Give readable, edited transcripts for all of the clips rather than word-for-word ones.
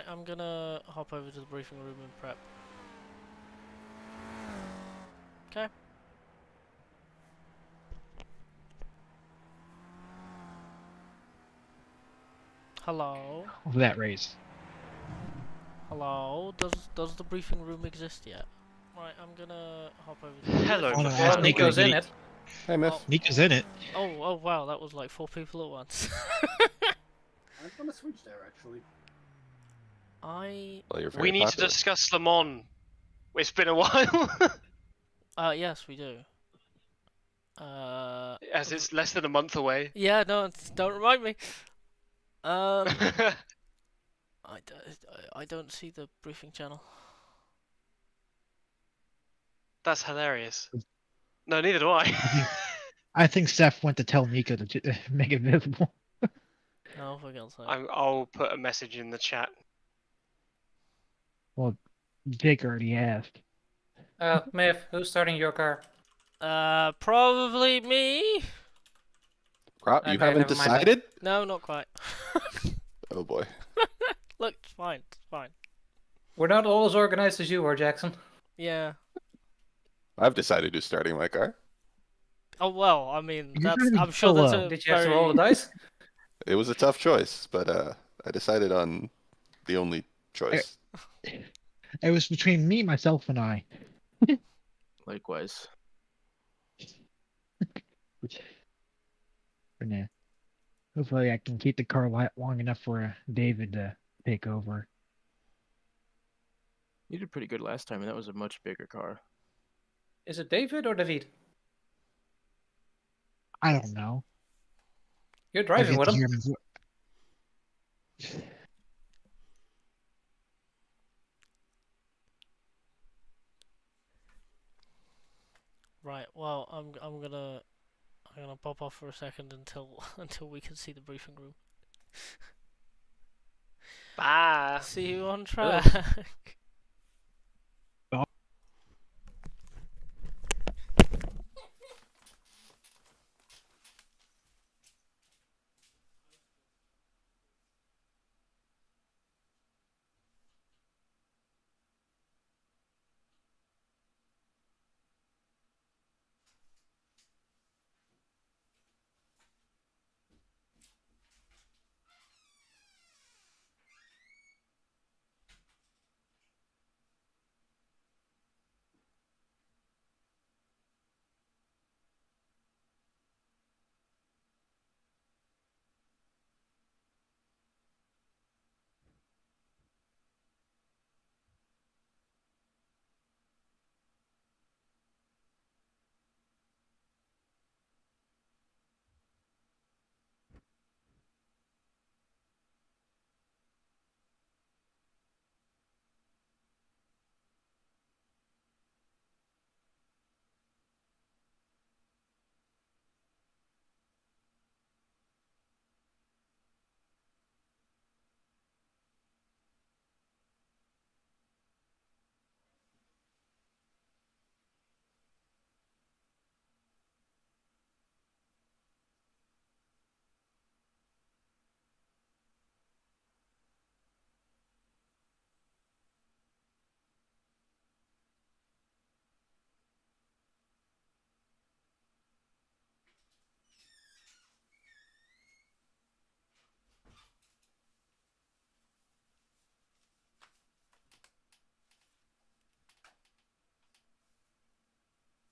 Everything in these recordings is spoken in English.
I'm gonna hop over to the briefing room and prep. Okay. Hello? That race. Hello? Does the briefing room exist yet? Right, I'm gonna hop over to the Hello, Oh, no, Buffalo. ask Nico. Nico's in it. Hey, Miss. Oh. Nico's in it. Oh wow, that was like 4 people at once. I'm gonna switch there, actually. I... Well, you're very We need popular. to discuss Le Mans. It's been a while. yes, we do. As it's less than a month away. Yeah, no, don't remind me. I don't see the briefing channel. That's hilarious. No, neither do I. I think Seth went to tell Nico to make it visible. Oh, for God's sake. I'll put a message in the chat. Well, Jake already asked. Miff, who's starting your car? Probably me? You Okay, haven't never mind decided? No, not quite. Oh boy. Look, it's fine, it's fine. We're not all as organized as you are, Jackson. Yeah. I've decided who's starting my car. Oh well, I mean, You're that's. gonna I'm be sure that's solo. a Did you have to very- roll the dice? It was a tough choice, but I decided on the only choice. It was between me, myself, and I. Likewise. For now. Hopefully, I can keep the car long enough for David to take over. You did pretty good last time, and that was a much bigger car. Is it David or David? I don't know. You're I've driving yet with to him. hear him. Right. Well, I'm gonna pop off for a second until we can see the briefing room. Bye. See you on track.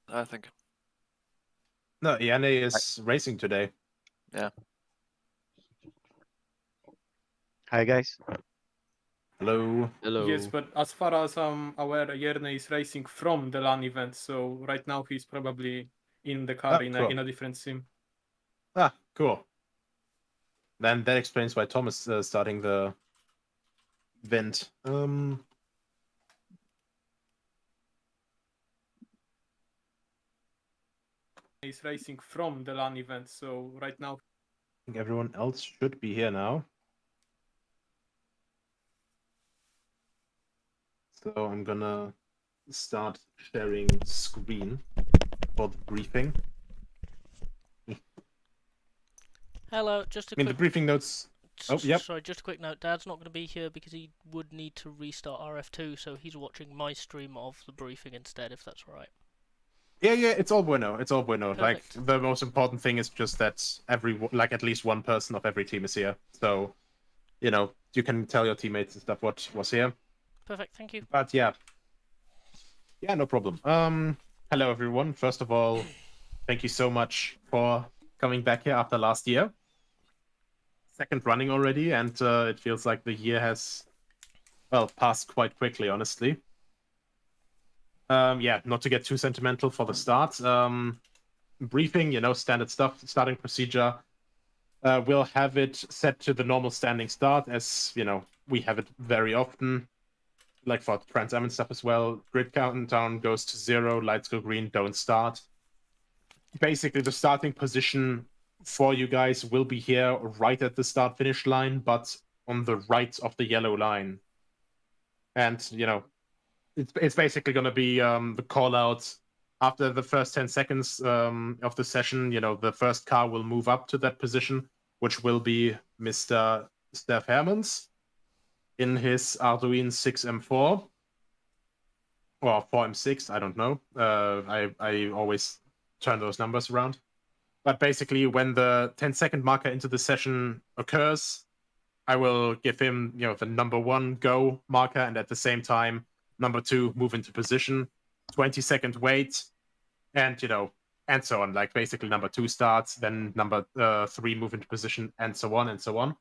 I think. No, Yanni is racing today. Hi guys. Hello. Hello. Yes, but as far as I'm aware, Yerne is racing from the LAN event, so right now he's probably in the car Oh, in cool. a different sim. Ah, cool. Then that explains why Thomas is starting the event. He's racing from the LAN event, so right now. I think everyone else should be here now. So I'm gonna start sharing screen for the briefing. Hello. Just a I mean, the quick. briefing notes. Oh, yep. Sorry, just a quick note. Dad's not going to be here because he would need to restart RF2, so he's watching my stream of the briefing instead, if that's all right. Yeah, it's all bueno. It's all bueno. Like, Perfect. the most important thing is just that at least one person of every team is here. So, you can tell your teammates and stuff what was here. Perfect, thank you. But yeah, no problem. Hello everyone. First of all, thank you so much for coming back here after last year. Second running already, and it feels like the year has, passed quite quickly, honestly. Not to get too sentimental for the start. Briefing, standard stuff, starting procedure. We'll have it set to the normal standing start, as, we have it very often. Like for Trans Am and stuff as well. Grid countdown goes to 0, lights go green, don't start. Basically, the starting position for you guys will be here right at the start-finish line, but on the right of the yellow line. And, it's basically going to be the call-out after the first 10 seconds of the session. The first car will move up to that position, which will be Mr. Steph Hermans in his Ardouin 6M4 or 4M6, I don't know. I always turn those numbers around. But basically, when the 10-second marker into the session occurs, I will give him, the number 1 go marker, and at the same time, number 2 move into position, 20-second wait, and and so on. Like basically, number 2 starts, then number 3 move into position, and so on and so on.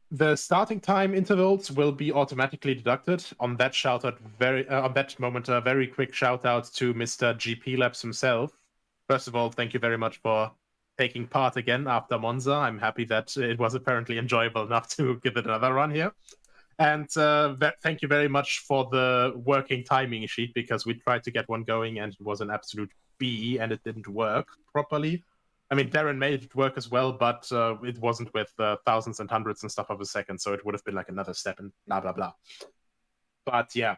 The starting time intervals will be automatically deducted. On that on that moment, a very quick shout out to Mr. GP Labs himself. First of all, thank you very much for taking part again after Monza. I'm happy that it was apparently enjoyable enough to give it another run here. And thank you very much for the working timing sheet, because we tried to get one going and it was an absolute B and it didn't work properly. I mean, Darren made it work as well, but it wasn't with thousands and hundreds and stuff of a second, so it would have been like another step and blah, blah, blah. But yeah,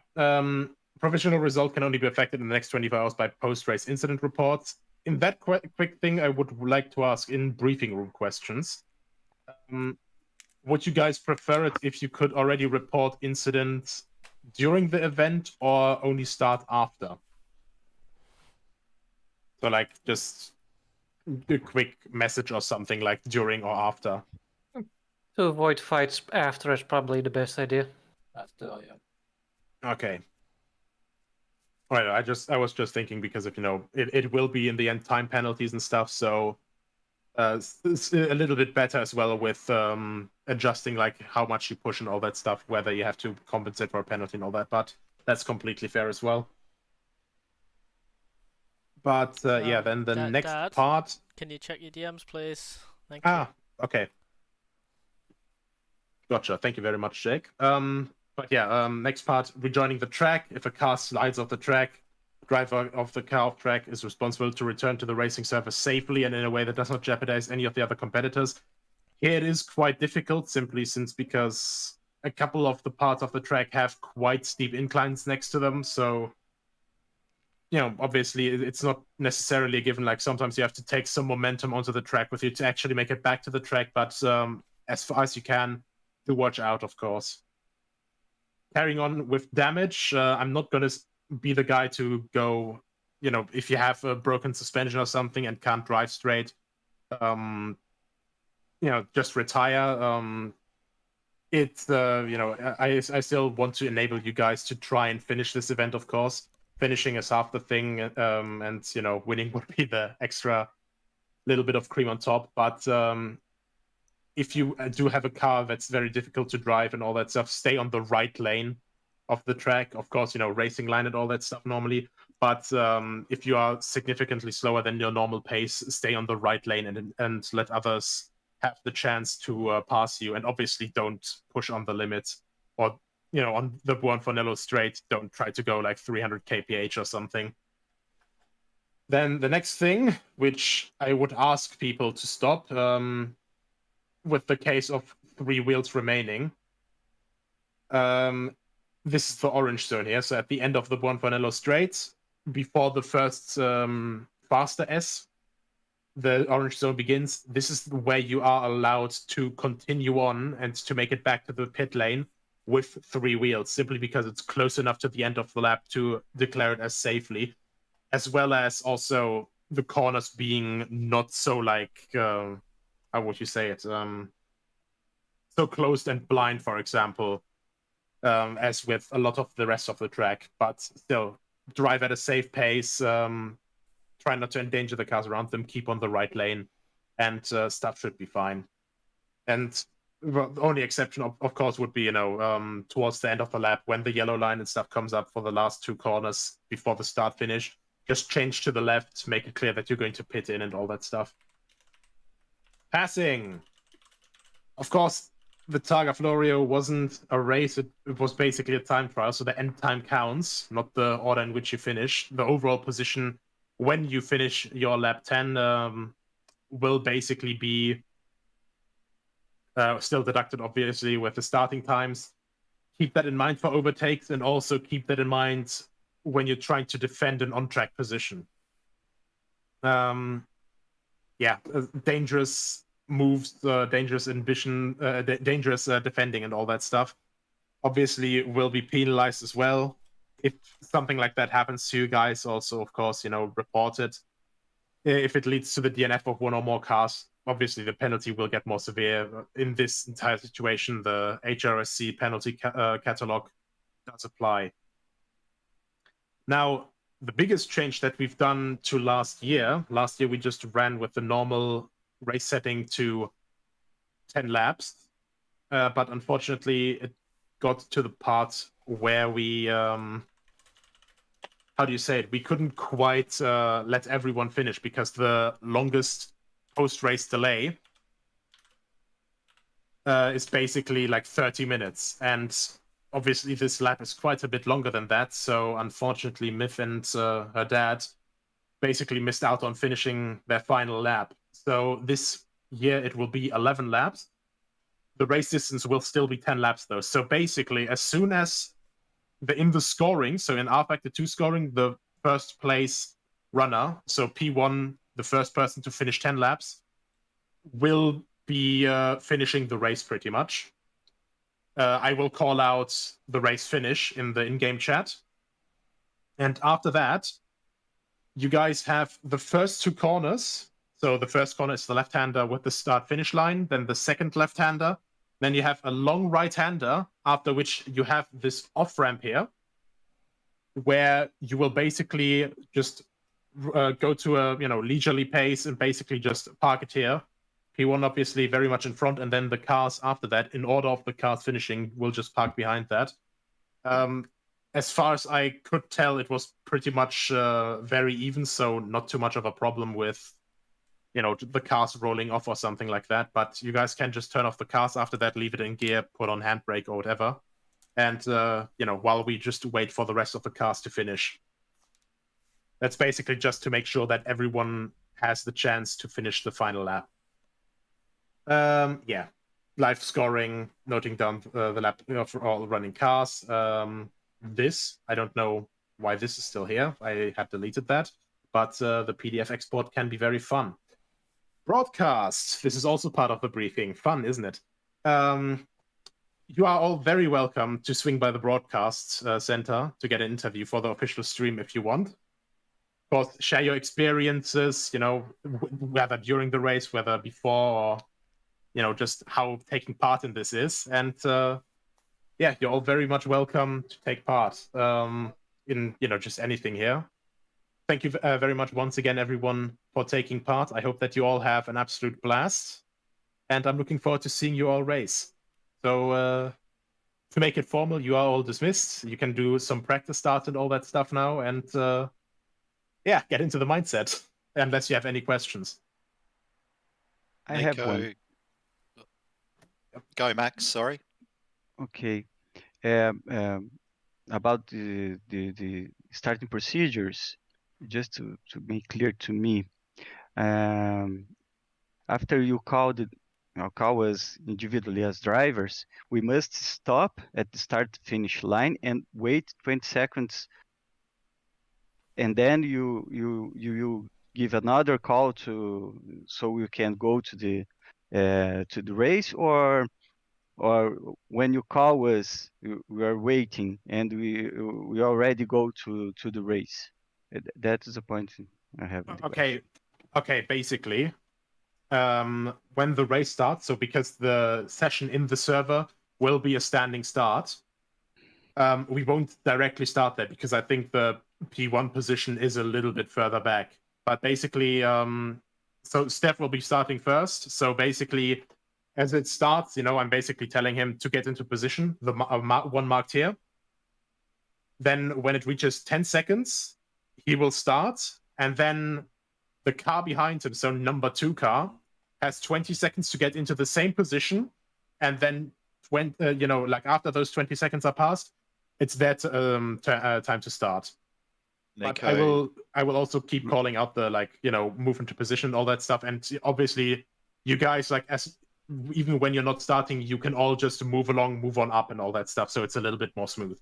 provisional result can only be affected in the next 24 hours by post-race incident reports. In that quick thing, I would like to ask in briefing room questions. Would you guys prefer it if you could already report incidents during the event or only start after? So like just a quick message or something like during or after. To avoid fights after is probably the best idea. After, yeah. Okay. Right, I was just thinking because if it will be in the end time penalties and stuff, so it's a little bit better as well with adjusting like how much you push and all that stuff, whether you have to compensate for a penalty and all that, but that's completely fair as well. But yeah, then the next Dad, part. Can you check your DMs, please? Thank you. Okay. Gotcha. Thank you very much, Jake. But yeah, next part, rejoining the track. If a car slides off the track, the driver of the car off track is responsible to return to the racing surface safely and in a way that does not jeopardize any of the other competitors. Here it is quite difficult, simply because a couple of the parts of the track have quite steep inclines next to them, so obviously it's not necessarily a given. Like sometimes you have to take some momentum onto the track with you to actually make it back to the track, but as far as you can, do watch out, of course. Carrying on with damage, I'm not going to be the guy to go, if you have a broken suspension or something and can't drive straight, just retire. I still want to enable you guys to try and finish this event, of course. Finishing is half the thing, and winning would be the extra little bit of cream on top. But if you do have a car that's very difficult to drive and all that stuff, stay on the right lane of the track. Of course, racing line and all that stuff normally. But if you are significantly slower than your normal pace, stay on the right lane and let others have the chance to pass you. And obviously don't push on the limits, or on the Buonfornello straight, don't try to go like 300 kph or something. Then the next thing, which I would ask people to stop, with the case of 3 wheels remaining, this is the orange zone here. So at the end of the Buonfornello straight, before the first faster S, the orange zone begins, this is where you are allowed to continue on and to make it back to the pit lane with 3 wheels, simply because it's close enough to the end of the lap to declare it as safely, as well as also the corners being not so like, how would you say it, so closed and blind, for example, as with a lot of the rest of the track, but still drive at a safe pace, try not to endanger the cars around them, keep on the right lane, and stuff should be fine. And the only exception, of course, would be, towards the end of the lap, when the yellow line and stuff comes up for the last 2 corners before the start finish, just change to the left, make it clear that you're going to pit in and all that stuff. Passing. Of course, the Targa Florio wasn't a race, it was basically a time trial, so the end time counts, not the order in which you finish. The overall position when you finish your lap 10 will basically be still deducted, obviously, with the starting times. Keep that in mind for overtakes, and also keep that in mind when you're trying to defend an on-track position. Dangerous moves, dangerous ambition, dangerous defending and all that stuff obviously will be penalized as well. If something like that happens to you guys, also, of course, report it. If it leads to the DNF of 1 or more cars, obviously the penalty will get more severe. In this entire situation, the HRSC penalty catalog does apply. Now, the biggest change that we've done to last year we just ran with the normal race setting to 10 laps, but unfortunately it got to the part where we, how do you say it? We couldn't quite let everyone finish, because the longest post-race delay is basically like 30 minutes. And obviously this lap is quite a bit longer than that. So unfortunately, Myth and her dad basically missed out on finishing their final lap. So this year it will be 11 laps. The race distance will still be 10 laps though. So basically, as soon as in the scoring, so in R Factor 2 scoring, the first place runner, so P1, the first person to finish 10 laps, will be finishing the race pretty much. I will call out the race finish in the in-game chat. And after that, you guys have the first 2 corners. So the first corner is the left-hander with the start-finish line, then the second left-hander. Then you have a long right-hander, after which you have this off-ramp here, where you will basically just go to a leisurely pace and basically just park it here. P1 obviously very much in front, and then the cars after that, in order of the cars finishing, will just park behind that. As far as I could tell, it was pretty much very even, so not too much of a problem with the cars rolling off or something like that. But you guys can just turn off the cars after that, leave it in gear, put on handbrake or whatever. And, while we just wait for the rest of the cars to finish. That's basically just to make sure that everyone has the chance to finish the final lap. Live scoring, noting down the lap for all running cars. I don't know why this is still here. I had deleted that. But the PDF export can be very fun. Broadcast. This is also part of the briefing. Fun, isn't it? You are all very welcome to swing by the broadcast center to get an interview for the official stream if you want. Of course, share your experiences, whether during the race, whether before, or, just how taking part in this is. And you're all very much welcome to take part in, just anything here. Thank you very much once again, everyone, for taking part. I hope that you all have an absolute blast. And I'm looking forward to seeing you all race. So to make it formal, you are all dismissed. You can do some practice start and all that stuff now. And get into the mindset, unless you have any questions. I have one. Go, Max, sorry. Okay. About the starting procedures, just to make clear to me, after you call us individually as drivers, we must stop at the start-finish line and wait 20 seconds, and then you give another call so we can go to the race, or when you call us, we are waiting and we already go to the race. That is the point I have. In the question. Okay. Basically, when the race starts, so because the session in the server will be a standing start, we won't directly start there because I think the P1 position is a little bit further back. But basically, so Steph will be starting first. So basically, as it starts, I'm basically telling him to get into position, the one marked here. Then when it reaches 10 seconds, he will start, and then the car behind him, so number 2 car, has 20 seconds to get into the same position, and then after those 20 seconds are passed, it's their time to start. But I will also keep calling out the move into position, all that stuff, and obviously you guys even when you're not starting, you can all just move along, move on up, and all that stuff, so it's a little bit more smooth.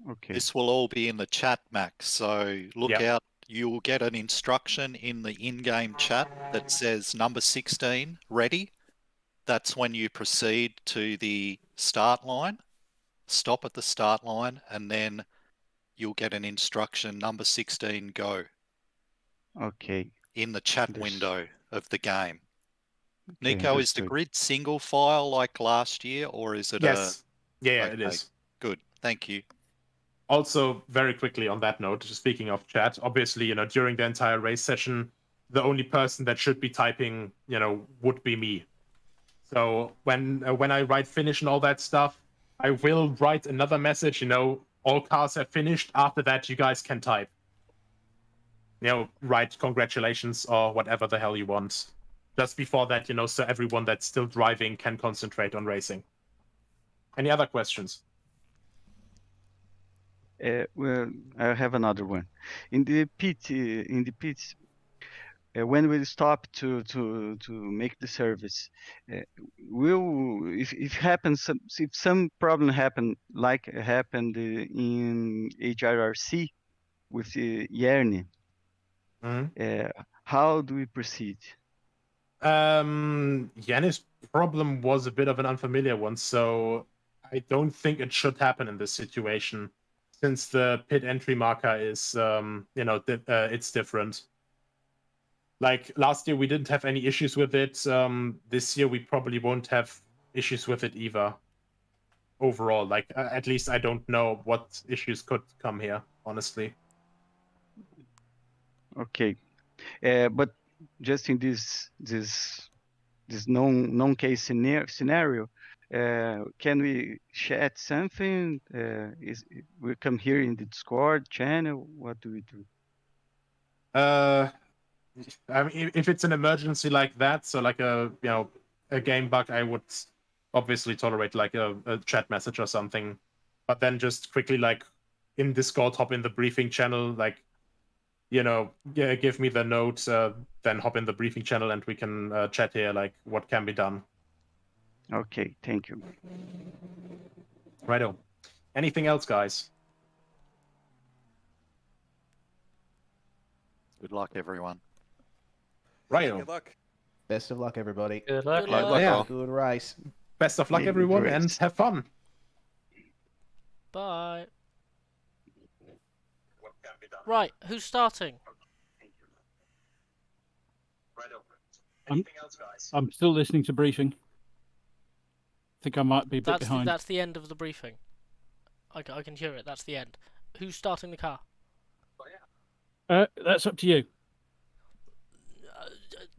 Okay. This will all be in the chat, Max. So look out. You will get an instruction in the in-game chat that says number 16 ready. That's when you proceed to the start line, stop at the start line, and then you'll get an instruction number 16 go. Okay. In the chat window of the game. Okay, Nico, is the understood. grid single file like last year, or is it Yes. Yeah, Okay. it is. Good, thank you. Also, very quickly on that note, speaking of chat, obviously, during the entire race session, the only person that should be typing, would be me. So when I write finish and all that stuff, I will write another message, all cars have finished. After that, you guys can type. Write congratulations or whatever the hell you want. Just before that, so everyone that's still driving can concentrate on racing. Any other questions? Well, I have another one. In the pits, when we stop to make the service, if some problem happen like happened in HRSC with Yerny, how do we proceed? Yannis' problem was a bit of an unfamiliar one, so I don't think it should happen in this situation, since the pit entry marker is, it's different. Like last year, we didn't have any issues with it. This year, we probably won't have issues with it either. Overall, at least I don't know what issues could come here, honestly. Okay, but just in this non-case scenario, can we chat something? We come here in the Discord channel? What do we do? I mean, if it's an emergency like that, so like a game bug, I would obviously tolerate like a chat message or something. But then just quickly in Discord, hop in the briefing channel, give me the note, then hop in the briefing channel and we can chat here, what can be done. Okay, thank you. Righto. Anything else, guys? Good luck, everyone. Righto. Good luck. Best of luck, everybody. Good luck. Good luck. Yeah. Good race. Best of luck, Yeah, everyone, great. and have fun. Bye. Right, who's starting? I'm still listening to briefing. I think I might be a bit behind. That's the end of the briefing. I can hear it. That's the end. Who's starting the car? That's up to you.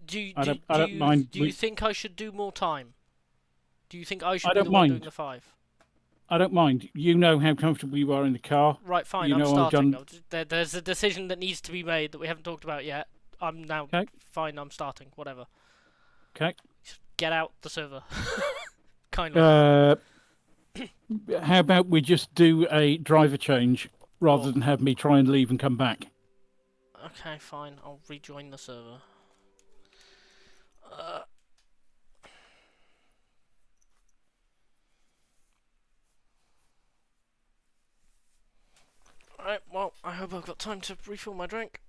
Do you think I should do more time? Do you think I should be the one doing the 5? I don't mind. You know how comfortable you are in the car. Right, fine. I'm starting. There's a decision that needs to be made that we haven't talked about yet. I'm now fine. I'm starting. Whatever. Okay. Get out the server. Kind of. How about we just do a driver change rather than have me try and leave and come back? Okay, fine. I'll rejoin the server. Alright, well, I hope I've got time to refill my drink.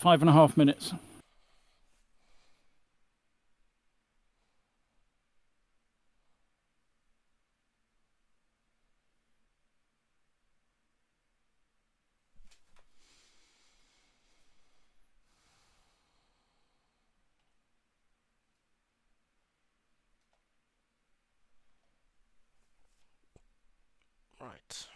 5.5 minutes. Right.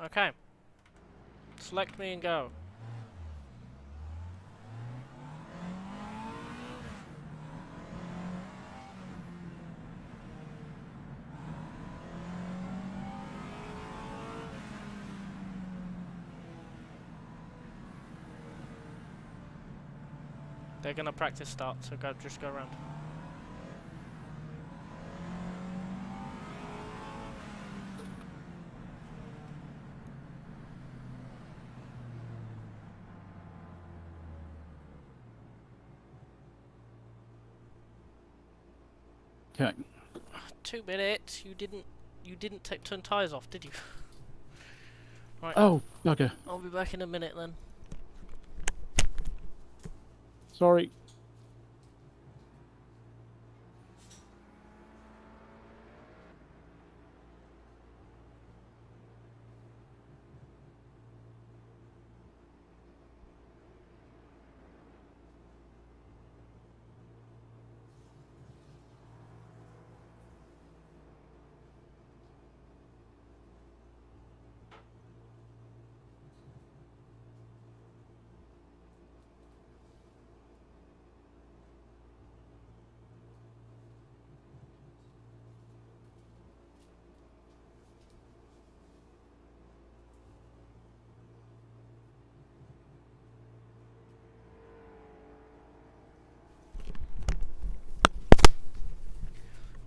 Okay. Select me and go. They're gonna practice start, so just go around. Okay. 2 minutes. You didn't turn tires off, did you? Right. Oh, okay. I'll be back in a minute then. Sorry.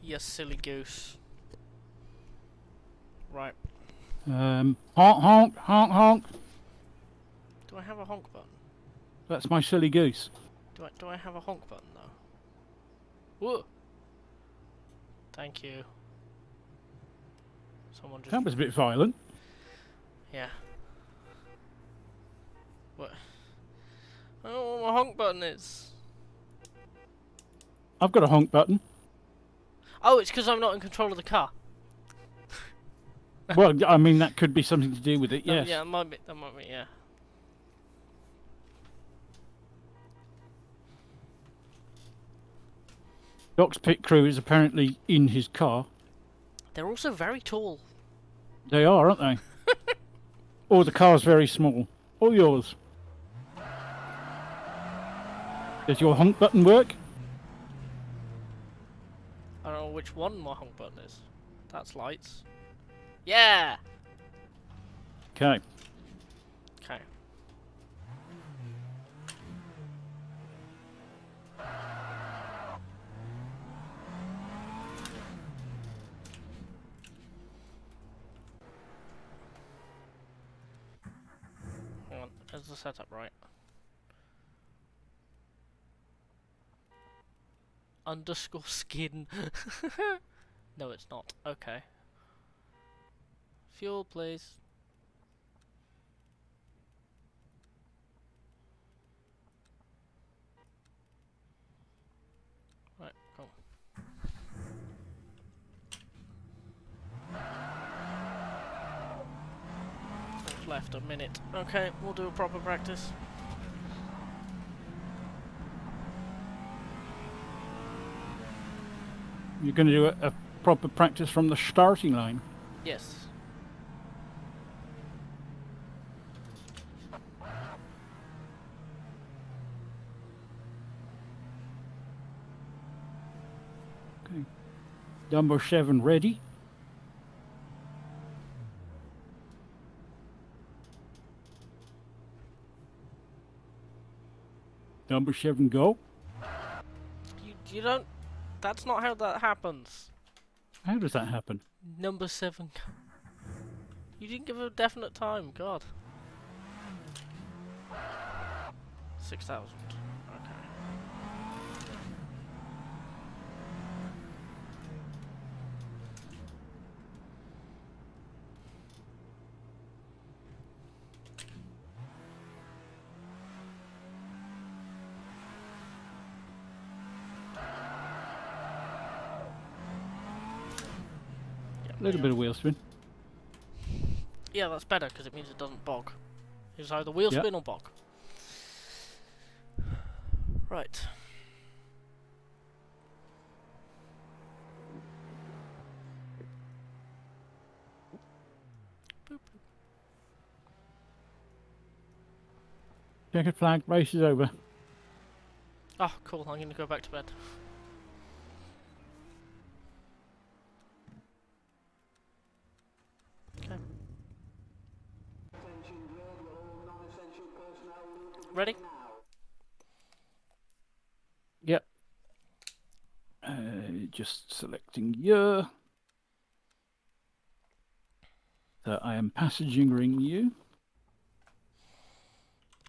You silly goose. Right. Honk, honk, honk, honk. Do I have a honk button? That's my silly goose. Do I have a honk button though? Whoa. Thank you. Someone just. That was a bit violent. Yeah. What? I don't know what my honk button is. I've got a honk button. Oh, it's because I'm not in control of the car. Well, I mean, that could be something to do with it, No, yes. yeah, that might be, yeah. Doc's pit crew is apparently in his car. They're also very tall. They are, aren't they? Or the car's very small. Or yours. Does your honk button work? I don't know which one my honk button is. That's lights. Yeah! Okay. Okay. Hang on, is the setup right? Underscore skin. No, it's not. Okay. Fuel, please. Right, go. Left a minute. Okay, we'll do a proper practice. You're going to do a proper practice from the starting line. Yes. Okay. Number 7 ready. Number 7 go. You don't. That's not how that happens. How does that happen? Number 7. You didn't give a definite time. God. 6,000. Okay. A little bit of wheel spin. Yeah, that's better because it means it doesn't bog. It's either wheel Yep. spin or bog. Right. Boop, boop. Checkered flag, race is over. Oh, cool. I'm going to go back to bed. Okay. Ready? Yep. Just selecting year. So I am passengering you.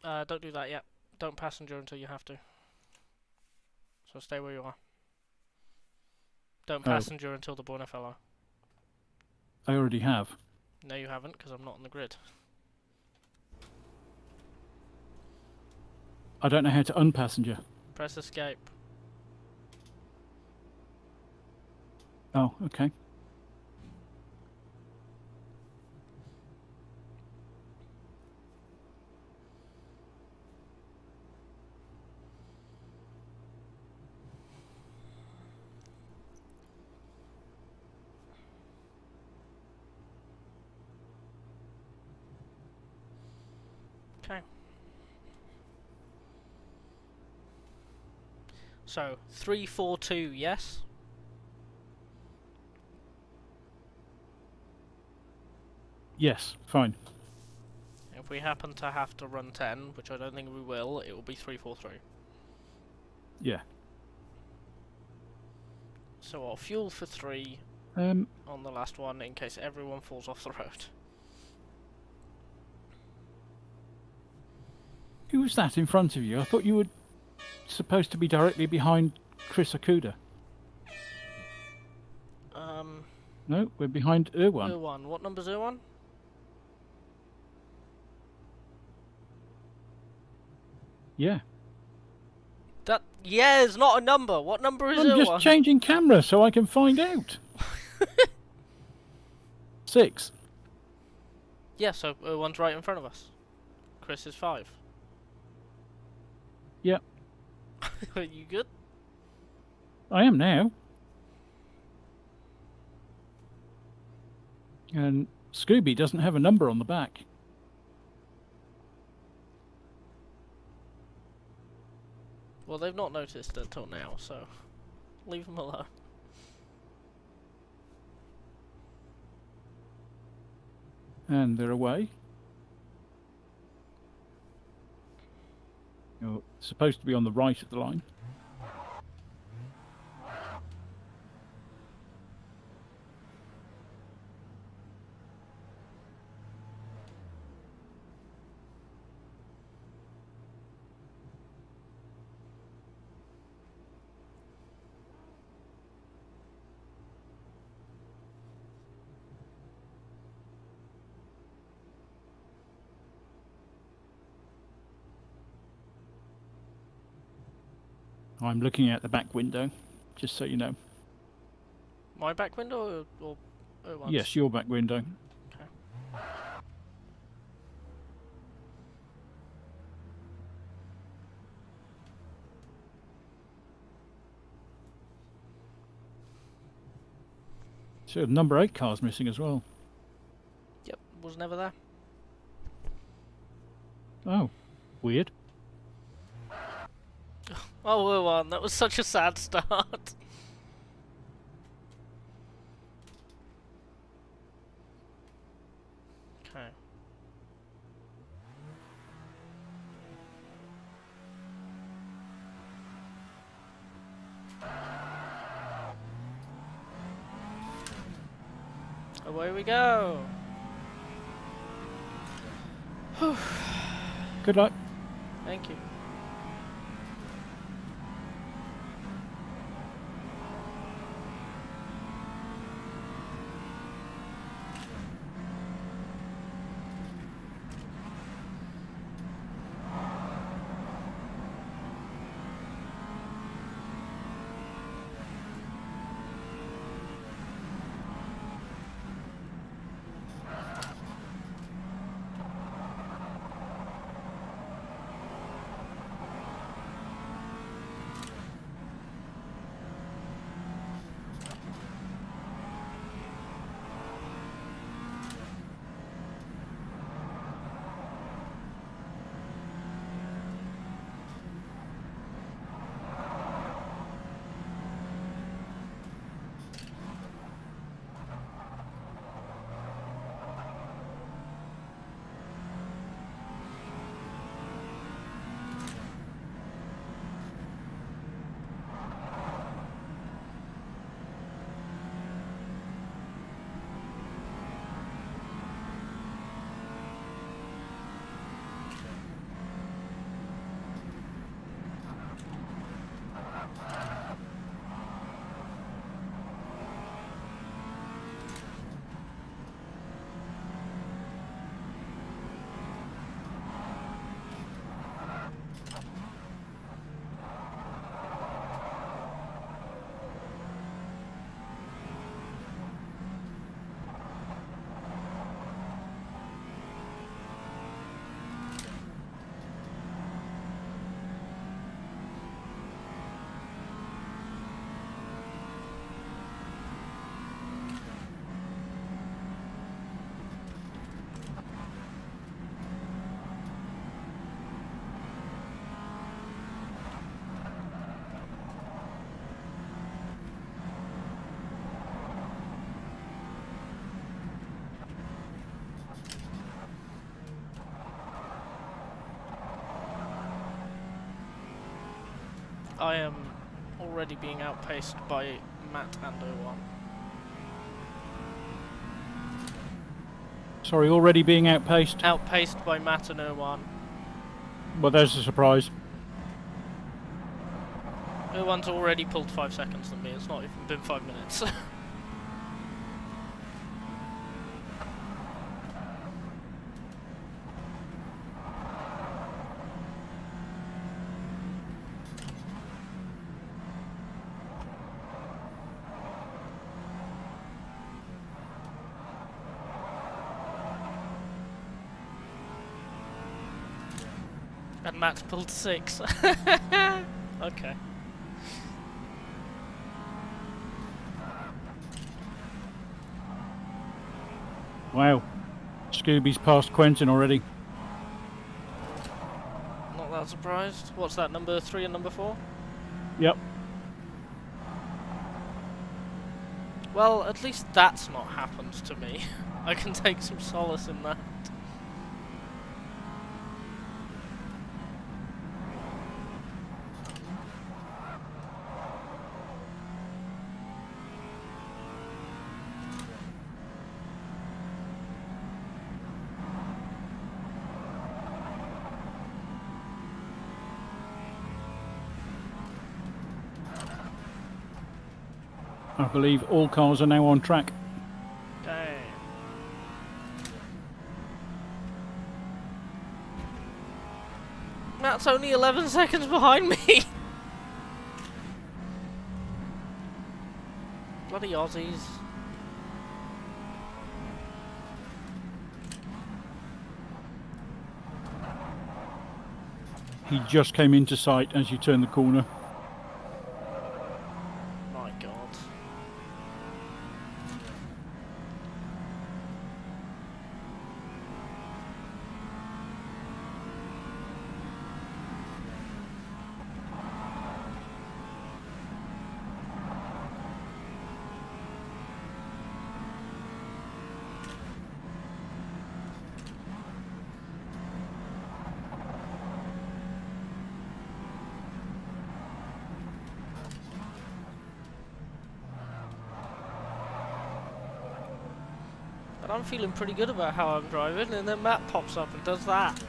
Don't do that yet. Don't passenger until you have to. So stay where you are. Don't Oh. passenger until the Buonofello. I already have. No, you haven't, because I'm not on the grid. I don't know how to unpassenger. Press escape. Oh, okay. Okay. So 342, yes. Yes, fine. If we happen to have to run 10, which I don't think we will, it will be 343. Yeah. So I'll fuel for 3 Um, on the last one in case everyone falls off the road. who was that in front of you? I thought you were supposed to be directly behind Chris Okuda. Um, No, we're behind Irwan. Irwan. What number's Irwan? Yeah. That yeah is not a number. What number is I'm Irwan? just changing camera so I can find out. 6. Yeah, so Irwan's right in front of us. Chris is 5. Yep. Are you good? I am now. And Scooby doesn't have a number on the back. Well, they've not noticed until now, so leave them alone. And they're away. You're supposed to be on the right of the line. I'm looking out the back window, just so you know. My back window or Irwan's? Yes, your back window. Okay. So number 8 car's missing as well. Yep, was never there. Oh, weird. Oh, Irwan, that was such a sad start. Okay. Away we go. Good luck. Thank you. I am already being outpaced by Matt and Ardouin. Sorry, already being outpaced? Outpaced by Matt and Ardouin. Well, there's a surprise. Ardouin's already pulled 5 seconds than me. It's not even been 5 minutes. And Matt's pulled 6. Okay. Wow. Scooby's past Quentin already. Not that surprised. What's that, number 3 and number 4? Yep. Well, at least that's not happened to me. I can take some solace in that. I believe all cars are now on track. Dang. Matt's only 11 seconds behind me. Bloody Aussies. He just came into sight as you turn the corner. My God. But I'm feeling pretty good about how I'm driving, and then Matt pops up and does that.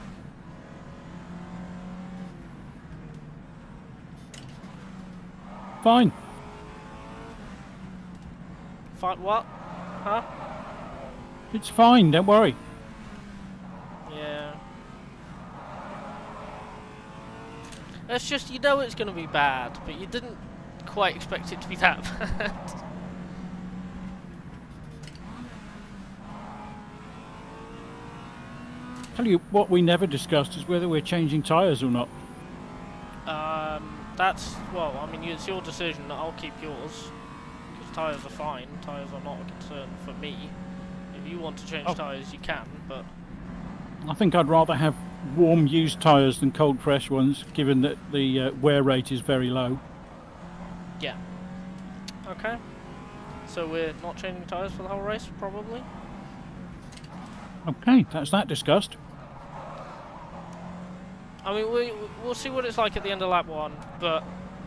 Fine. Fight what? Huh? It's fine, don't worry. Yeah. It's just, you know it's going to be bad, but you didn't quite expect it to be that bad. Tell you what we never discussed is whether we're changing tyres or not. That's, well, I mean, it's your decision. I'll keep yours. Because tyres are fine. Tyres are not a concern for me. If you want to change tyres, you can, but... I think I'd rather have warm used tyres than cold fresh ones, given that the wear rate is very low. Yeah. Okay. So we're not changing tyres for the whole race, probably? Okay, that's that discussed. I mean, we'll see what it's like at the end of lap 1, but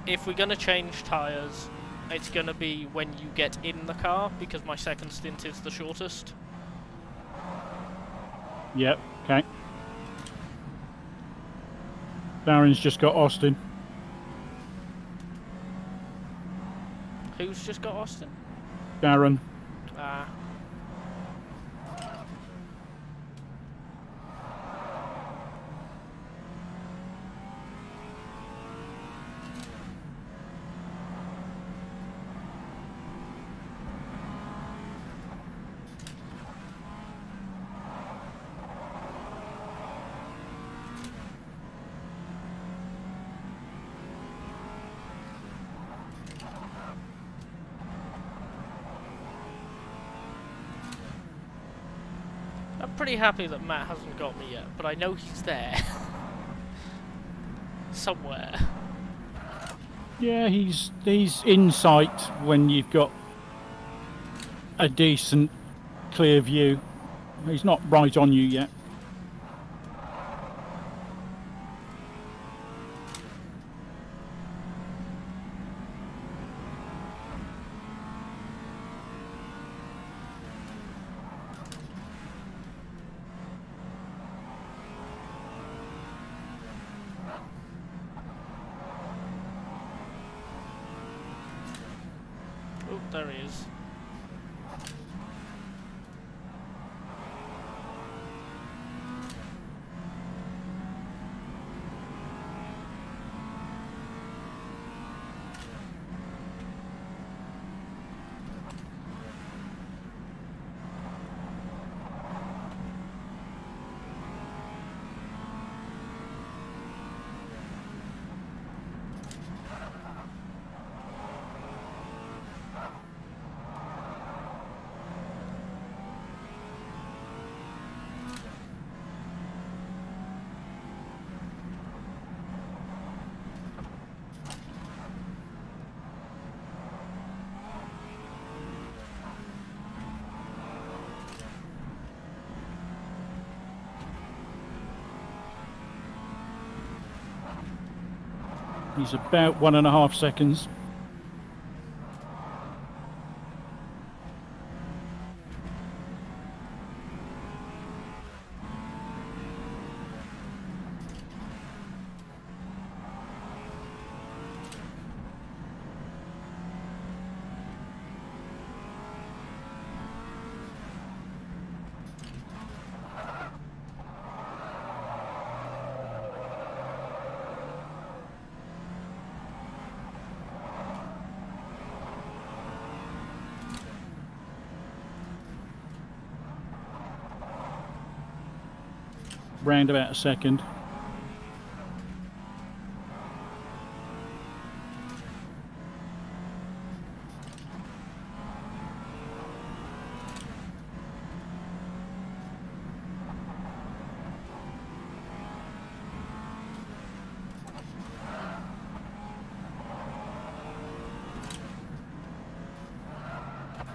if we're going to change tyres, it's going to be when you get in the car, because my second stint is the shortest. Yep, okay. Darren's just got Austin. Who's just got Austin? Darren. Ah. I'm pretty happy that Matt hasn't got me yet, but I know he's there. Somewhere. Yeah, he's in sight when you've got a decent, clear view. He's not right on you yet. There he is. He's about 1.5 seconds. Round about a second.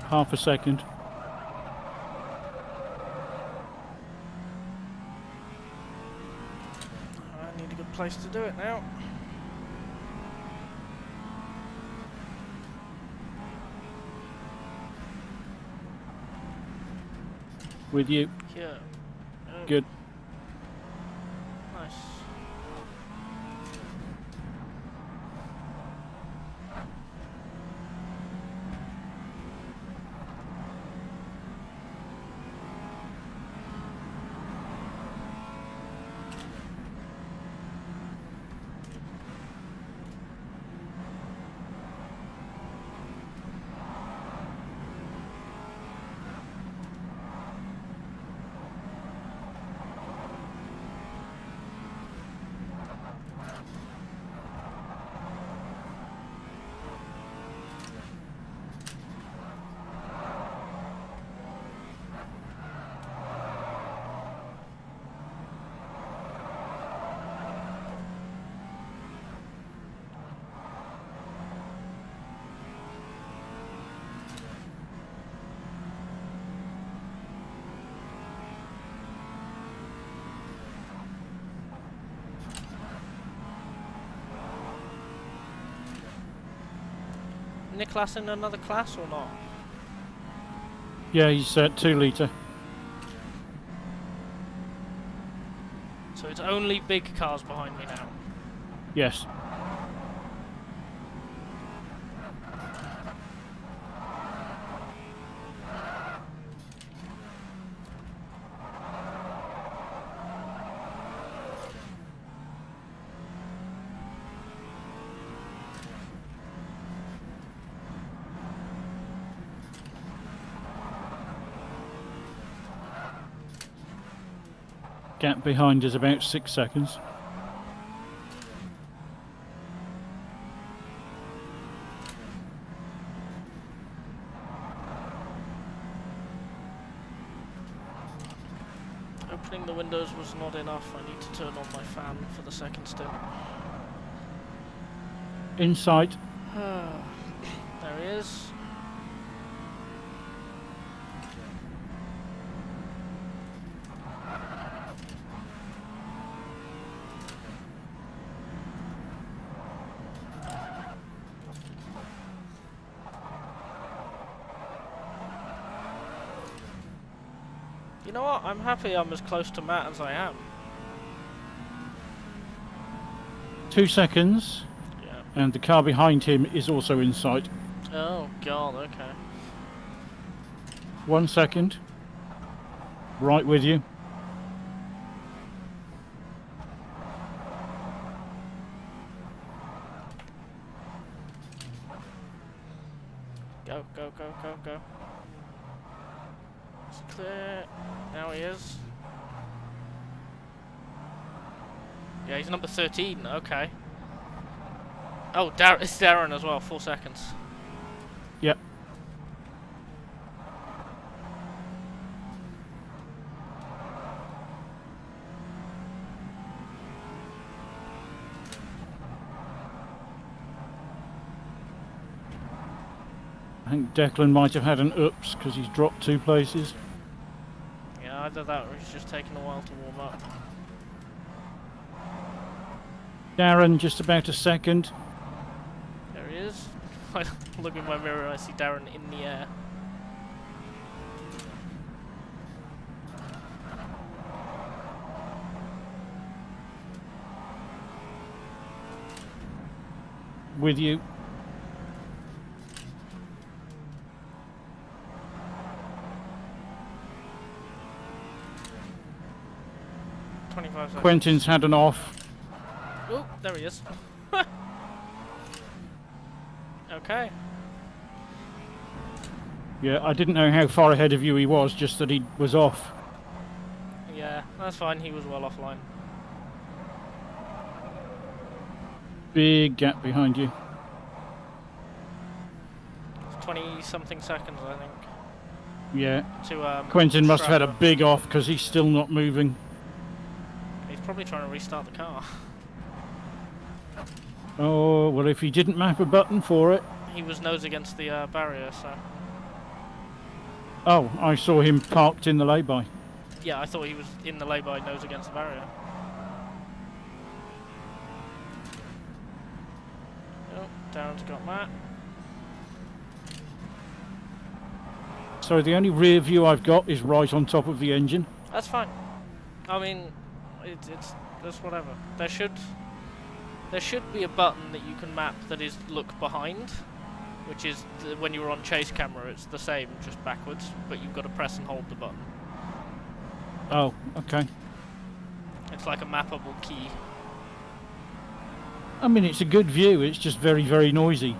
Half a second. I need a good place to do it now. With you. Here. Good. Nice. Nicholas in another class or not? Yeah, he's 2 litre. So it's only big cars behind me now. Yes. Gap behind is about 6 seconds. Opening the windows was not enough. I need to turn on my fan for the second stint. In sight. There he is. You know what? I'm happy I'm as close to Matt as I am. 2 seconds. Yeah. And the car behind him is also in sight. Oh. Oh god, okay. 1 second. Right with you. Go, go, go, go, go. It's clear. Now he is. Yeah, he's number 13, okay. Oh, it's Darren as well, 4 seconds. Yep. I think Declan might have had an oops because he's dropped 2 places. Yeah, either that or he's just taking a while to warm up. Darren, just about a second. There he is. I look in my mirror and I see Darren in the air. With you. Quentin's had an off. Oh, there he is. Okay. Yeah, I didn't know how far ahead of you he was, just that he was off. Yeah, that's fine. He was well offline. Big gap behind you. 20-something seconds, I think. Yeah. To Quentin must have had a Trevor. big off because he's still not moving. He's probably trying to restart the car. Oh, well, if he didn't map a button for it. He was nose against the barrier, so... Oh, I saw him parked in the lay-by. Yeah, I thought he was in the lay-by nose against the barrier. Oh, Darren's got Matt. So the only rear view I've got is right on top of the engine. That's fine. I mean, it's just whatever. There should be a button that you can map that is look behind, which is when you're on chase camera. It's the same, just backwards, but you've got to press and hold the button. Oh, okay. It's like a mappable key. I mean, it's a good view. It's just very, very noisy.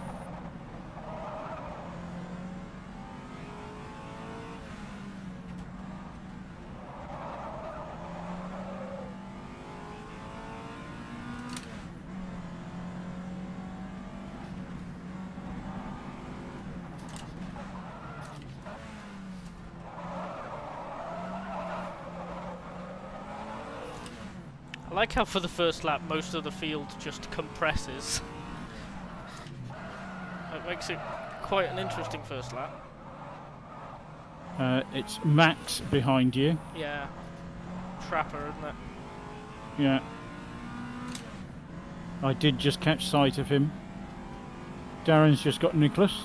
I like how for the first lap most of the field just compresses. It makes it quite an interesting first lap. It's Max behind you. Yeah. Trapper, isn't it? Yeah. I did just catch sight of him. Darren's just got Nicholas.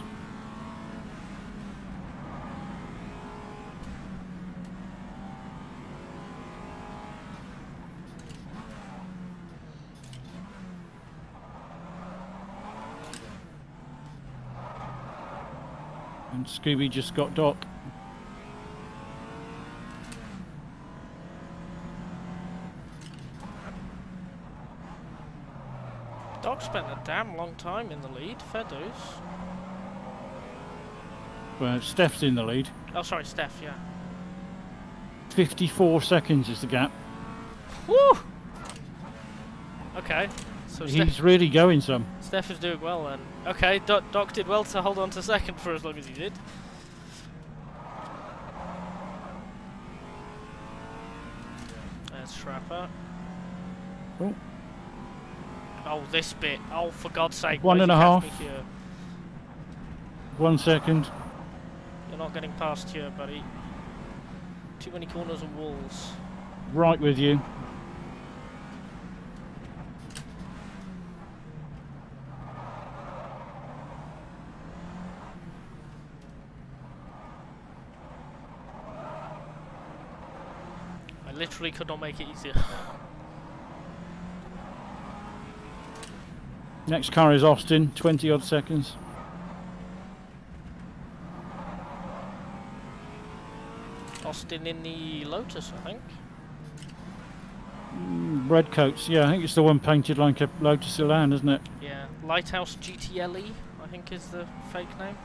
And Scooby just got Doc. Doc spent a damn long time in the lead, fair dues. Well, Steph's in the lead. Oh, sorry, Steph, yeah. 54 seconds is the gap. Woo! Okay, so He's really going some. Steph is doing well then. Okay, Doc did well to hold on to second for as long as he did. There's Trapper. Oh. Oh, this bit. Oh, for God's sake. 1.5. 1 second. You're not getting past here, buddy. Too many corners and walls. Right with you. I literally could not make it easier. Next car is Austin, 20 odd seconds. Austin in the Lotus, I think. Red coats, yeah, I think it's the one painted like a Lotus Elan, isn't it? Yeah, Lighthouse GTLE, I think is the fake name.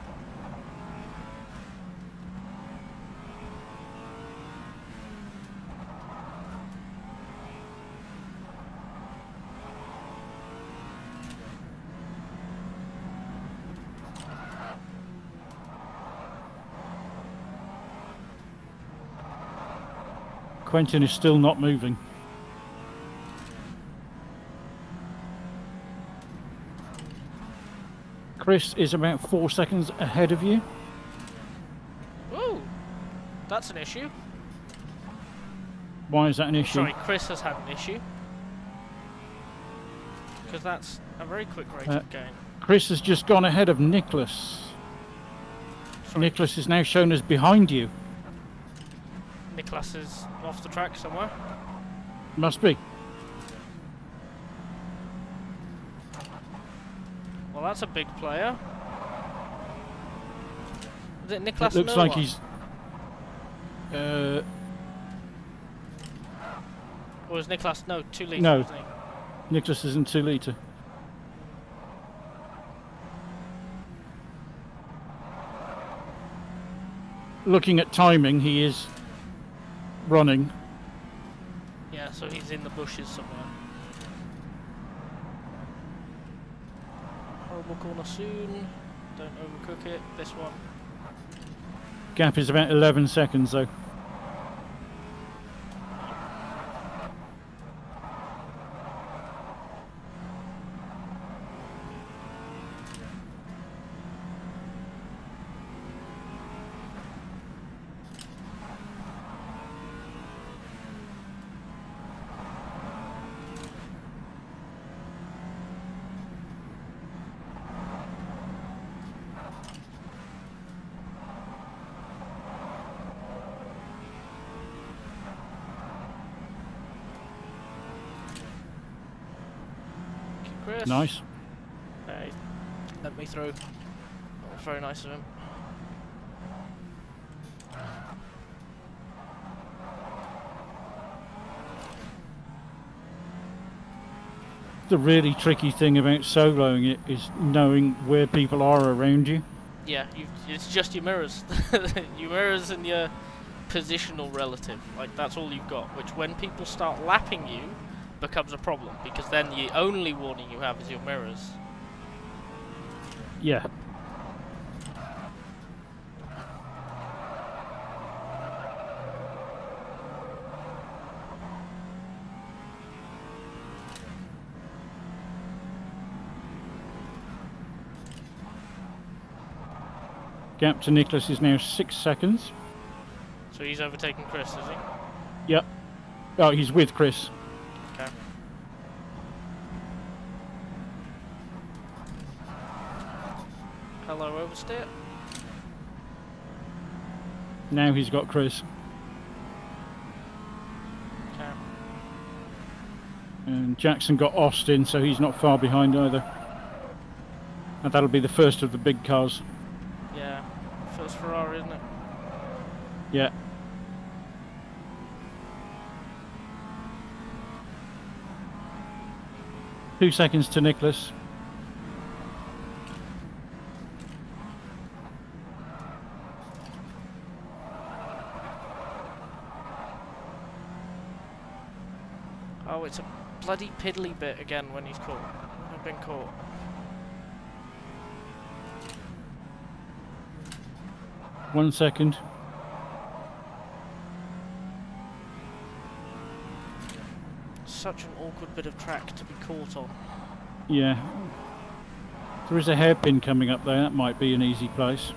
Quentin is still not moving. Chris is about 4 seconds ahead of you. Ooh, that's an issue. Why is that an issue? Sorry, Chris has had an issue. Because that's a very quick rate of gain. Chris has just gone ahead of Nicholas. Sorry. Nicholas is now shown as behind you. Nicholas is off the track somewhere. Must be. Well, that's a big player. Is it Nicholas? It looks like he's... Or is Nicholas... No, 2 litre, No. isn't he? Nicholas is in 2 litre. Looking at timing, he is running. Yeah, so he's in the bushes somewhere. Horrible corner soon. Don't overcook it. This one. Gap is about 11 seconds though. Chris. Nice. Hey, let me through. That was very nice of him. The really tricky thing about soloing it is knowing where people are around you. Yeah, it's just your mirrors. Your mirrors and your positional relative. Like, that's all you've got. Which, when people start lapping you, becomes a problem. Because then the only warning you have is your mirrors. Yeah. Gap to Nicholas is now 6 seconds. So he's overtaken Chris, is he? Yep. Oh, he's with Chris. Okay. Hello, oversteer. Now he's got Chris. Okay. And Jackson got Austin, so he's not far behind either. And that'll be the first of the big cars. Yeah. First Ferrari, isn't it? Yeah. Two seconds to Nicholas. Oh, it's a bloody piddly bit again when he's caught. When I've been caught. 1 second. Such an awkward bit of track to be caught on. Yeah. There is a hairpin coming up there. That might be an easy place.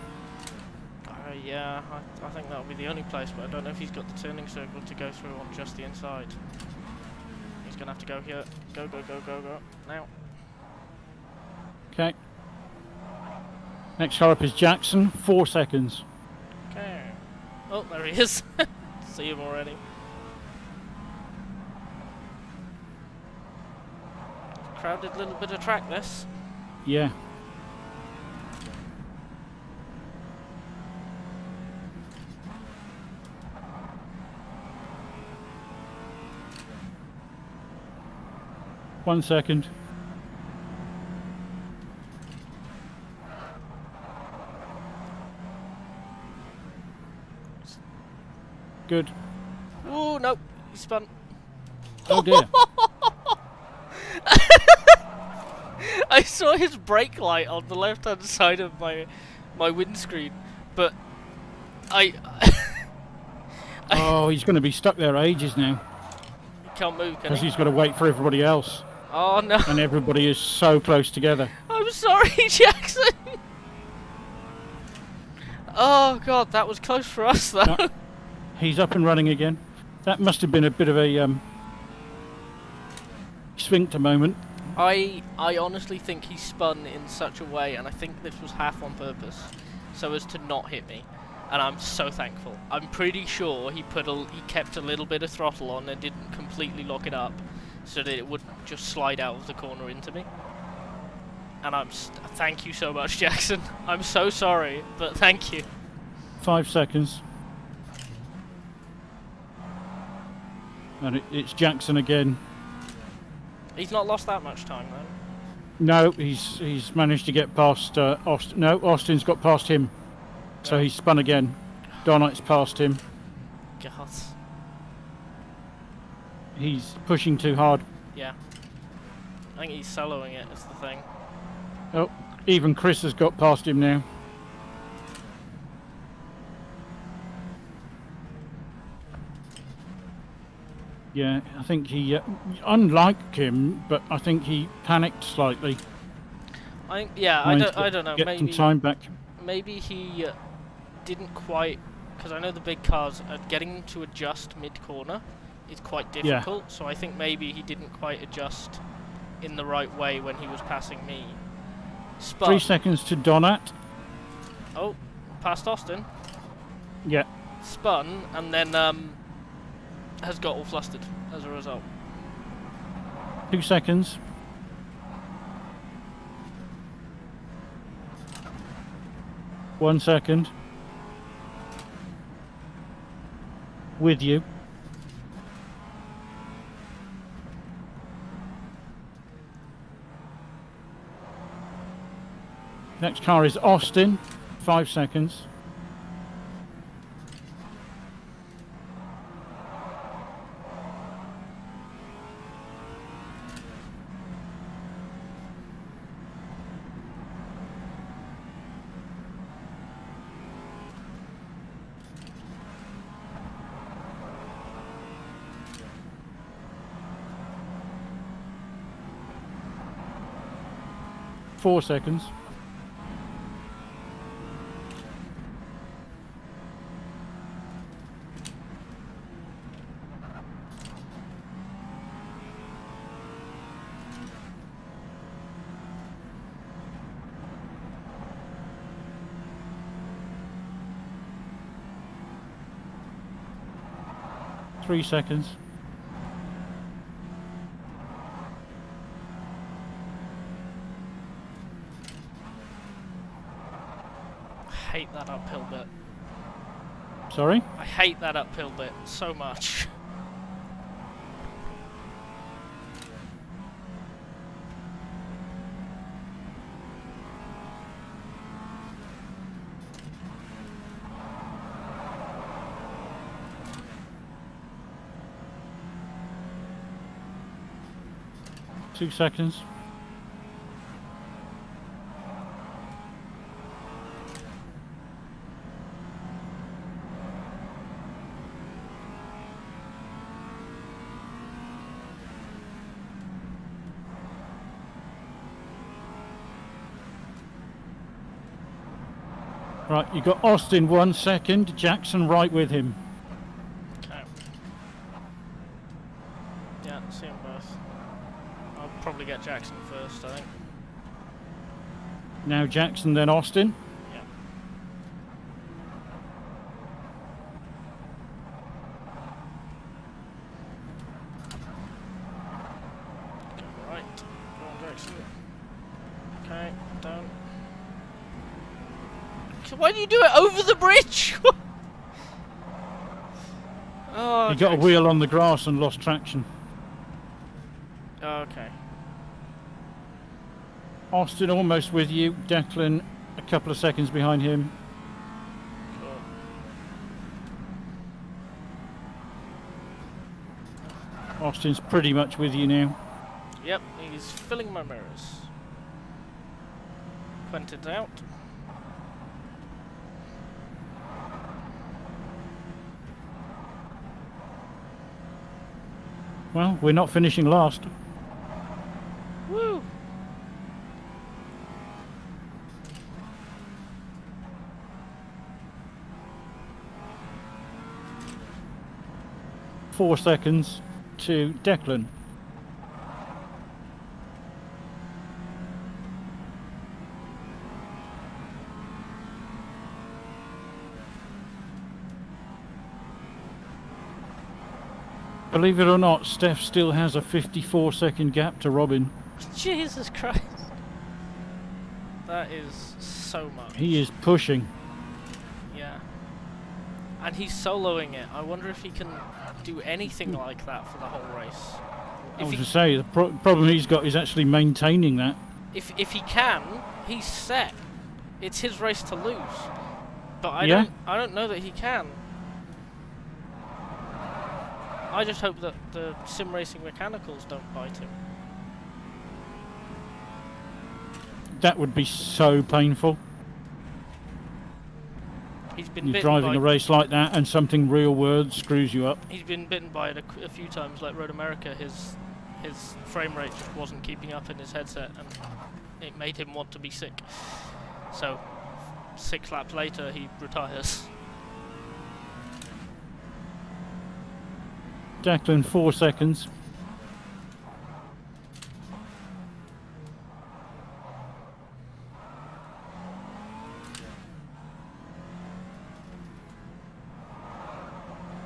Yeah, I think that'll be the only place, but I don't know if he's got the turning circle to go through on just the inside. He's going to have to go here. Go, go, go, go, go. Now. Okay. Next car up is Jackson. 4 seconds. Okay. Oh, there he is. See him already. Crowded little bit of track, this. Yeah. 1 second. Good. Oh no, he spun. Oh dear. I saw his brake light on the left-hand side of my windscreen, but I Oh, he's going to be stuck there ages now. He can't move, can Because he? he's got to wait for everybody else. Oh no. And everybody is so close together. I'm sorry, Jackson. Oh god, that was close for us though. No, he's up and running again. That must have been a bit of a sphincter moment. I honestly think he spun in such a way, and I think this was half on purpose, so as to not hit me. And I'm so thankful. I'm pretty sure he kept a little bit of throttle on and didn't completely lock it up, so that it wouldn't just slide out of the corner into me. And thank you so much, Jackson. I'm so sorry, but thank you. 5 seconds. And it's Jackson again. He's not lost that much time, though. No, he's managed to get past Austin. No, Austin's got past him. So he's spun again. Donite's past him. God. He's pushing too hard. Yeah. I think he's soloing it, is the thing. Oh, even Chris has got past him now. Yeah, I think he, unlike him, but I think he panicked slightly. I don't know. Get Maybe some time back. Maybe he didn't quite, because I know the big cars getting them to adjust mid-corner is quite difficult. Yeah. So I think maybe he didn't quite adjust in the right way when he was passing me. Spun. 3 seconds to Donat. Oh, past Austin. Yeah. Spun and then has got all flustered as a result. 2 seconds. One second. With you. Next car is Austin. 5 seconds. Four seconds. Three seconds. I hate that uphill bit. Sorry? I hate that uphill bit so much. Two seconds. Right, you got Austin 1 second, Jackson right with him. Okay. Yeah, see them both. I'll probably get Jackson first, I think. Now Jackson, then Austin. Yeah. Okay, right. Go on, Jackson. Okay, down. Why do you do it over the bridge? Oh, He got a wheel on the grass and lost traction. Oh, okay. Austin almost with you. Declan a couple of seconds behind him. Cool. Austin's pretty much with you now. Yep, he's filling my mirrors. Quentin's out. Well, we're not finishing last. Woo! Four seconds to Declan. Believe it or not, Steph still has a 54-second gap to Robin. Jesus Christ. That is so much. He is pushing. Yeah. And he's soloing it. I wonder if he can do anything like that for the whole race. I was going to say, the problem he's got is actually maintaining that. If he can, he's set. It's his race to lose. But I don't know that he can. I just hope that the sim racing mechanicals don't bite him. That would be so painful. He's been You're bitten driving by, a race like that and something real world screws you up. He's been bitten by it a few times, like Road America. His frame rate just wasn't keeping up in his headset, and it made him want to be sick. So 6 laps later, he retires. Declan, 4 seconds.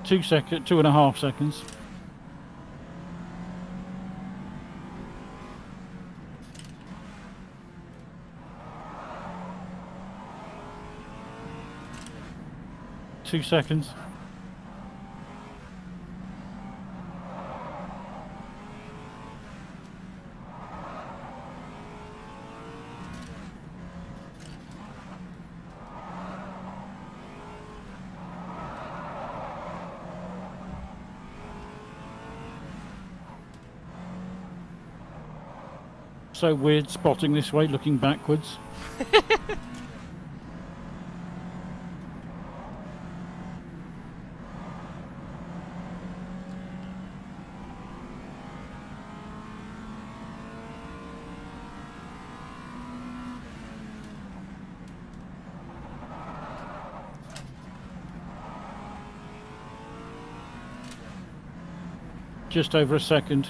Two and a half seconds. Two seconds. So weird spotting this way, looking backwards. Just over a second.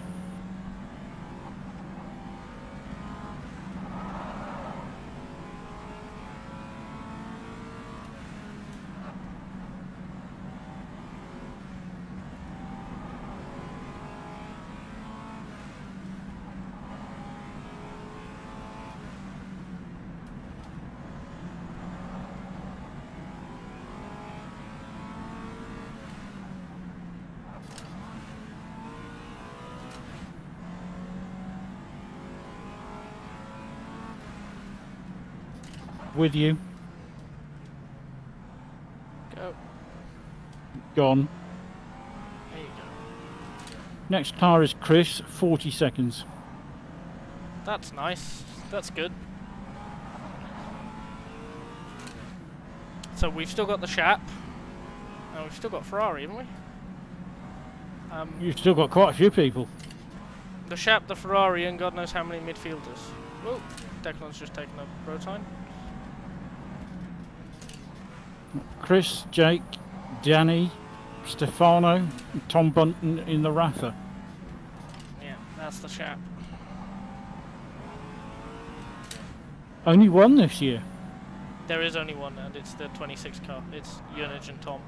With you. Go. Gone. There you go. Next car is Chris, 40 seconds. That's nice. That's good. So we've still got the Shap. And we've still got Ferrari, haven't we? You've still got quite a few people. The Shap, the Ferrari, and God knows how many midfielders. Whoa, Declan's just taken a road sign. Chris, Jake, Danny, Stefano, Tom Bunton in the Rafa. Yeah, that's the Shap. Only one this year. There is only one, and it's the 26 car. It's Yunich and Tom.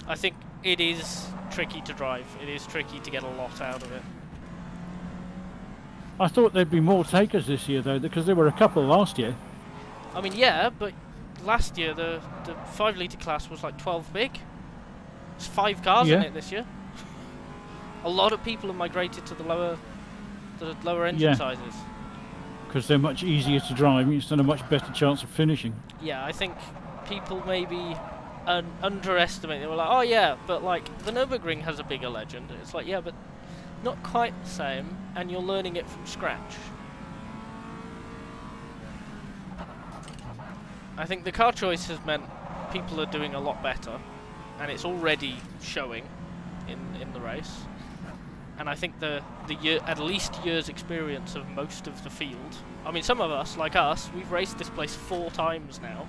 I think it is tricky to drive. It is tricky to get a lot out of it. I thought there'd be more takers this year, though, because there were a couple last year. I mean, yeah, but last year the 5 litre class was like 12 big. There's 5 cars in it this year. A lot of people have migrated to the the lower engine Yeah. sizes. Because they're much easier to drive, you stand a much better chance of finishing. Yeah, I think people maybe underestimate. They were like, oh yeah, but like the Nürburgring has a bigger legend. It's like, yeah, but not quite the same, and you're learning it from scratch. I think the car choice has meant people are doing a lot better, and it's already showing in the race. And I think the year, at least year's experience of most of the field. I mean, some of us, like us, we've raced this place 4 times now.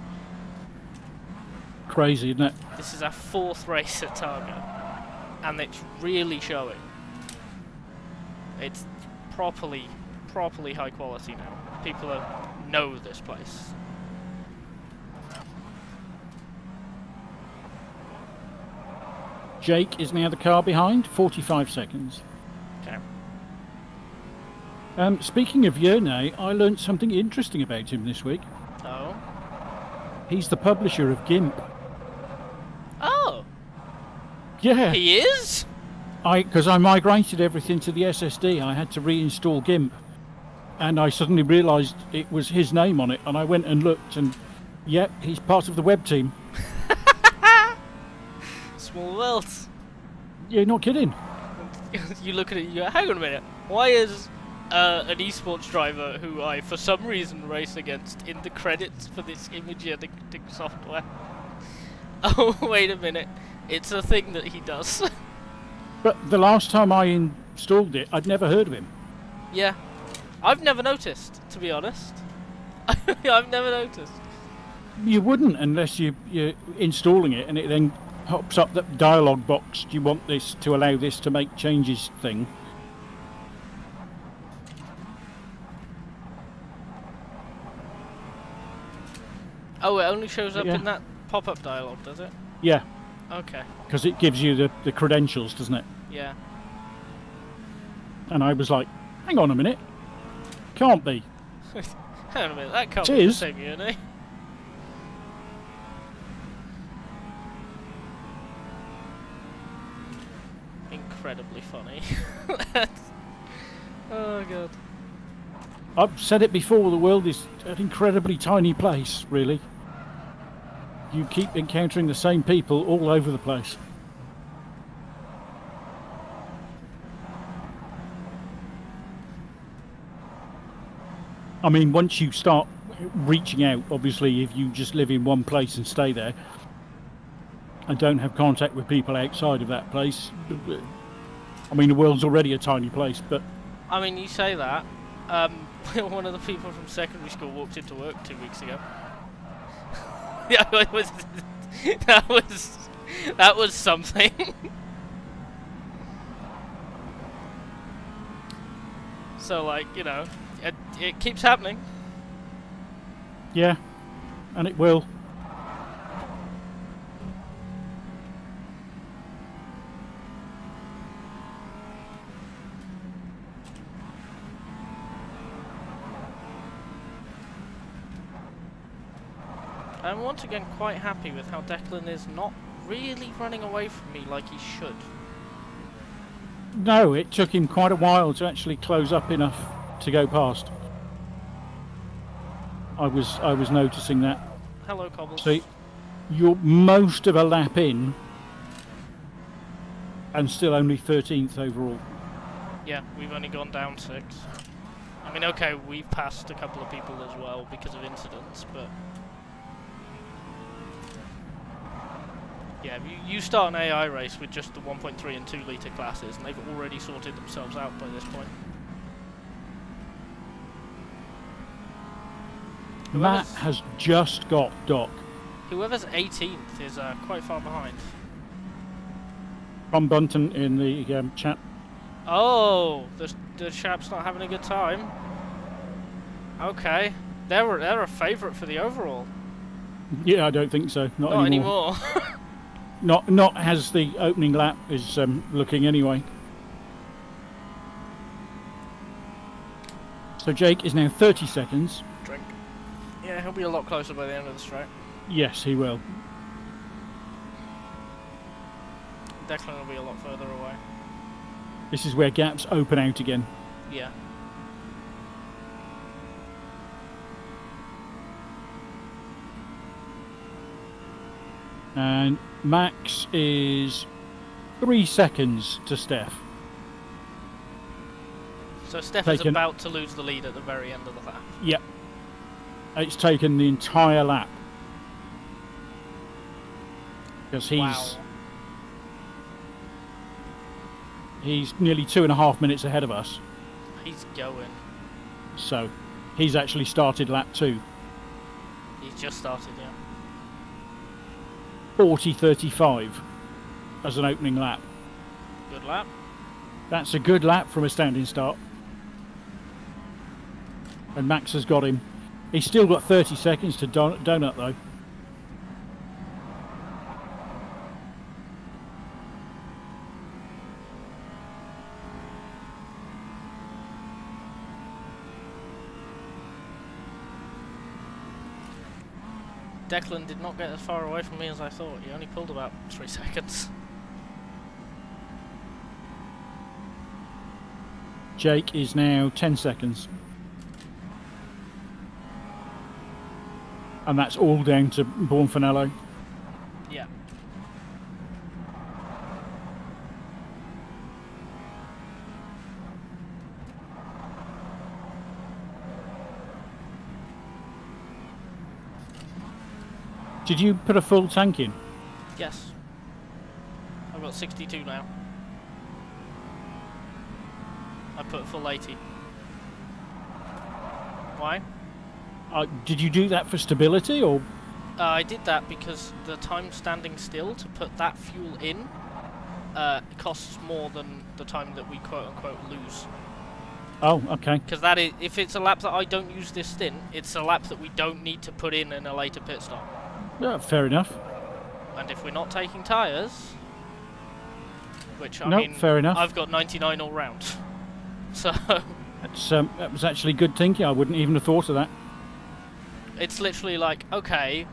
Crazy, isn't it? This is our 4th race at Targa, and it's really showing. It's properly high quality now. People know this place. Jake is now the car behind, 45 seconds. Okay. Speaking of Yerne, I learnt something interesting about him this week. Oh? He's the publisher of GIMP. Oh! Yeah. He is? Because I migrated everything to the SSD, I had to reinstall GIMP. And I suddenly realised it was his name on it, and I went and looked, and yep, he's part of the web team. Small world. You're not kidding. You look at it, you go, hang on a minute, why is an esports driver who I for some reason race against in the credits for this image editing software? Oh, wait a minute, it's a thing that he does. But the last time I installed it, I'd never heard of him. Yeah, I've never noticed, to be honest. I've never noticed. You wouldn't unless you're installing it and it then pops up that dialog box, do you want this to allow this to make changes thing. Oh, it only shows up Yeah. in that pop-up dialog, does it? Yeah, Okay, because it gives you the credentials, doesn't it? yeah. And I was like, hang on a minute, can't be. Hang on a minute, that can't be the Cheers. same unit. Incredibly funny. Oh god. I've said it before, the world is an incredibly tiny place, really. You keep encountering the same people all over the place. I mean, once you start reaching out, obviously, if you just live in one place and stay there and don't have contact with people outside of that place, I mean, the world's already a tiny place, but... I mean, you say that. One of the people from secondary school walked into work 2 weeks ago. Yeah, that was something. So, like, you know, it keeps happening. Yeah, and it will. I'm once again quite happy with how Declan is not really running away from me like he should. No, it took him quite a while to actually close up enough to go past. I was noticing that. Hello, Cobbles. So you're most of a lap in and still only 13th overall. Yeah, we've only gone down 6. I mean, okay, we've passed a couple of people as well because of incidents, but... Yeah, you start an AI race with just the 1.3 and 2 litre classes, and they've already sorted themselves out by this point. Matt has just got Doc. Whoever's 18th is quite far behind. From Bunton in the chat. Oh, the chap's not having a good time. Okay, they're a favourite for the overall. Yeah, I don't think so. Not anymore. Not as the opening lap is looking anyway. So Jake is now 30 seconds. Drink. Yeah, he'll be a lot closer by the end of the straight. Yes, he will. Declan will be a lot further away. This is where gaps open out again. Yeah. And Max is 3 seconds to Steph. So Steph is about to lose the lead at the very end of the lap. Yep. It's taken the entire lap. Because he's nearly 2.5 minutes ahead of us. He's going. So he's actually started lap 2. He's just started, yeah. 40.35 as an opening lap. Good lap. That's a good lap from a standing start. And Max has got him. He's still got 30 seconds to donut though. Declan did not get as far away from me as I thought. He only pulled about 3 seconds. Jake is now 10 seconds. And that's all down to Bornfinello. Yeah. Did you put a full tank in? Yes. I've got 62 now. I put a full 80. Why? Did you do that for stability or? I did that because the time standing still to put that fuel in costs more than the time that we quote unquote lose. Oh, okay. Because that is, if it's a lap that I don't use this stint, it's a lap that we don't need to put in a later pit stop. Yeah, fair enough. And if we're not taking tyres, which I No, mean, fair enough. I've got 99 all round, so that was actually good thinking. I wouldn't even have thought of that. it's literally like, okay,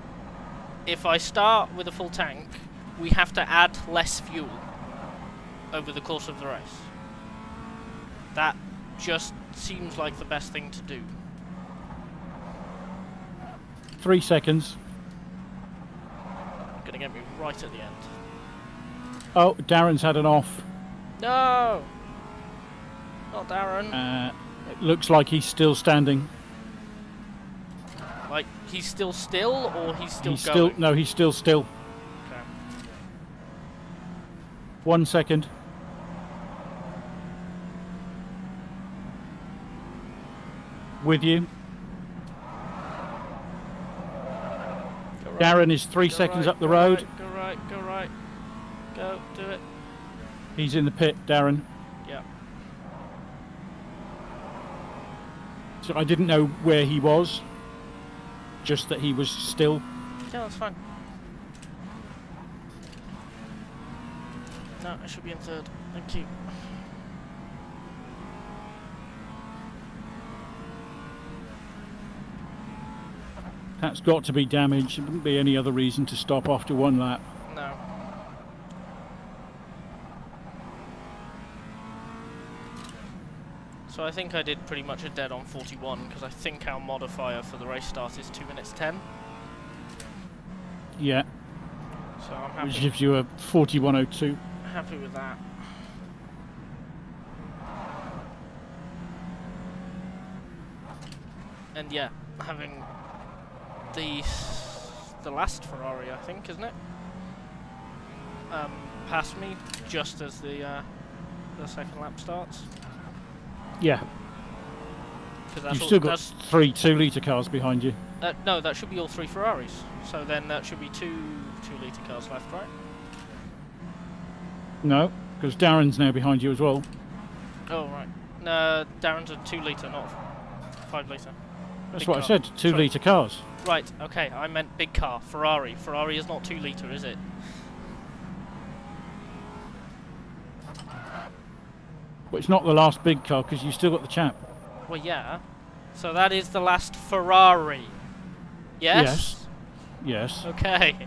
if I start with a full tank, we have to add less fuel over the course of the race. That just seems like the best thing to do. 3 seconds. Gonna get me right at the end. Oh, Darren's had an off. No! Not Darren. It looks like he's still standing. Like, he's still, or he's still He's going? no, he's still. Okay. 1 second. With you. Go right. Darren is 3 Go seconds right, up the go road. Right, go right, go right. Go, do it. He's in the pit, Darren. Yeah. So I didn't know where he was. Just that he was still. Yeah, that's fine. No, I should be in third. Thank you. That's got to be damage. There wouldn't be any other reason to stop after one lap. No. So I think I did pretty much a dead on 41 because I think our modifier for the race start is 2 minutes 10. Yeah. So I'm happy. Which gives you a 41.02. Happy with that. And yeah, having the last Ferrari, I think, isn't it? Past me just as the second lap starts. Yeah. That's You've still got 3 2-litre cars behind you. No, that should be all 3 Ferraris. So then that should be 2 2-litre cars left, right? No, because Darren's now behind you as well. Oh, right. No, Darren's a 2-litre, not 5-litre. That's Big what I car. said, 2-litre cars. Right, okay, I meant big car, Ferrari. Ferrari is not 2-litre, is it? But it's not the last big car because you've still got the chap. Well, yeah. So that is the last Ferrari. Yes? Yes. Okay.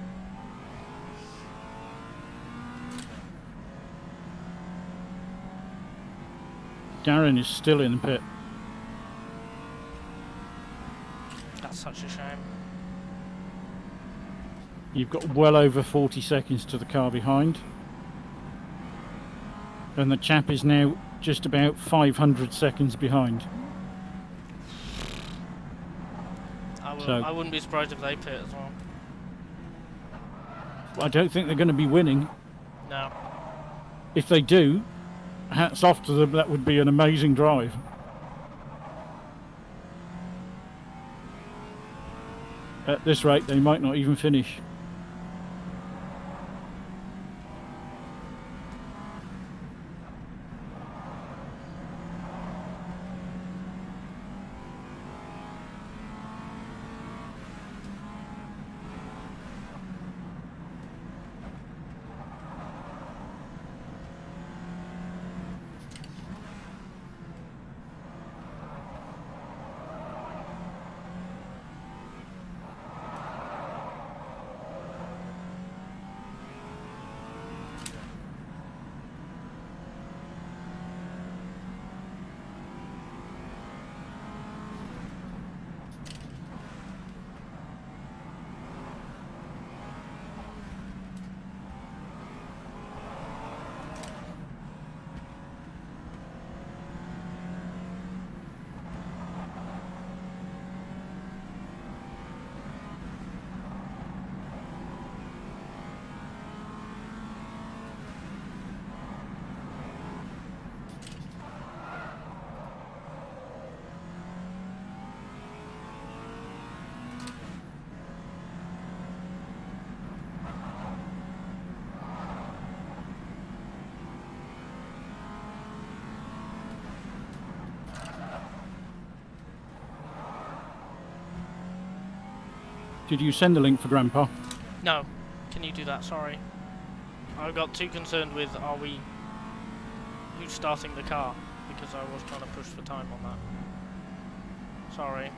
Darren is still in the pit. That's such a shame. You've got well over 40 seconds to the car behind. And the chap is now just about 500 seconds behind. I wouldn't be surprised if they pit as well. I don't think they're going to be winning. No. If they do, hats off to them, that would be an amazing drive. At this rate, they might not even finish. Did you send the link for Grandpa? No. Can you do that? Sorry. I got too concerned with who's starting the car, because I was trying to push for time on that. Sorry.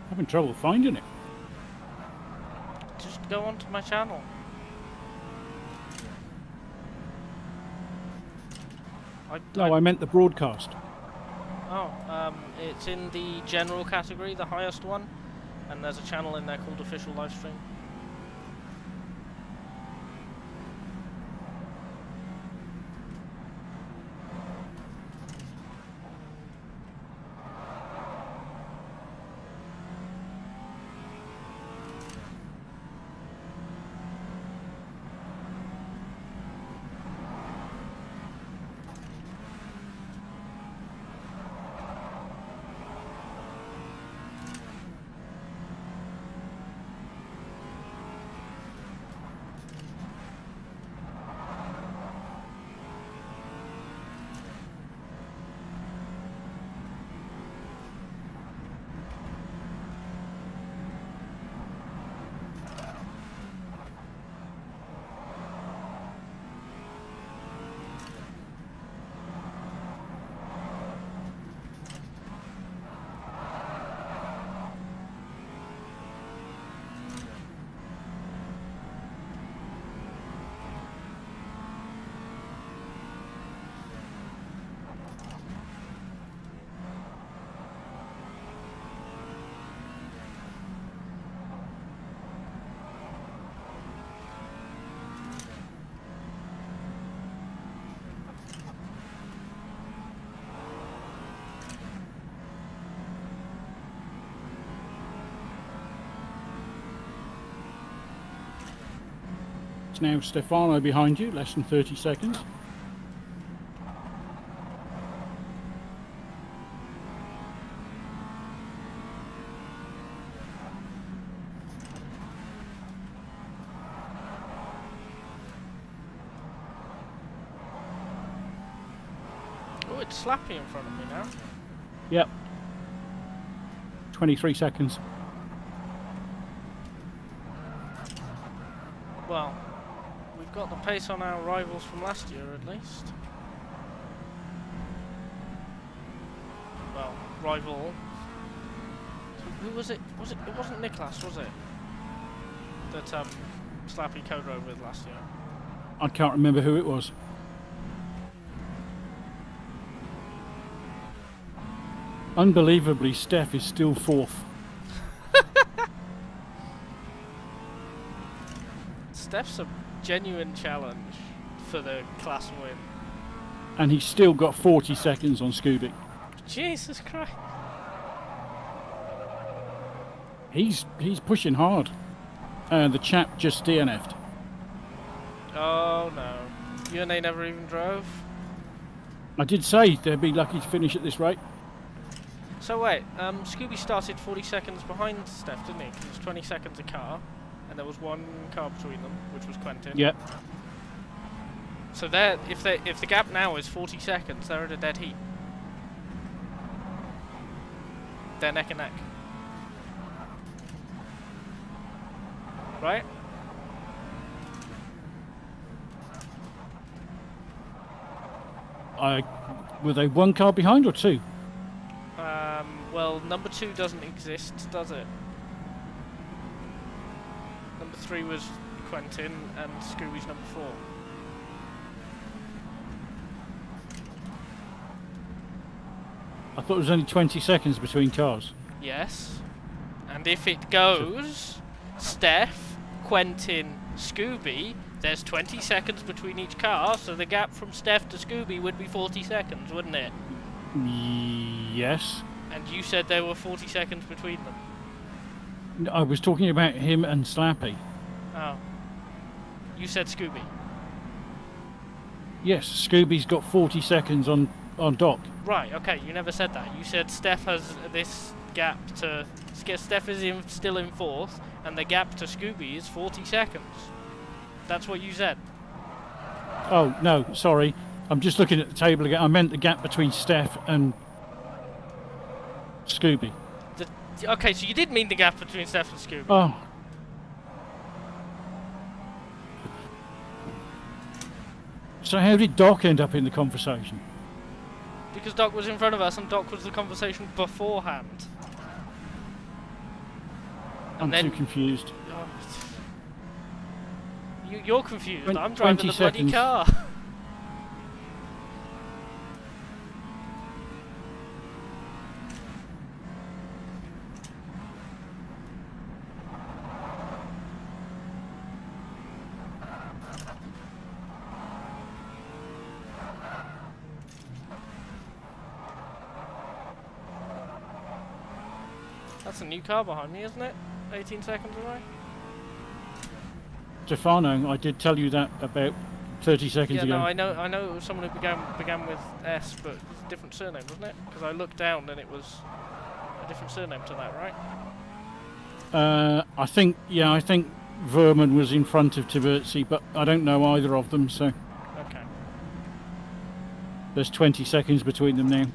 Having trouble finding it. Just go onto my channel. No, I meant the broadcast. Oh, it's in the general category, the highest one, and there's a channel in there called Official Livestream. It's now Stefano behind you, less than 30 seconds. Oh, it's Slappy in front of me now. Yep. 23 seconds. Well, we've got the pace on our rivals from last year, at least. Well, rival. Who was it? It wasn't Nicholas, was it? That Slappy co-drove with last year. I can't remember who it was. Unbelievably, Steph is still 4th. Steph's a genuine challenge for the class win. And he's still got 40 seconds on Scooby. Jesus Christ. He's pushing hard. The chap just DNF'd. Oh no. You and they never even drove? I did say they'd be lucky to finish at this rate. So wait, Scooby started 40 seconds behind Steph, didn't he? 'Cause it was 20 seconds a car, and there was one car between them, which was Quentin. Yep. So if the gap now is 40 seconds, they're at a dead heat. They're neck and neck. Right? Were they one car behind or two? Well, number 2 doesn't exist, does it? Number 3 was Quentin, and Scooby's number 4. I thought it was only 20 seconds between cars. Yes. And if it goes Steph, Quentin, Scooby, there's 20 seconds between each car, so the gap from Steph to Scooby would be 40 seconds, wouldn't it? Yes. And you said there were 40 seconds between them. I was talking about him and Slappy. Oh. You said Scooby. Yes, Scooby's got 40 seconds on Doc. Right, okay, you never said that. You said Steph has this gap to... Steph is still in 4th, and the gap to Scooby is 40 seconds. That's what you said. Oh, no, sorry. I'm just looking at the table again. I meant the gap between Steph and Scooby. Okay, so you did mean the gap between Steph and Scooby. Oh. So how did Doc end up in the conversation? Because Doc was in front of us, and Doc was the conversation beforehand. I'm too confused. Oh, you're confused. I'm driving the bloody car. That's a new car behind me, isn't it? 18 seconds away. Stefano, I did tell you that about 30 seconds ago. Yeah, no, I know it was someone who began with S, but it's a different surname, wasn't it? Because I looked down and it was a different surname to that, right? I think Verman was in front of Tiburzi, but I don't know either of them, so... Okay. There's 20 seconds between them now.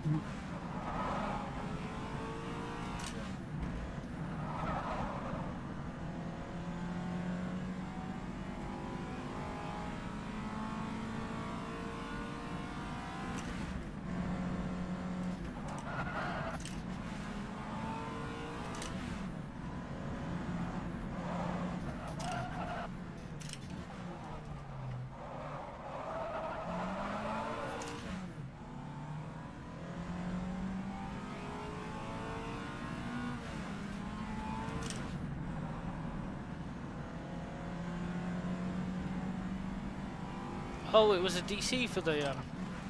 Oh, it was a DC for the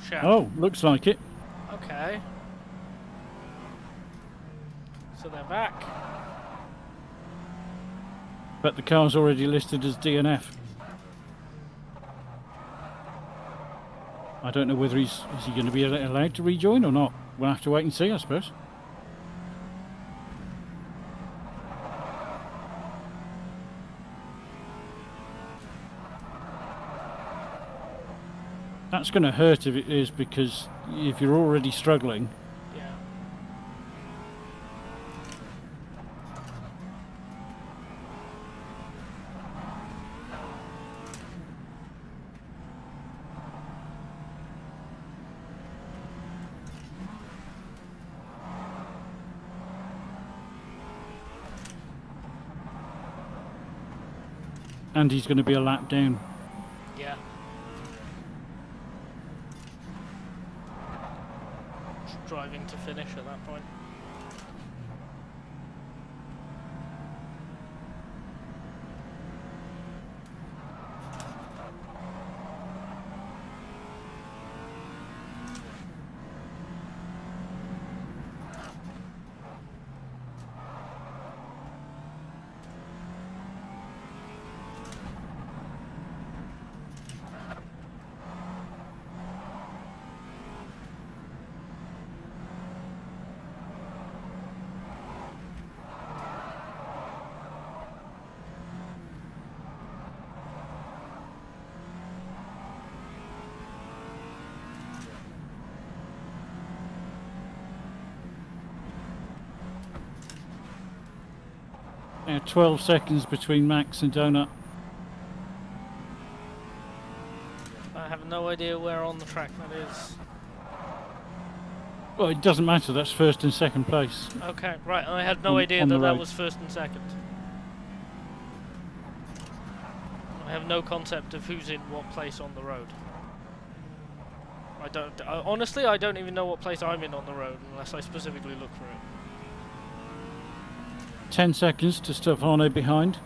shout. Oh, looks like it. Okay. So they're back. But the car's already listed as DNF. I don't know whether is he going to be allowed to rejoin or not. We'll have to wait and see, I suppose. That's going to hurt if it is, because if you're already struggling. Yeah. And he's going to be a lap down. Yeah. Just driving to finish at that point. Now 12 seconds between Max and Donut. I have no idea where on the track that is. Well, it doesn't matter, that's first and second place. Okay, right, I had no idea on that the that road. was first and second. I have no concept of who's in what place on the road. Honestly, I don't even know what place I'm in on the road unless I specifically look for it. 10 seconds to Stefano behind.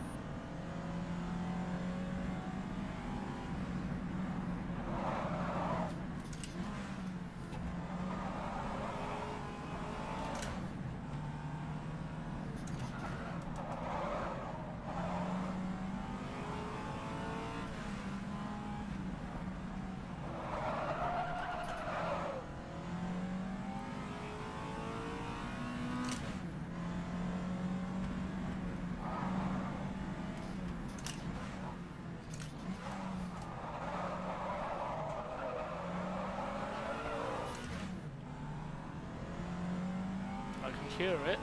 I can hear it,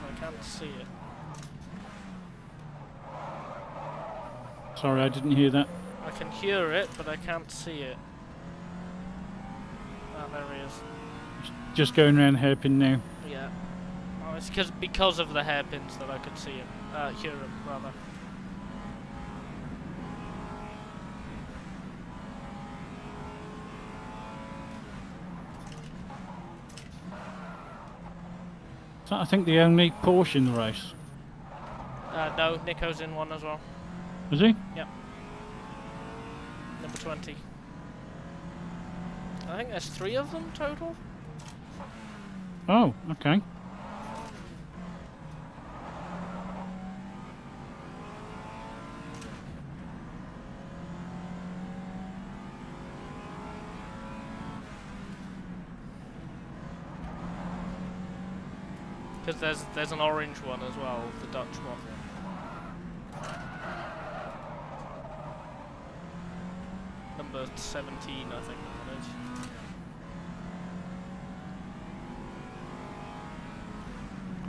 I can't see it. Sorry, I didn't hear that. I can hear it, but I can't see it. Ah, there he is. Just going around hairpin now. Yeah. Oh, it's because of the hairpins that I could see him. Hear him, rather. Is that, I think, the only Porsche in the race? No, Nico's in one as well. Is he? Yep. Number 20. I think there's 3 of them total. Oh, okay. Because there's an orange one as well, the Dutch one. Number 17, I think that is.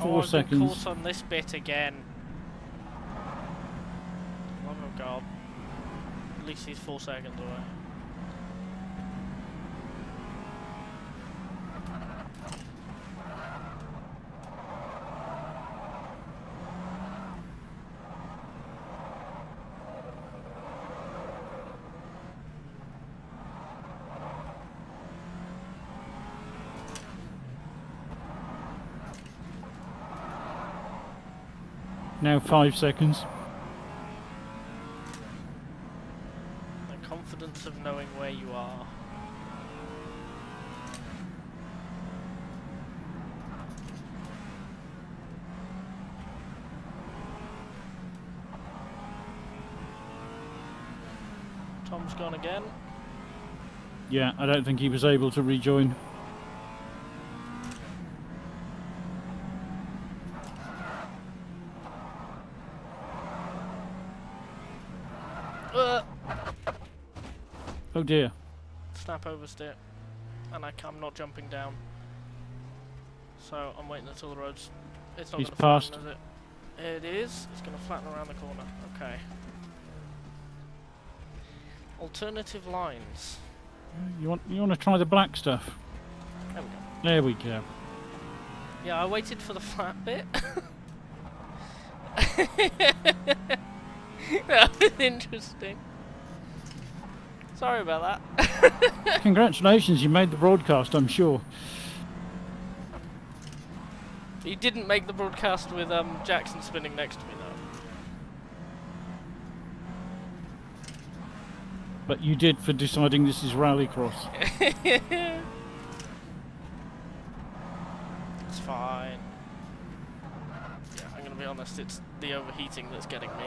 Four I've seconds. been caught on this bit again. Oh god. At least he's 4 seconds away. Now 5 seconds. The confidence of knowing where you are. Tom's gone again. Yeah, I don't think he was able to rejoin. Oh dear. Snap oversteer. And I'm not jumping down. So I'm waiting until the road's... It's not He's going to flatten, passed. is it? It is. It's going to flatten around the corner. Okay. Alternative lines. You want to try the black stuff? There we go. There we go. Yeah, I waited for the flat bit. That was interesting. Sorry about that. Congratulations, you made the broadcast, I'm sure. You didn't make the broadcast with Jackson spinning next to me, though. But you did for deciding this is rallycross. It's fine. Yeah, I'm gonna be honest, it's the overheating that's getting me.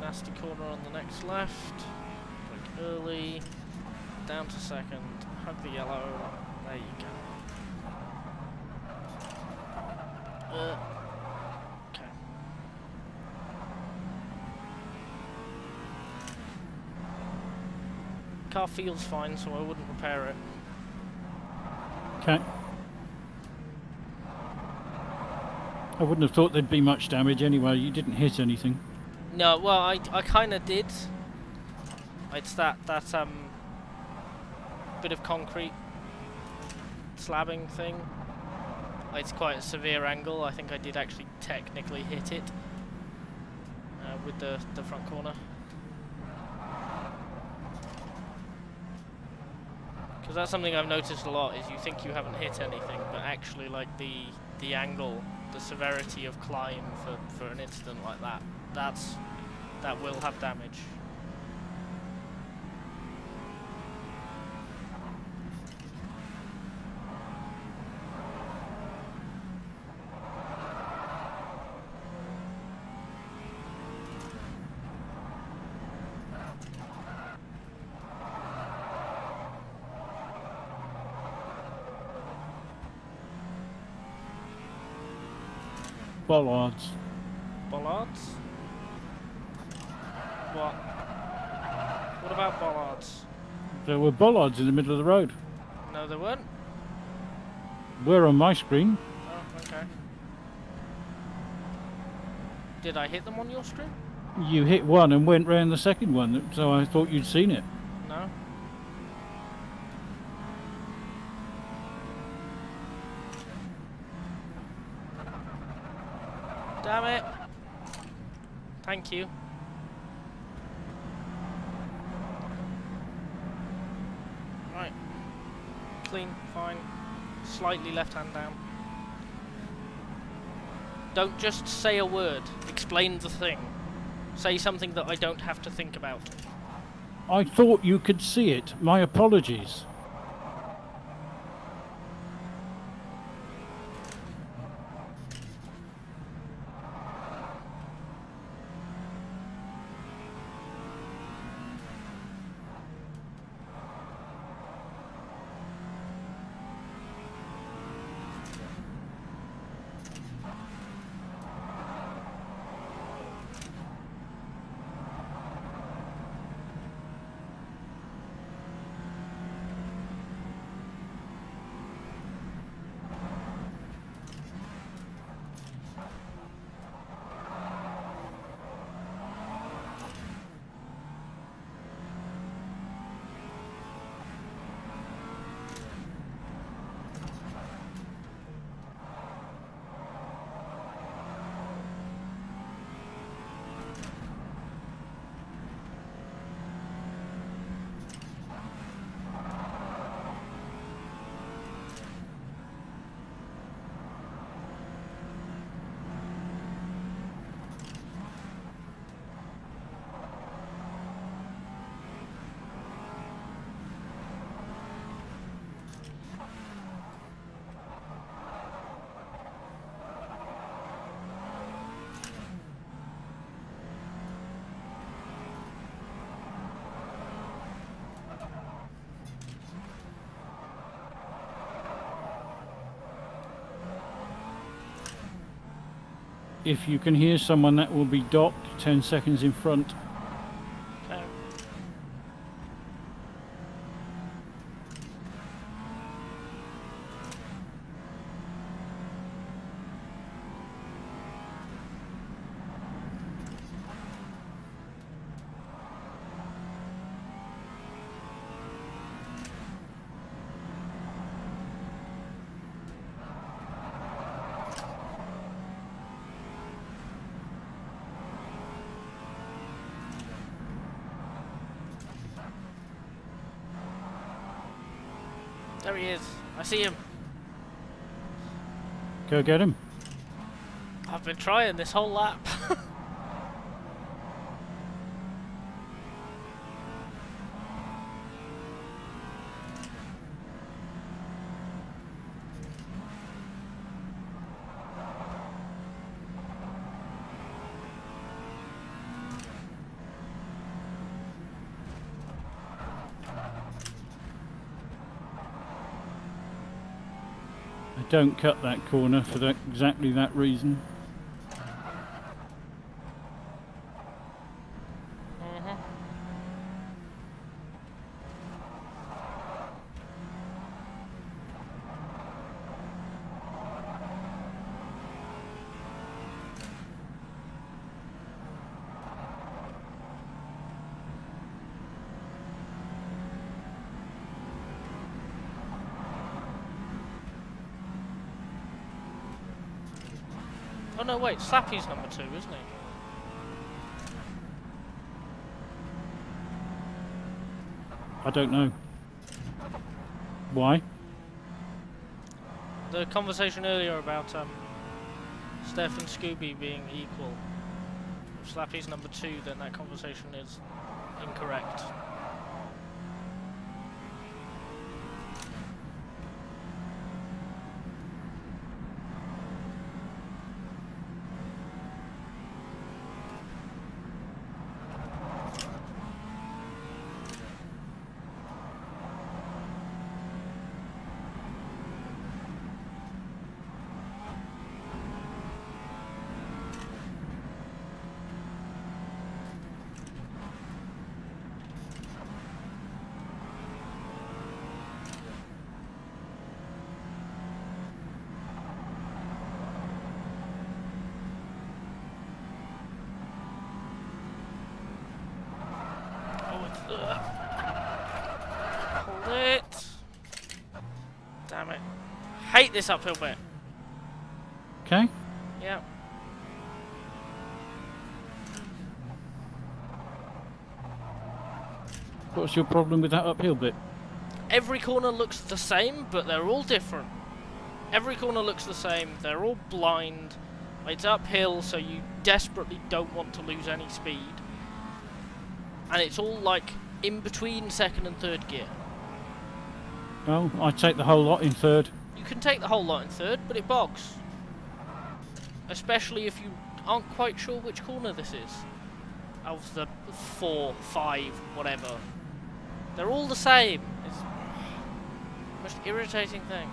Nasty corner on the next left. Brake early. Down to second. Hug the yellow. There you go. Okay. Car feels fine, so I wouldn't repair it. Okay. I wouldn't have thought there'd be much damage anyway. You didn't hit anything. No, well, I kind of did. It's that bit of concrete slabbing thing. It's quite a severe angle. I think I did actually technically hit it with the front corner. Because that's something I've noticed a lot, is you think you haven't hit anything, but actually like the angle, the severity of climb for an incident like that, that will have damage. Bollards. Bollards? What? What about bollards? There were bollards in the middle of the road. No, there weren't. Were on my screen. Oh, okay. Did I hit them on your screen? You hit one and went round the second one, so I thought you'd seen it. No. Damn it. Thank you. Right. Clean, fine. Slightly left hand down. Don't just say a word. Explain the thing. Say something that I don't have to think about. I thought you could see it. My apologies. If you can hear someone, that will be Doc, 10 seconds in front. Okay. There he is. I see him. Go get him. I've been trying this whole lap. I don't cut that corner for that, exactly that reason. Oh no, wait, Slappy's number 2, isn't he? I don't know. Why? The conversation earlier about Steph and Scooby being equal. If Slappy's number 2, then that conversation is incorrect. Hold it. Damn it. Hate this uphill bit. Okay. Yeah. What's your problem with that uphill bit? Every corner looks the same, but they're all different. Every corner looks the same, they're all blind. It's uphill, so you desperately don't want to lose any speed. And it's all like in between second and third gear. Oh, I'd take the whole lot in third. You can take the whole lot in third, but it bogs. Especially if you aren't quite sure which corner this is. Of the 4, 5, whatever. They're all the same. It's the most irritating thing.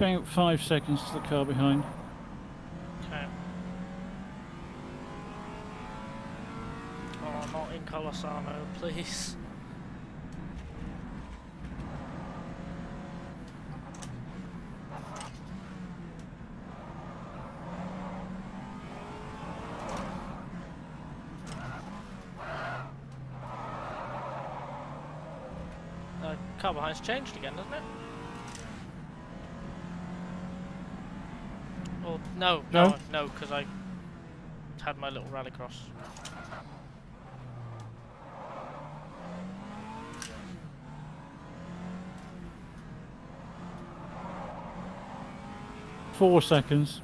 About 5 seconds to the car behind. Okay. Oh, not in Colosano, please. Car behind's changed again, doesn't it? Oh, no, because I had my little rallycross. Four seconds.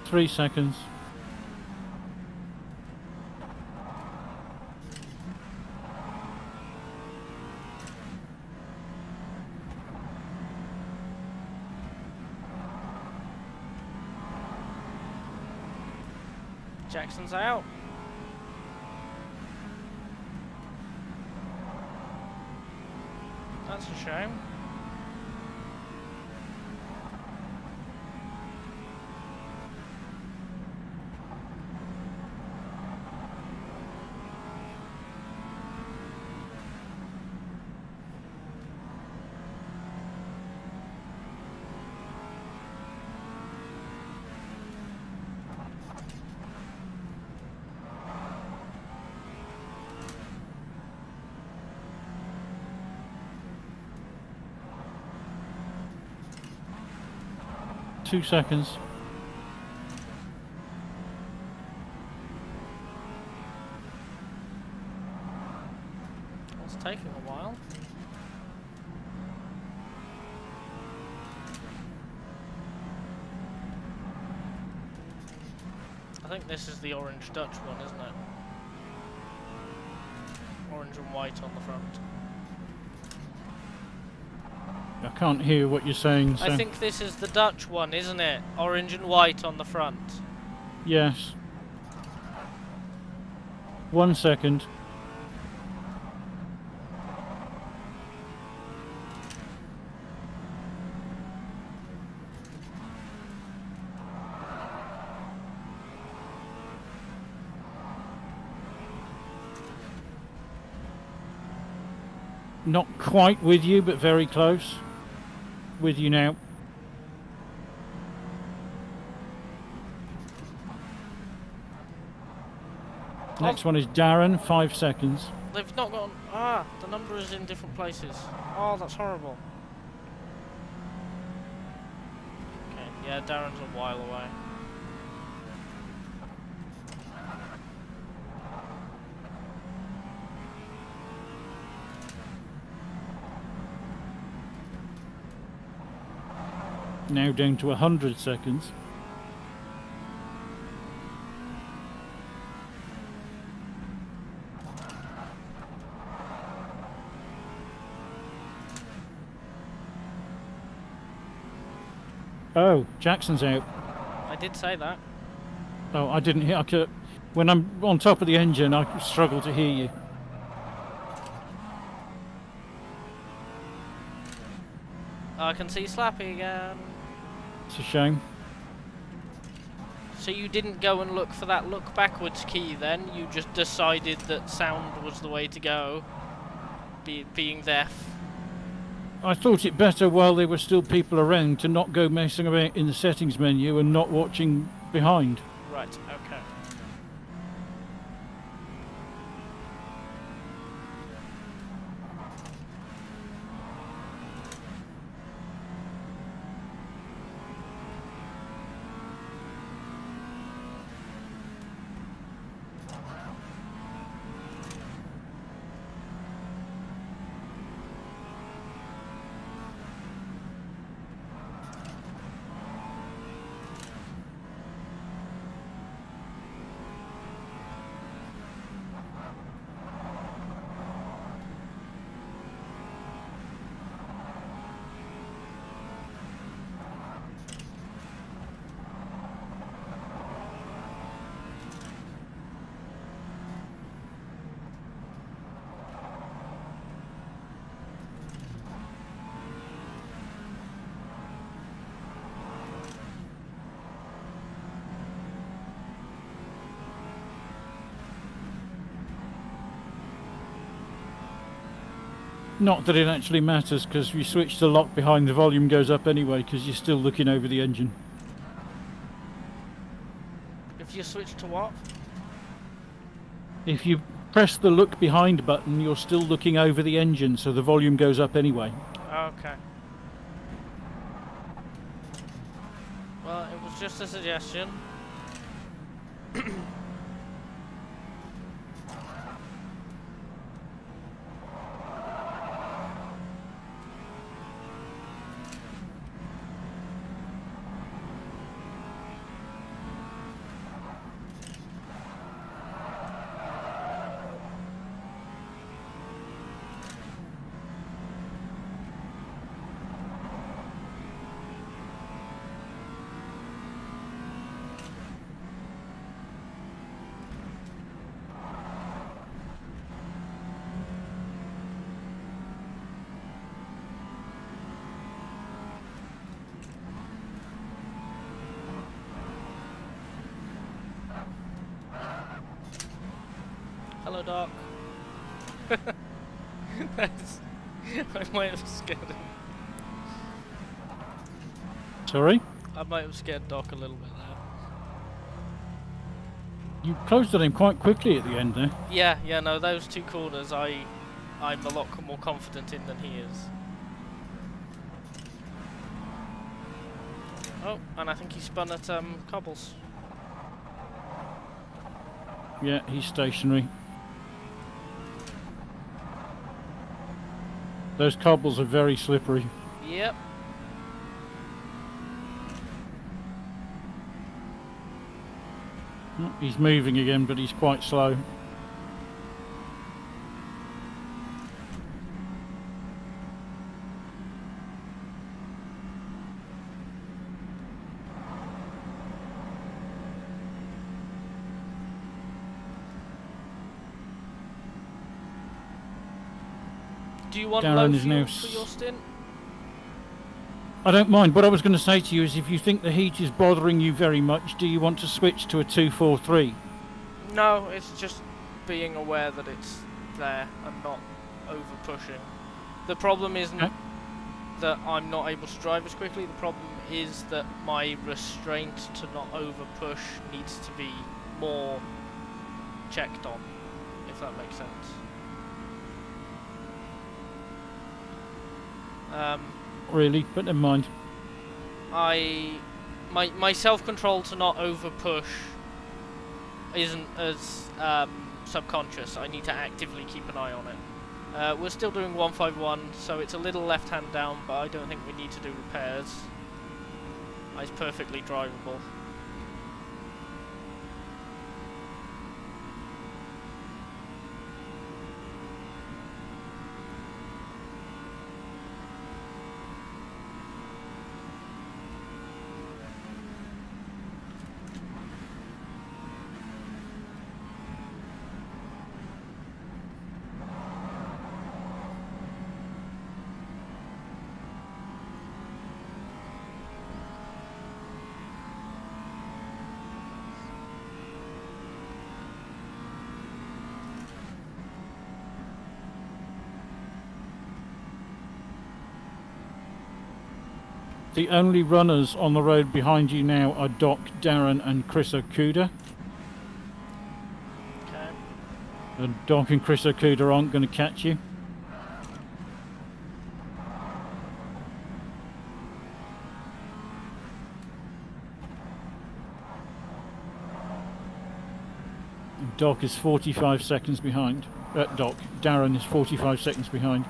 Three seconds. Jackson's out. That's a shame. Two seconds. It's taking a while. I think this is the orange Dutch one, isn't it? Orange and white on the front. I can't hear what you're saying. So. I think this is the Dutch one, isn't it? Orange and white on the front. Yes. 1 second. Not quite with you, but very close. With you now. Next one is Darren, 5 seconds. They've not gone. Ah, the number is in different places. Oh, that's horrible. Okay, yeah, Darren's a while away. Now down to 100 seconds. Oh, Jackson's out. I did say that. Oh, I didn't hear. When I'm on top of the engine, I struggle to hear you. I can see Slappy again. It's a shame. So you didn't go and look for that look backwards key then? You just decided that sound was the way to go, being deaf? I thought it better while there were still people around to not go messing about in the settings menu and not watching behind. Right, okay. Not that it actually matters, because if you switch to lock behind, the volume goes up anyway, because you're still looking over the engine. If you switch to what? If you press the look behind button, you're still looking over the engine, so the volume goes up anyway. Okay. Well, it was just a suggestion. Hello, Doc. I might have scared him. Sorry? I might have scared Doc a little bit there. You closed on him quite quickly at the end there. Yeah, no, those two corners I'm a lot more confident in than he is. Oh, and I think he spun at cobbles. Yeah, he's stationary. Those cobbles are very slippery. Yep. Oh, he's moving again, but he's quite slow. Do you want Darren low is now fuel for your stint? I don't mind. What I was going to say to you is if you think the heat is bothering you very much, do you want to switch to a 243? No, it's just being aware that it's there and not over pushing. The problem isn't that I'm not able to drive as quickly. The problem is that my restraint to not over push needs to be more checked on, if that makes sense. Really, but never mind. My self-control to not over push isn't as subconscious. I need to actively keep an eye on it. We're still doing 151, so it's a little left-hand down, but I don't think we need to do repairs. It's perfectly drivable. The only runners on the road behind you now are Doc, Darren and Chris Okuda. Okay. And Doc and Chris Okuda aren't going to catch you. Doc is 45 seconds behind. Darren is 45 seconds behind.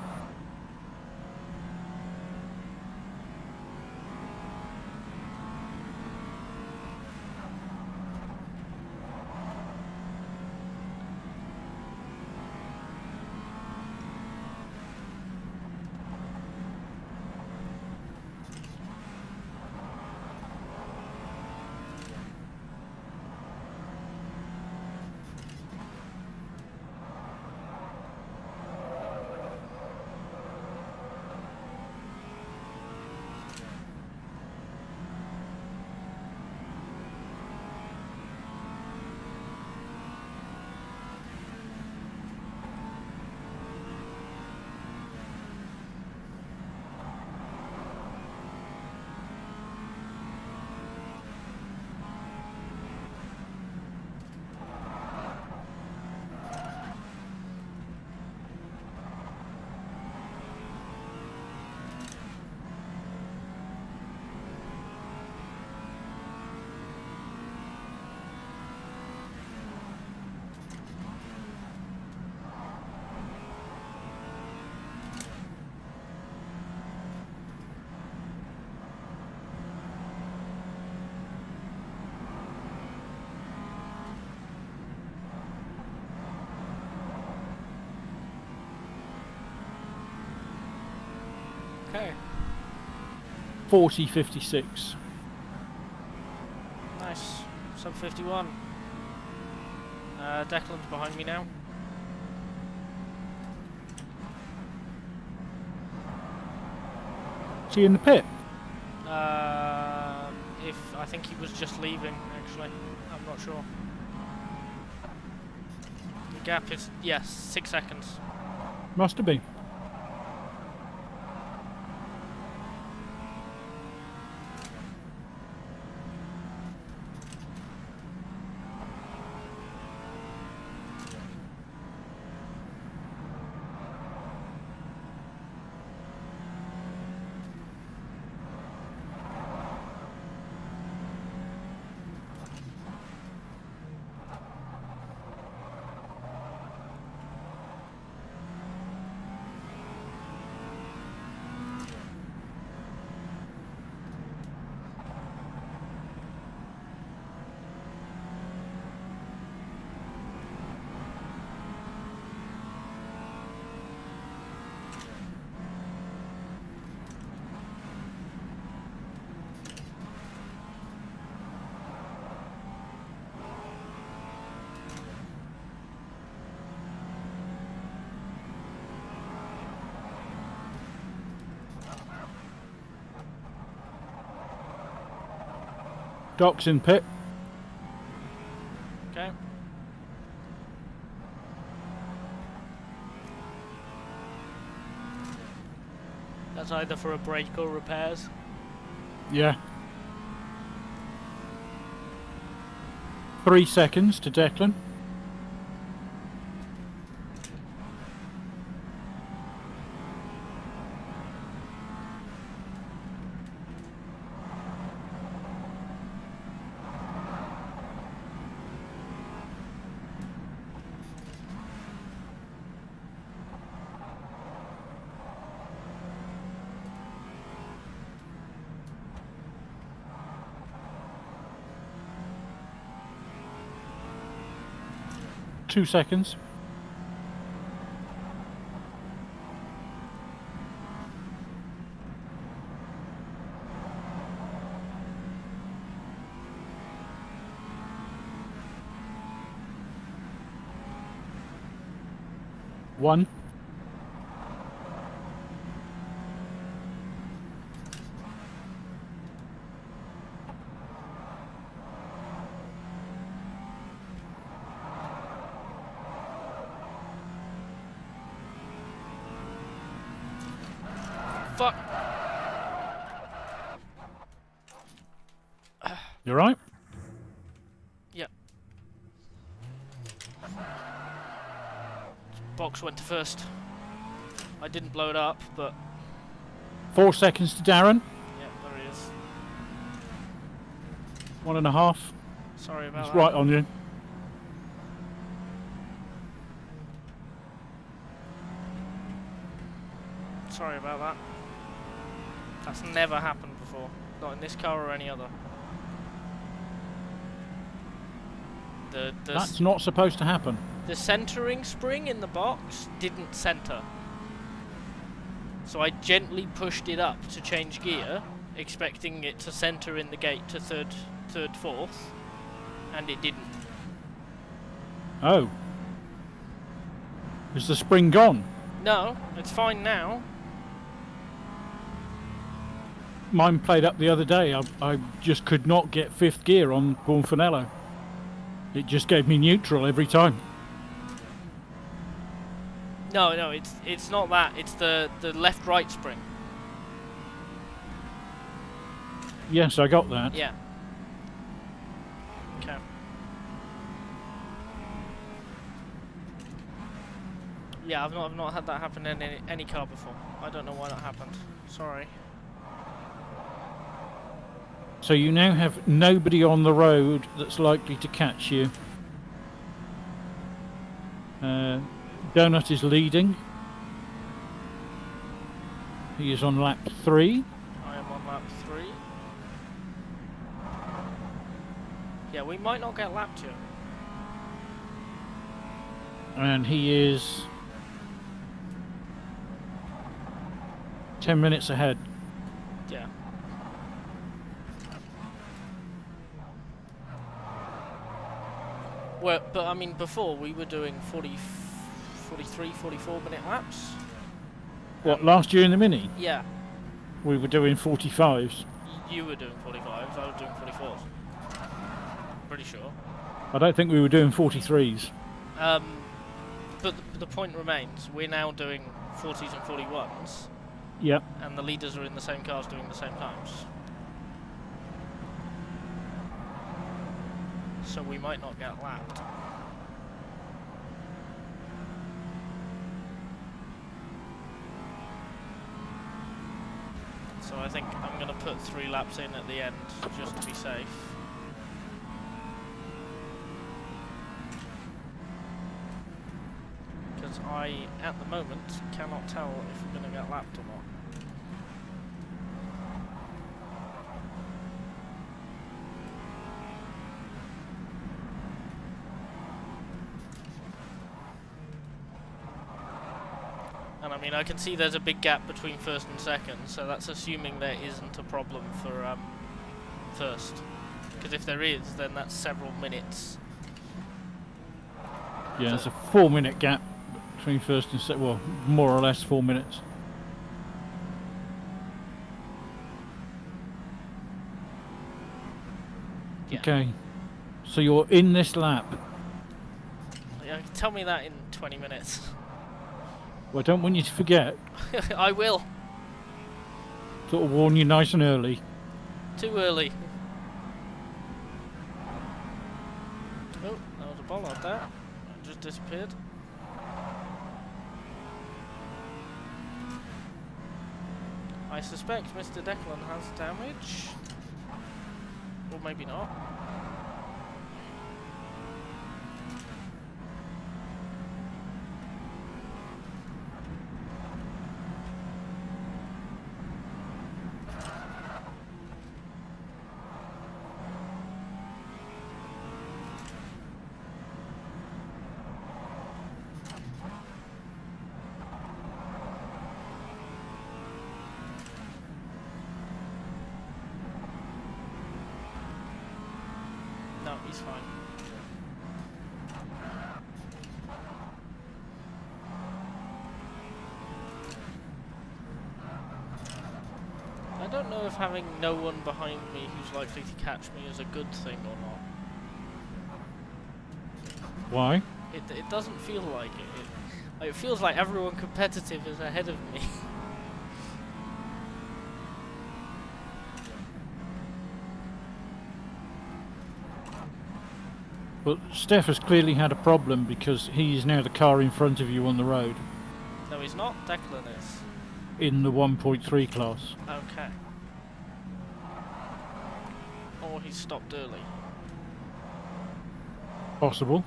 Okay. 40.56. Nice. Sub 51. Declan's behind me now. Is he in the pit? If I think he was just leaving, actually. I'm not sure. The gap is, yes, 6 seconds. Must have been. Doc's in pit. Okay. That's either for a break or repairs. Yeah. 3 seconds to Declan. Two seconds. One. Fuck. You right? Yep. Box went to first. I didn't blow it up, but 4 seconds to Darren. yeah, there he is. 1.5. Sorry about It's that. right on you. Sorry about that. That's never happened before. Not in this car or any other. That's not supposed to happen. The centering spring in the box didn't center. So I gently pushed it up to change gear, expecting it to center in the gate to third, fourth, and it didn't. Oh. Is the spring gone? No, it's fine now. Mine played up the other day. I just could not get fifth gear on Buonfinello. It just gave me neutral every time. No, it's not that. It's the left-right spring. Yes, I got that. Yeah. Okay. Yeah, I've not had that happen in any car before. I don't know why that happened. Sorry. So you now have nobody on the road that's likely to catch you. Donut is leading. He is on lap 3. I am on lap 3. Yeah, we might not get lapped here. And he is 10 minutes ahead. Yeah. Well, but I mean, before we were doing 43, 44-minute laps. What, last year in the Mini? Yeah. We were doing 45s. You were doing 45s, I was doing 44s. Pretty sure. I don't think we were doing 43s. But the point remains, we're now doing 40s and 41s. Yep. And the leaders are in the same cars doing the same times. So we might not get lapped. So I think I'm going to put 3 laps in at the end, just to be safe. Because I, at the moment, cannot tell if we're going to get lapped or not. And I mean, I can see there's a big gap between first and second, so that's assuming there isn't a problem for first. Because if there is, then that's several minutes. Yeah, there's a 4-minute gap between first and second. Well, more or less 4 minutes. Yeah. Okay. So you're in this lap. Yeah, tell me that in 20 minutes. Well, I don't want you to forget. I will. Sort of warn you nice and early. Too early. Oh, that was a bollard there. It just disappeared. I suspect Mr. Declan has damage. Or maybe not. No, he's fine. I don't know if having no one behind me who's likely to catch me is a good thing or not. Why? It doesn't feel like it. It feels like everyone competitive is ahead of me. Well, Steph has clearly had a problem because he is now the car in front of you on the road. No, he's not. Declan is. In the 1.3 class. Okay. Or he's stopped early. Possible.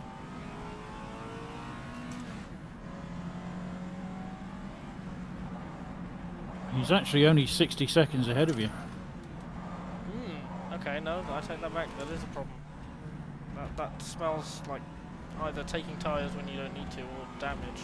He's actually only 60 seconds ahead of you. Okay, no, I take that back. That is a problem. That smells like either taking tyres when you don't need to or damage.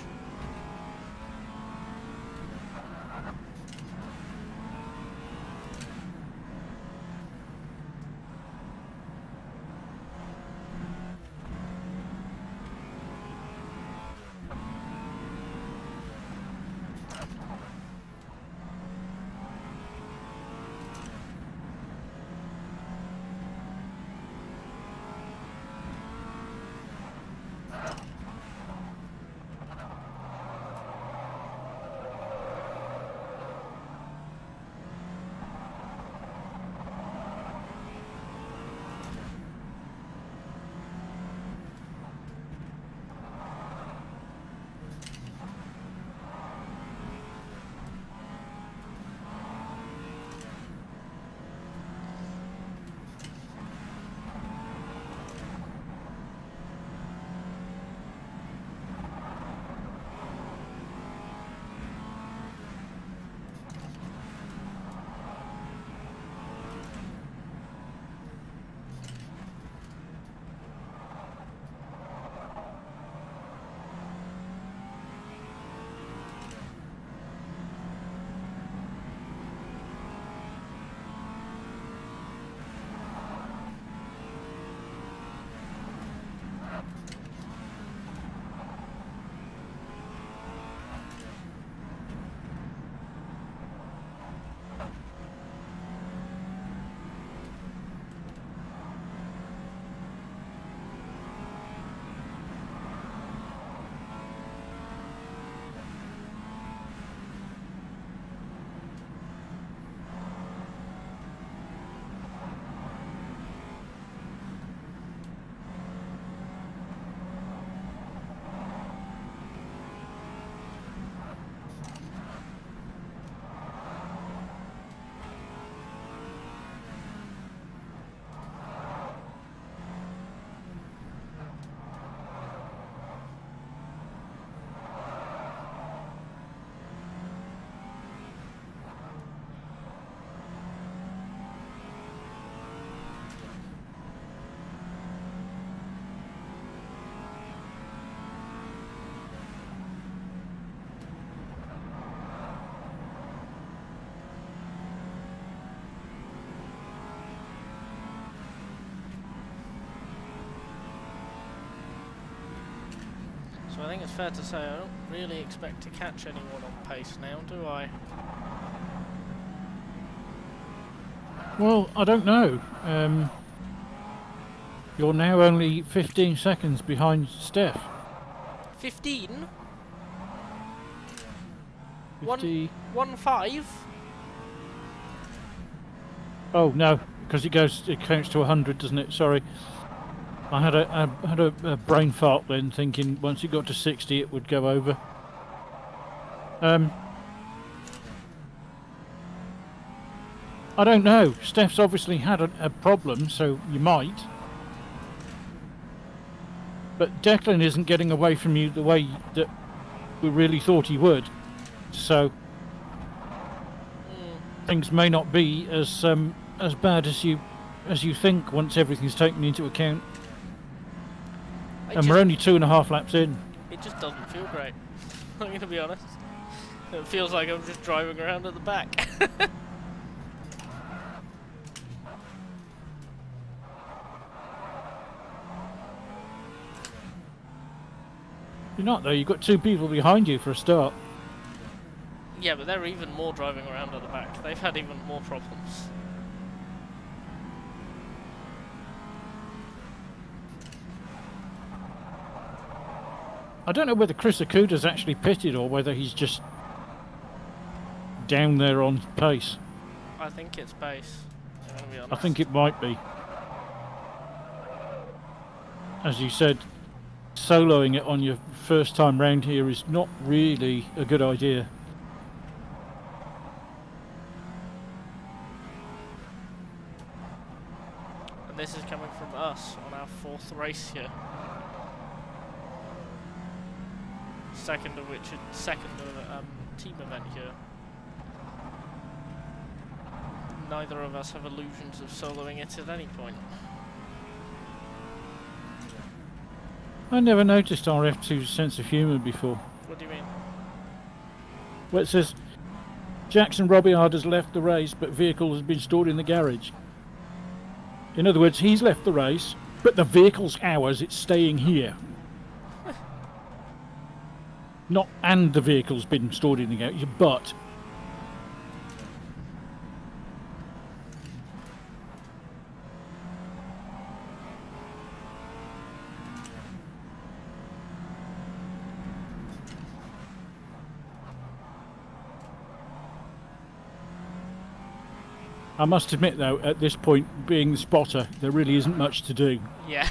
think it's fair to say I don't really expect to catch anyone on pace now, do I? Well, I don't know. You're now only 15 seconds behind Steph. 15? 50. 1-5? Oh no, because it counts to 100, doesn't it? Sorry. I had a brain fart then, thinking once it got to 60 it would go over. I don't know. Steph's obviously had a problem, so you might. But Declan isn't getting away from you the way that we really thought he would. So things may not be as bad as you think once everything's taken into account. And we're only 2.5 laps in. It just doesn't feel great. I'm going to be honest. It feels like I'm just driving around at the back. You're not though, you've got 2 people behind you for a start. Yeah, but they're even more driving around at the back. They've had even more problems. I don't know whether Chris Okuda's actually pitted or whether he's just down there on pace. I think it's pace, I'm gonna be honest. I think it might be. As you said, soloing it on your first time round here is not really a good idea. And this is coming from us on our 4th race here. Second of team event here. Neither of us have illusions of soloing it at any point. I never noticed RF2's sense of humour before. What do you mean? Well, it says Jackson Robillard has left the race, but vehicle has been stored in the garage. In other words, he's left the race, but the vehicle's ours, it's staying here. Not and the vehicle's been stored in the garage, but. I must admit though, at this point, being the spotter, there really isn't much to do. Yeah.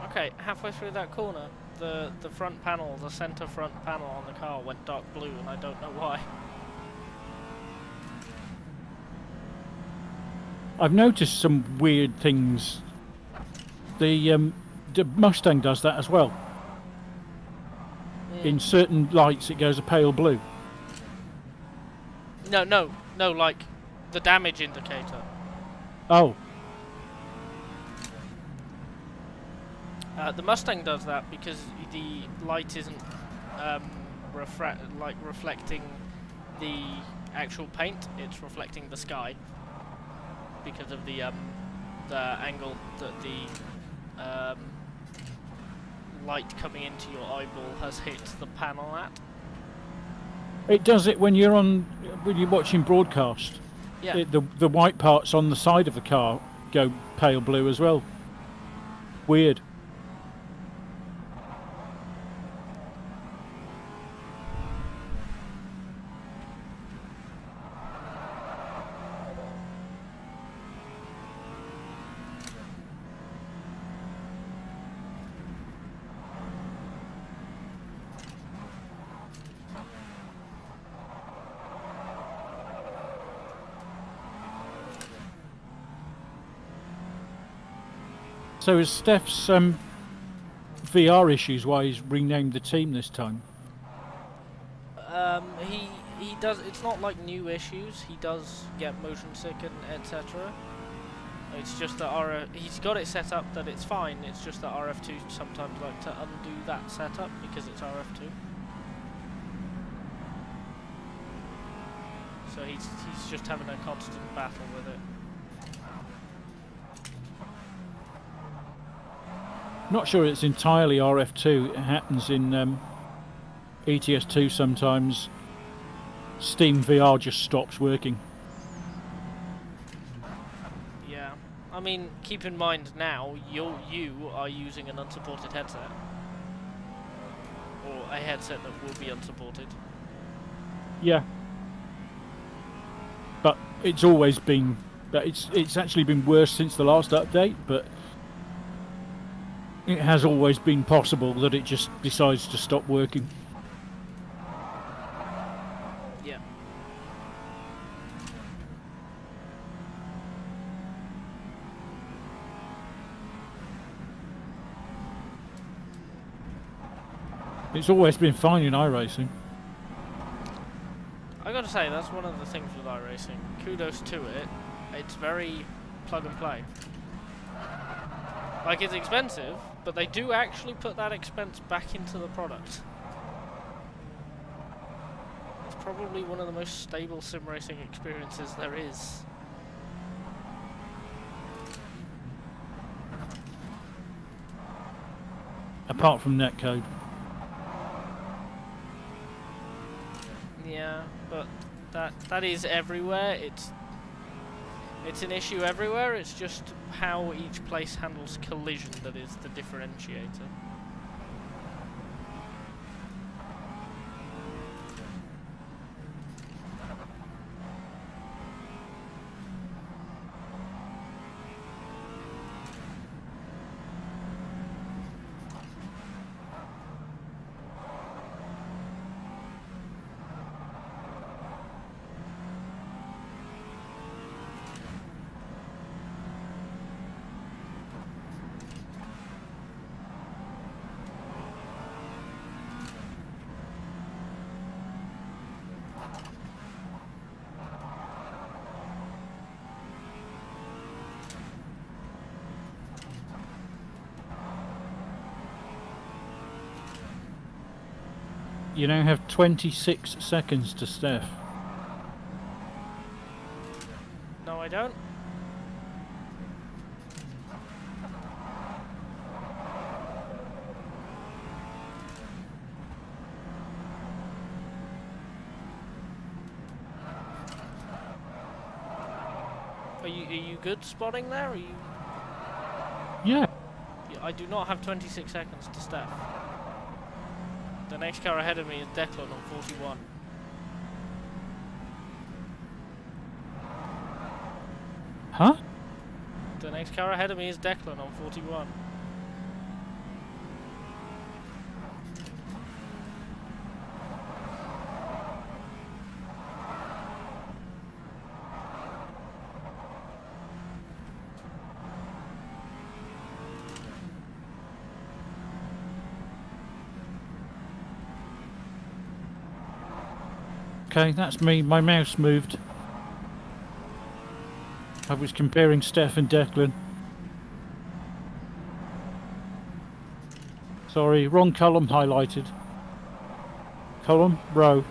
Okay, halfway through that corner, the front panel, the centre front panel on the car went dark blue, and I don't know why. I've noticed some weird things. The Mustang does that as well. In certain lights, it goes a pale blue. No, like the damage indicator. Oh. The Mustang does that because the light isn't reflecting the actual paint; it's reflecting the sky because of the angle that the light coming into your eyeball has hit the panel at. It does it when you're watching broadcast. Yeah. The white parts on the side of the car go pale blue as well. Weird. So is Steph's VR issues why he's renamed the team this time? He does. It's not like new issues. He does get motion sick and etc. It's just that he's got it set up that it's fine. It's just that RF2 sometimes like to undo that setup because it's RF2. So he's just having a constant battle with it. Not sure it's entirely RF2. It happens in ETS2 sometimes. Steam VR just stops working. Yeah. I mean, keep in mind now, you are using an unsupported headset. Or a headset that will be unsupported. Yeah. But it's always been... It's actually been worse since the last update, but it has always been possible that it just decides to stop working. Yeah. It's always been fine in iRacing. I gotta say, that's one of the things with iRacing. Kudos to it. It's very plug and play. Like, it's expensive, but they do actually put that expense back into the product. It's probably one of the most stable sim racing experiences there is. Apart from netcode. Yeah, but that is everywhere. It's an issue everywhere. It's just how each place handles collision that is the differentiator. You now have 26 seconds to Steph. No, I don't. Are you good spotting there? Are you? Yeah. I do not have 26 seconds to Steph. The next car ahead of me is Declan on 41. Huh? The next car ahead of me is Declan on 41. Okay, that's me. My mouse moved. I was comparing Steph and Declan. Sorry, wrong column highlighted. Column, row.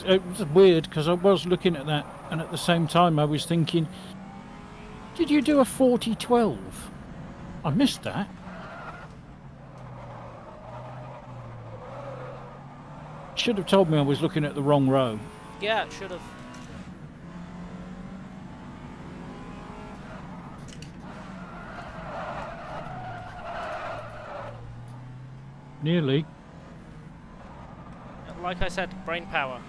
It was weird because I was looking at that, and at the same time I was thinking, did you do a 40-12? I missed that. Should have told me I was looking at the wrong row. Yeah, it should have. Nearly. Like I said, brain power.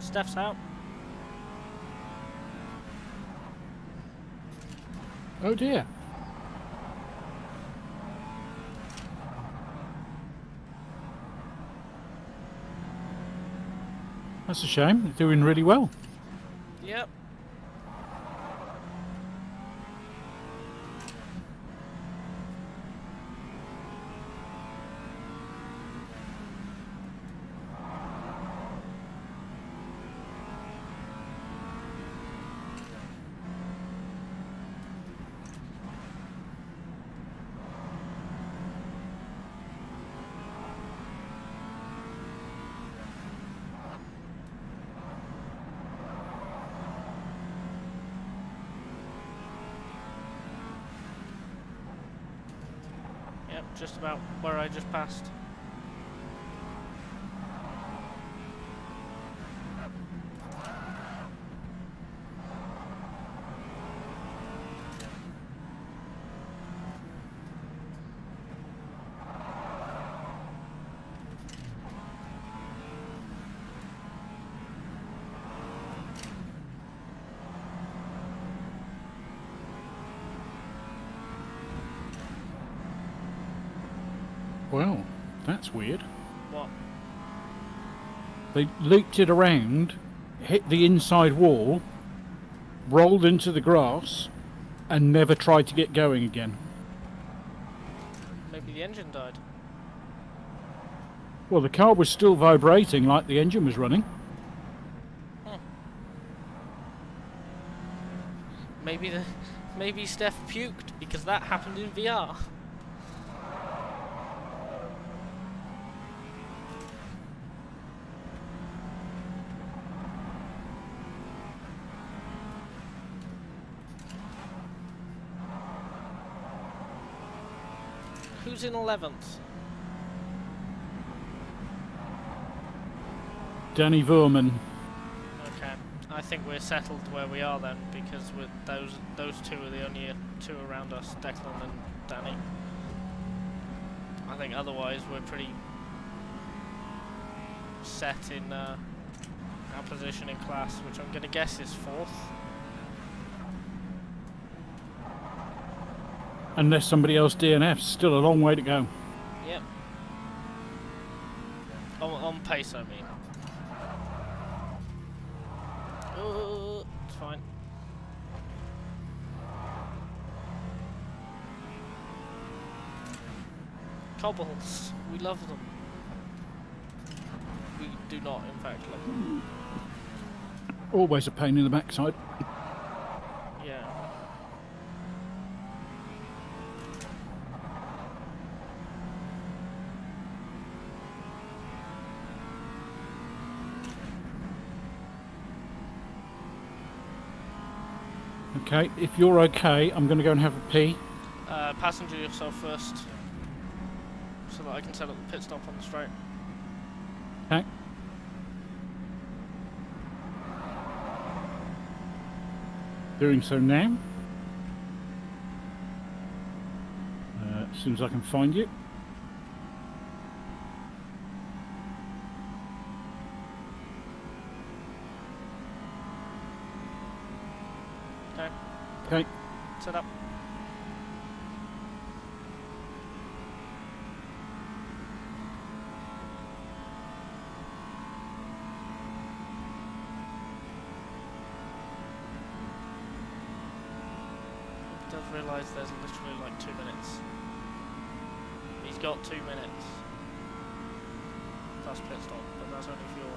Steph's out. Oh dear. That's a shame. They're doing really well. Yep. Yep, just about where I just passed. Well, that's weird. What? They looped it around, hit the inside wall, rolled into the grass, and never tried to get going again. Maybe the engine died. Well, the car was still vibrating like the engine was running. Maybe Steph puked because that happened in VR. Who's in 11th? Danny Verman. Okay, I think we're settled where we are then, because with those two are the only two around us, Declan and Danny. I think otherwise we're pretty set in our position in class, which I'm going to guess is 4th. Unless somebody else DNFs, still a long way to go. Yep. On pace, I mean. It's fine. Cobbles. We love them. We do not, in fact, love them. Always a pain in the backside. Yeah. Okay, if you're okay, I'm going to go and have a pee. Passenger yourself first, so that I can set up the pit stop on the straight. Okay. Doing so now. As soon as I can find you. Okay. Okay. Set up. He does realise there's literally like 2 minutes. He's got 2 minutes. Plus pit stop, but that's only fueling.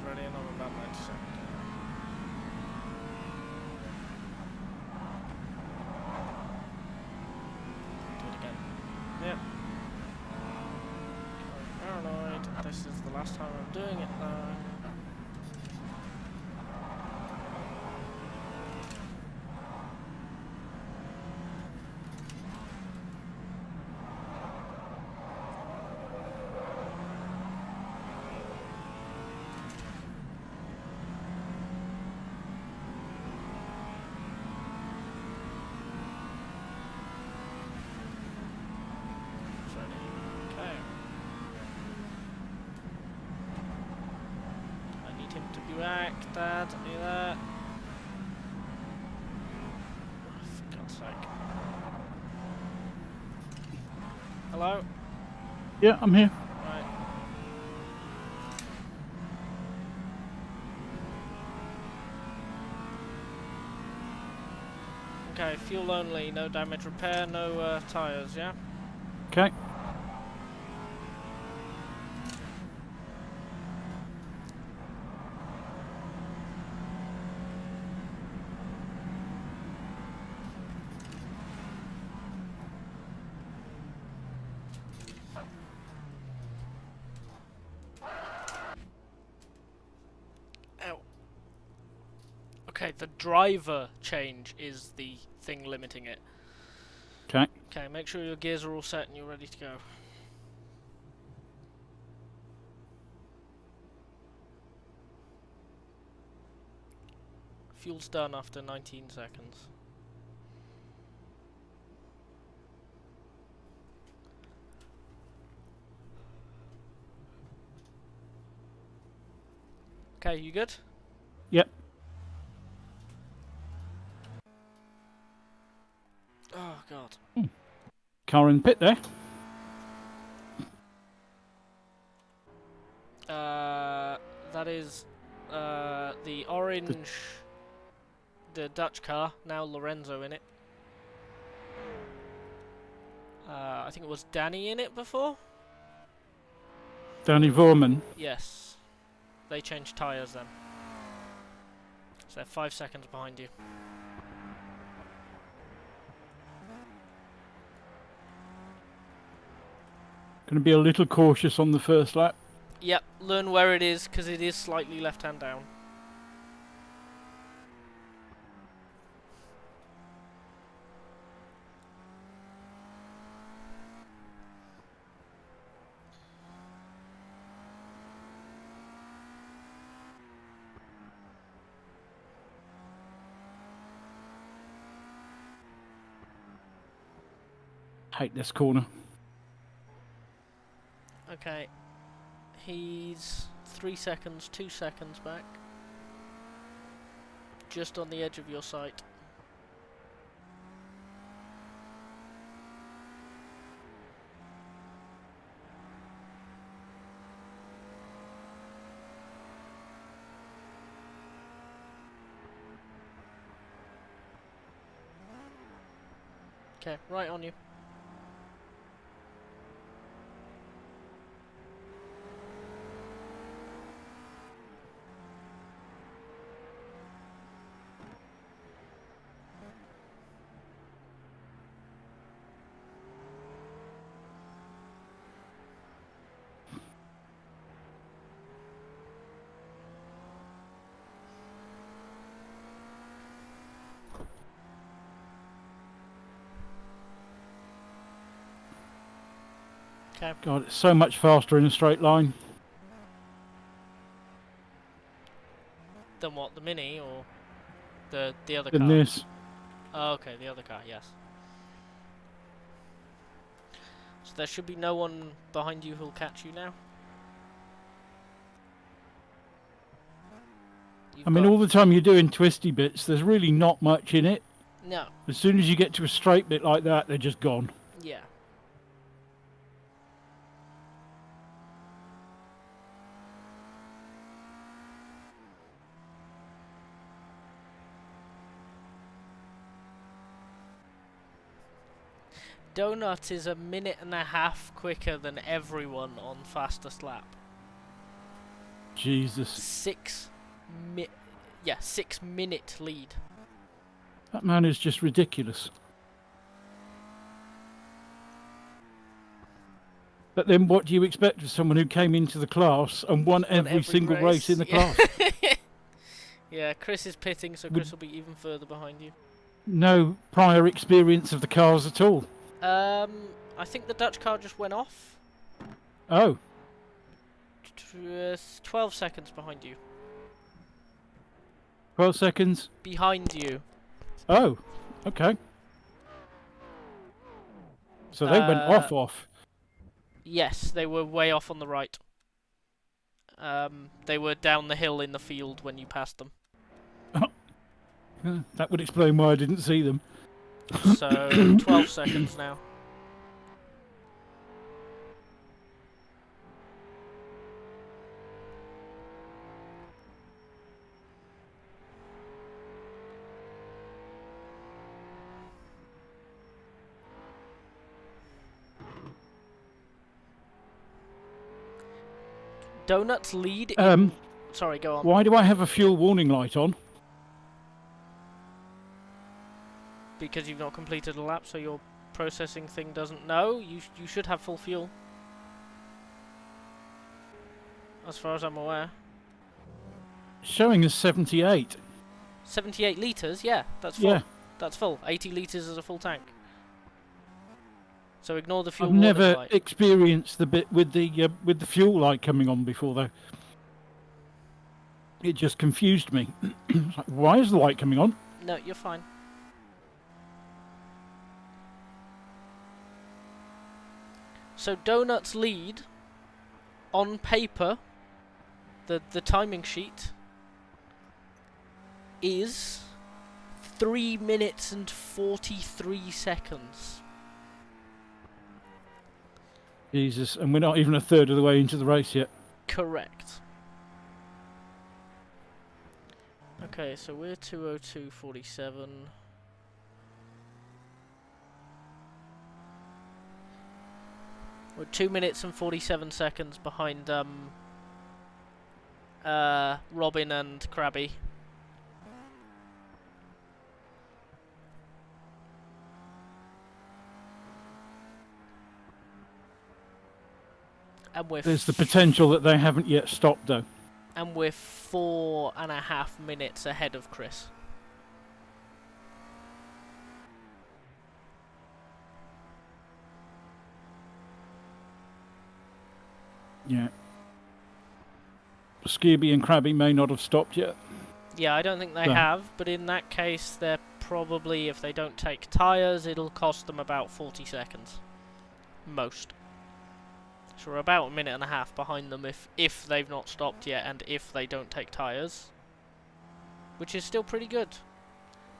Ready and I'm about 90 seconds. Do it again. Yep. Paranoid. This is the last time I'm doing it now. Okay. I need him to be back, Dad. Do that. Oh, for God's sake. Hello? Yeah, I'm here. Right. Okay, fuel only, no damage repair, no tyres, yeah? Okay. Ow. Okay, the driver change is the thing limiting it. Okay. Okay, make sure your gears are all set and you're ready to go. Fuel's done after 19 seconds. Okay, you good? Yep. Oh god. Car in the pit there. That is the orange, the Dutch car, now Lorenzo in it. I think it was Danny in it before? Danny Vorman. Yes. They changed tyres then. So they're 5 seconds behind you. Going to be a little cautious on the first lap. Yep, learn where it is, because it is slightly left-hand down. Hate this corner. Okay. He's 3 seconds, 2 seconds back. Just on the edge of your sight. Okay, right on you. Okay. God, it's so much faster in a straight line. Then what, the Mini or the other Than car? this. Oh, okay, the other car, yes. So there should be no one behind you who'll catch you now. I mean, all the time you're doing twisty bits, there's really not much in it. No. As soon as you get to a straight bit like that, they're just gone. Yeah. Donut is 1.5 minutes quicker than everyone on fastest lap. Jesus. 6 minute lead. That man is just ridiculous. But then what do you expect of someone who came into the class and won every single race in the class? Yeah, Chris is pitting, so Chris will be even further behind you. No prior experience of the cars at all. I think the Dutch car just went off. Oh. 12 seconds behind you. 12 seconds. Behind you. Oh, okay. So they went off. Yes, they were way off on the right. They were down the hill in the field when you passed them. That would explain why I didn't see them. So, 12 seconds now. Donuts lead in... Sorry, go on. Why do I have a fuel warning light on? Because you've not completed a lap, so your processing thing doesn't know. You should have full fuel. As far as I'm aware. Showing us 78. 78 litres? Yeah, that's full. Yeah. That's full. 80 litres is a full tank. So ignore the fuel I've warning never light. experienced the bit with the fuel light coming on before, though. It just confused me. Like, why is the light coming on? No, you're fine. So Donuts lead on paper. The timing sheet is 3 minutes and 43 seconds. Jesus, and we're not even a third of the way into the race yet. Correct. Okay, so we're 2:02:47. We're 2 minutes and 47 seconds behind Robin and Krabby. And we're There's the potential that they haven't yet stopped, though. And we're 4.5 minutes ahead of Chris. Yeah. Scooby and Krabby may not have stopped yet. Yeah, I don't think they No. have, but in that case, they're probably, if they don't take tyres, it'll cost them about 40 seconds. Most. So we're about 1.5 minutes behind them if they've not stopped yet and if they don't take tyres. Which is still pretty good.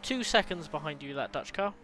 2 seconds behind you, that Dutch car.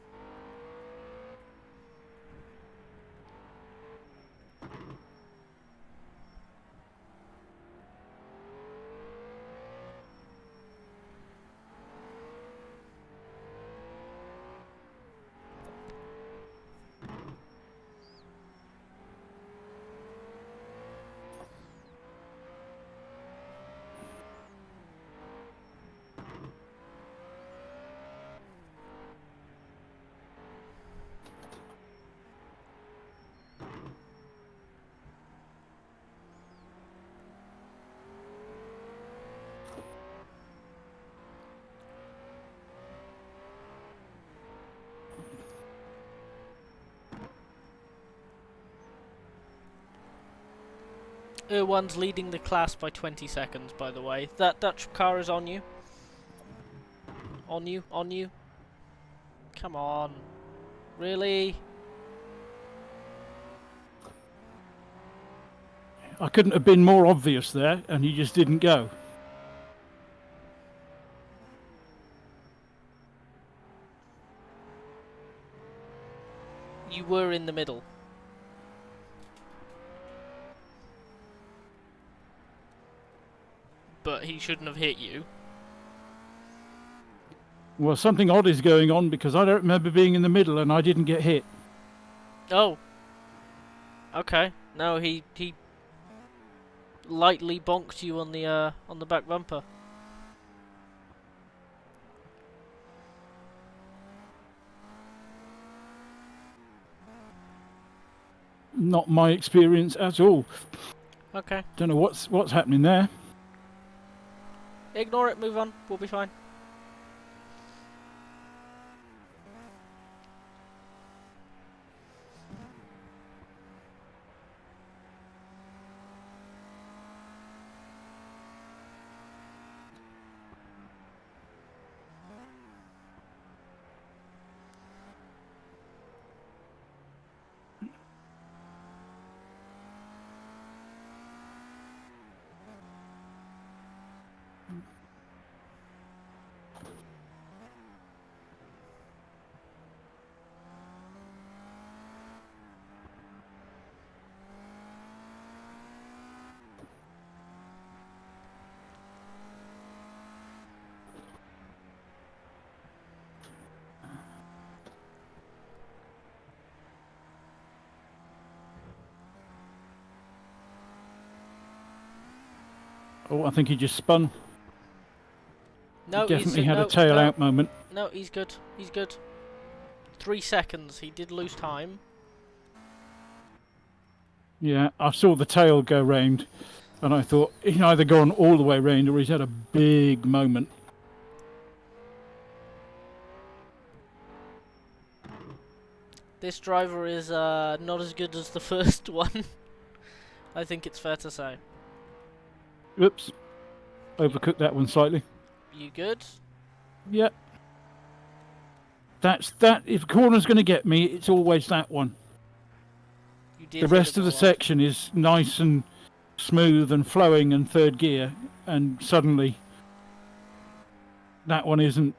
One's leading the class by 20 seconds, by the way. That Dutch car is on you. On you, on you. Come on. Really? I couldn't have been more obvious there, and he just didn't go. You were in the middle. But he shouldn't have hit you. Well, something odd is going on because I don't remember being in the middle and I didn't get hit. Oh. Okay. No, he lightly bonked you on the back bumper. Not my experience at all. Okay. Don't know what's happening there. Ignore it, move on. We'll be fine. Oh, I think he just spun. No, He definitely he's, had no, a tail no, out moment. No, he's good. He's good. 3 seconds. He did lose time. Yeah, I saw the tail go round, and I thought he'd either gone all the way round or he's had a big moment. This driver is not as good as the first one. I think it's fair to say. Oops. Overcooked that one slightly. You good? Yep. That's that. If a corner's going to get me, it's always that one. You did The rest of the section is nice and smooth and flowing and third gear, and suddenly that one isn't.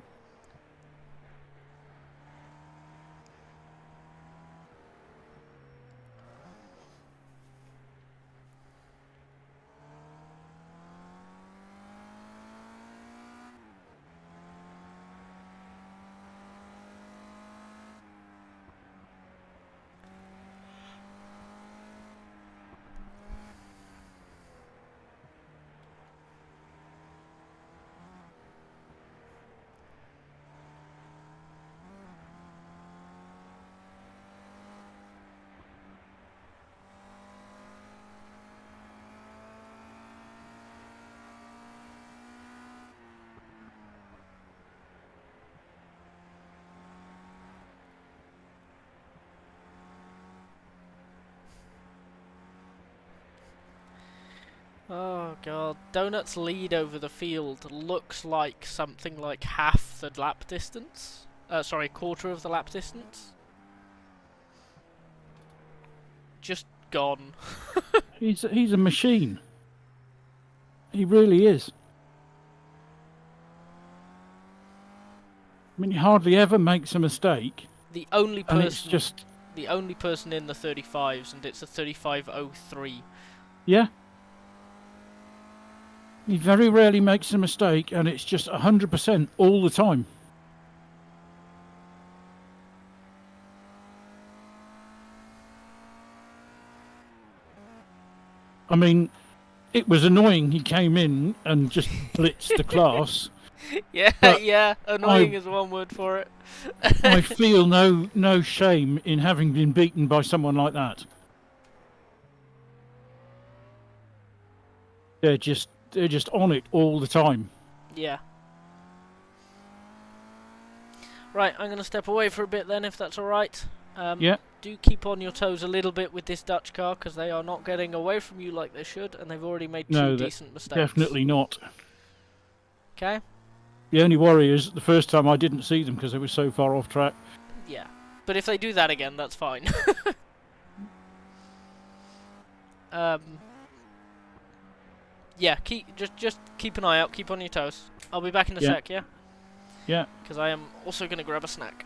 Oh god, Donut's lead over the field looks like something like half the lap distance. Sorry, quarter of the lap distance. Just gone. He's a machine. He really is. I mean, he hardly ever makes a mistake. The only And it's person, just the only person in the 35s, and it's a 35.03. yeah. He very rarely makes a mistake, and it's just 100% all the time. I mean, it was annoying he came in and just blitzed the class. Yeah, But yeah, annoying is one word for it. I feel no shame in having been beaten by someone like that. They're just on it all the time. Yeah. Right, I'm going to step away for a bit then, if that's alright. Yeah. Do keep on your toes a little bit with this Dutch car, because they are not getting away from you like they should, and they've already made two decent mistakes. Definitely not. Okay? The only worry is the first time I didn't see them because they were so far off track. Yeah. But if they do that again, that's fine. Yeah, just keep an eye out, keep on your toes. I'll be back in a sec, yeah? Yeah. Because I am also going to grab a snack.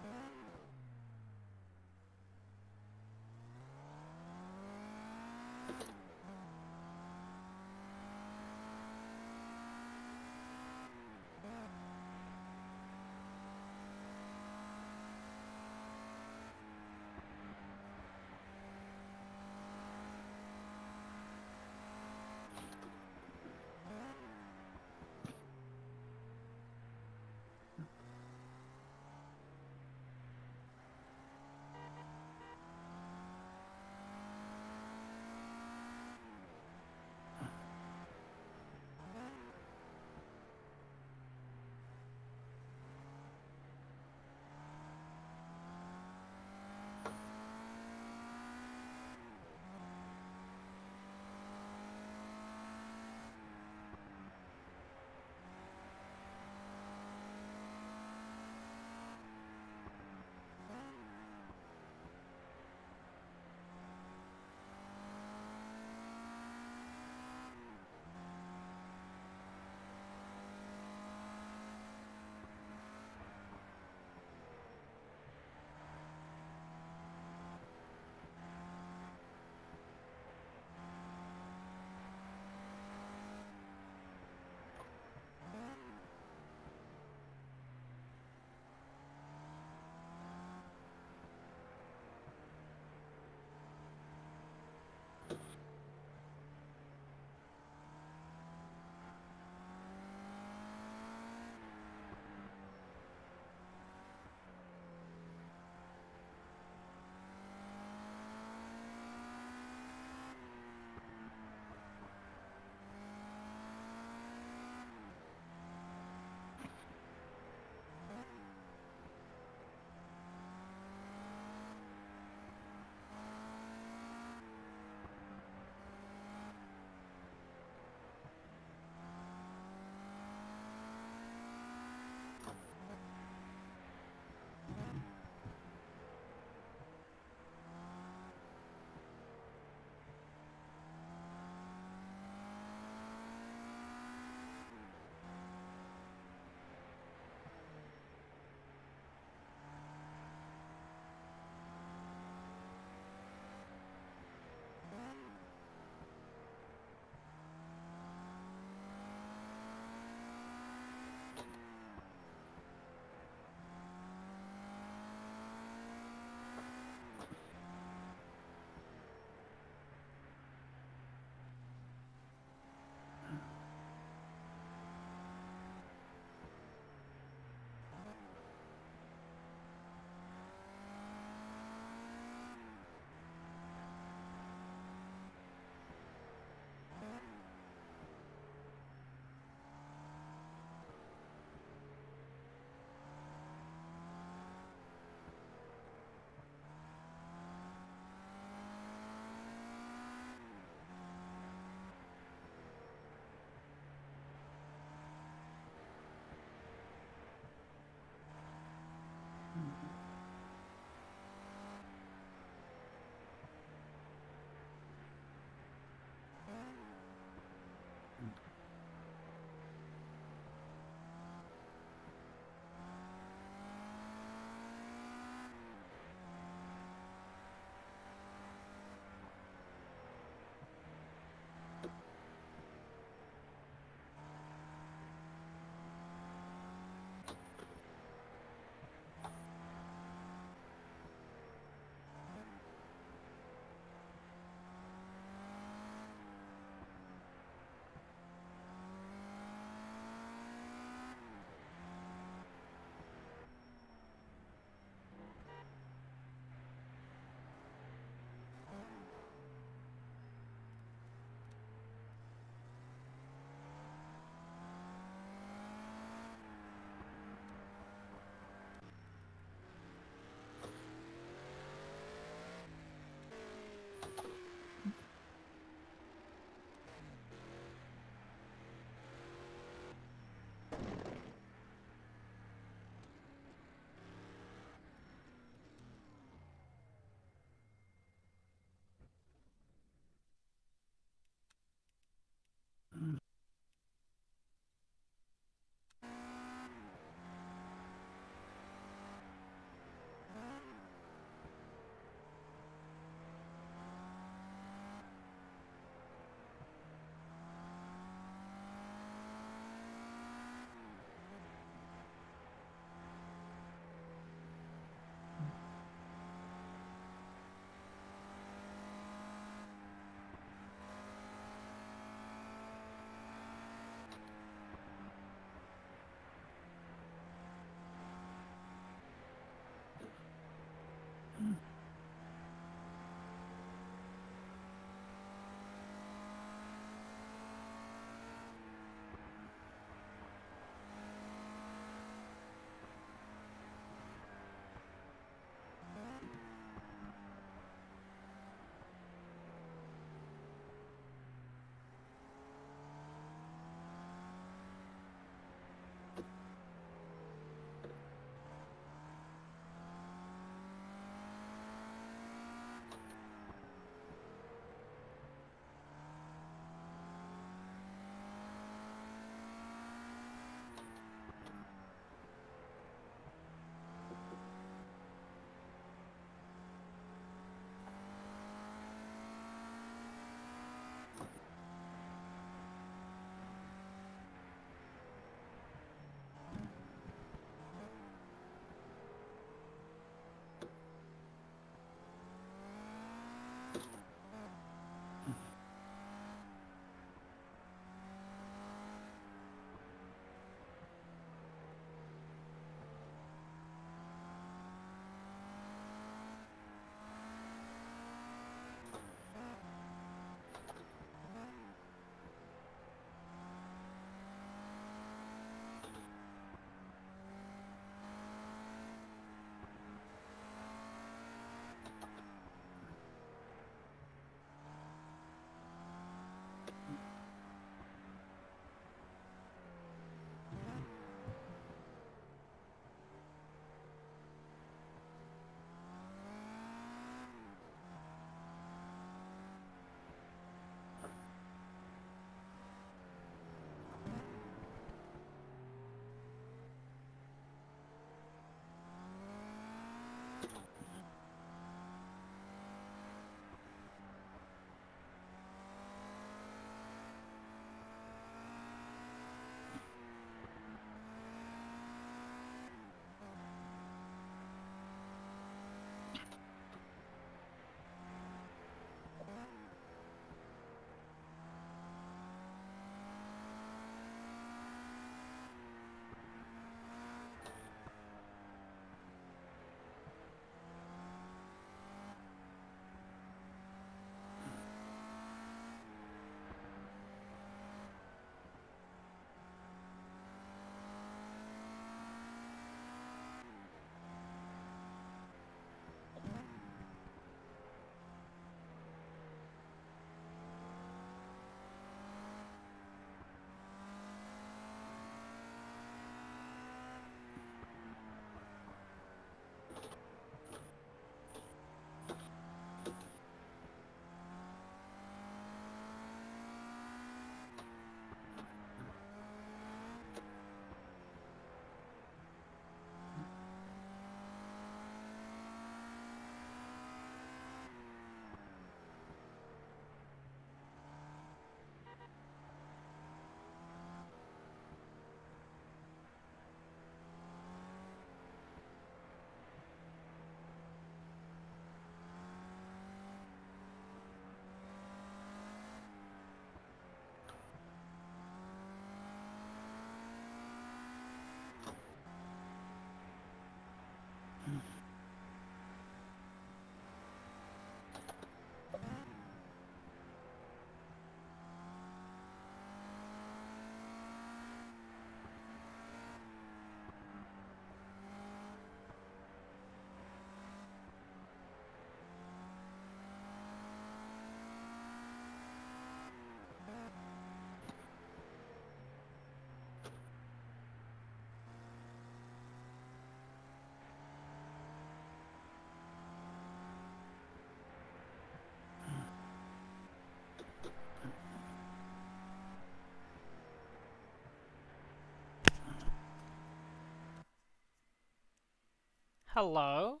Hello.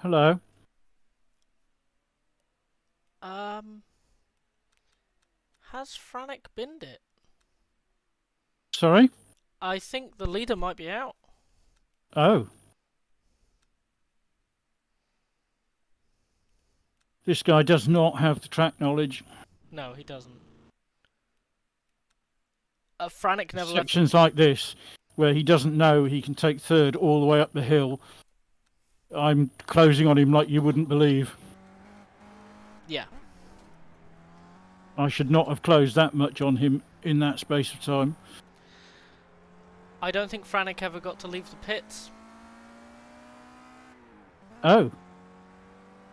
Hello. Has Franek binned it? Sorry? I think the leader might be out. Oh. This guy does not have the track knowledge. No, he doesn't. Franek never left. Sections like this, where he doesn't know he can take third all the way up the hill, I'm closing on him like you wouldn't believe. Yeah. I should not have closed that much on him in that space of time. I don't think Franek ever got to leave the pits. Oh.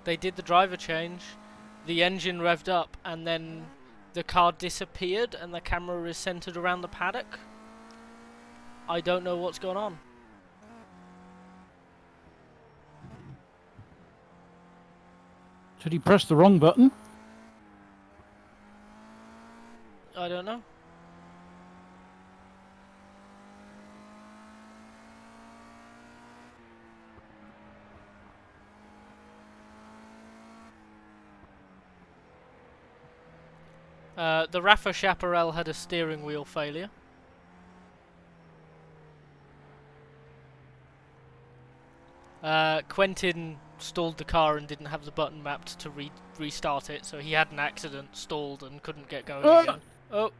They did the driver change, the engine revved up, and then the car disappeared and the camera is centered around the paddock. I don't know what's going on. Did he press the wrong button? I don't know. The Rafa Chaparral had a steering wheel failure. Quentin stalled the car and didn't have the button mapped to restart it, so he had an accident, stalled, and couldn't get going again. Oh.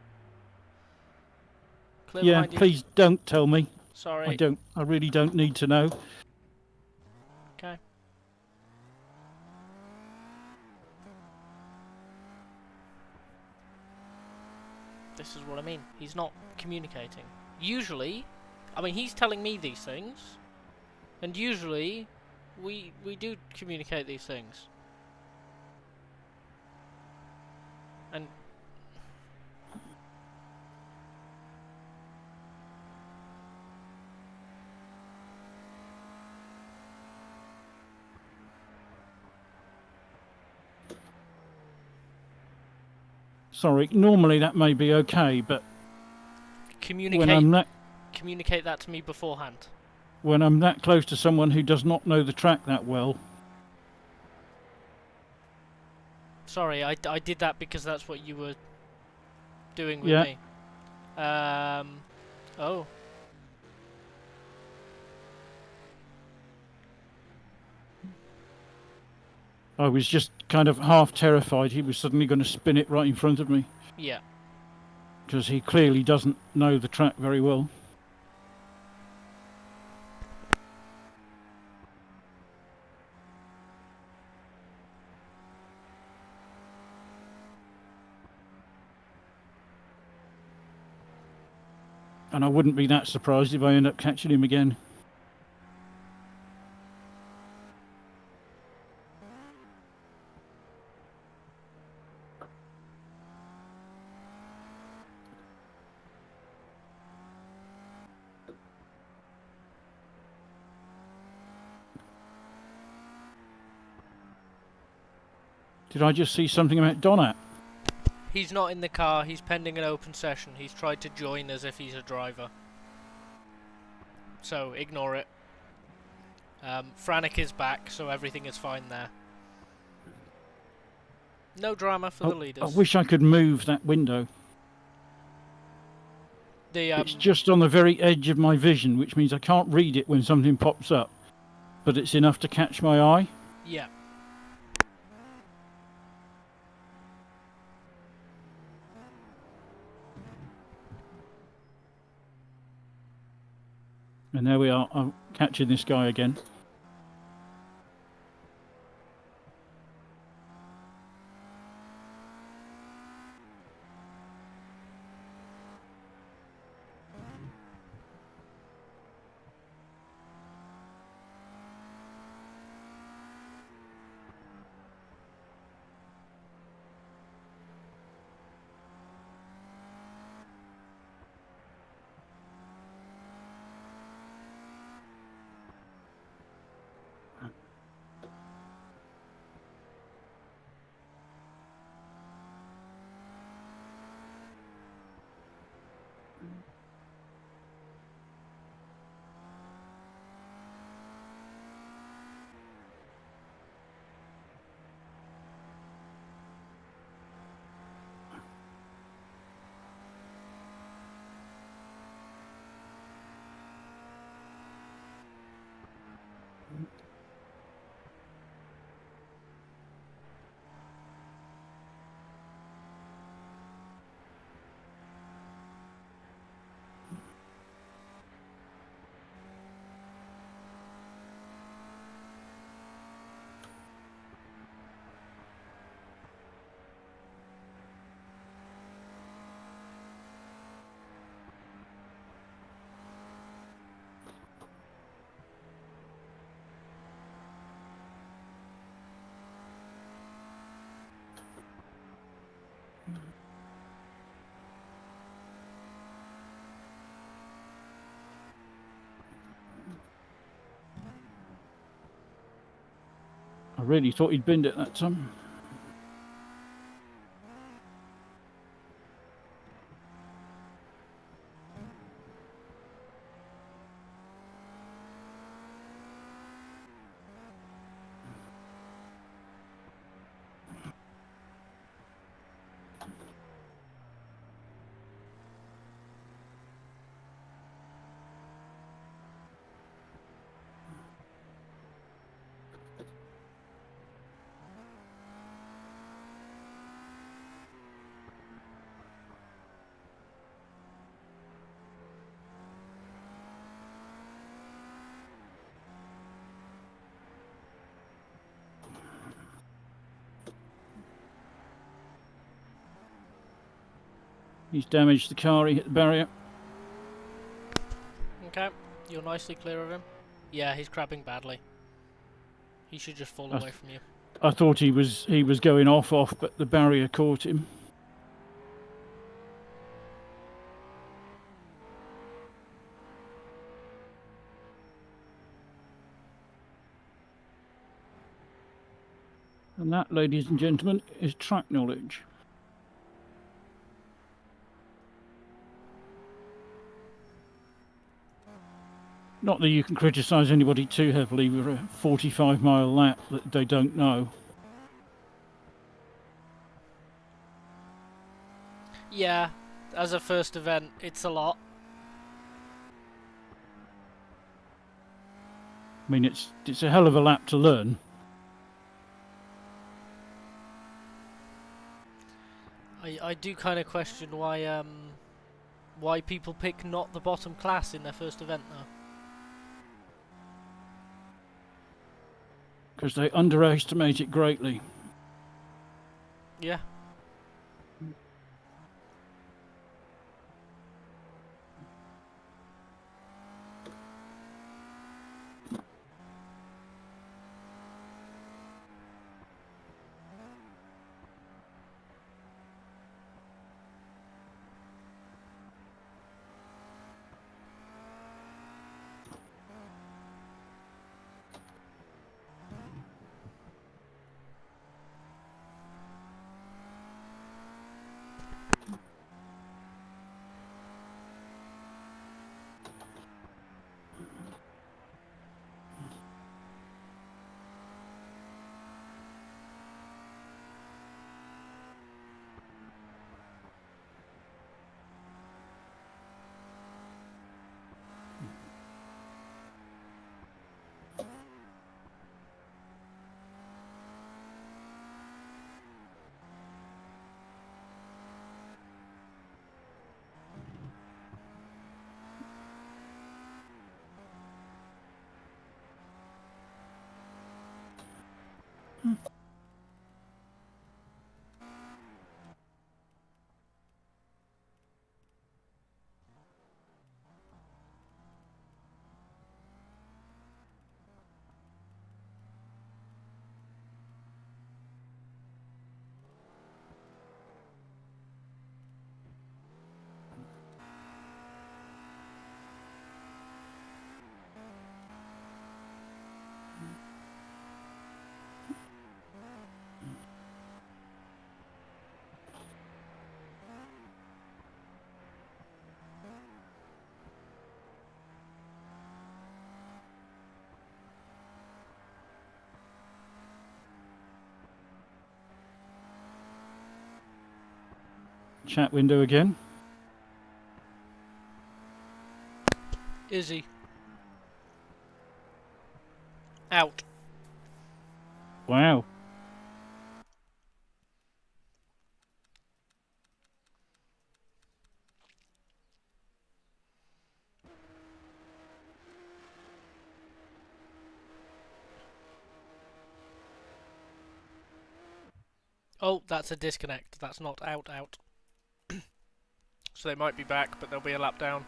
Clear Yeah, behind you. please don't tell me. Sorry. I really don't need to know. Okay. This is what I mean. He's not communicating. Usually, I mean, he's telling me these things, and usually we do communicate these things. And Sorry, normally that may be okay, but communicate that to me beforehand. When I'm that close to someone who does not know the track that well. Sorry, I did that because that's what you were doing with Yeah. me. Oh. I was just kind of half terrified he was suddenly going to spin it right in front of me. Yeah. Because he clearly doesn't know the track very well. And I wouldn't be that surprised if I end up catching him again. Did I just see something about Donat? He's not in the car, he's pending an open session. He's tried to join as if he's a driver. So, ignore it. Franek is back, so everything is fine there. No drama for the leaders. I wish I could move that window. It's just on the very edge of my vision, which means I can't read it when something pops up. But it's enough to catch my eye. Yeah. And there we are. I'm catching this guy again. I really thought he'd binned it that time. He's damaged the car, he hit the barrier. Okay, you're nicely clear of him. Yeah, he's crabbing badly. He should just fall away from you. I thought he was going off, but the barrier caught him. And that, ladies and gentlemen, is track knowledge. Not that you can criticise anybody too heavily with a 45-mile lap that they don't know. Yeah, as a first event, it's a lot. I mean, it's a hell of a lap to learn. I do kind of question why people pick not the bottom class in their first event though. Because they underestimate it greatly. Yeah. Chat window again. Is he? Out. Wow. Oh, that's a disconnect. That's not out. So they might be back, but they'll be a lap down.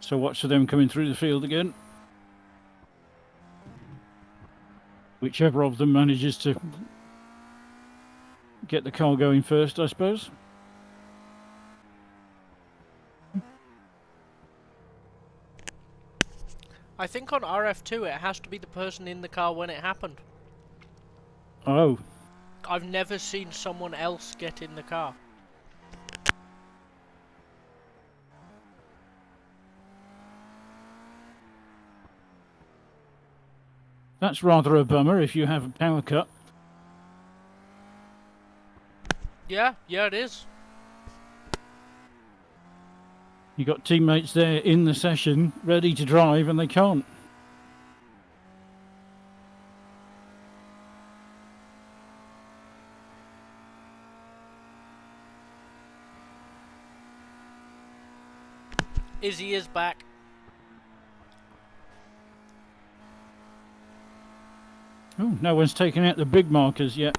So watch for them coming through the field again. Whichever of them manages to get the car going first, I suppose. I think on RF2 it has to be the person in the car when it happened. Oh, I've never seen someone else get in the car. that's rather a bummer if you have a power cut. Yeah, it is. You got teammates there in the session, ready to drive, and they can't. Izzy is back. Oh, no one's taken out the big markers yet.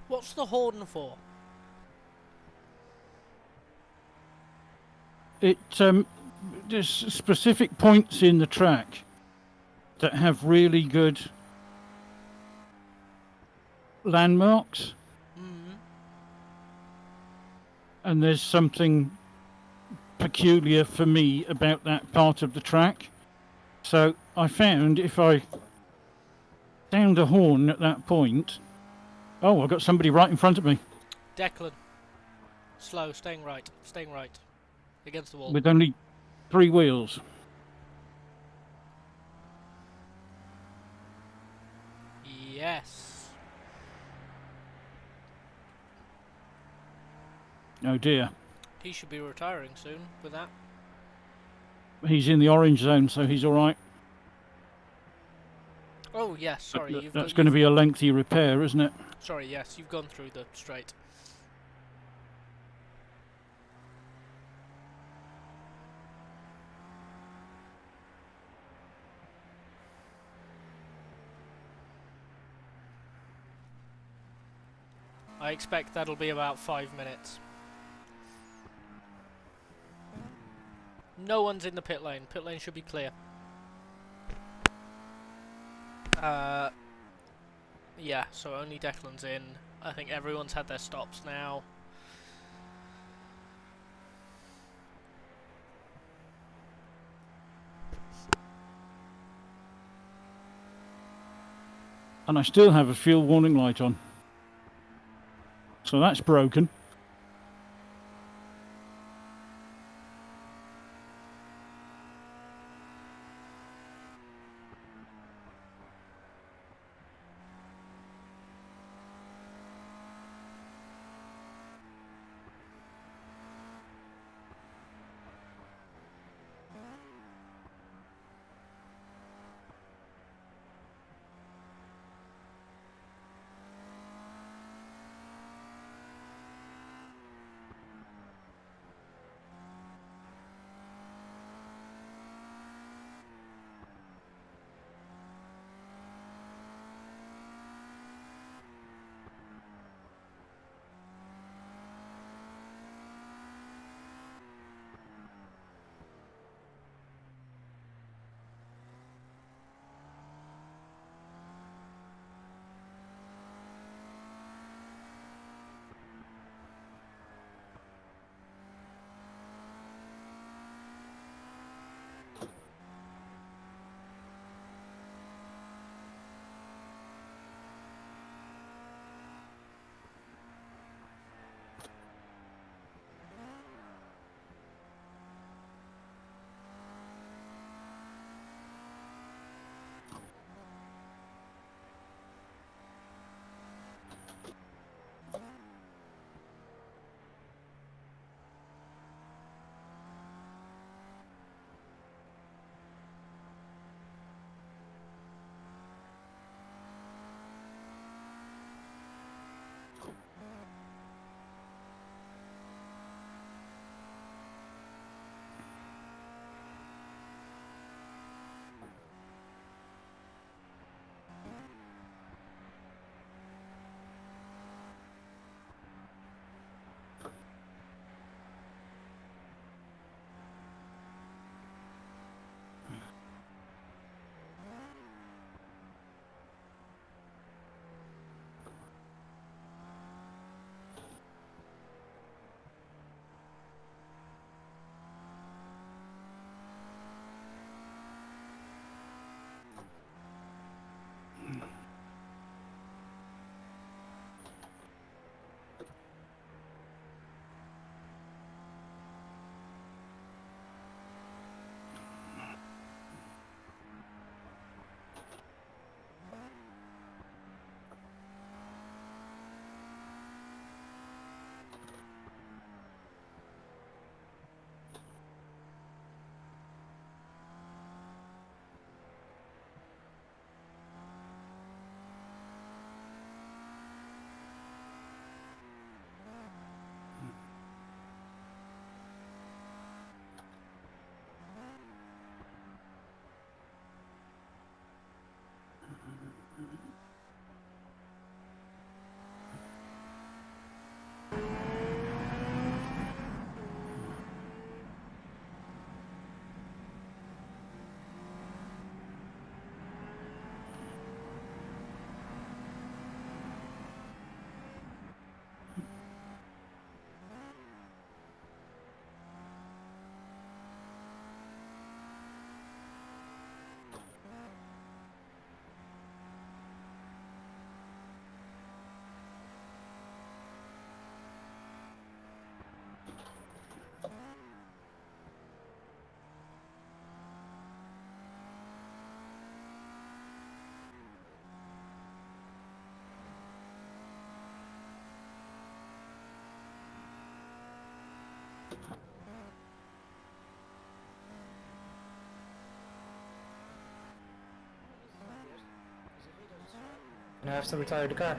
What's the horn for? There's specific points in the track that have really good landmarks. And there's something peculiar for me about that part of the track. So I found if I sound a horn at that point... Oh, I've got somebody right in front of me. Declan. Slow, staying right. Against the wall. With only 3 wheels. Yes. Oh dear. He should be retiring soon with that. He's in the orange zone, so he's all right. Oh, yes, sorry. That's going to be a lengthy repair, isn't it? Sorry, yes, you've gone through the straight. I expect that'll be about 5 minutes. No one's in the pit lane. Pit lane should be clear. Yeah, so only Declan's in. I think everyone's had their stops now. And I still have a fuel warning light on. So that's broken. I have to retire the car.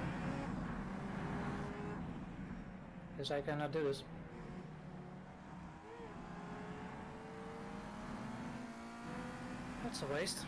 Because I cannot do this. That's a waste.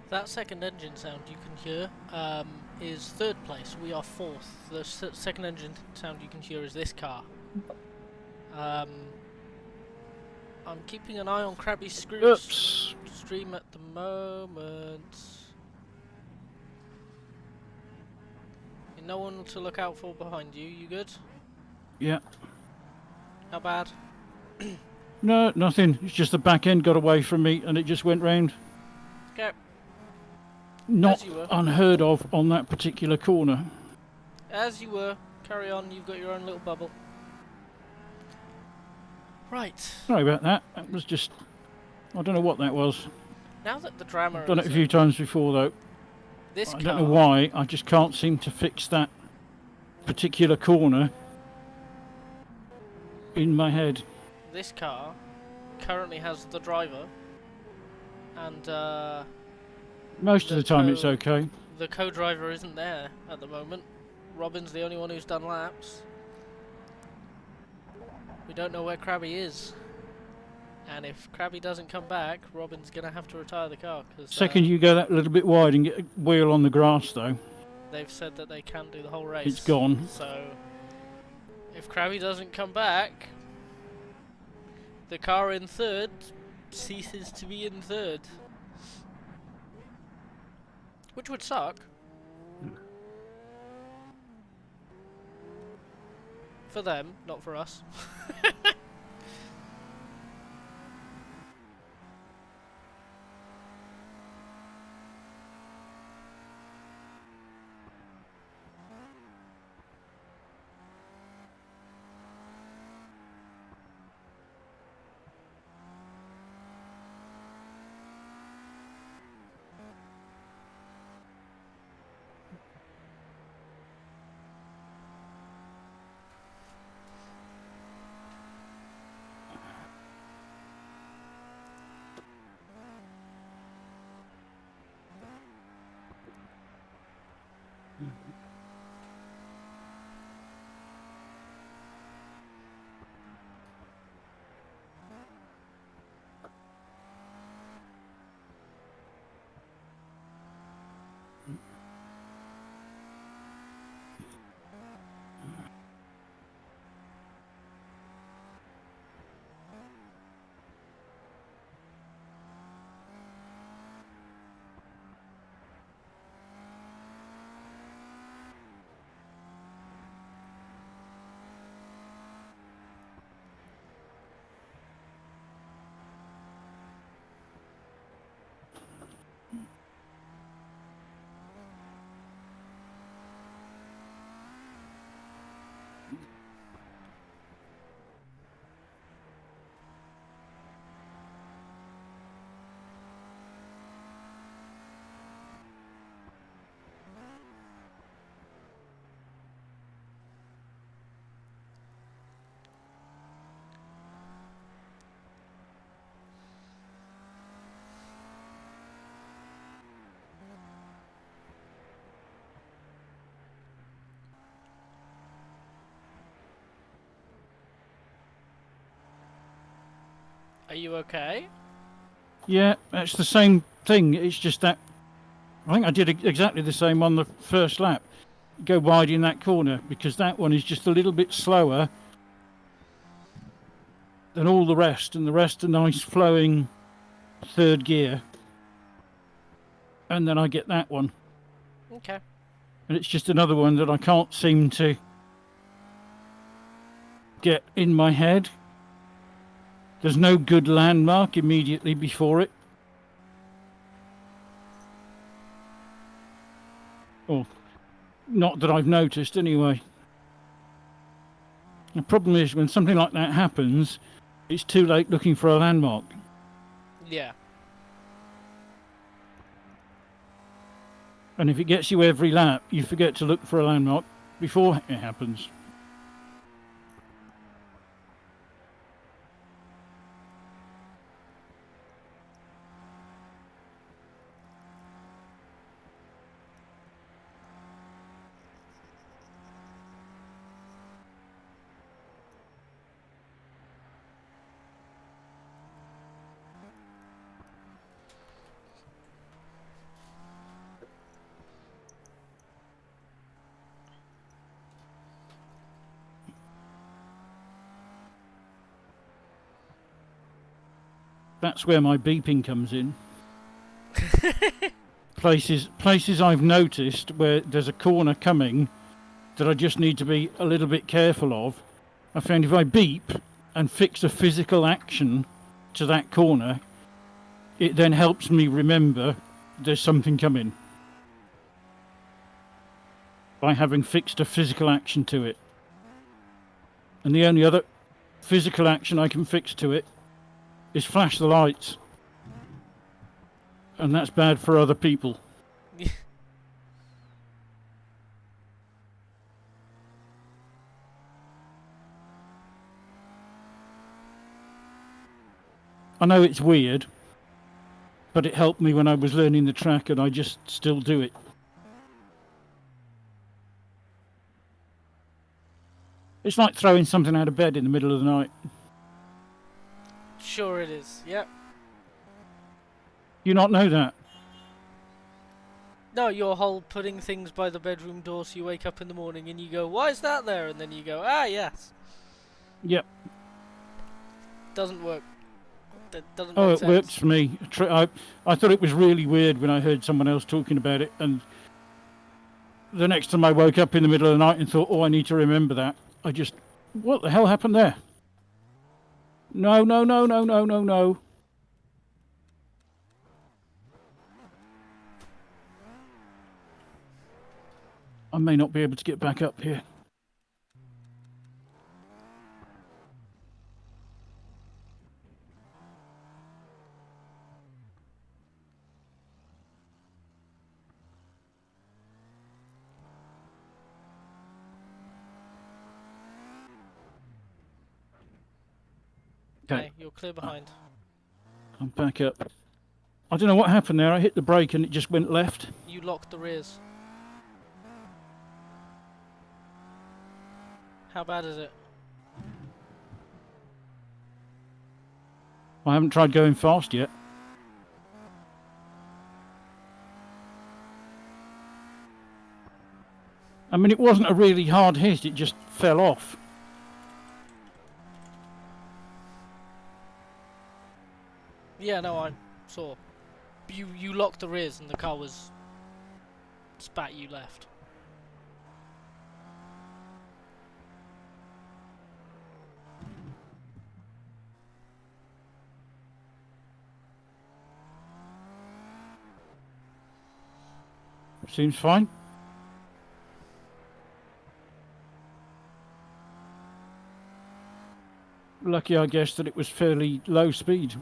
That second engine sound you can hear is third place. We are fourth. The second engine sound you can hear is this car. I'm keeping an eye on Krabby's stream at the moment. No one to look out for behind you. You good? Yeah. How bad? No, nothing. It's just the back end got away from me and it just went round. Okay. Not unheard of on that particular corner. As you were. Carry on. You've got your own little bubble. Right. Sorry about that. That was just... I don't know what that was. Now that the drama... I've done it a few times before, though. This I don't know why. I just can't seem to fix that particular corner in my head. This car currently has the driver and most of the time it's okay. The co-driver isn't there at the moment. Robin's the only one who's done laps. We don't know where Krabby is. And if Krabby doesn't come back, Robin's going to have to retire the car. Cause, Second you go that little bit wide and get a wheel on the grass, though. They've said that they can do the whole race. It's gone. So, if Krabby doesn't come back, the car in third ceases to be in third. Which would suck. For them, not for us. Are you okay? Yeah, it's the same thing. It's just that I think I did exactly the same on the first lap. Go wide in that corner because that one is just a little bit slower than all the rest, and the rest are nice flowing third gear. And then I get that one. Okay. And it's just another one that I can't seem to get in my head. There's no good landmark immediately before it. Or not that I've noticed anyway. The problem is when something like that happens, it's too late looking for a landmark. Yeah. And if it gets you every lap, you forget to look for a landmark before it happens. That's where my beeping comes in. Places I've noticed where there's a corner coming that I just need to be a little bit careful of. I found if I beep and fix a physical action to that corner, it then helps me remember there's something coming. By having fixed a physical action to it. And the only other physical action I can fix to it is flash the lights. And that's bad for other people. I know it's weird, but it helped me when I was learning the track and I just still do it. It's like throwing something out of bed in the middle of the night. Sure it is, yep. You not know that? No, your whole putting things by the bedroom door so you wake up in the morning and you go, why is that there? And then you go, ah, yes. Yep. Doesn't work. That doesn't Oh, make it sense. works for me. I thought it was really weird when I heard someone else talking about it, and the next time I woke up in the middle of the night and thought, oh, I need to remember that, I just, what the hell happened there? No, no, no, no, no, no, no. I may not be able to get back up here. Okay, you're clear behind. I'm back up. I don't know what happened there. I hit the brake and it just went left. You locked the rears. How bad is it? I haven't tried going fast yet. I mean, it wasn't a really hard hit. It just fell off. Yeah, no, I saw. You locked the rears and the car was spat you left. Seems fine. Lucky, I guess, that it was fairly low speed.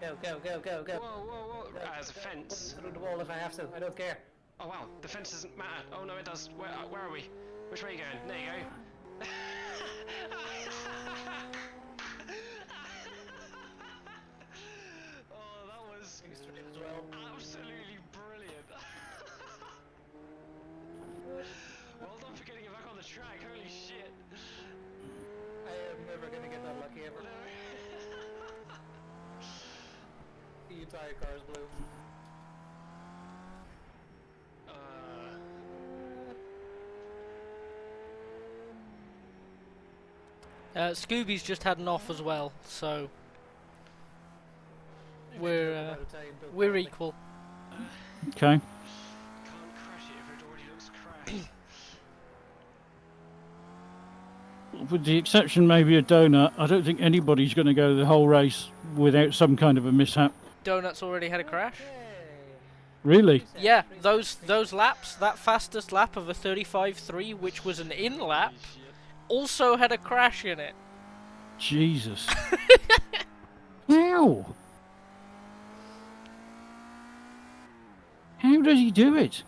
Go, go, go, go, go. Whoa, whoa, whoa. There's a fence. Through the wall if I have to. I don't care. Oh wow, the fence doesn't matter. Oh no, it does. Where are we? Which way are you going? There you go. Oh, that was absolutely brilliant. Well done for getting it back on the track. Holy shit. I am never gonna get that lucky ever. The entire car is blue. Scooby's just had an off as well, so we're equal. Okay. Can't crash it if it already looks crashed. With the exception maybe of Donut, I don't think anybody's going to go the whole race without some kind of a mishap. Donut's already had a crash. Really? Yeah, those laps, that fastest lap of a 35.3, which was an in lap, also had a crash in it. Jesus. How? How does he do it?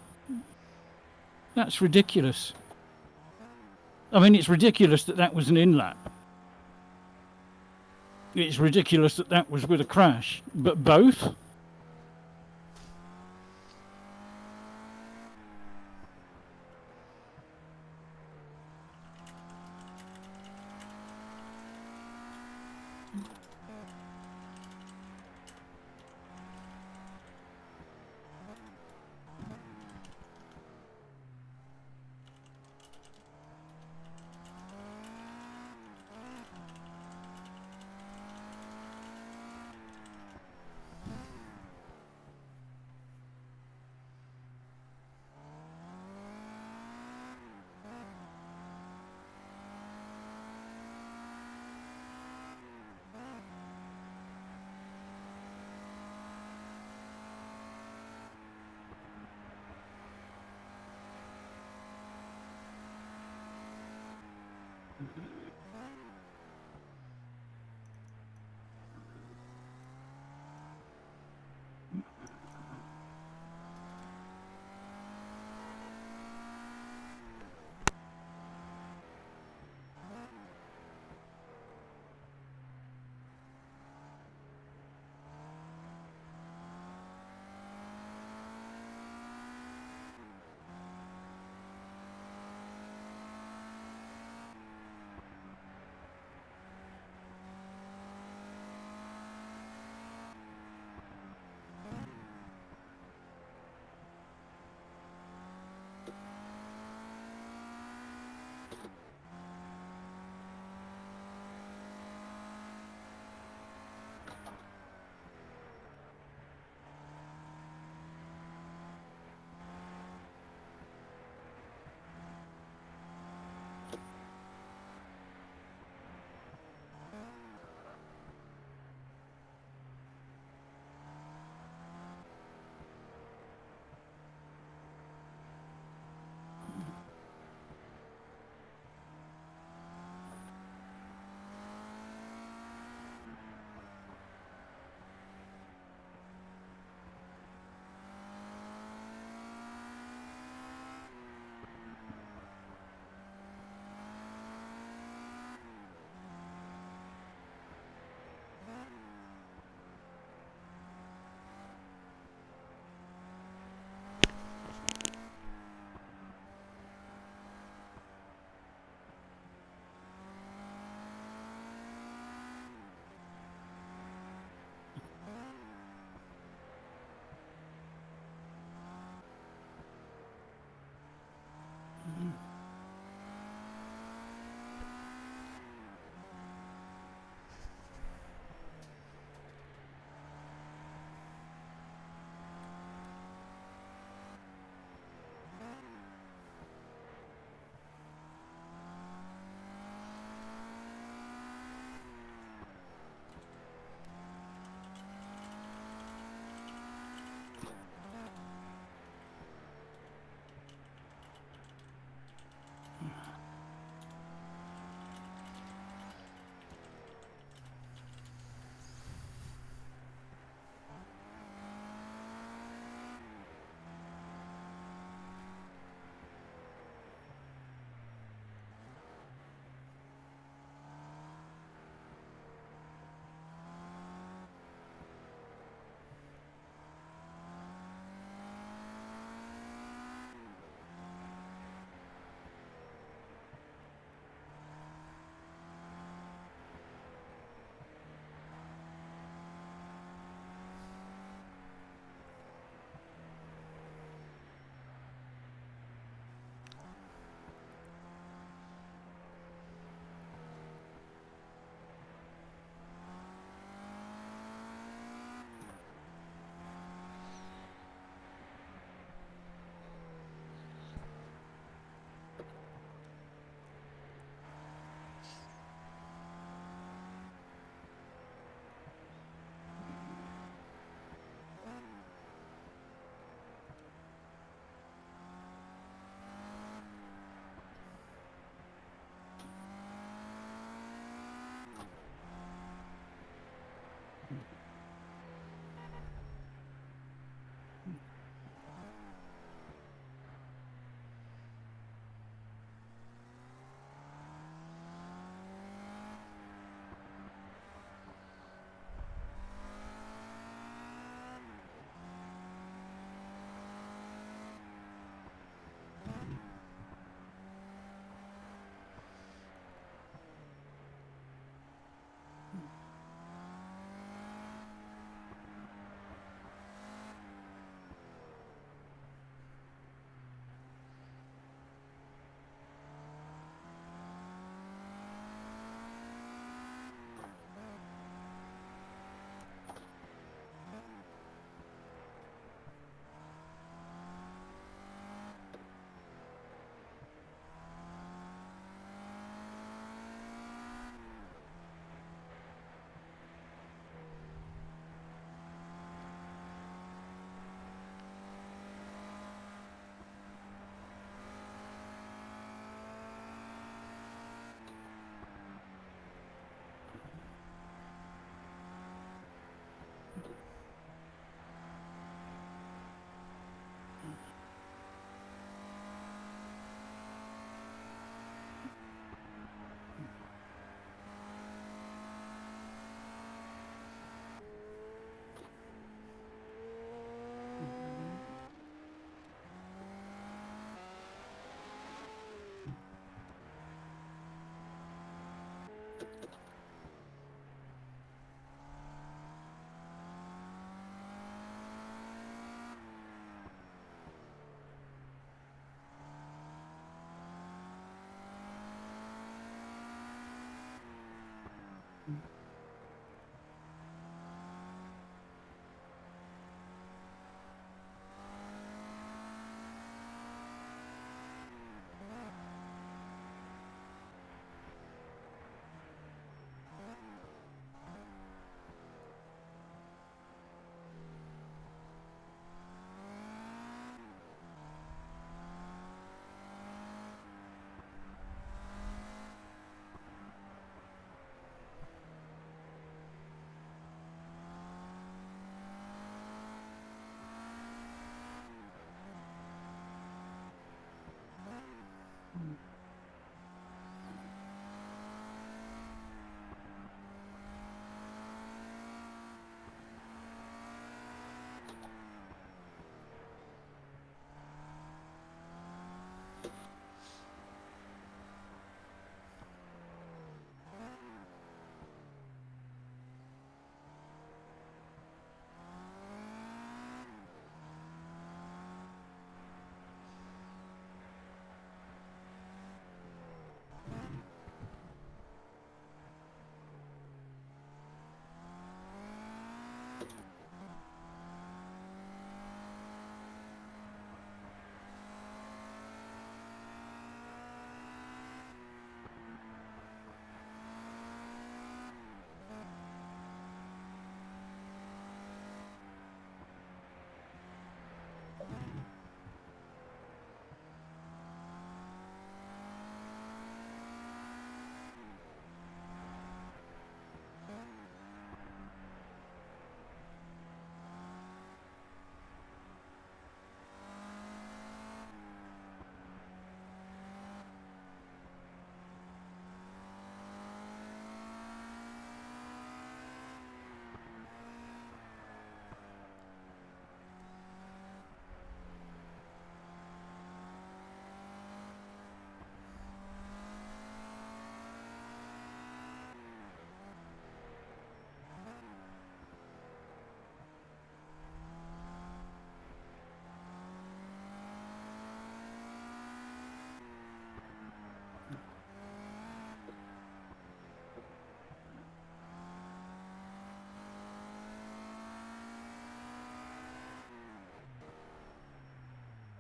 That's ridiculous. I mean, it's ridiculous that that was an in-lap. It's ridiculous that that was with a crash. But both?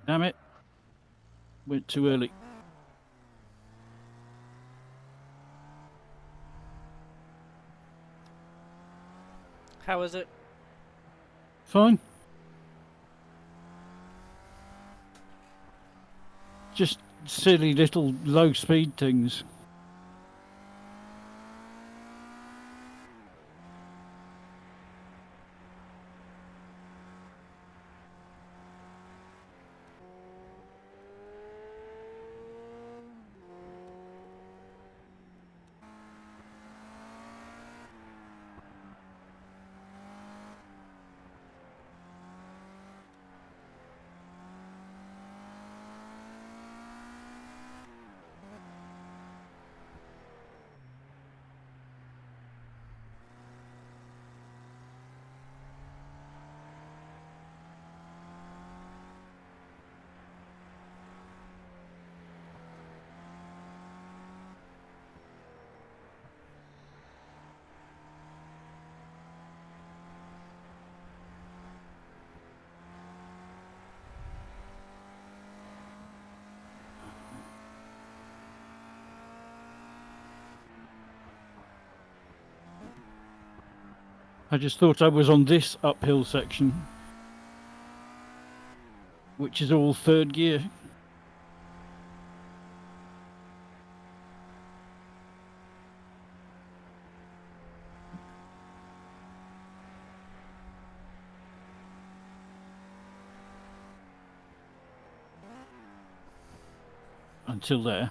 Damn it. Went too early. How is it? Fine. Just silly little low speed things. I just thought I was on this uphill section, which is all third gear. Until there.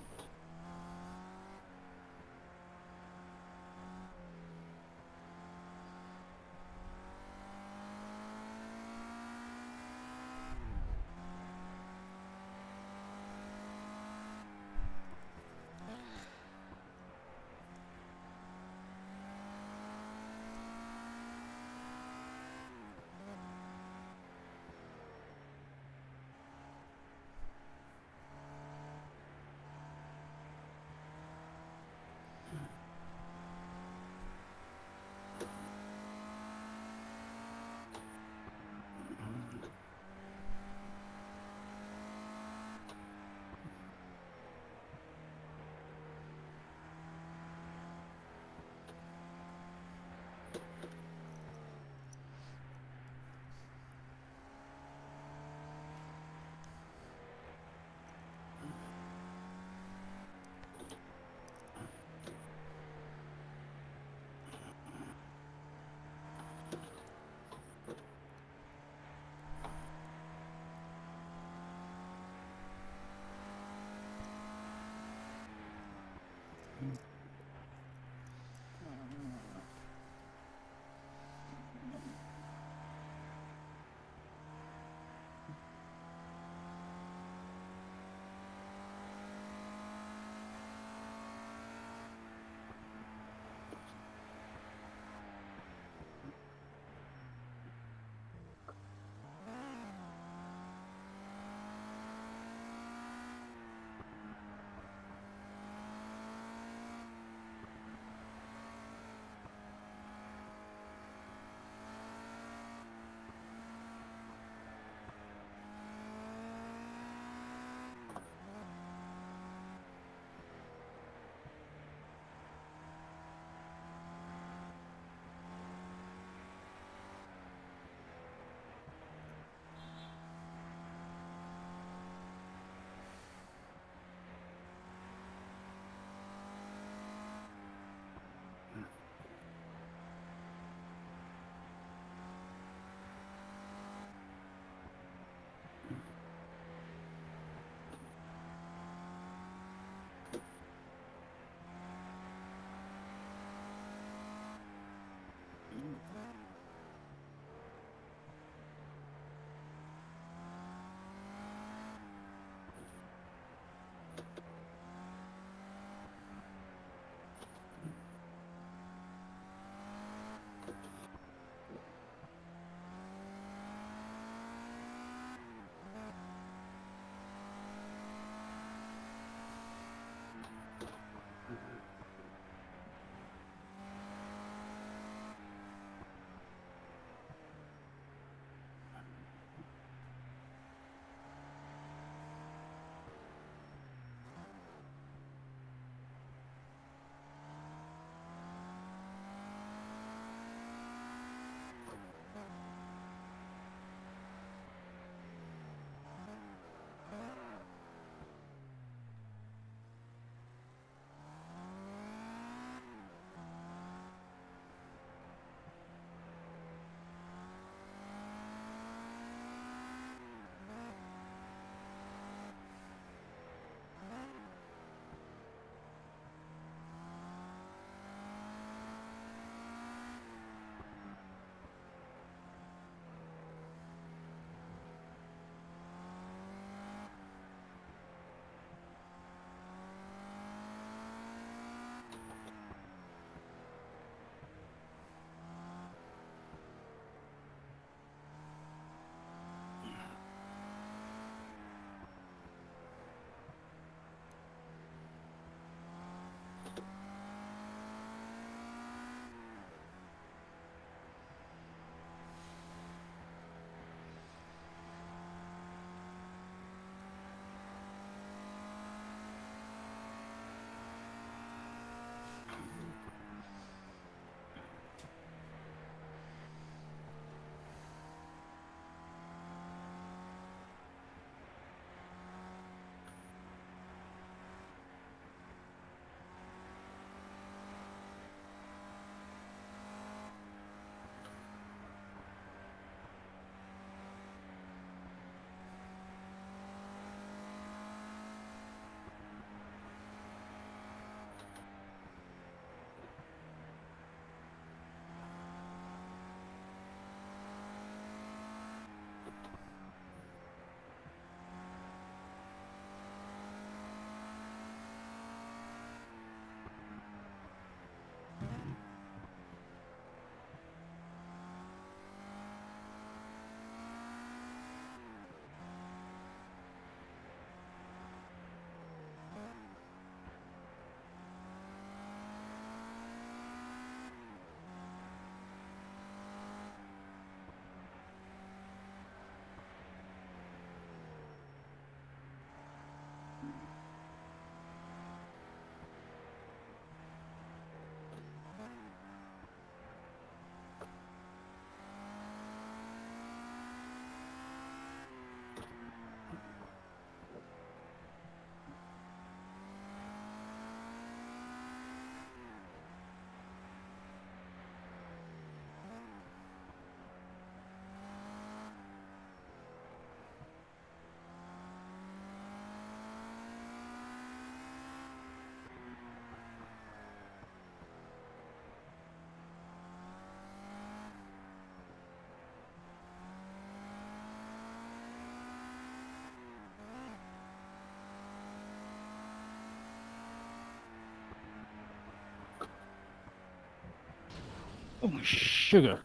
Oh, sugar.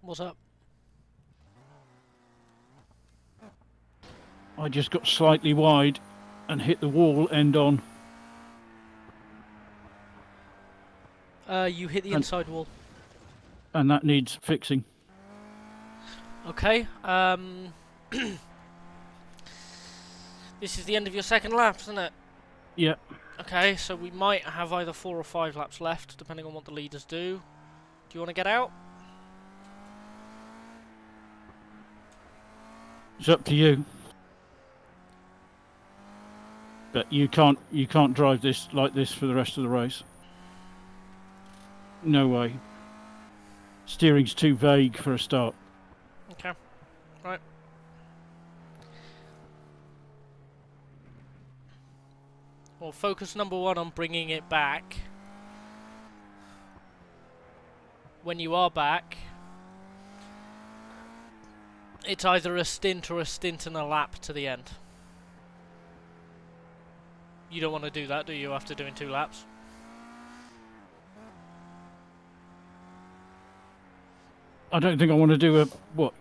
What's up? I just got slightly wide and hit the wall end on. You hit the inside wall. And that needs fixing. Okay. This is the end of your second lap, isn't it? Yeah. Okay, so we might have either 4 or 5 laps left, depending on what the leaders do. Do you want to get out? It's up to you. But you can't drive this like this for the rest of the race. No way. Steering's too vague for a start. Okay. Right. Well, focus number 1 on bringing it back. When you are back, it's either a stint or a stint and a lap to the end. You don't want to do that, do you, after doing 2 laps? I don't think I want to do a what?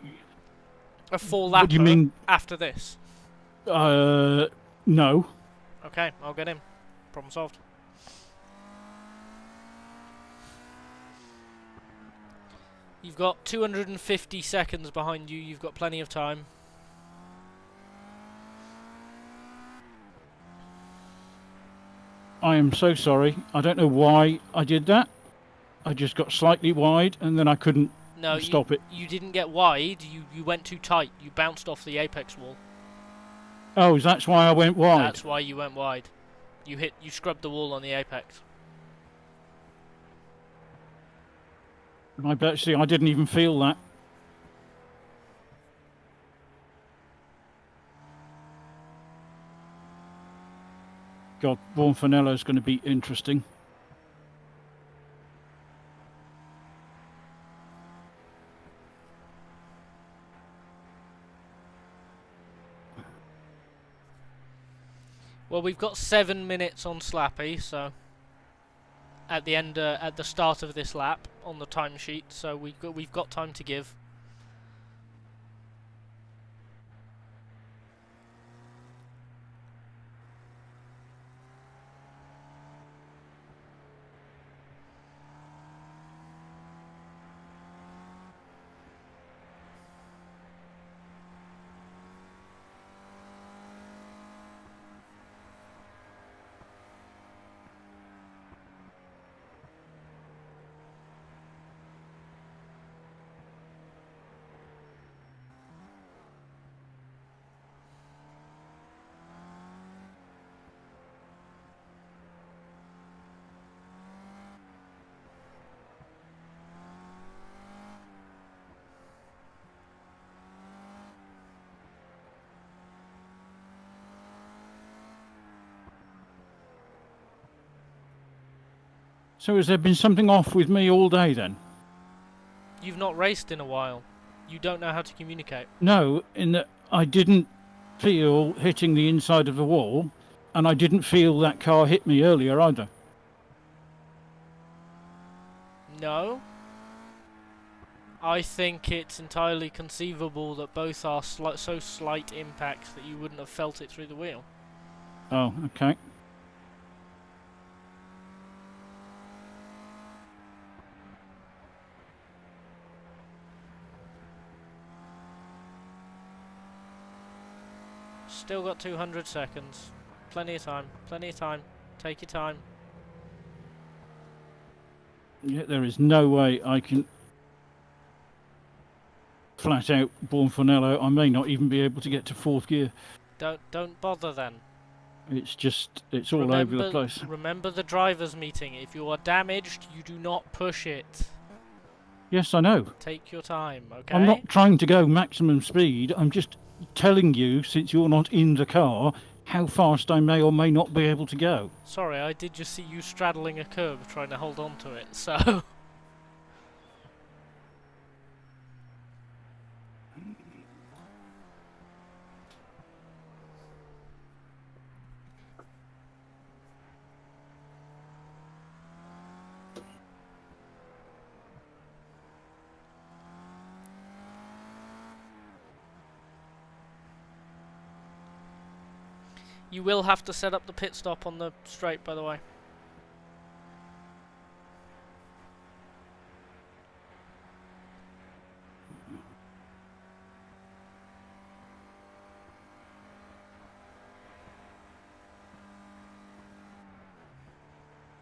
A full lap What do you mean? after this? No. Okay, I'll get him. Problem solved. You've got 250 seconds behind you. You've got plenty of time. I am so sorry. I don't know why I did that. I just got slightly wide and then I couldn't stop it. You didn't get wide. You went too tight. You bounced off the apex wall. Oh, that's why I went wide. That's why you went wide. You scrubbed the wall on the apex. I bet. See, I didn't even feel that. God, Bonfanello is going to be interesting. Well, we've got 7 minutes on Slappy, so at the end, at the start of this lap on the timesheet, so we've got time to give. So has there been something off with me all day then? You've not raced in a while. You don't know how to communicate. No, in that I didn't feel hitting the inside of the wall, and I didn't feel that car hit me earlier either. No. I think it's entirely conceivable that both are so slight impacts that you wouldn't have felt it through the wheel. Oh, okay. Still got 200 seconds. Plenty of time. Plenty of time. Take your time. Yeah, there is no way I can flat out Bonfanello. I may not even be able to get to 4th gear. Don't bother then. It's all over the place. Remember the drivers' meeting. If you are damaged, you do not push it. Yes, I know. Take your time, okay? I'm not trying to go maximum speed. I'm just telling you, since you're not in the car, how fast I may or may not be able to go. Sorry, I did just see you straddling a curb trying to hold on to it, so... You will have to set up the pit stop on the straight, by the way.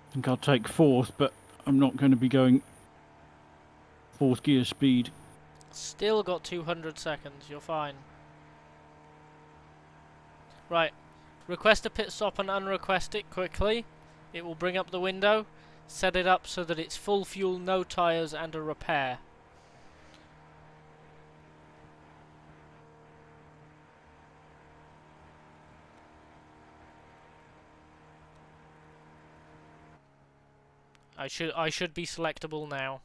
I think I'll take fourth, but I'm not going to be going fourth gear speed. Still got 200 seconds, you're fine. Right, request a pit stop and unrequest it quickly. It will bring up the window. Set it up so that it's full fuel, no tyres and a repair. I should be selectable now.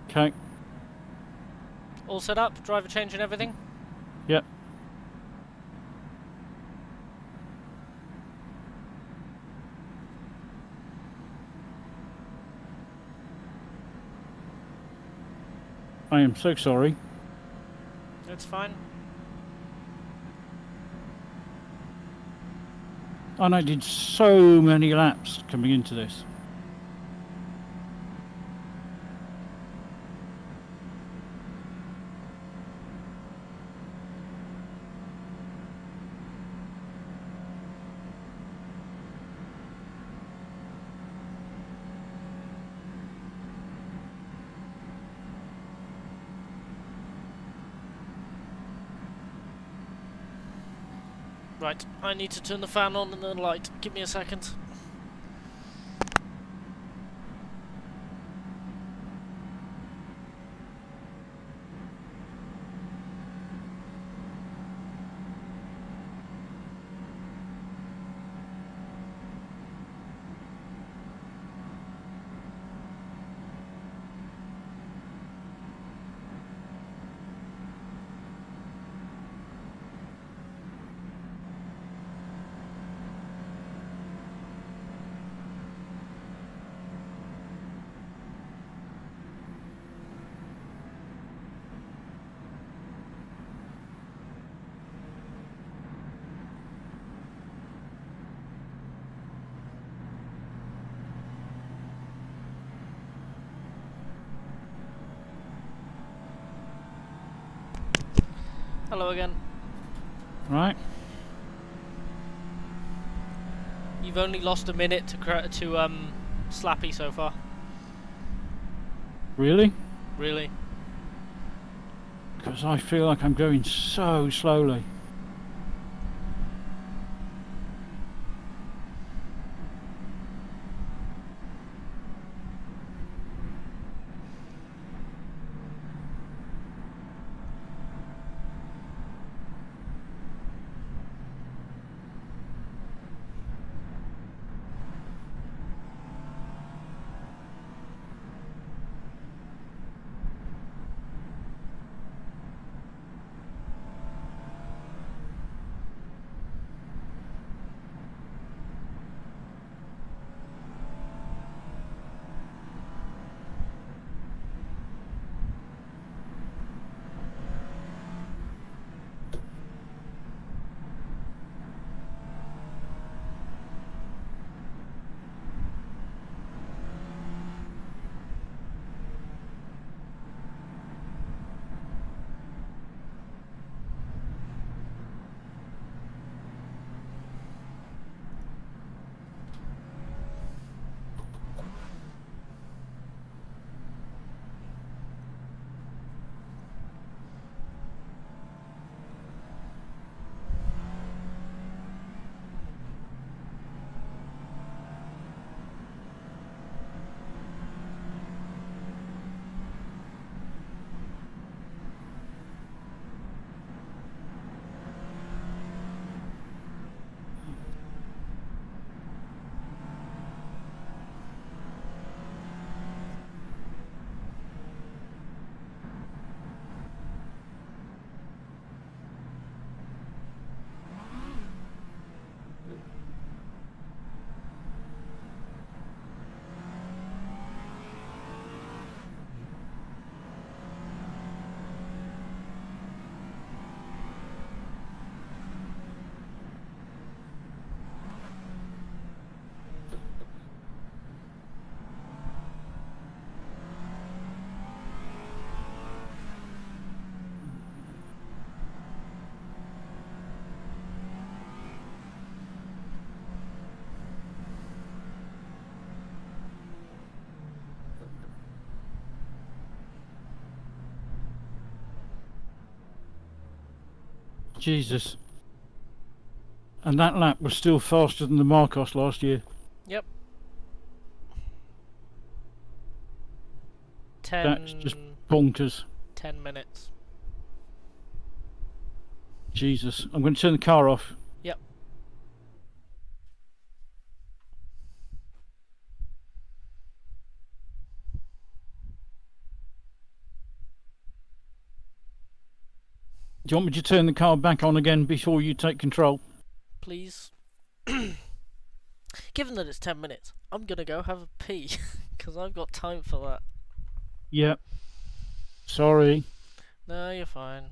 Okay. All set up? Driver change and everything? Yep. I am so sorry. It's fine. And I did so many laps coming into this. Right, I need to turn the fan on and the light. Give me a second. Hello again. Right. You've only lost a minute to Slappy so far. Really? Really? Because I feel like I'm going so slowly. Jesus. And that lap was still faster than the Marcos last year. Yep. That's just bonkers. 10 minutes. Jesus. I'm going to turn the car off. Yep. Do you want me to turn the car back on again before you take control? Please. Given that it's 10 minutes, I'm gonna go have a pee, because I've got time for that. Yep. Sorry. No, you're fine.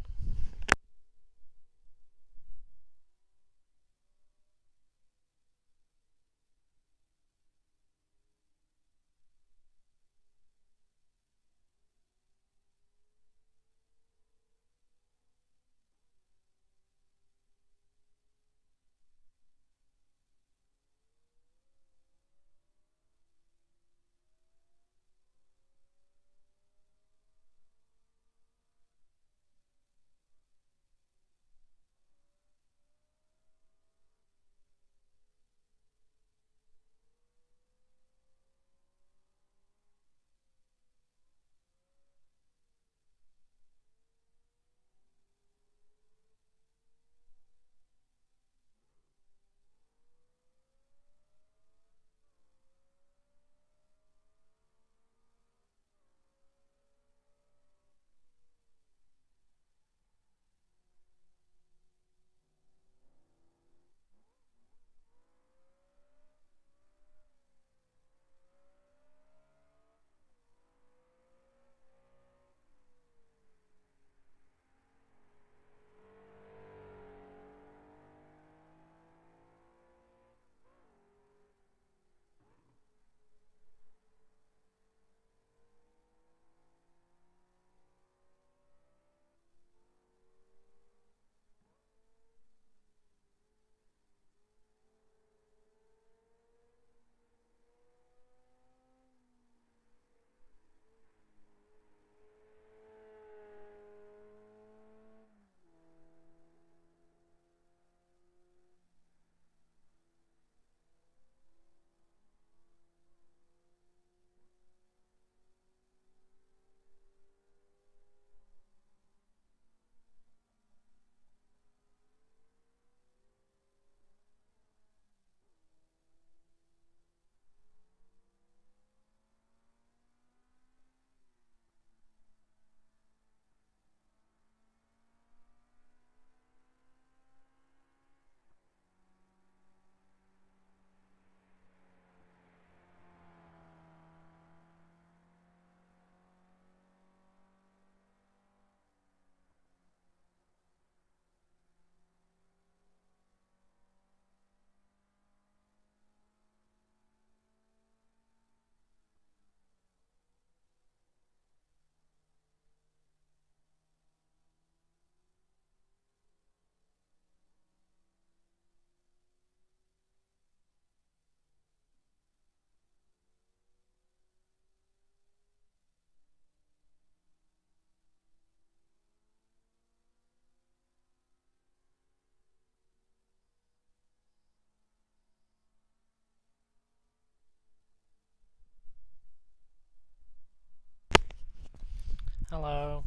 Hello.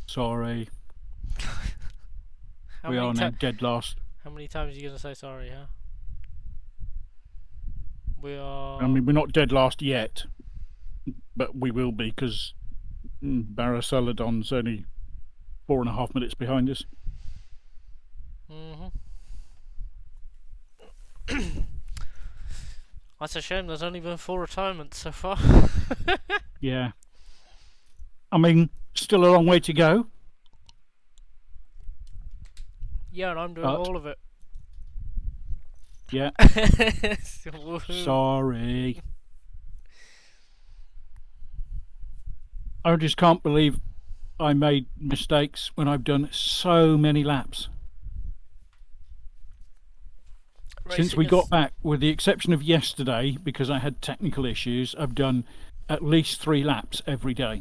Sorry. How We are many now ti- dead last. How many times are you gonna say sorry, huh? We are. I mean, we're not dead last yet, but we will be because Barasaladon's only 4.5 minutes behind us. That's a shame. There's only been 4 retirements so far. Yeah. I mean, still a long way to go. Yeah, and I'm doing But- all of it. Yeah. Woohoo. Sorry. I just can't believe I made mistakes when I've done so many laps. Since we got back, with the exception of yesterday, because I had technical issues, I've done at least 3 laps every day.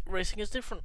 Racing is different.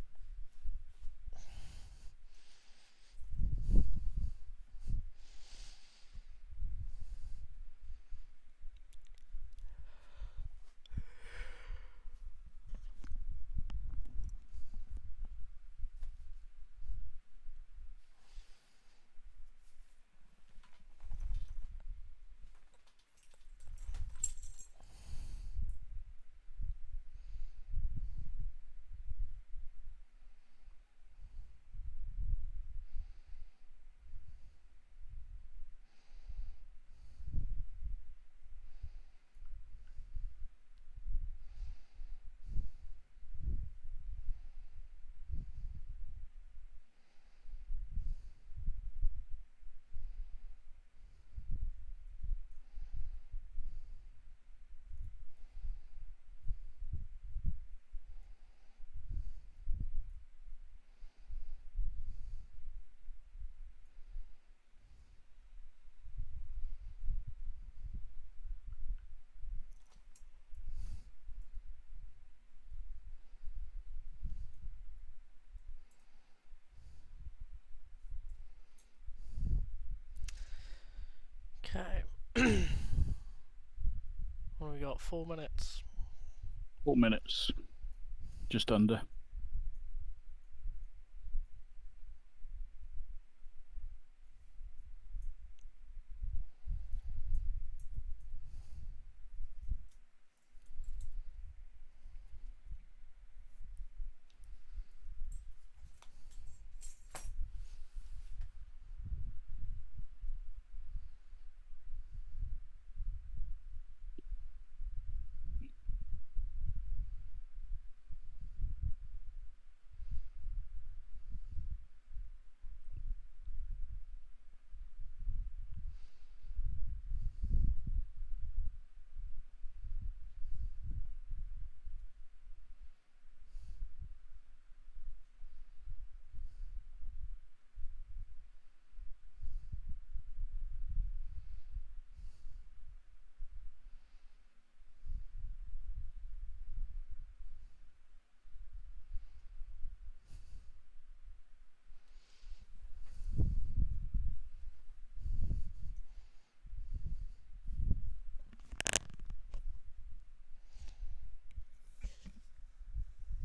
What have we got? 4 minutes. 4 minutes. Just under.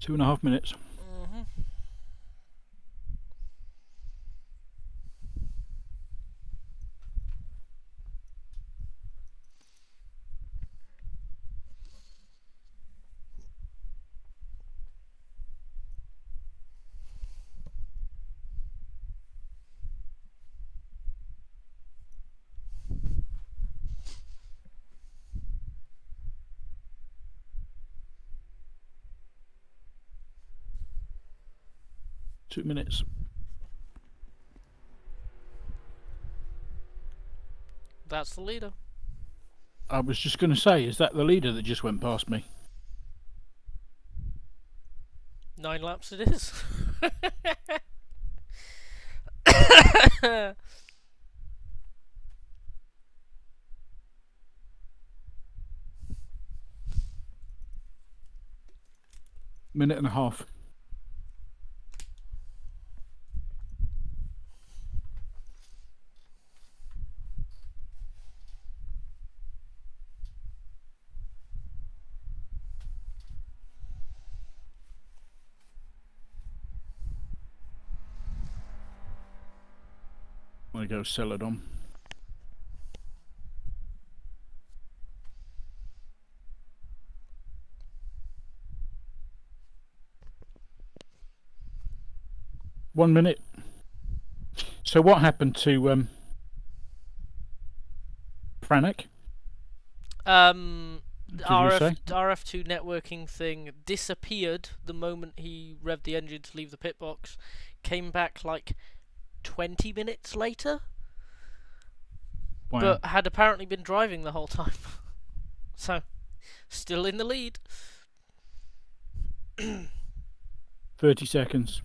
Two and a half minutes. Mm-hmm. Two minutes. That's the leader. I was just going to say, is that the leader that just went past me? 9 laps it is. Minute and a half. I'm going to go sell it on. One minute. So what happened to Franek? The you say? RF2 networking thing disappeared the moment he revved the engine to leave the pit box. Came back like 20 minutes later, Wow. but had apparently been driving the whole time. So, still in the lead. 30 seconds.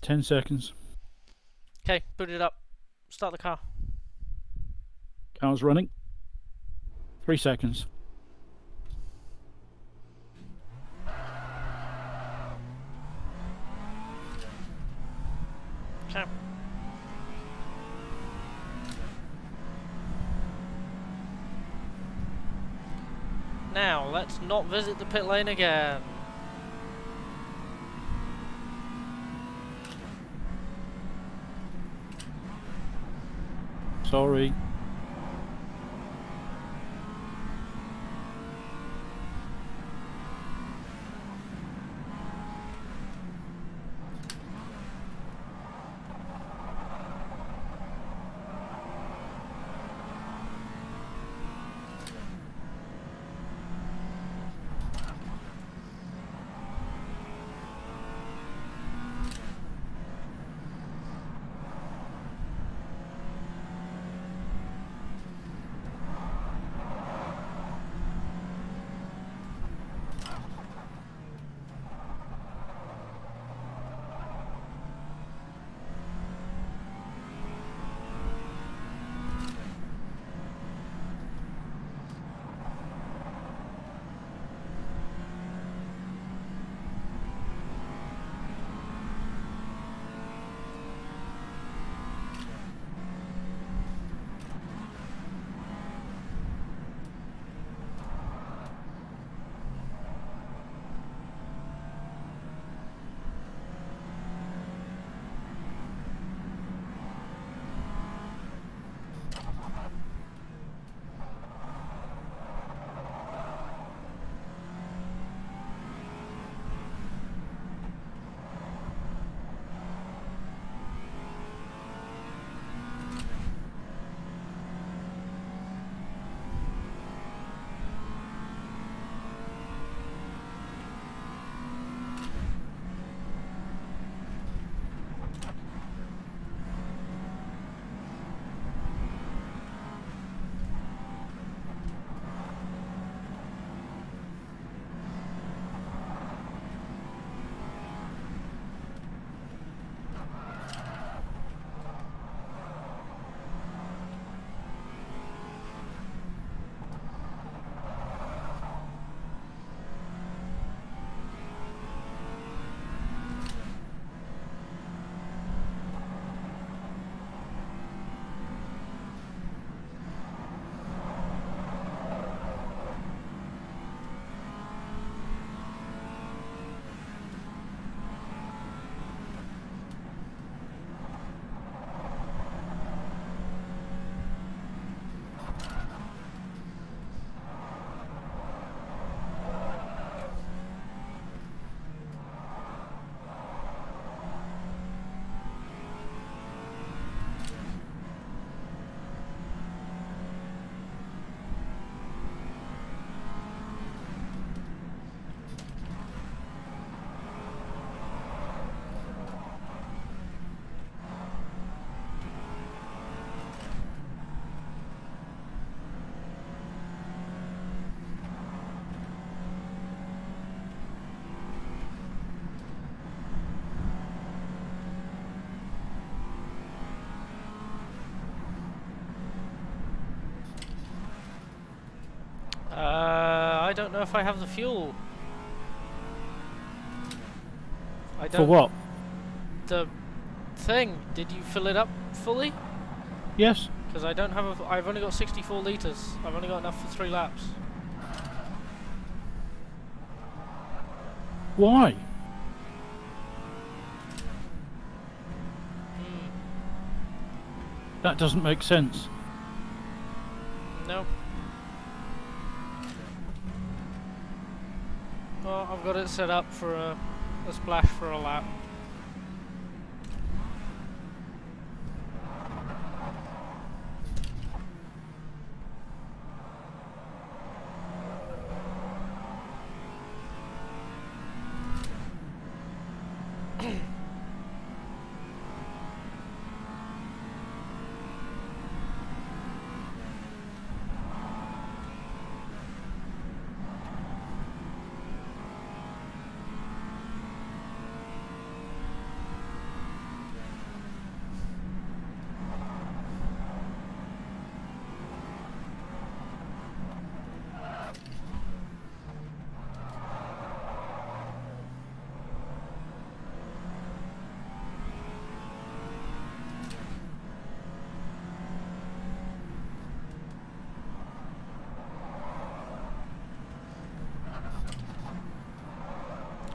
Ten seconds. Okay, put it up. Start the car. Car's running. 3 seconds. Okay. Now, let's not visit the pit lane again. Sorry. I don't know if I have the fuel. I For don't. what? The thing. Did you fill it up fully? Yes. Because I don't have. I've only got 64 liters. I've only got enough for 3 laps. Why? That doesn't make sense. No. Well, I've got it set up for a splash for a lap.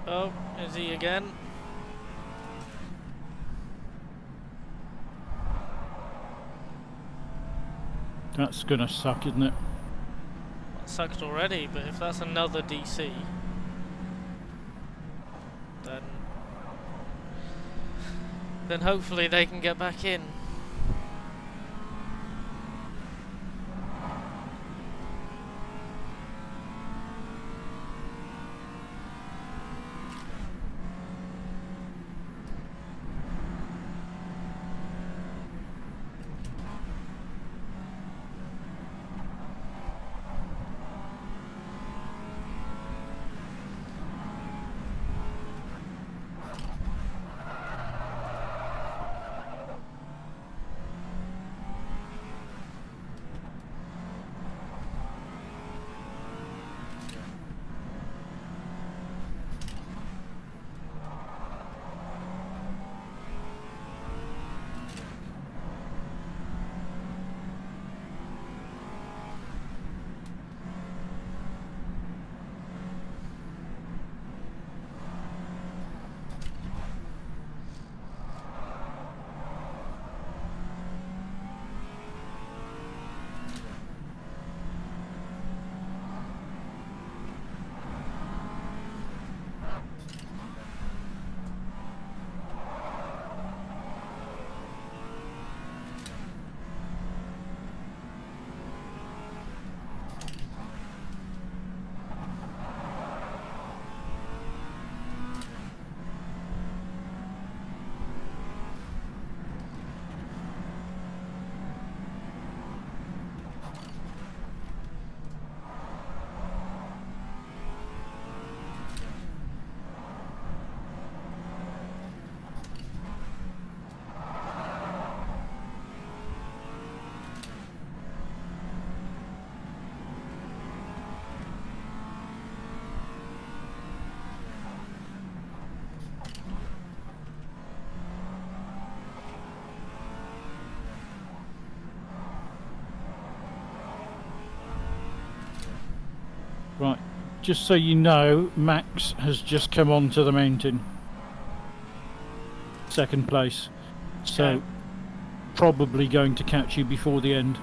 Oh, is he again? That's gonna suck, isn't it? It sucked already, but if that's another DC, then hopefully they can get back in. Right. Just so you know, Max has just come onto the mountain. Second place. So, Okay. probably going to catch you before the end.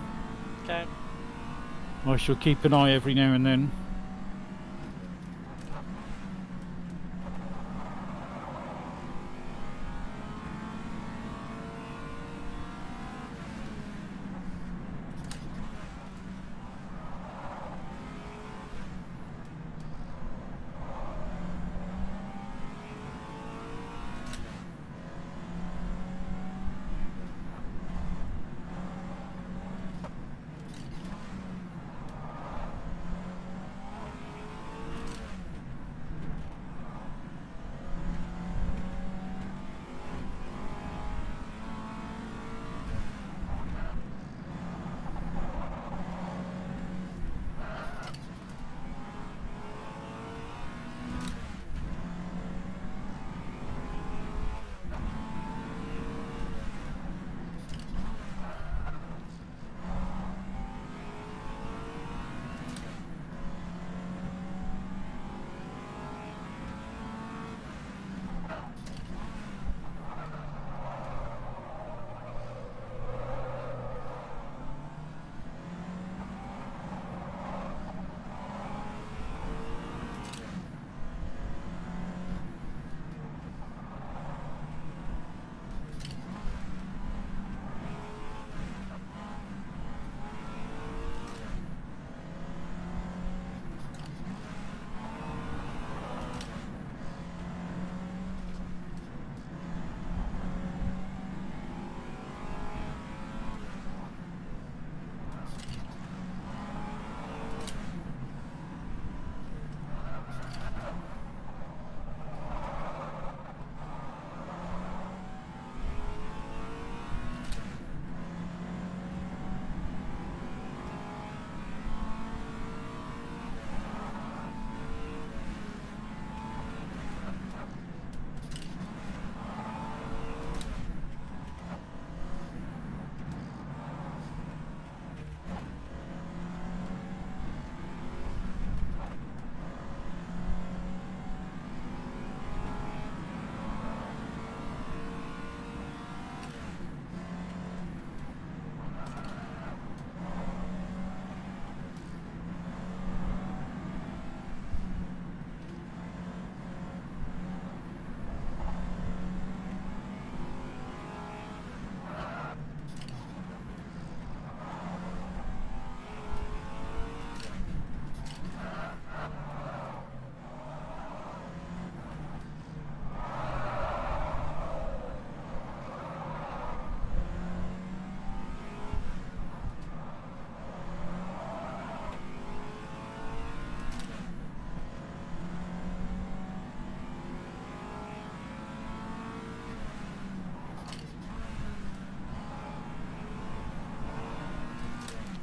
Okay. I shall keep an eye every now and then.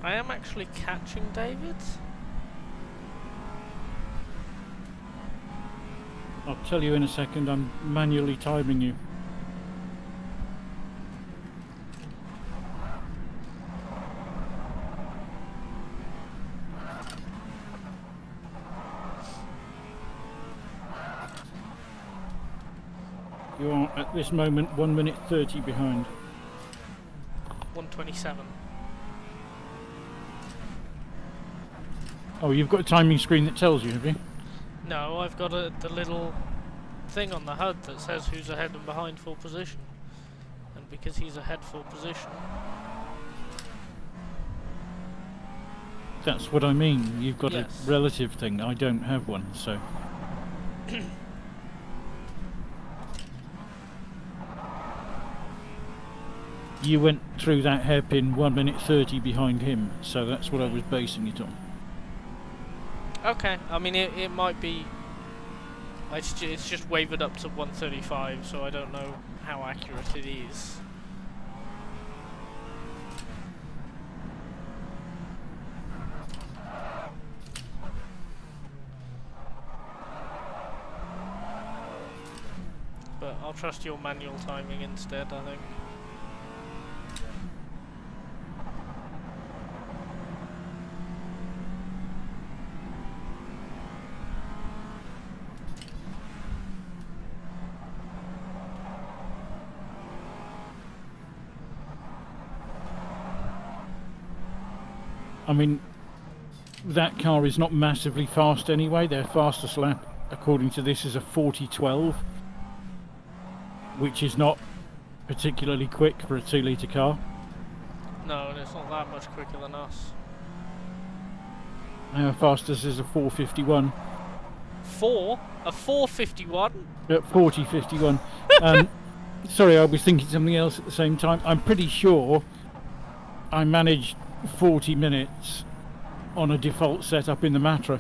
I am actually catching David. I'll tell you in a second. I'm manually timing you. You are at this moment 1 minute 30 behind. 127. Oh, you've got a timing screen that tells you, have you? No, I've got the little thing on the HUD that says who's ahead and behind for position. And because he's ahead for position... That's what I mean. You've got Yes. a relative thing. I don't have one, so... You went through that hairpin 1 minute 30 behind him, so that's what I was basing it on. Okay, I mean it might be... It's just wavered up to 135, so I don't know how accurate it is. But I'll trust your manual timing instead, I think. I mean, that car is not massively fast anyway. Their fastest lap, according to this, is a 40.12, which is not particularly quick for a 2-litre car. No, and it's not that much quicker than us. Our fastest is a 4.51. A 451? 40.51. Sorry, I was thinking something else at the same time. I'm pretty sure I managed 40 minutes on a default setup in the Matra.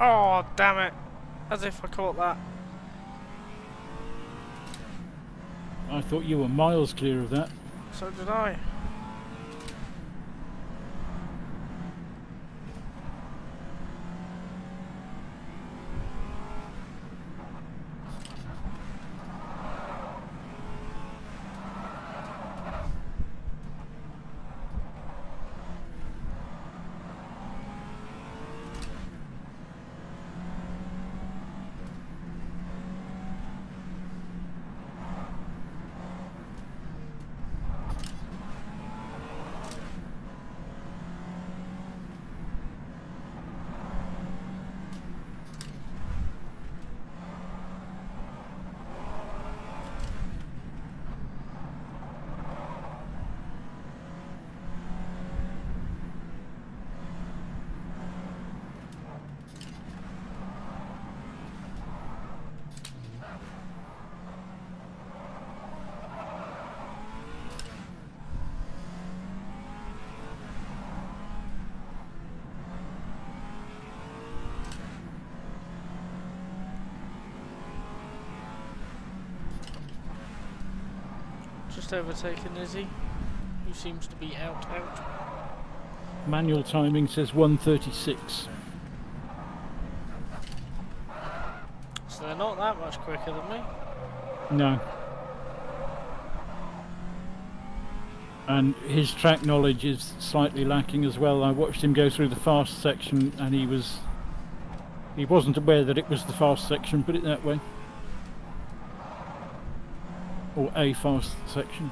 Oh, damn it. As if I caught that. I thought you were miles clear of that. So did I. Just overtaken Izzy, who seems to be out. Manual timing says 1:36. So they're not that much quicker than me. No. And his track knowledge is slightly lacking as well. I watched him go through the fast section and he wasn't aware that it was the fast section, put it that way. Or a fast section.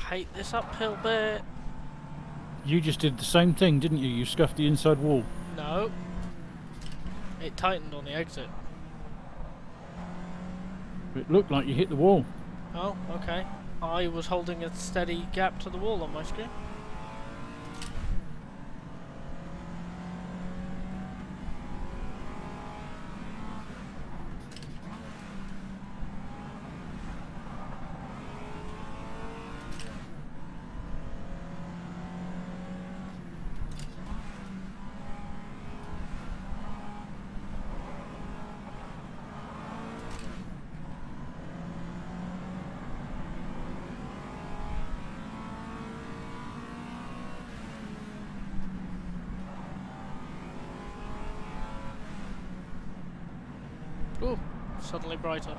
hate this uphill bit. You just did the same thing, didn't you? You scuffed the inside wall. No. It tightened on the exit. It looked like you hit the wall. Oh, okay. I was holding a steady gap to the wall on my screen. Ooh, suddenly brighter.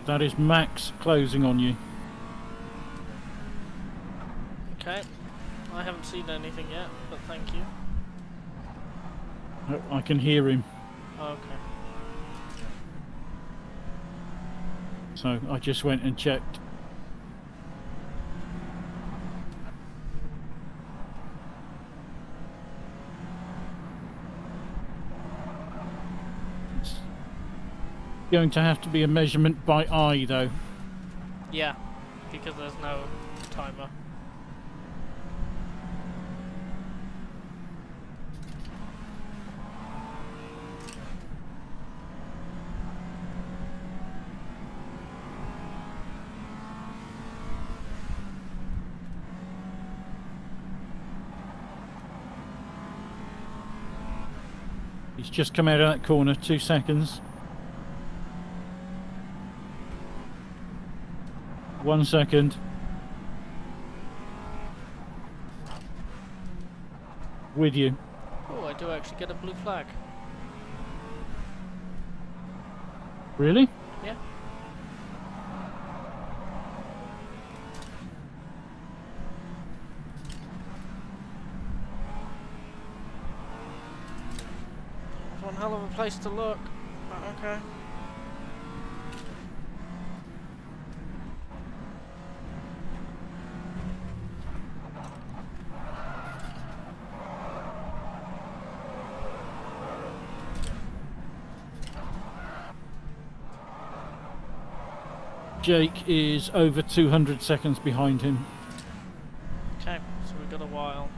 That is Max closing on you. Okay. I haven't seen anything yet, but thank you. I can hear him. Okay. So I just went and checked. It's going to have to be a measurement by eye though. Yeah, because there's no timer. He's just come out of that corner, 2 seconds. 1 second. With you. Oh, I do actually get a blue flag. Really? Yeah. It's one hell of a place to look. But okay. Jake is over 200 seconds behind him. Okay, so we've got a while.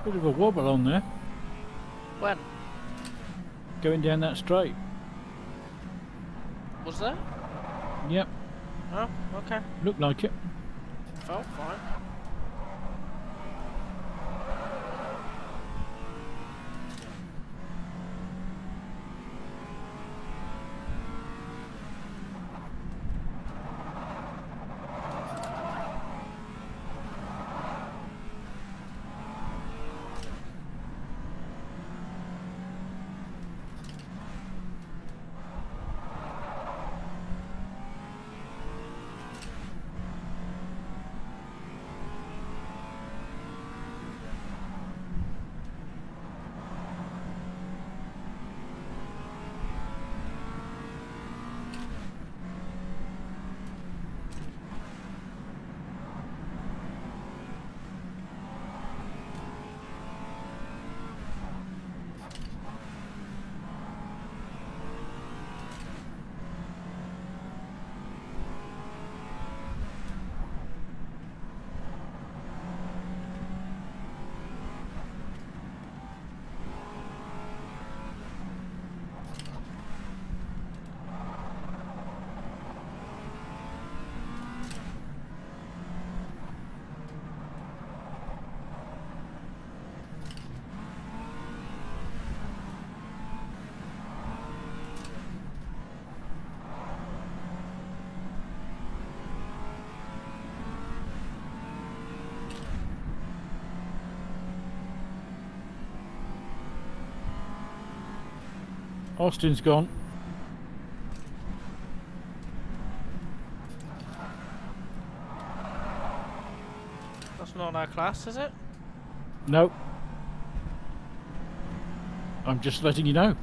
Bit of a wobble on there, When? going down that straight. Was there? Yep, Oh, okay. looked like it. Felt fine. Austin's gone. That's not our class, is it? No. I'm just letting you know.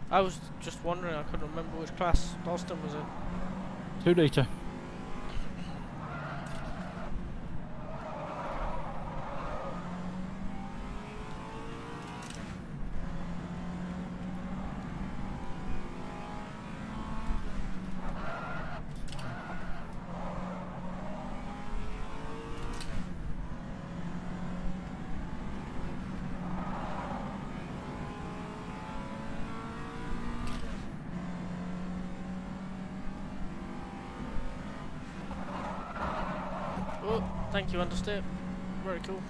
I was just wondering, I couldn't remember which class Austin was in. 2 litre. Oh, thank you, understeer. Very cool.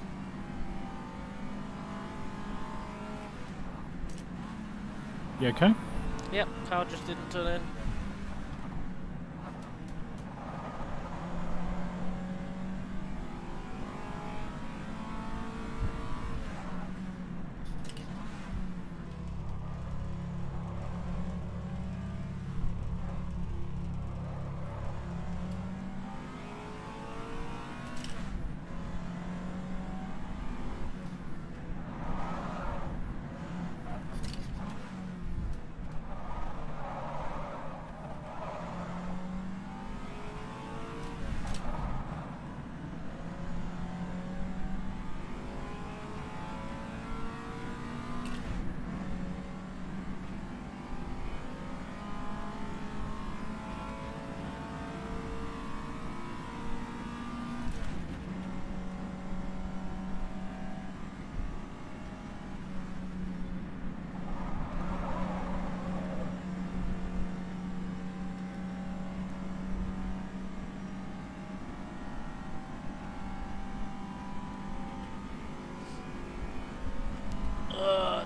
You okay? Yep, car just didn't turn in.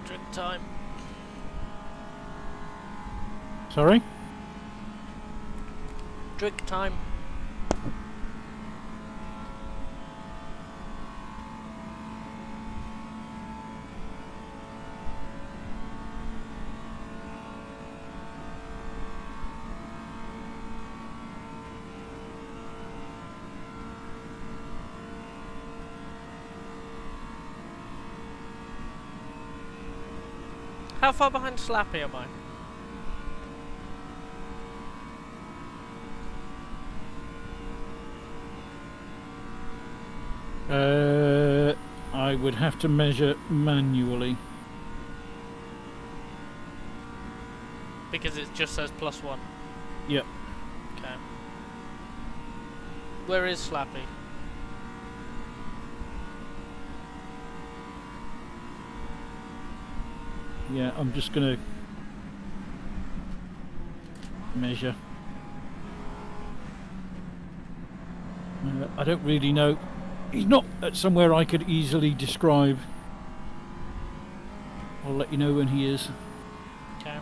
Drink time. Sorry? Drink time. How far behind Slappy am I? I would have to measure manually. Because it just says +1. Yep. Okay. Where is Slappy? Yeah, I'm just gonna measure. I don't really know. He's not at somewhere I could easily describe. I'll let you know when he is. Okay.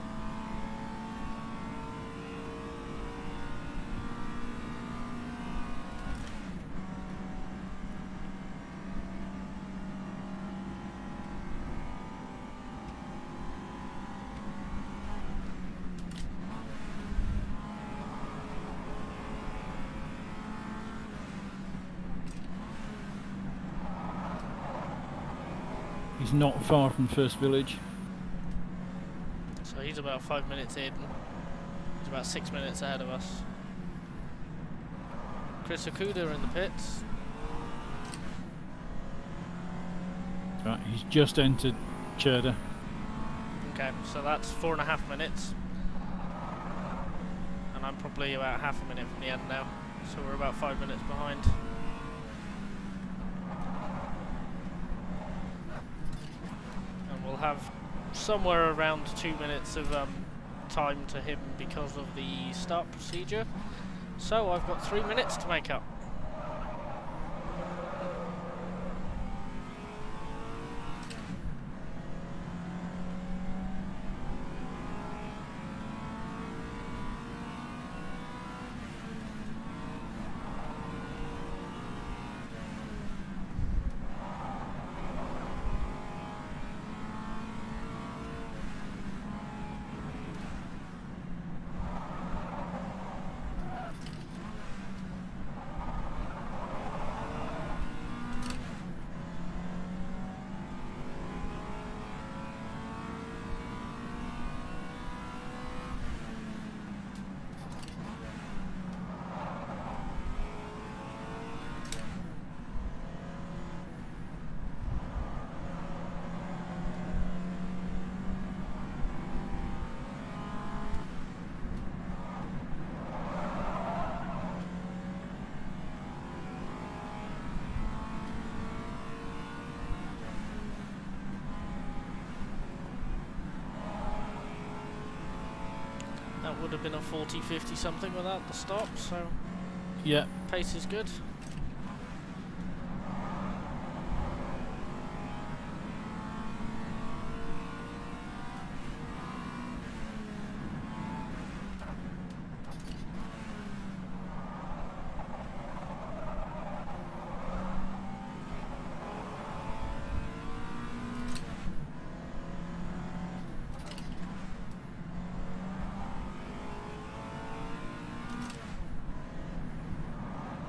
He's not far from first village. So he's about 5 minutes in. He's about 6 minutes ahead of us. Chris Okuda in the pits. Right, he's just entered Cherda. Okay, so that's 4.5 minutes. And I'm probably about half a minute from the end now. So we're about 5 minutes behind. And we'll have somewhere around 2 minutes of time to him because of the start procedure. So I've got 3 minutes to make up. That would have been a 40-50 something without the stop, so Yeah. pace is good.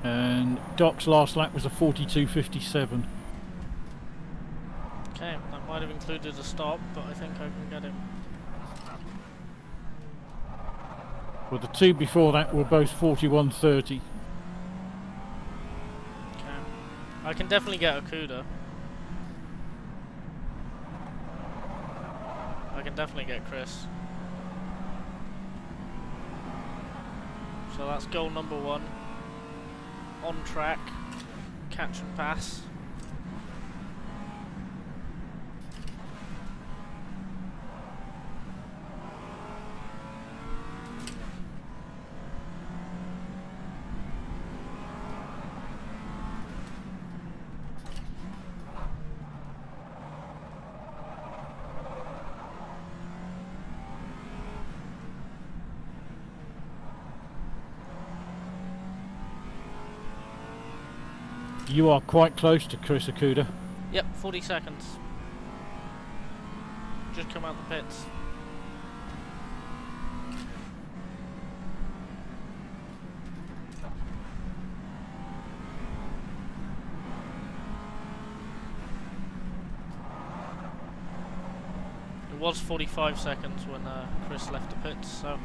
And Doc's last lap was a 42.57. Okay, that might have included a stop, but I think I can get him. Well, the two before that were both 41.30. Okay. I can definitely get Okuda. I can definitely get Chris. So that's goal number 1. On track, catch and pass. You are quite close to Chris Okuda. Yep, 40 seconds. Just come out the pits. It was 45 seconds when Chris left the pits, so...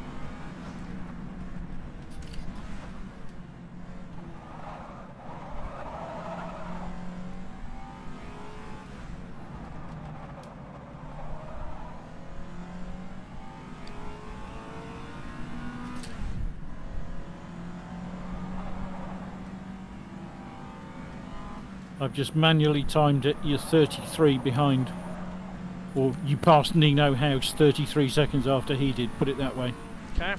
I've just manually timed it. You're 33 behind. Or you passed Nino House 33 seconds after he did, put it that way. Okay.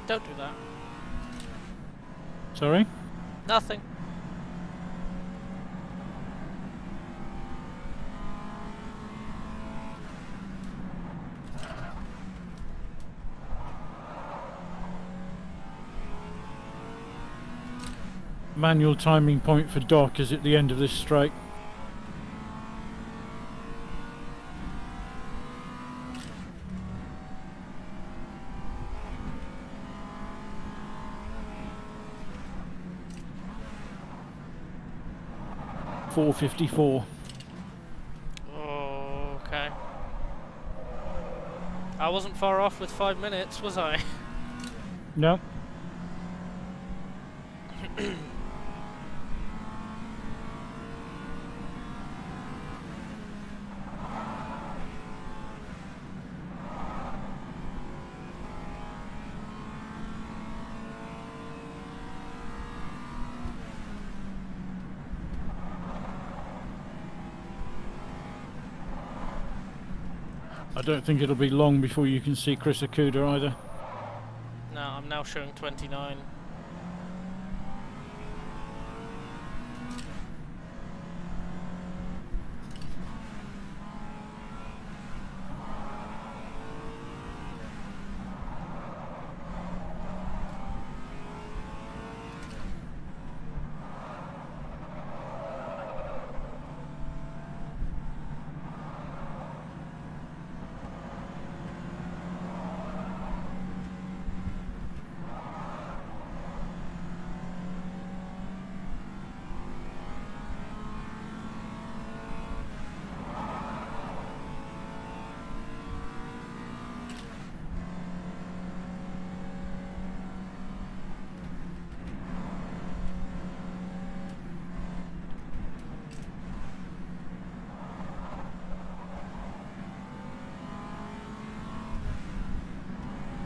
Don't do that. Sorry? Nothing. Manual timing point for Doc is at the end of this straight. .454. Okay. I wasn't far off with 5 minutes, was I? No. I don't think it'll be long before you can see Chris Okuda either. No, I'm now showing 29.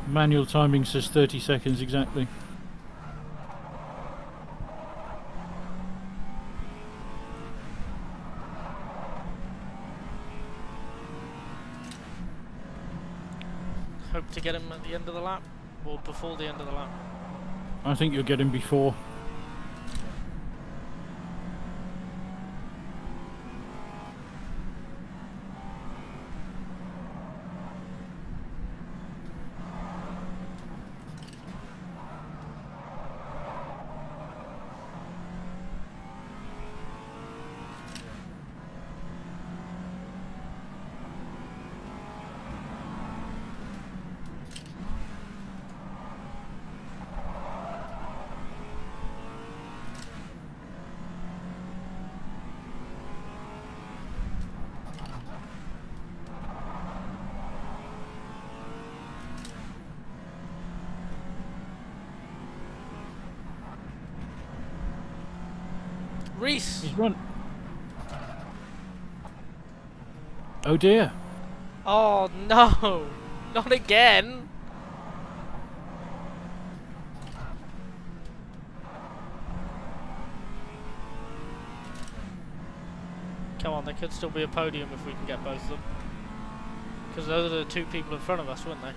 Manual timing says 30 seconds exactly. Hope to get him at the end of the lap, or before the end of the lap. I think you'll get him before. Reese! He's run. Oh dear. Oh no! Not again! Come on, there could still be a podium if we can get both of them. Because those are the two people in front of us, weren't they?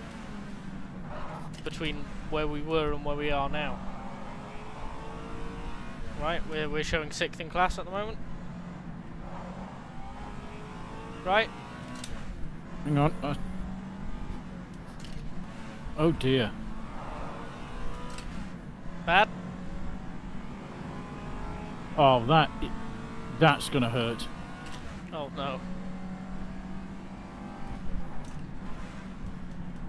Between where we were and where we are now. Right, we're showing 6th in class at the moment. Right? Hang on. Oh dear. Bad? Oh, that's gonna hurt. Oh no.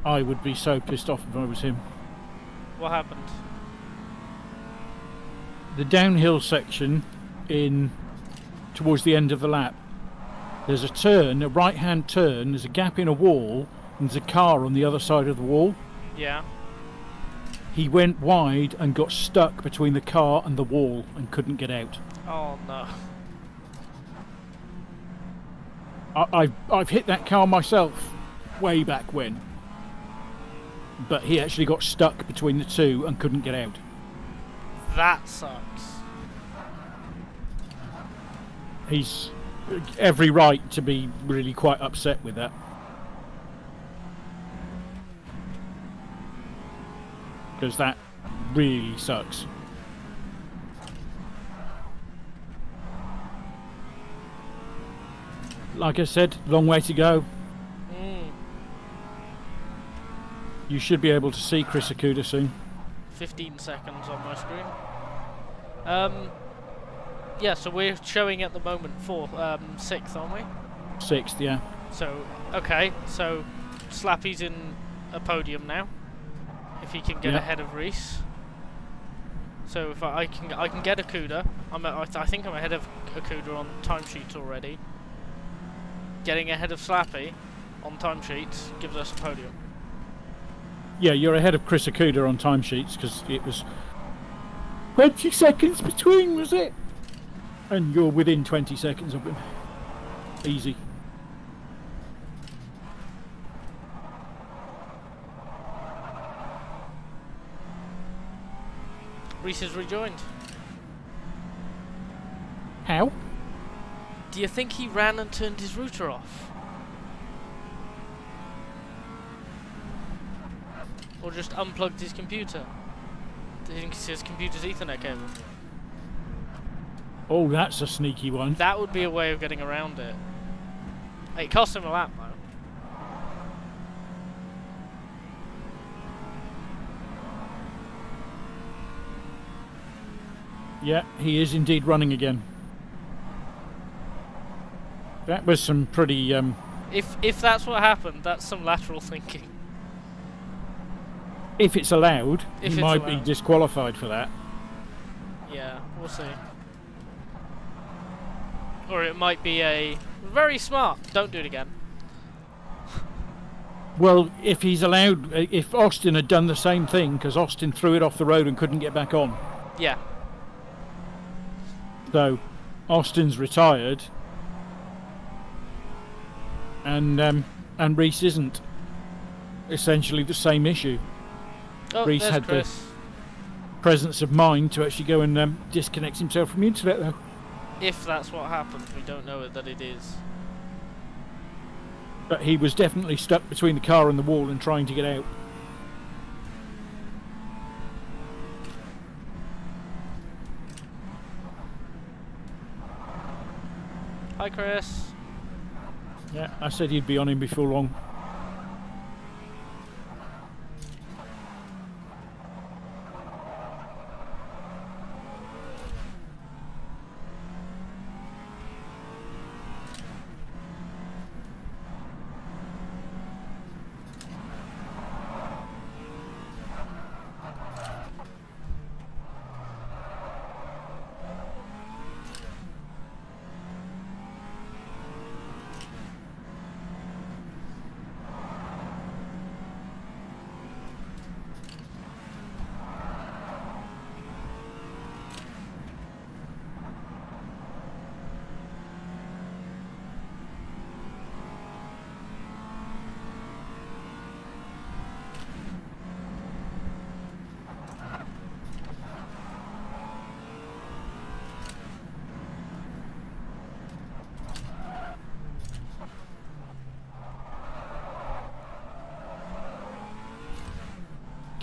I would be so pissed off if I was him. What happened? The downhill section towards the end of the lap. There's a turn, a right-hand turn, there's a gap in a wall, and there's a car on the other side of the wall. Yeah. He went wide and got stuck between the car and the wall and couldn't get out. Oh no. I've hit that car myself way back when. But he actually got stuck between the two and couldn't get out. That sucks. He's every right to be really quite upset with that. Because that really sucks. Like I said, long way to go. You should be able to see Chris Okuda soon. 15 seconds on my screen. Yeah, so we're showing at the moment for 6th, aren't we? 6th, yeah. So, okay, so Slappy's in a podium now. If he can get ahead of Reese. So if I can get Okuda. I think I'm ahead of Okuda on timesheets already. Getting ahead of Slappy on timesheets gives us a podium. Yeah, you're ahead of Chris Okuda on timesheets because it was 20 seconds between, was it? And you're within 20 seconds of him. Easy. Reese has rejoined. How? Do you think he ran and turned his router off? Or just unplugged his computer? Do you think it's his computer's Ethernet cable? Oh, that's a sneaky one. That would be a way of getting around it. It cost him a lap, though. Yeah, he is indeed running again. That was some pretty If that's what happened, that's some lateral thinking. If it's allowed, If he it's might allowed. be disqualified for that. Yeah, we'll see. Or it might be a very smart. Don't do it again. Well, if he's allowed, if Austin had done the same thing, because Austin threw it off the road and couldn't get back on. Yeah. So, Austin's retired, and Reese isn't. Essentially the same issue. Oh, Reese there's had Chris. the presence of mind to actually go and disconnect himself from the internet, though. If that's what happened, we don't know that it is. But he was definitely stuck between the car and the wall and trying to get out. Hi, Chris. Yeah, I said he'd be on him before long.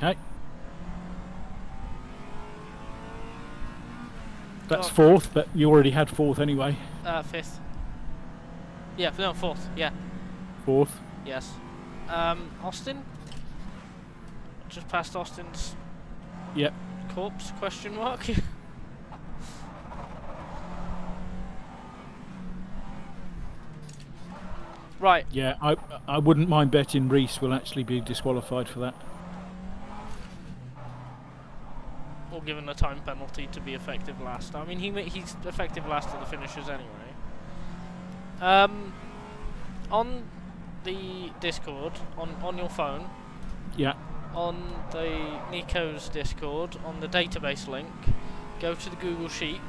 Okay. That's fourth, but you already had fourth anyway. 5th. Yeah, no, 4th. Yeah. Fourth. Yes. Austin? just past Austin's Yep. corpse, question mark? Right. Yeah, I wouldn't mind betting Reese will actually be disqualified for that. Or given a time penalty to be effective last. I mean, he's effective last at the finishers anyway. On the Discord, on your phone. Yeah. On the Nico's Discord, on the database link, go to the Google Sheet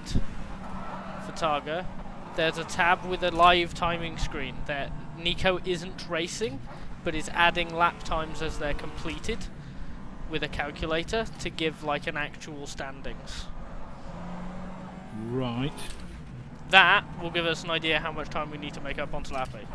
for Targa. There's a tab with a live timing screen. There, Nico isn't racing, but is adding lap times as they're completed with a calculator to give like an actual standings. Right. That will give us an idea how much time we need to make up onto lap 8.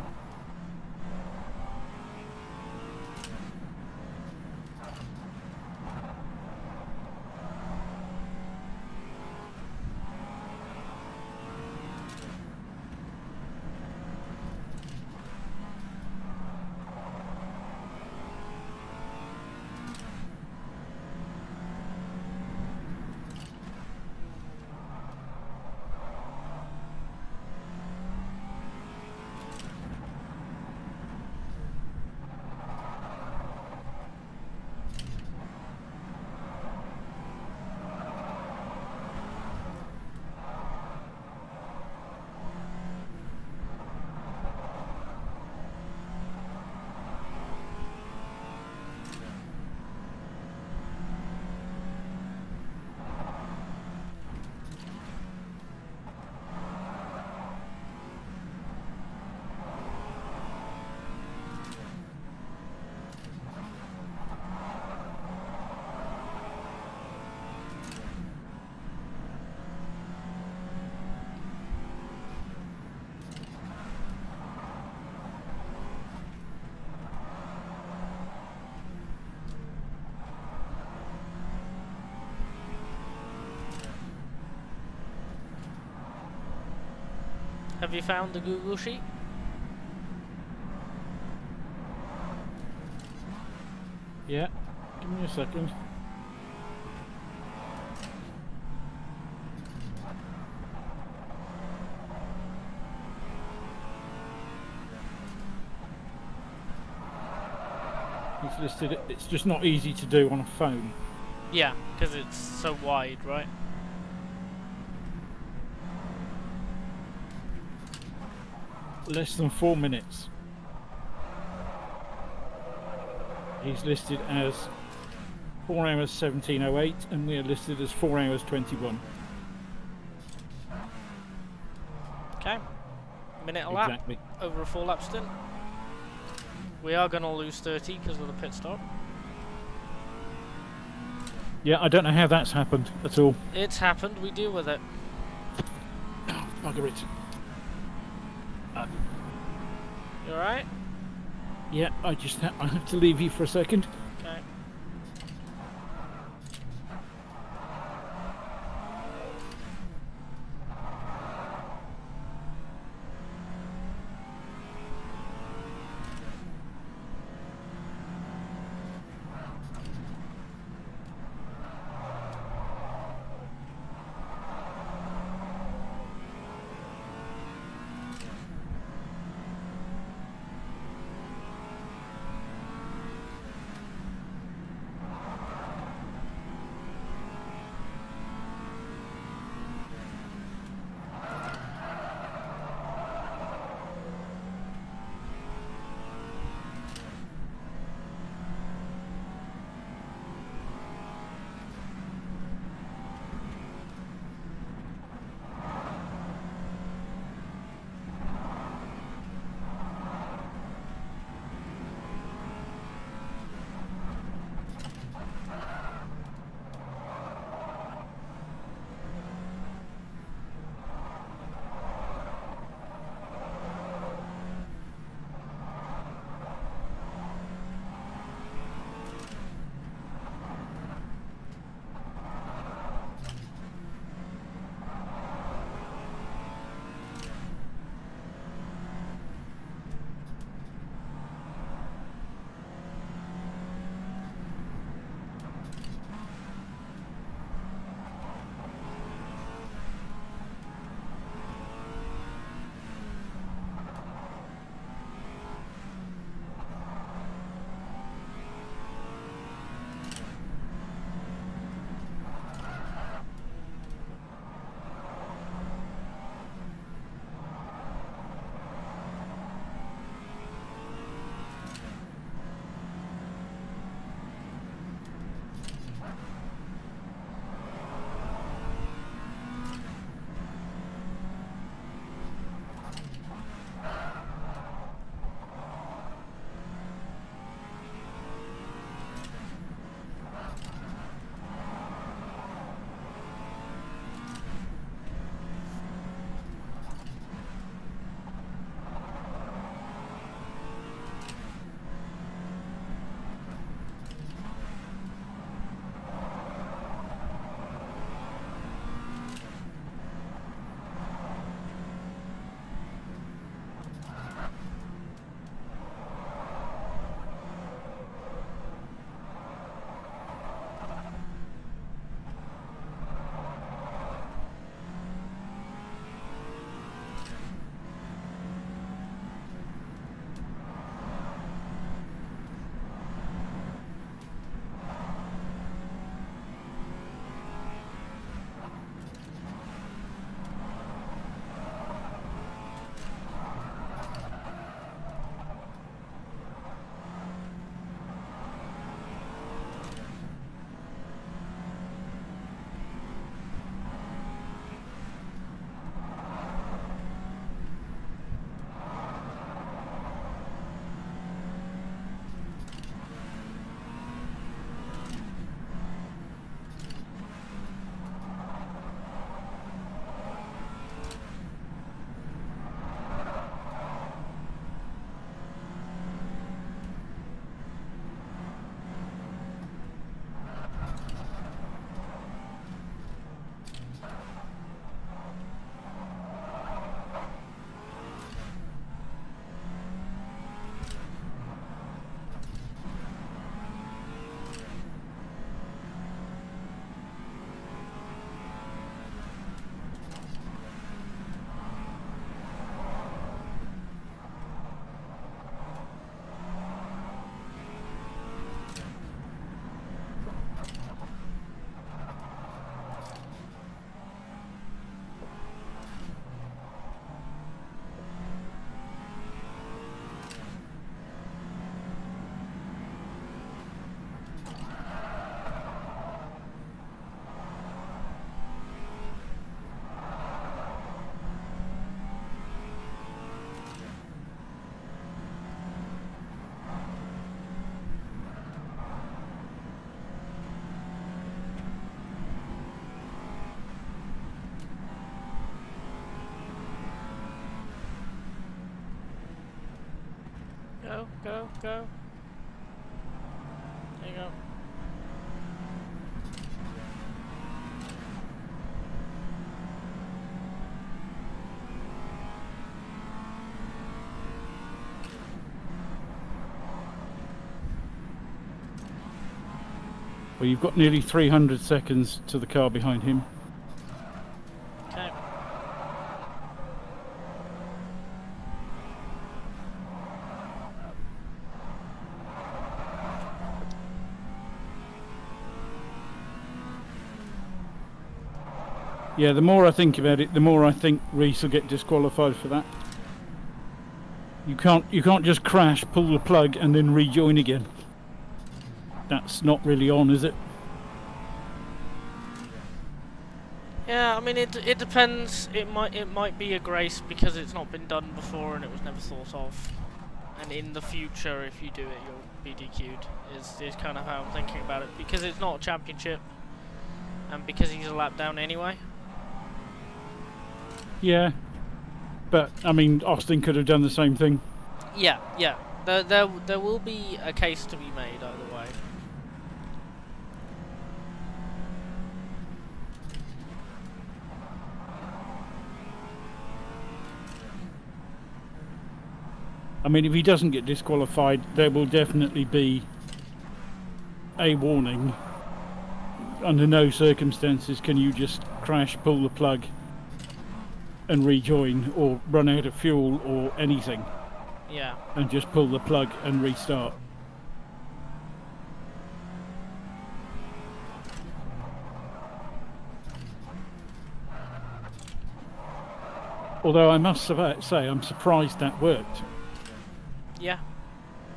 Have you found the Google Sheet? Yeah. Give me a second. It's listed. It's just not easy to do on a phone. Yeah, because it's so wide, right? Less than 4 minutes. He's listed as 4 hours 17:08, and we are listed as 4 hours 21. Okay. Minute a lap. Exactly. Over a 4 lap stint. We are going to lose 30 because of the pit stop. Yeah, I don't know how that's happened at all. It's happened. We deal with it. Margaret. You alright? Yeah, I have to leave you for a second. Okay. Go, go, go. There you go. Well, you've got nearly 300 seconds to the car behind him. Okay. Yeah, the more I think about it, the more I think Reese will get disqualified for that. You can't just crash, pull the plug, and then rejoin again. That's not really on, is it? Yeah, I mean it depends. It might be a grace because it's not been done before and it was never thought of. And in the future, if you do it, you'll be DQ'd. Is kind of how I'm thinking about it, because it's not a championship, and because he's a lap down anyway. Yeah, but I mean, Austin could have done the same thing. Yeah, yeah. There will be a case to be made either way. I mean, if he doesn't get disqualified, there will definitely be a warning. Under no circumstances can you just crash, pull the plug, and rejoin, or run out of fuel, or anything. Yeah. And just pull the plug and restart. Although I must say, I'm surprised that worked. Yeah.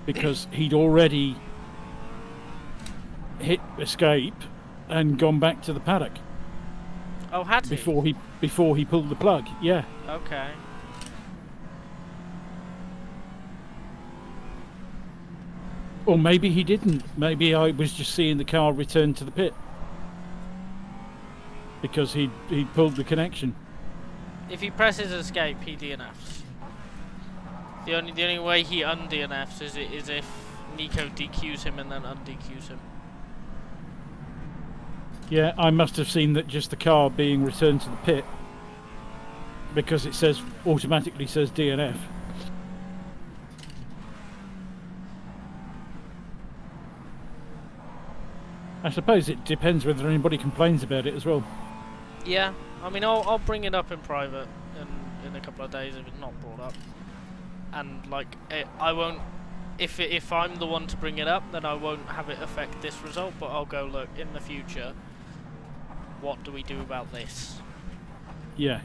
Because he'd already hit escape and gone back to the paddock. Oh, had he? Before he pulled the plug, yeah. Okay. Or maybe he didn't. Maybe I was just seeing the car return to the pit. Because he'd pulled the connection. If he presses escape, he DNFs. The only way he un-DNFs is if Nico DQs him and then un-DQs him. Yeah, I must have seen that just the car being returned to the pit, because it says automatically says DNF. I suppose it depends whether anybody complains about it as well. Yeah, I mean I'll bring it up in private in a couple of days if it's not brought up. And like I won't, if I'm the one to bring it up, then I won't have it affect this result, but I'll go, look, in the future, what do we do about this? Yeah.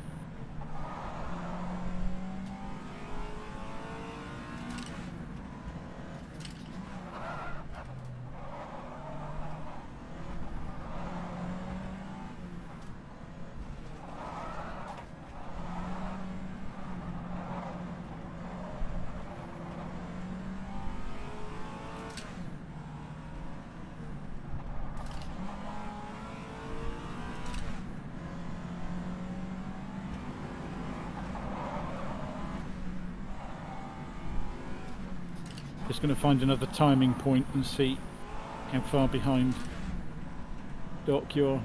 Just going to find another timing point and see how far behind Doc you are.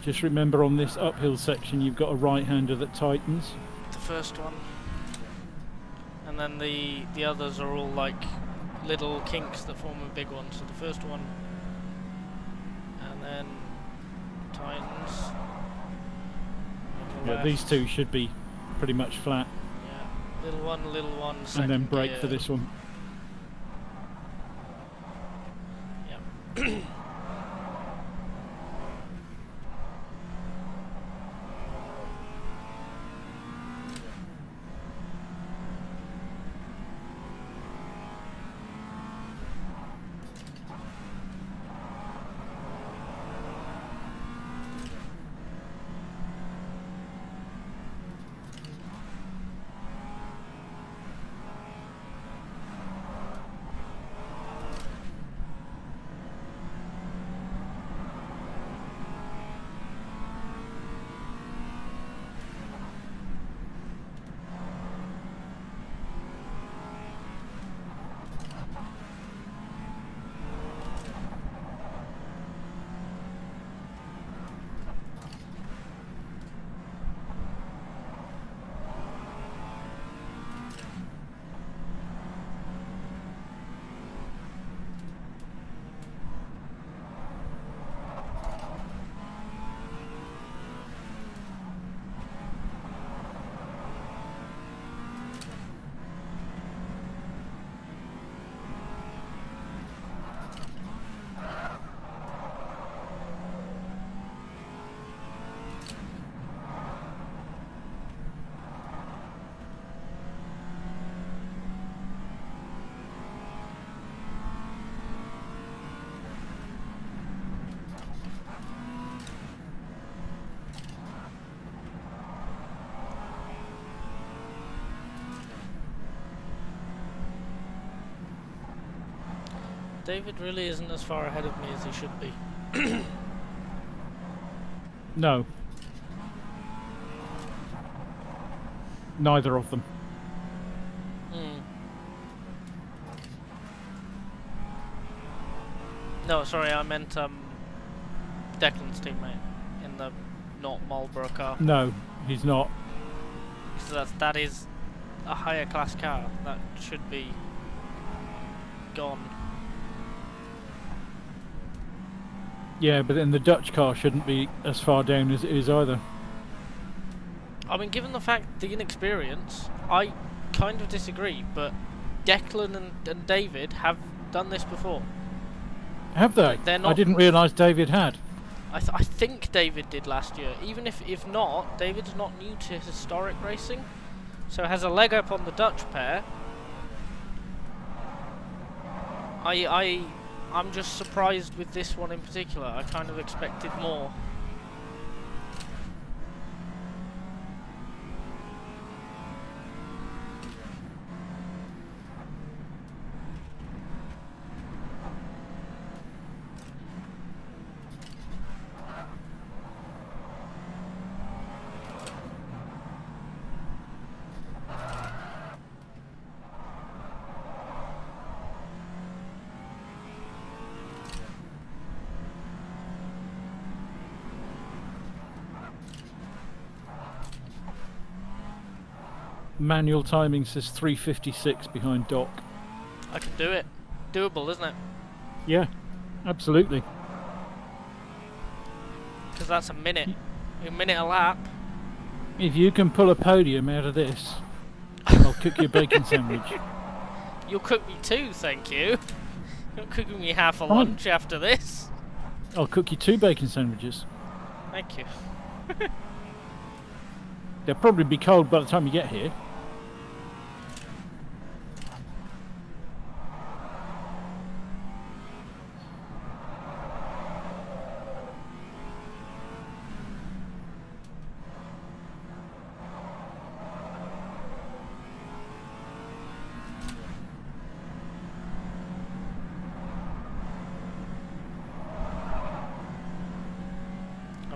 Just remember, on this uphill section you've got a right-hander that tightens. The first one. And then the others are all like little kinks that form a big one. So the first one, and then tightens. Yeah, these two should be pretty much flat. Yeah, little one, and then brake for this one. David really isn't as far ahead of me as he should be. No. Neither of them. No, sorry, I meant Declan's teammate in the not Marlboro car. No, he's not. Because that is a higher class car. That should be gone. Yeah, but then the Dutch car shouldn't be as far down as it is either. I mean, given the fact the inexperience, I kind of disagree, but Declan and David have done this before. Have they? They're not, I didn't realise David had. I think David did last year. Even if not, David's not new to historic racing, so has a leg up on the Dutch pair. I'm just surprised with this one in particular. I kind of expected more. Manual timing says 3:56 behind Doc. I can do it. Doable, isn't it? Yeah, absolutely. Because that's a minute a lap. If you can pull a podium out of this, I'll cook you a bacon sandwich. You'll cook me two, thank you. You're cooking me half a lunch after this. I'll cook you 2 bacon sandwiches. Thank you. They'll probably be cold by the time you get here.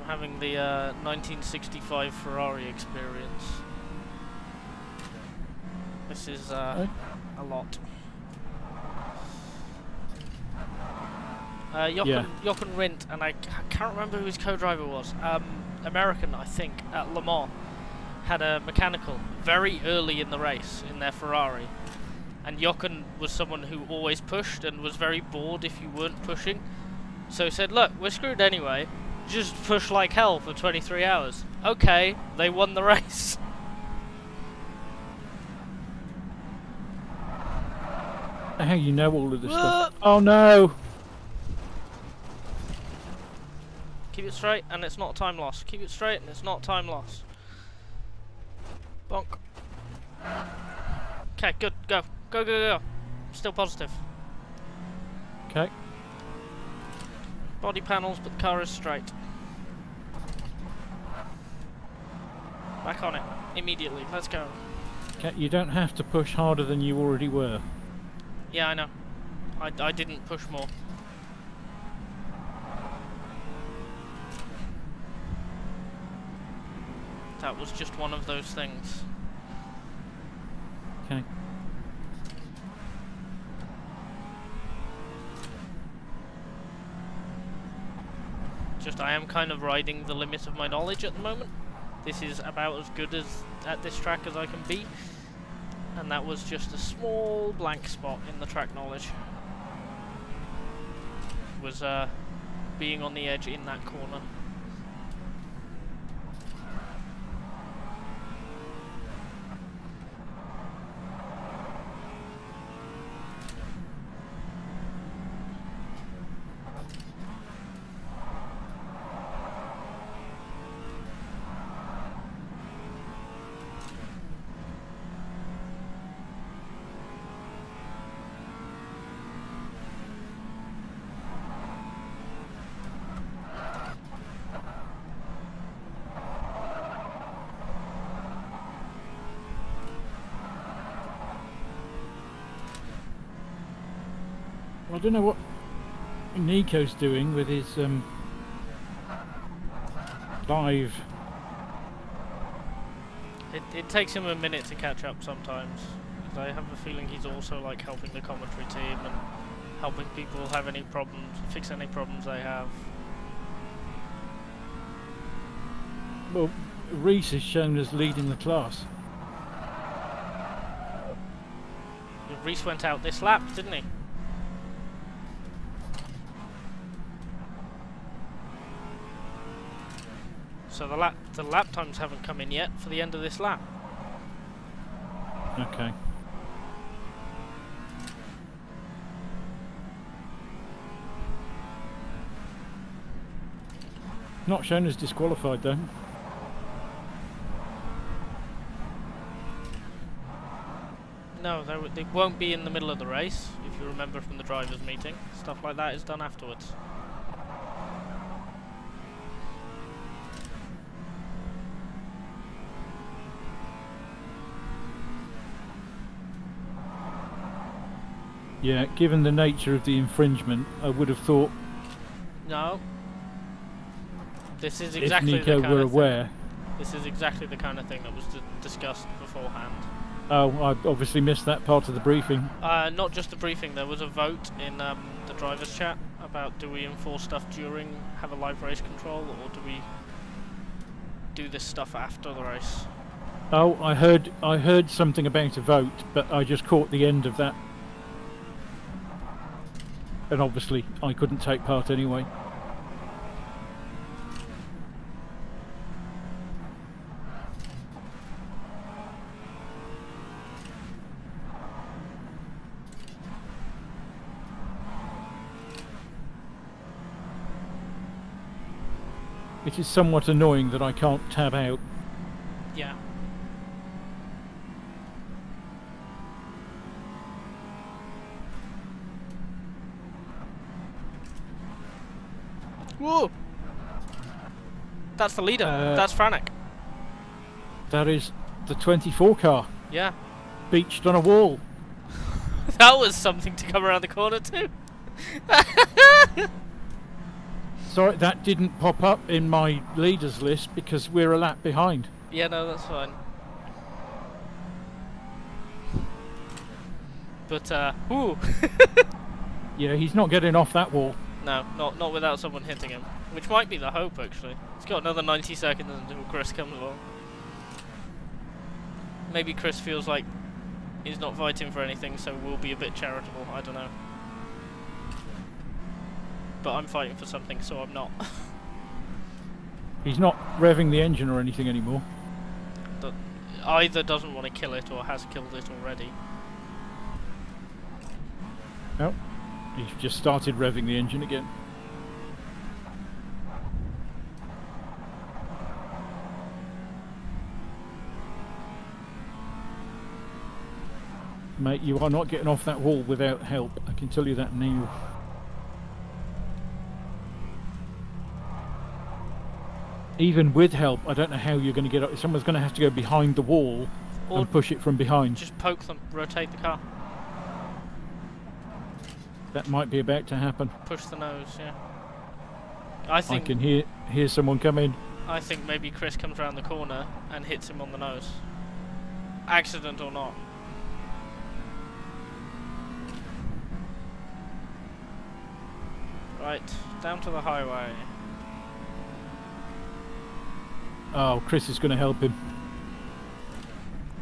Having the 1965 Ferrari experience. This is a lot. Jochen Rindt, and I can't remember who his co-driver was. American, I think, at Le Mans, had a mechanical very early in the race in their Ferrari, and Jochen was someone who always pushed and was very bored if you weren't pushing. So he said, "Look, we're screwed anyway. Just push like hell for 23 hours. Okay, they won the race. How you know all of this stuff? Oh no! Keep it straight and it's not time loss. Keep it straight and it's not time loss. Bonk. Okay, good. Go. Go, go, go. Still positive. Okay. Body panels, but the car is straight. Back on it. Immediately. Let's go. Okay, you don't have to push harder than you already were. Yeah, I know. I didn't push more. That was just one of those things. Okay. Just I am kind of riding the limit of my knowledge at the moment. This is about as good as at this track as I can be, and that was just a small blank spot in the track knowledge. Was being on the edge in that corner. I don't know what Nico's doing with his live. It takes him a minute to catch up sometimes, because I have a feeling he's also like helping the commentary team and helping people have any problems, fix any problems they have. Well, Reese is shown as leading the class. Reese went out this lap, didn't he? So the lap times haven't come in yet for the end of this lap. Okay. Not shown as disqualified though. No, they won't be in the middle of the race, if you remember from the drivers' meeting. Stuff like that is done afterwards. Yeah, given the nature of the infringement, I would have thought. No. This is If exactly Nico the kind were of aware. thing. This is exactly the kind of thing that was discussed beforehand. Oh, I obviously missed that part of the briefing. Not just the briefing, there was a vote in the drivers' chat about do we enforce stuff during, have a live race control, or do we do this stuff after the race? Oh, I heard something about a vote, but I just caught the end of that. And obviously, I couldn't take part anyway. It is somewhat annoying that I can't tab out. Yeah. Whoa! That's the leader. That's Franek. That is the 24 car. Yeah. Beached on a wall. That was something to come around the corner too. Sorry, that didn't pop up in my leaders list because we're a lap behind. Yeah, no, that's fine. But, ooh. Yeah, he's not getting off that wall. No, not without someone hitting him. Which might be the hope, actually. He's got another 90 seconds until Chris comes along. Maybe Chris feels like he's not fighting for anything, so we'll be a bit charitable. I don't know. But I'm fighting for something, so I'm not. He's not revving the engine or anything anymore. Either doesn't want to kill it or has killed it already. Nope. He's just started revving the engine again. Mate, you are not getting off that wall without help. I can tell you that now. Even with help, I don't know how you're going to get up. Someone's going to have to go behind the wall or and push it from behind. Just poke them, rotate the car. That might be about to happen. Push the nose, yeah. I can hear someone come in. I think maybe Chris comes around the corner and hits him on the nose. Accident or not. Right, down to the highway. Oh, Chris is going to help him.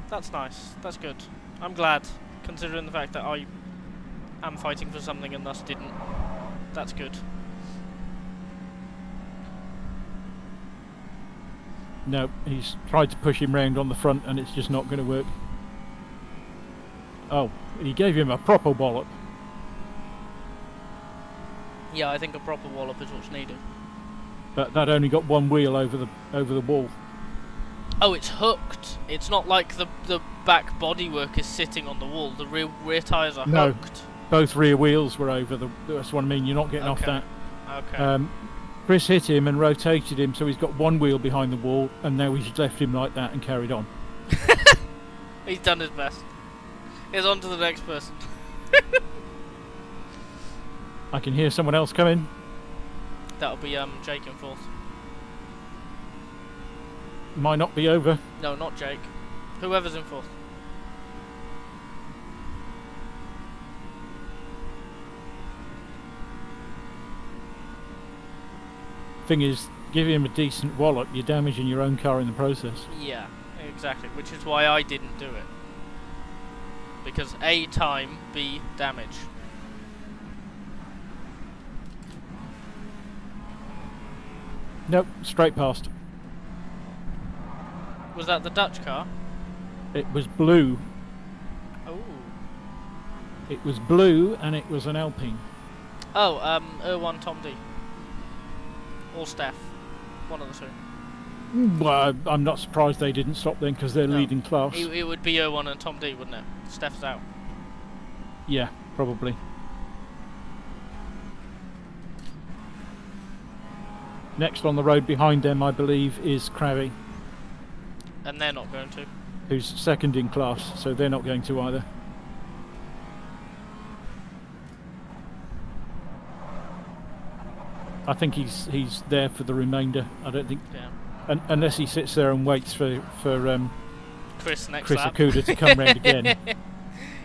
That's nice. That's good. I'm glad, considering the fact that I am fighting for something and thus didn't. That's good. No, he's tried to push him round on the front and it's just not going to work. Oh, he gave him a proper wallop. Yeah, I think a proper wallop is what's needed. But that only got one wheel over the wall. Oh, it's hooked. It's not like the back bodywork is sitting on the wall. The rear tyres are hooked. Both rear wheels were over the. That's what I mean. You're not getting off that. Okay. Chris hit him and rotated him, so he's got one wheel behind the wall, and now he's left him like that and carried on. He's done his best. He's on to the next person. I can hear someone else coming. That'll be Jake in fourth. Might not be over. No, not Jake. Whoever's in fourth. Thing is, give him a decent wallop, you're damaging your own car in the process. Yeah, exactly. Which is why I didn't do it. Because A, time, B, damage. Nope, straight past. Was that the Dutch car? It was blue. Oh. It was blue and it was an Alpine. Oh, Ardouin, Tom D. Or Steph. One of the two. Well, I'm not surprised they didn't stop then because they're leading class. It would be Ardouin and Tom D, wouldn't it? Steph's out. Yeah, probably. Next on the road behind them, I believe, is Krabby. And they're not going to. Who's second in class, so they're not going to either. I think he's there for the remainder. I don't think, unless he sits there and waits for Chris Chris Okuda to come round again.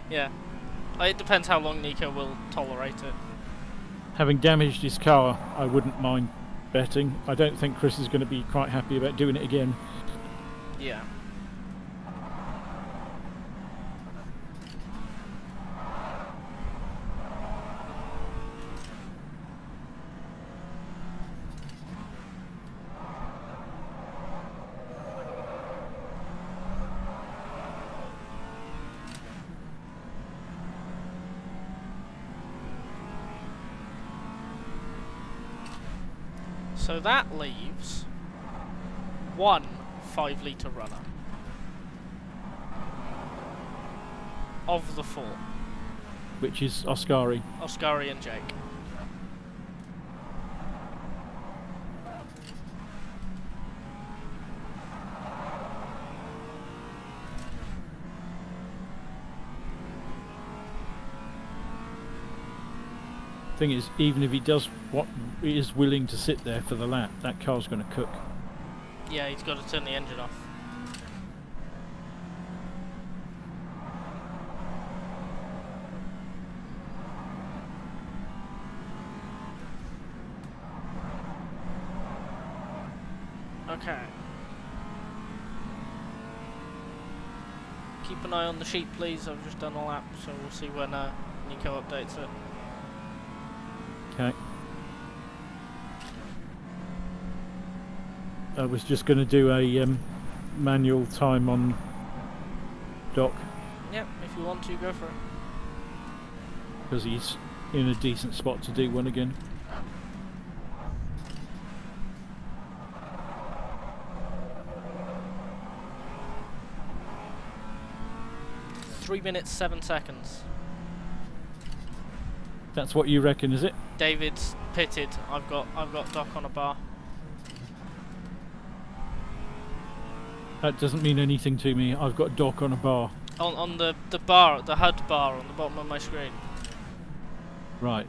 Yeah, it depends how long Nico will tolerate it. Having damaged his car, I wouldn't mind betting. I don't think Chris is going to be quite happy about doing it again. Yeah. So that leaves one 5-litre runner of the 4. Which is Oscari. Oscari and Jake. Thing is, even if he does what he is willing to sit there for the lap, that car's going to cook. Yeah, he's got to turn the engine off. Okay. Keep an eye on the sheet, please. I've just done a lap, so we'll see when Nico updates it. Okay. I was just going to do a manual time on Doc. Yep, if you want to, go for it. Because he's in a decent spot to do one again. Three minutes 7 seconds. That's what you reckon, is it? David's pitted. I've got Doc on a bar. That doesn't mean anything to me. I've got Doc on a bar. On the bar, the HUD bar on the bottom of my screen. Right.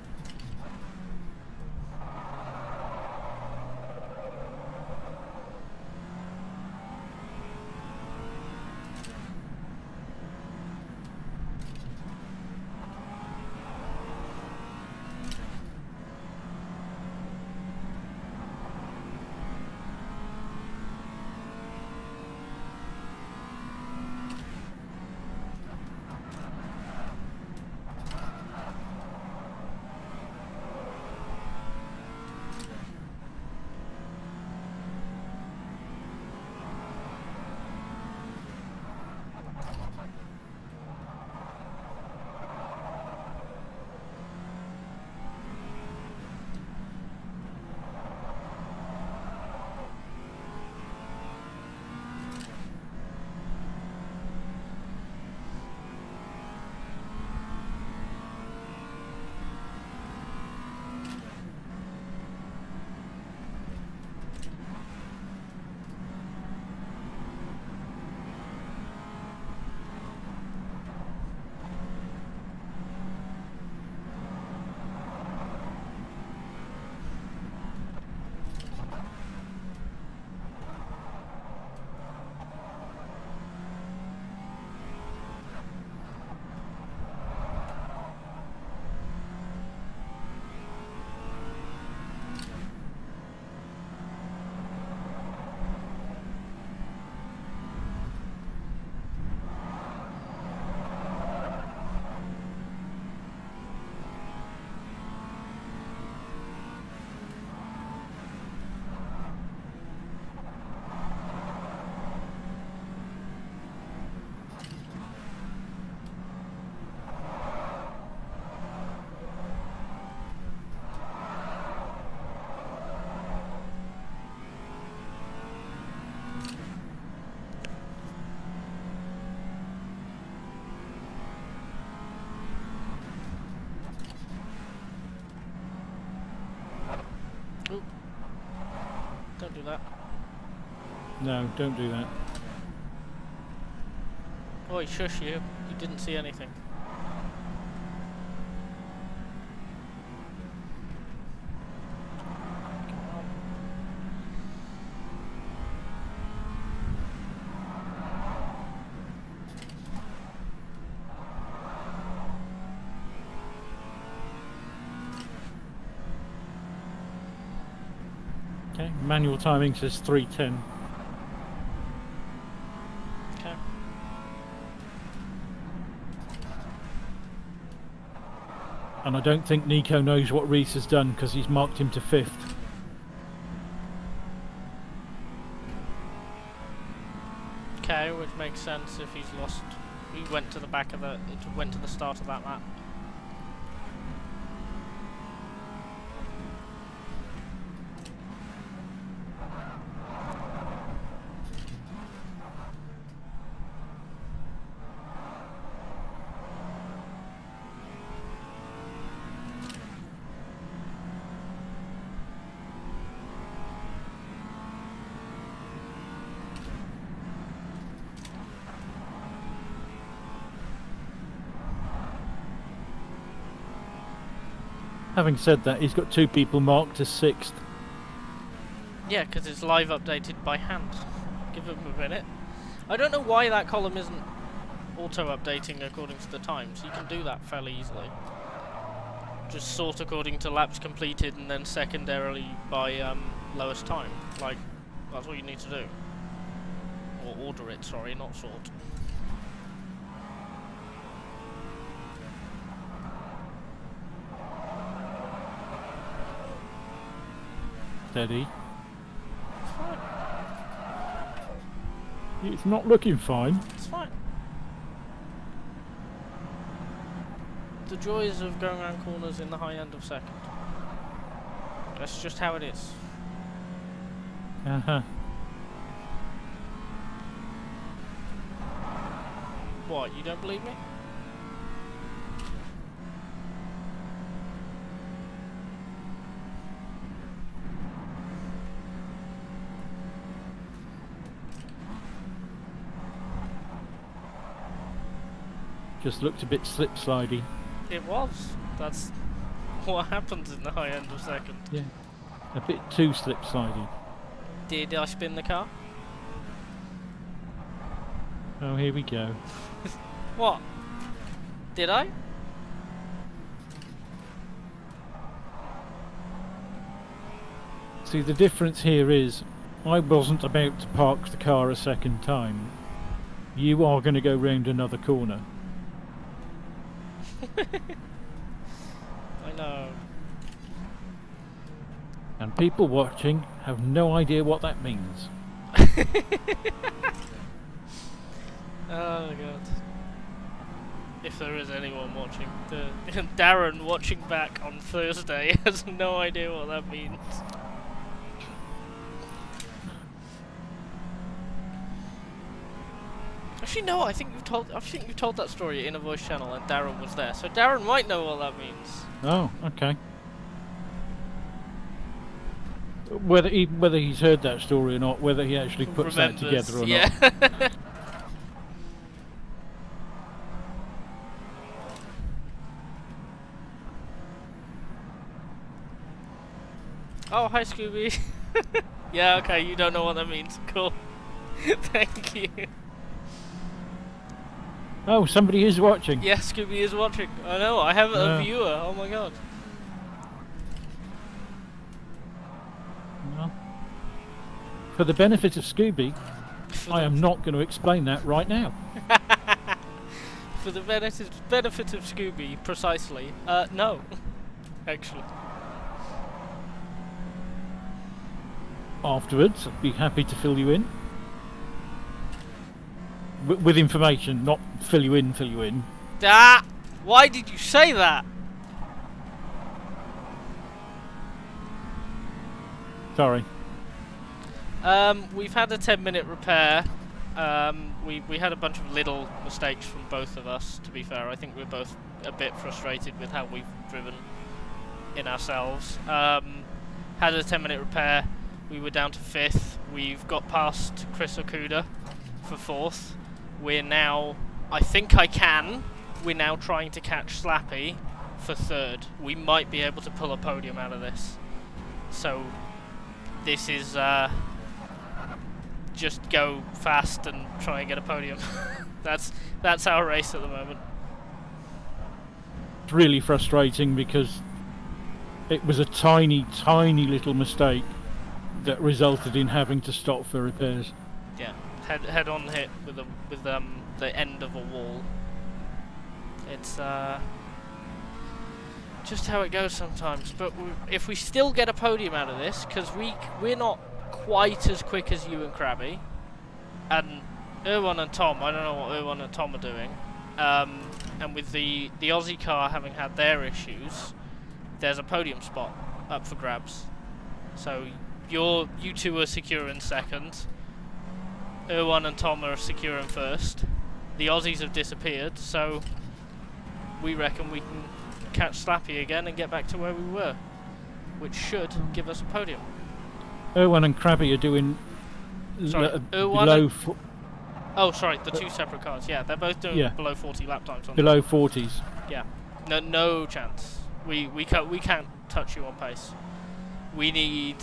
Don't do that. No, don't do that. Oi, shush you. You didn't see anything. Okay, manual timing says 3:10. Okay. And I don't think Nico knows what Reese has done because he's marked him to 5th. Okay, which makes sense if he's lost. He went to the back of the. It went to the start of that lap. Having said that, he's got 2 people marked as 6th. Yeah, because it's live updated by hand. Give him a minute. I don't know why that column isn't auto-updating according to the times. You can do that fairly easily. Just sort according to laps completed and then secondarily by lowest time. Like, that's all you need to do. Or order it, sorry, not sort. Steady. It's fine. It's not looking fine. It's fine. The joys of going around corners in the high end of second. That's just how it is. Uh-huh. What, you don't believe me? Just looked a bit slip-slidey. It was. That's what happens in the high end of second. Yeah. A bit too slip-slidey. Did I spin the car? Oh, here we go. What? Did I? See, the difference here is I wasn't about to park the car a second time. You are going to go round another corner. I know. And people watching have no idea what that means. Oh god. If there is anyone watching, Darren watching back on Thursday has no idea what that means. Actually, no. I think you've told that story in a voice channel, and Darren was there, so Darren might know what that means. Oh, okay. Whether he's heard that story or not, whether he actually puts that together or yeah. not. Oh, hi Scooby. Yeah, okay, you don't know what that means. Cool. Thank you. Oh, somebody is watching. Yeah, Scooby is watching. I know, I have a viewer. Oh my god. Well, for the benefit of Scooby, I am not going to explain that right now. For the benefit of Scooby, precisely. No. Actually. Afterwards, I'd be happy to fill you in. With information, not fill you in. Ah! Why did you say that? Sorry. We've had a 10-minute repair. We had a bunch of little mistakes from both of us, to be fair. I think we're both a bit frustrated with how we've driven in ourselves. Had a 10-minute repair. We were down to 5th. We've got past Chris Okuda for 4th. We're now, I think I can, we're now trying to catch Slappy for 3rd. We might be able to pull a podium out of this. So this is just go fast and try and get a podium. That's our race at the moment. It's really frustrating because it was a tiny little mistake that resulted in having to stop for repairs. Yeah, head-on hit with the end of a wall. It's just how it goes sometimes. But if we still get a podium out of this, because we're not quite as quick as you and Krabby, and Erwan and Tom, I don't know what Erwan and Tom are doing, and with the Aussie car having had their issues, there's a podium spot up for grabs. So you two are secure in 2nd, Erwan and Tom are secure in 1st, the Aussies have disappeared, so we reckon we can catch Slappy again and get back to where we were, which should give us a podium. Erwan and Krabby are doing below. Oh, sorry, the 2 separate cars. Yeah, they're both doing below 40 lap times. Below 40s. Yeah, no chance. We can't touch you on pace. We need,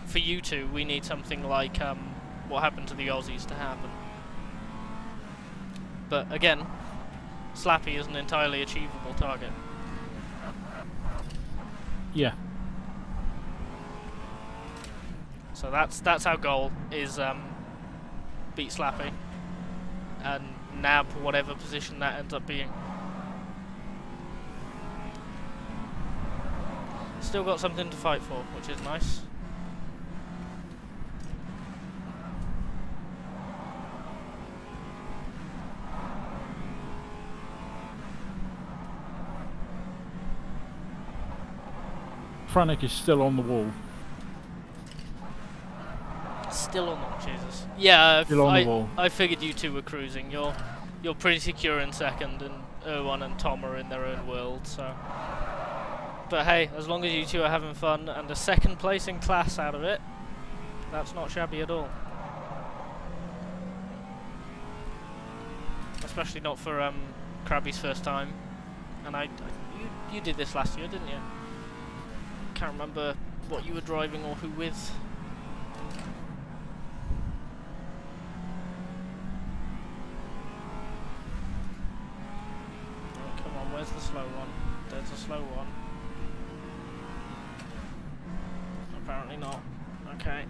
for you two, we need something like what happened to the Aussies to happen. But again, Slappy is an entirely achievable target. Yeah. So that's our goal, is beat Slappy and nab whatever position that ends up being. Still got something to fight for, which is nice. Franek is still on the wall. Still on the Jesus. Yeah, still on the wall. I figured you two were cruising. You're pretty secure in 2nd, and Erwan and Tom are in their own world. So, but hey, as long as you two are having fun and a 2nd place in class out of it, that's not shabby at all. Especially not for Krabby's first time. And you did this last year, didn't you? Can't remember what you were driving or who with. Oh, come on, where's the slow one? There's a slow one. Apparently not. Okay.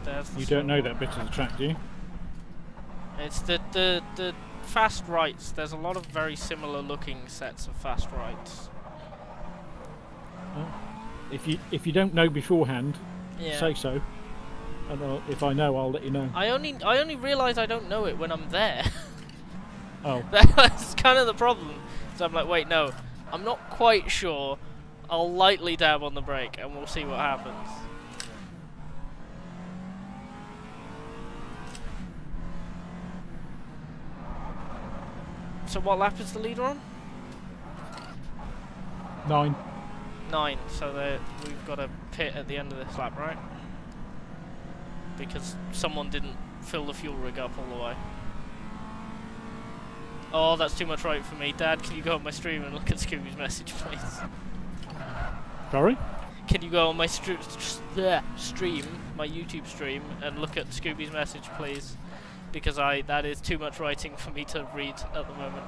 There's the You slow don't know one. that bit of the track, do you? It's the fast rights. There's a lot of very similar looking sets of fast rights. If you don't know beforehand, Yeah. say so. And if I know, I'll let you know. I only realise I don't know it when I'm there. Oh. That's kind of the problem. So I'm like, wait, no, I'm not quite sure. I'll lightly dab on the brake and we'll see what happens. So what lap is the leader on? 9. 9, so we've got a pit at the end of this lap, right? Because someone didn't fill the fuel rig up all the way. Oh, that's too much right for me. Dad, can you go on my stream and look at Scooby's message, please? Sorry? Can you go on my stream, my YouTube stream, and look at Scooby's message, please? Because that is too much writing for me to read at the moment.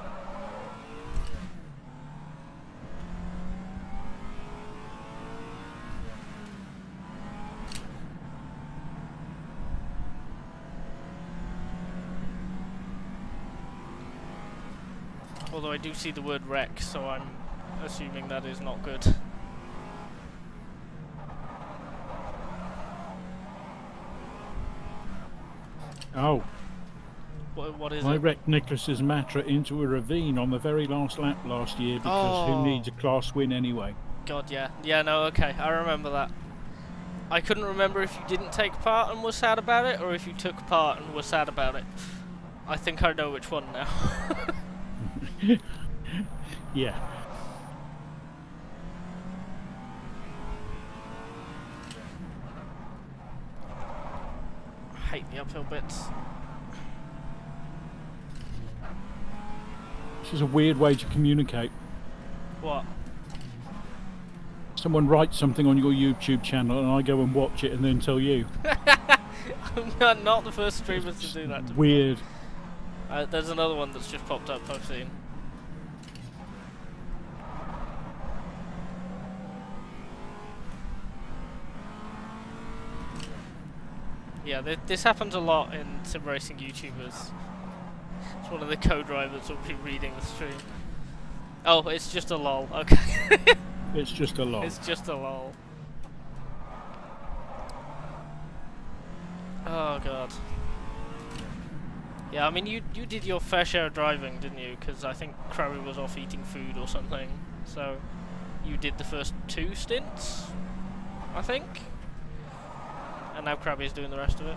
Although I do see the word wreck, so I'm assuming that is not good. Oh. What is I it? wrecked Nicholas's Matra into a ravine on the very last lap last year because who needs a class win anyway? God, yeah. Yeah, no, okay, I remember that. I couldn't remember if you didn't take part and were sad about it, or if you took part and were sad about it. I think I know which one now. Yeah. hate the uphill bits. This is a weird way to communicate. What? Someone writes something on your YouTube channel and I go and watch it and then tell you. I'm not the first streamers to do that. Weird. There's another one that's just popped up I've seen. Yeah, this happens a lot in sim racing YouTubers. It's one of the co-drivers will be reading the stream. Oh, it's just a lol. Okay. It's just a lol. It's just a lol. Oh god. Yeah, I mean you did your fair share of driving, didn't you? Because I think Crowley was off eating food or something. So you did the first 2 stints, I think. And now Krabby's doing the rest of it.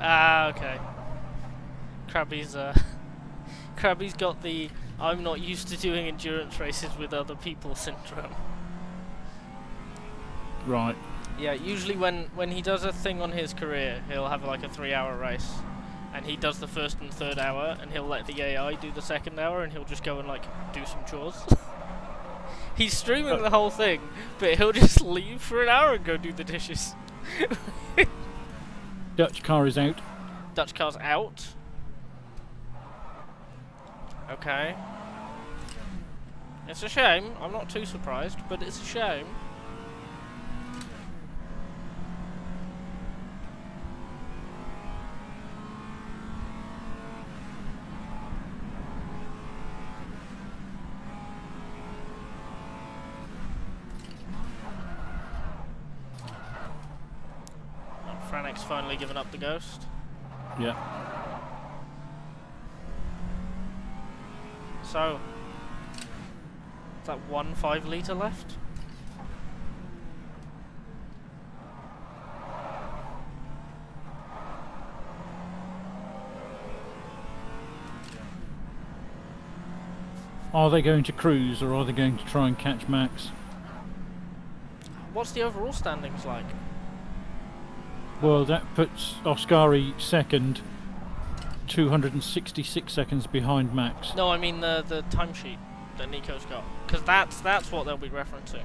Ah, okay. Krabby's Krabby's got the I'm not used to doing endurance races with other people syndrome. Right. Yeah, usually when he does a thing on his career, he'll have like a 3-hour race, and he does the first and third hour, and he'll let the AI do the second hour, and he'll just go and like do some chores. He's streaming the whole thing, but he'll just leave for an hour and go do the dishes. Dutch car is out. Dutch car's out. Okay. It's a shame. I'm not too surprised, but it's a shame. Franek's finally given up the ghost. Yeah. So, is that 1 5-litre left? Are they going to cruise or are they going to try and catch Max? What's the overall standings like? Well, that puts Oscari second, 266 seconds behind Max. No, I mean the timesheet that Nico's got, because that's what they'll be referencing.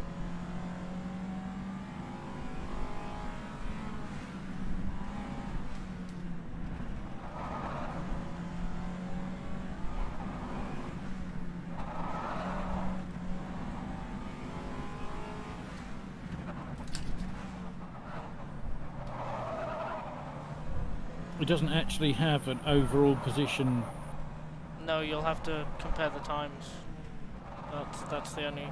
It doesn't actually have an overall position. No, you'll have to compare the times. That's the only.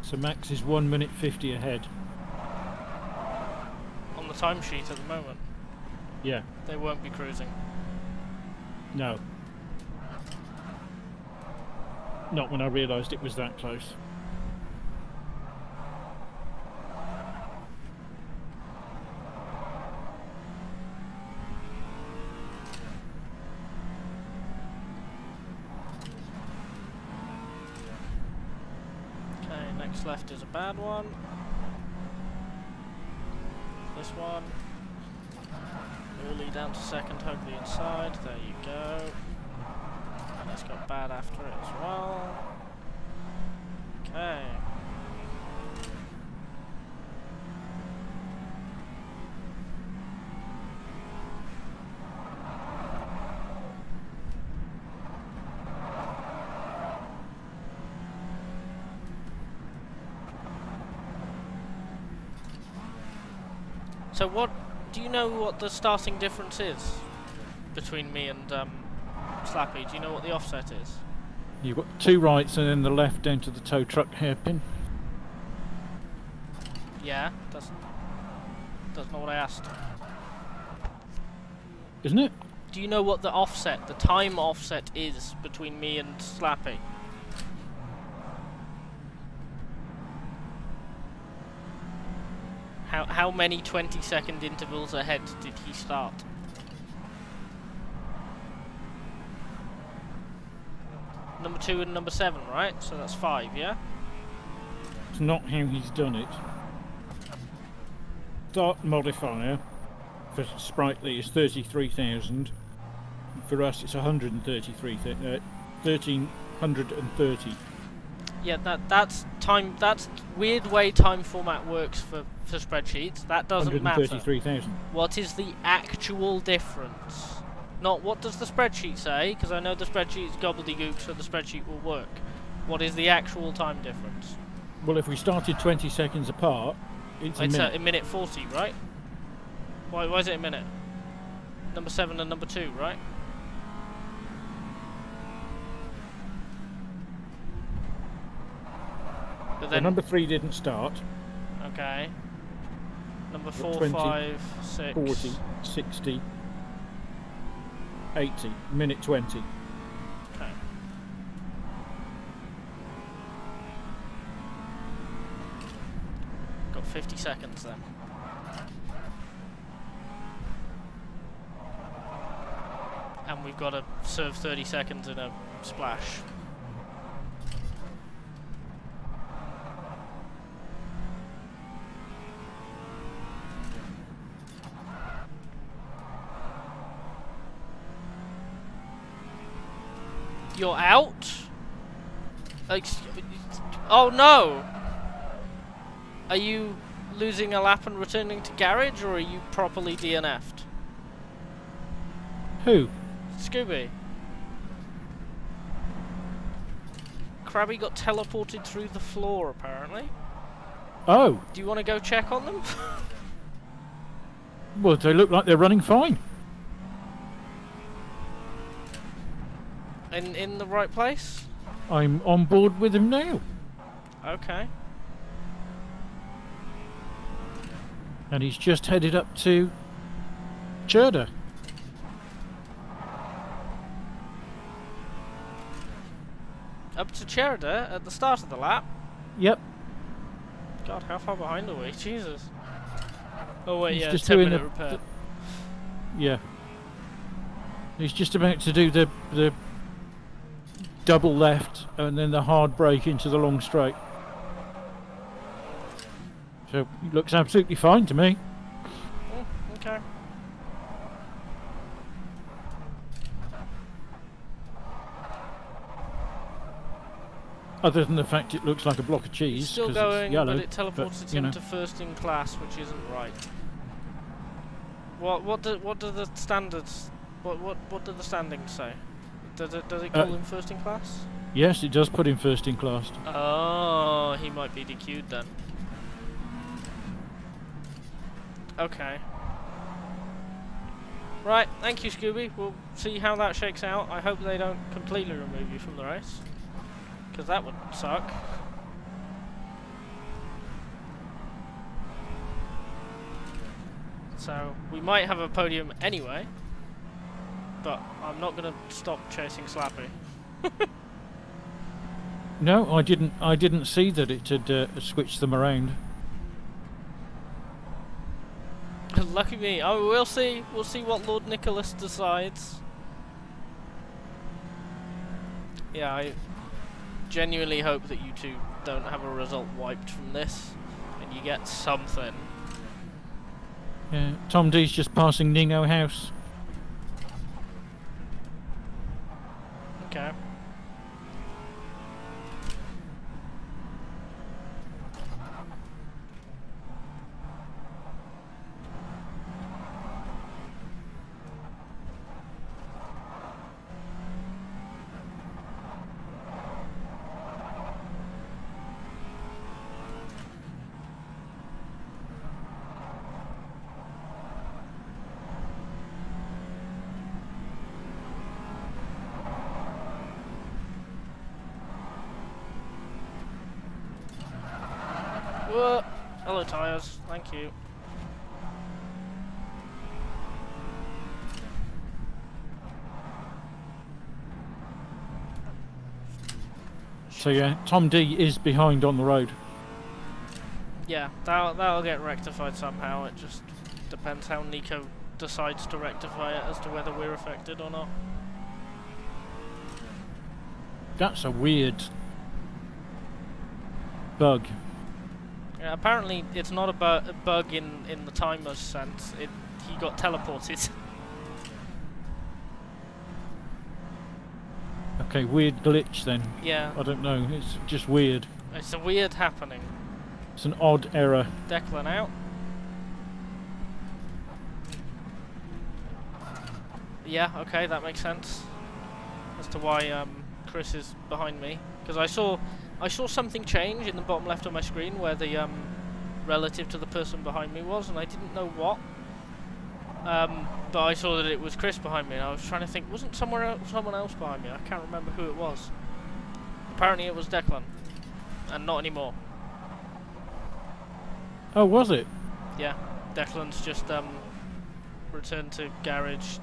So Max is 1 minute 50 ahead. On the timesheet at the moment. Yeah. They won't be cruising. No. Not when I realised it was that close. Okay, next left is a bad one. This one. Early down to second, hug the inside. There you go. And it's got bad after it as well. Okay. So what, do you know what the starting difference is between me and Slappy? Do you know what the offset is? You've got 2 rights and then the left down to the tow truck hairpin. Yeah, that's not what I asked. Isn't it? Do you know what the offset, the time offset is between me and Slappy? How many 20-second intervals ahead did he start? Number 2 and number 7, right? So that's 5, yeah? It's not how he's done it. Start modifier for Sprightly is 33,000. For us, it's 1,330. Yeah, that's time. That's weird way time format works for spreadsheets. That doesn't matter. 133,000. What is the actual difference? Not what does the spreadsheet say, because I know the spreadsheet is gobbledygook, so the spreadsheet will work. What is the actual time difference? Well, if we started 20 seconds apart, it's a minute. A minute 40, right? Why is it a minute? Number 7 and number 2, right? But then number 3 didn't start. Okay. Number 4, 20, 5, 6. 40, 60, 80, minute 20. Okay. Got 50 seconds then. And we've got to serve 30 seconds in a splash. You're out? Oh no! Are you losing a lap and returning to garage, or are you properly DNF'd? Who? Scooby. Krabby got teleported through the floor, apparently. Oh! Do you want to go check on them? Well, they look like they're running fine. In the right place? I'm on board with him now. Okay. And he's just headed up to Cherda. Up to Cherda at the start of the lap? Yep. God, how far behind are we? Jesus. Oh wait, He's yeah, just 10-minute doing repair. Yeah. He's just about to do the double left and then the hard brake into the long straight. So it looks absolutely fine to me. Okay. Other than the fact it looks like a block of cheese. He's still 'cause going, it's yellow, but it teleported him to first in class, which isn't right. What do the standards? What do the standings say? Does it call him first in class? Yes, it does put him first in class. Oh, he might be DQ'd then. Okay. Right, thank you, Scooby. We'll see how that shakes out. I hope they don't completely remove you from the race, because that would suck. So we might have a podium anyway, but I'm not going to stop chasing Slappy. No, I didn't. I didn't see that it had switched them around. Lucky me. Oh, we'll see. We'll see what Lord Nicholas decides. Yeah, I genuinely hope that you two don't have a result wiped from this, and you get something. Yeah, Tom D's just passing Ningo House. Okay. Whoa. Hello, tyres. Thank you. So yeah, Tom D is behind on the road. Yeah, that'll get rectified somehow. It just depends how Nico decides to rectify it as to whether we're affected or not. That's a weird bug. Yeah, apparently it's not a bug in the timer's sense. He got teleported. Okay, weird glitch then. Yeah. I don't know. It's just weird. It's a weird happening. It's an odd error. Declan out. Yeah, okay, that makes sense as to why Chris is behind me, because I saw something change in the bottom left of my screen where the relative to the person behind me was, and I didn't know what. But I saw that it was Chris behind me, and I was trying to think, wasn't someone else behind me? I can't remember who it was. Apparently it was Declan, and not anymore. Oh, was it? Yeah, Declan's just returned to garage,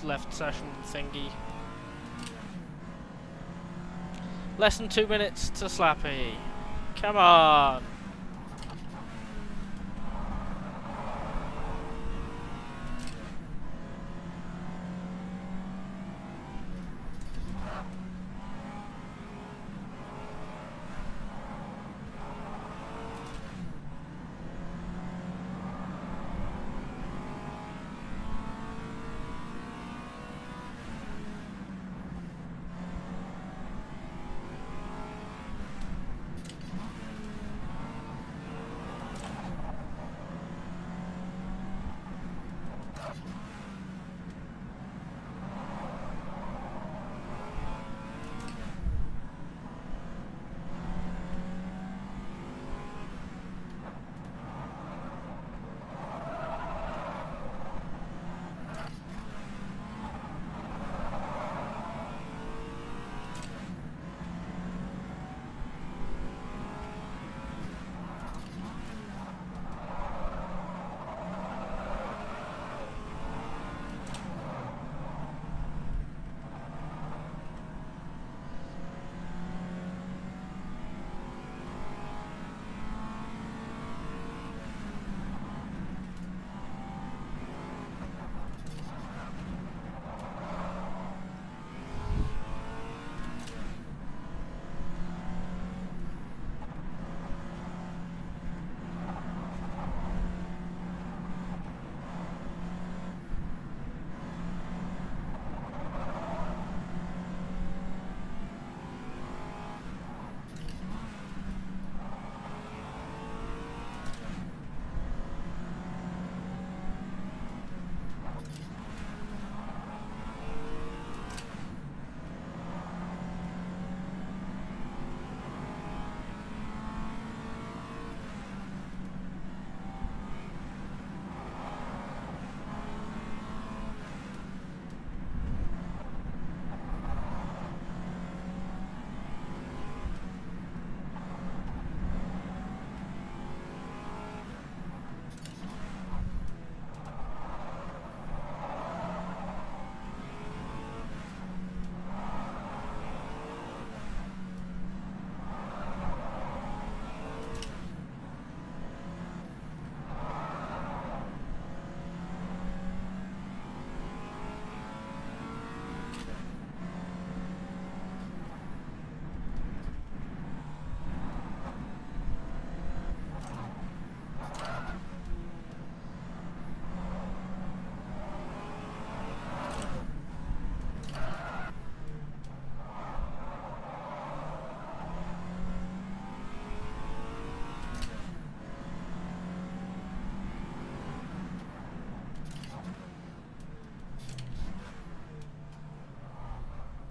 left session thingy. Less than 2 minutes to Slappy. Come on.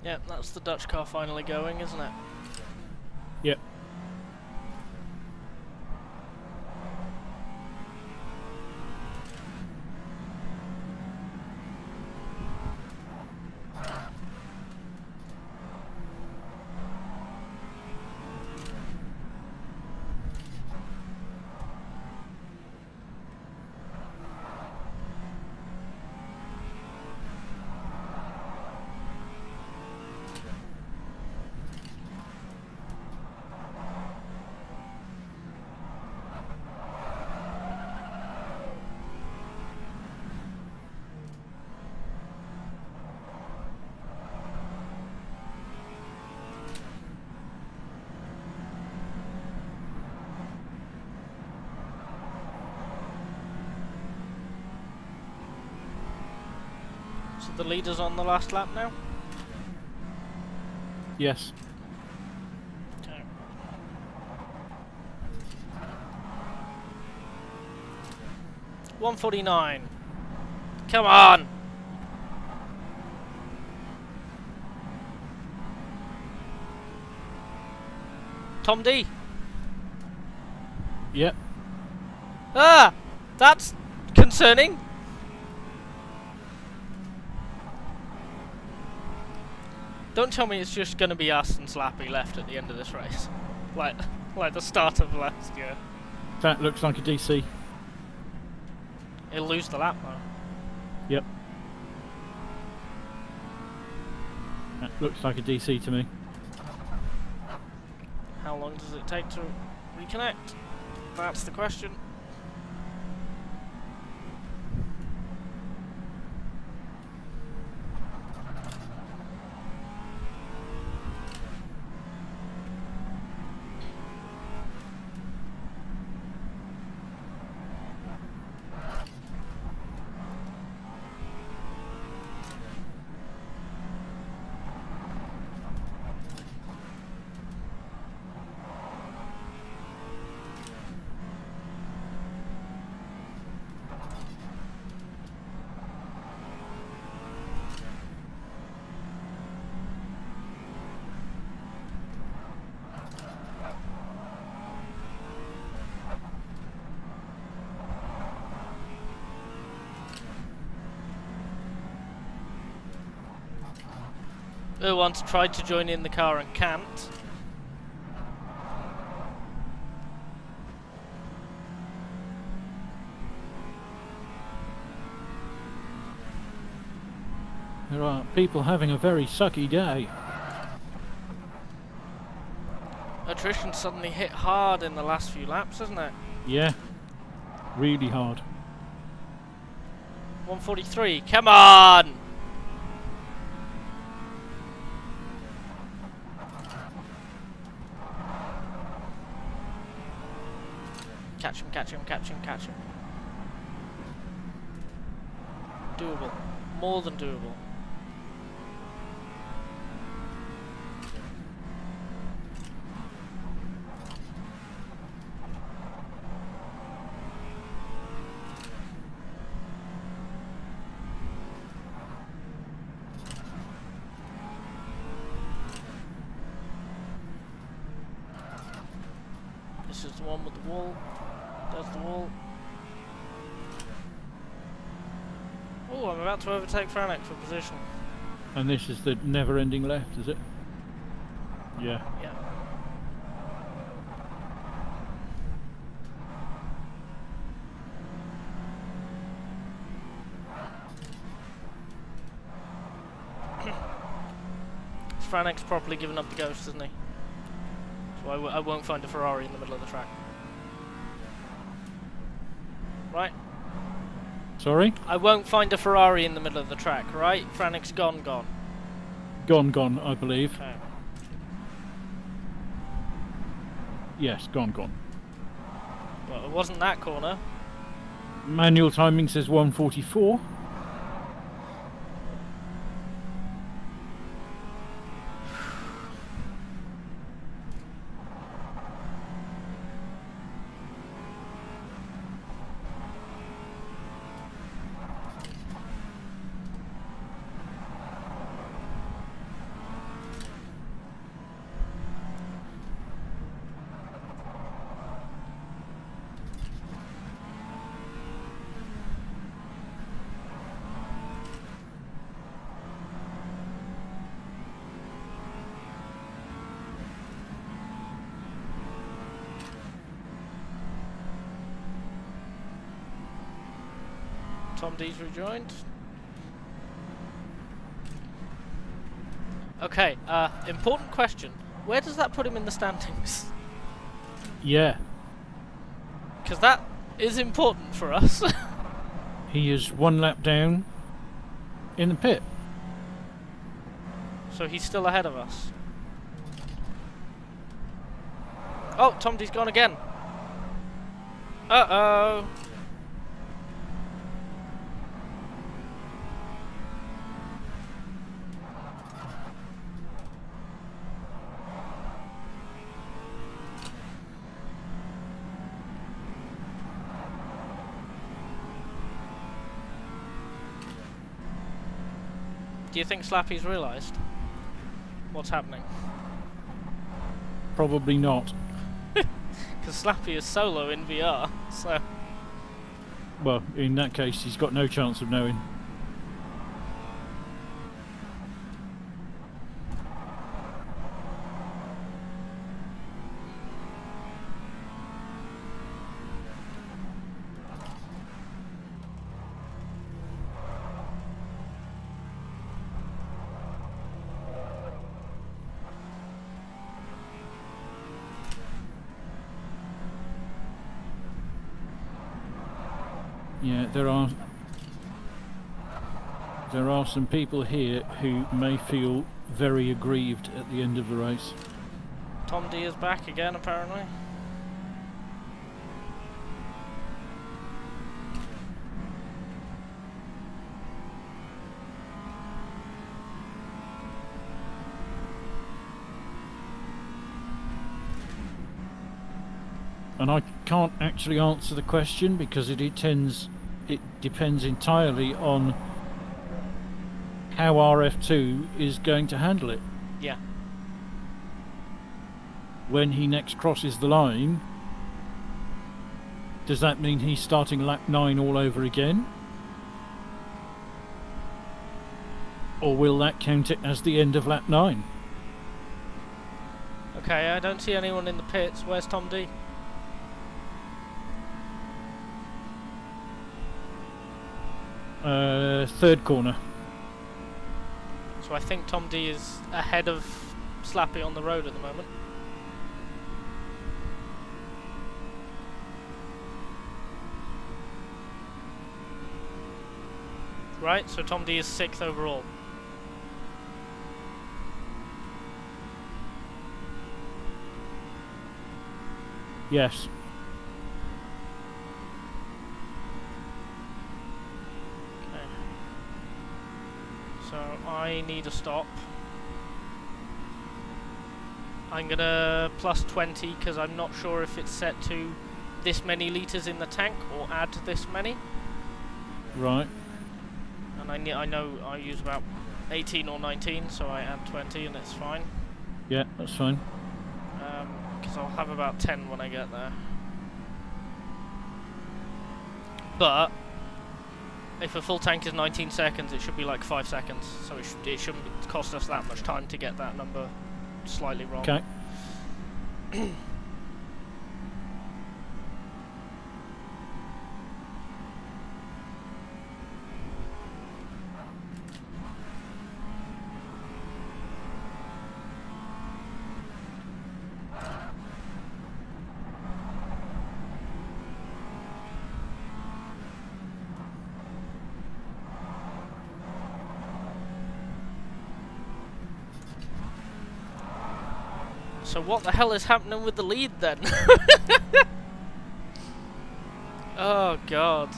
Yeah, that's the Dutch car finally going, isn't it? Yep. So the leader's on the last lap now? Yes. Okay. $149. Come on! Tom D. Yep. Ah! That's concerning. Don't tell me it's just going to be us and Slappy left at the end of this race. Like the start of last year. That looks like a DC. He'll lose the lap though. Yep. That looks like a DC to me. How long does it take to reconnect? That's the question. Who once tried to join in the car and can't. There are people having a very sucky day. Attrition suddenly hit hard in the last few laps, isn't it? Yeah. Really hard. 143, come on! Catch him, catch him, catch him, catch him. Doable. More than doable. This is the one with the wall. There's the wall. Oh, I'm about to overtake Franek for position. And this is the never-ending left, is it? Yeah. Yeah. Franek's properly given up the ghost, isn't he? So I won't find a Ferrari in the middle of the track. Right? Sorry? I won't find a Ferrari in the middle of the track, right? Franek's gone. Gone, I believe. Okay. Yes, gone. Well, it wasn't that corner. Manual timing says 144. Tom D's rejoined. Okay, important question. Where does that put him in the standings? Yeah. Because that is important for us. He is 1 lap down in the pit. So he's still ahead of us. Oh, Tom D's gone again. Uh-oh. Do you think Slappy's realised what's happening? Probably not. Because Slappy is solo in VR, so... Well, in that case, he's got no chance of knowing. Yeah, there are some people here who may feel very aggrieved at the end of the race. Tom D is back again, apparently. And I can't actually answer the question because it depends entirely on how RF2 is going to handle it. Yeah. When he next crosses the line, does that mean he's starting lap 9 all over again? Or will that count it as the end of lap 9? Okay, I don't see anyone in the pits. Where's Tom D? Third corner. So I think Tom D is ahead of Slappy on the road at the moment. Right, so Tom D is 6th overall. Yes. So I need a stop. I'm gonna plus 20 because I'm not sure if it's set to this many litres in the tank or add this many. Right. And I know I use about 18 or 19, so I add 20 and it's fine. Yeah, that's fine. Because I'll have about 10 when I get there. But if a full tank is 19 seconds, it should be like 5 seconds, so it shouldn't cost us that much time to get that number slightly wrong. Okay. So what the hell is happening with the lead then? Oh god.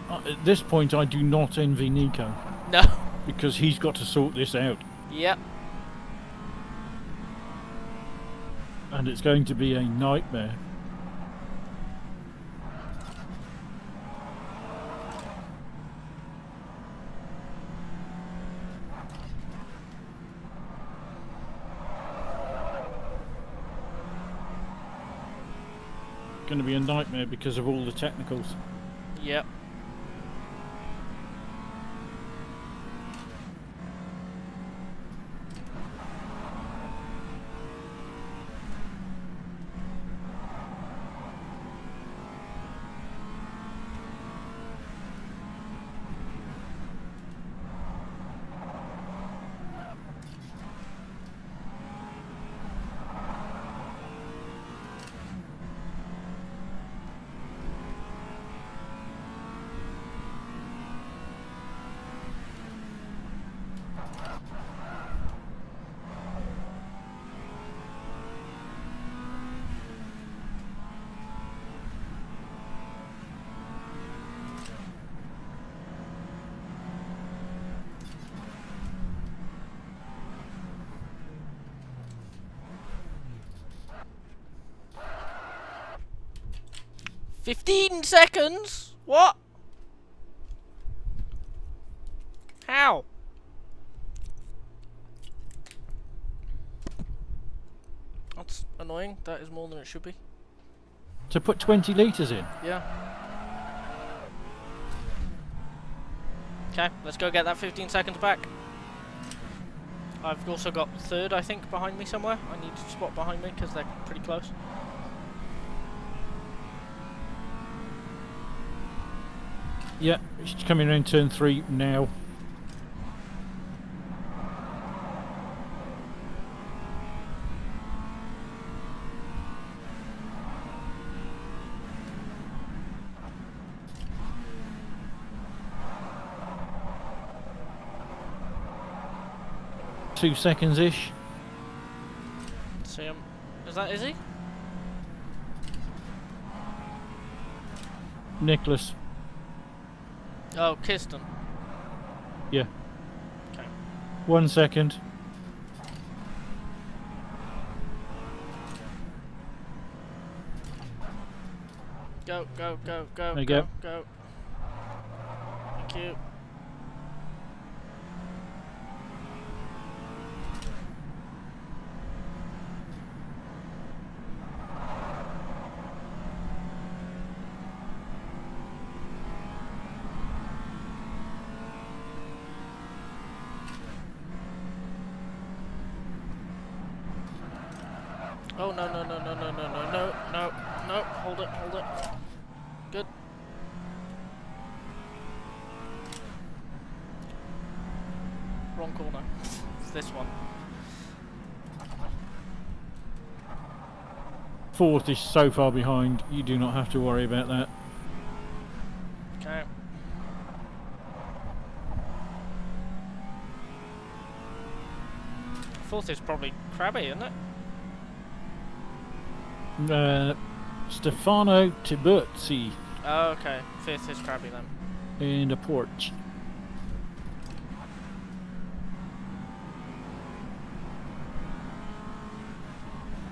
At this point I do not envy Nico. No. Because he's got to sort this out. Yep. And it's going to be a nightmare. Going to be a nightmare because of all the technicals. Yep. 15 seconds? What? How? That's annoying. That is more than it should be. To put 20 litres in? Yeah. Okay, let's go get that 15 seconds back. I've also got third, I think, behind me somewhere. I need to spot behind me because they're pretty close. Yeah, it's coming around turn 3 now. Two seconds-ish. See him. Is that Izzy? Nicholas. Oh, Kirsten. Yeah. Okay. 1 second. Go, go, go, go, There you go, go. go. Thank you. Oh no no no no no no no no no no, hold it, hold it. Good. Wrong corner. It's this one. Fourth is so far behind, you do not have to worry about that. Okay. Fourth is probably Crabby, isn't it? Stefano Tibuzzi Oh, okay. Fifth is Crabby then. in the porch.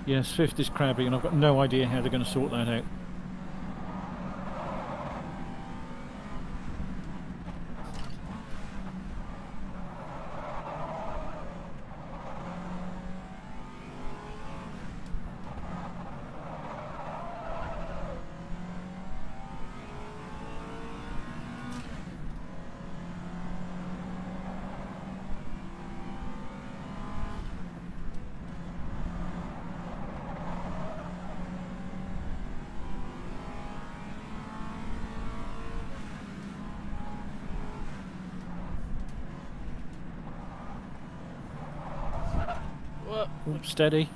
Yes, fifth is Crabby, and I've got no idea how they're going to sort that out. What? Oh, steady.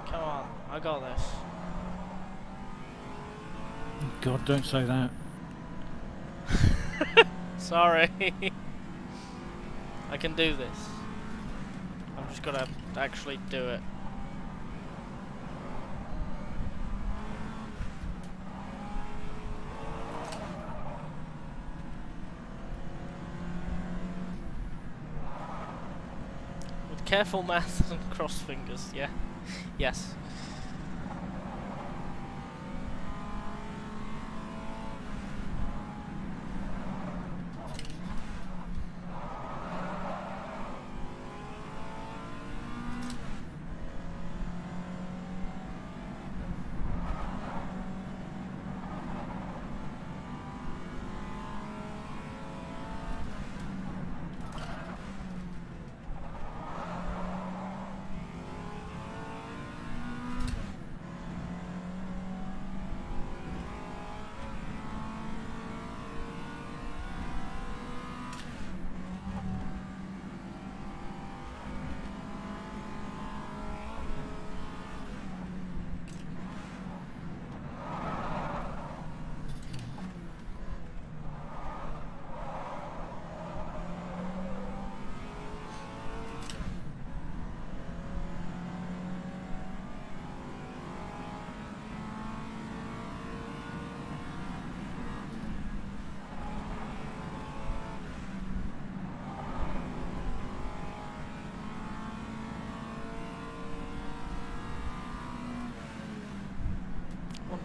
Come on, I got this. God, don't say that. Sorry. I can do this. I'm just gonna actually do it. With careful math and cross fingers, yeah. Yes.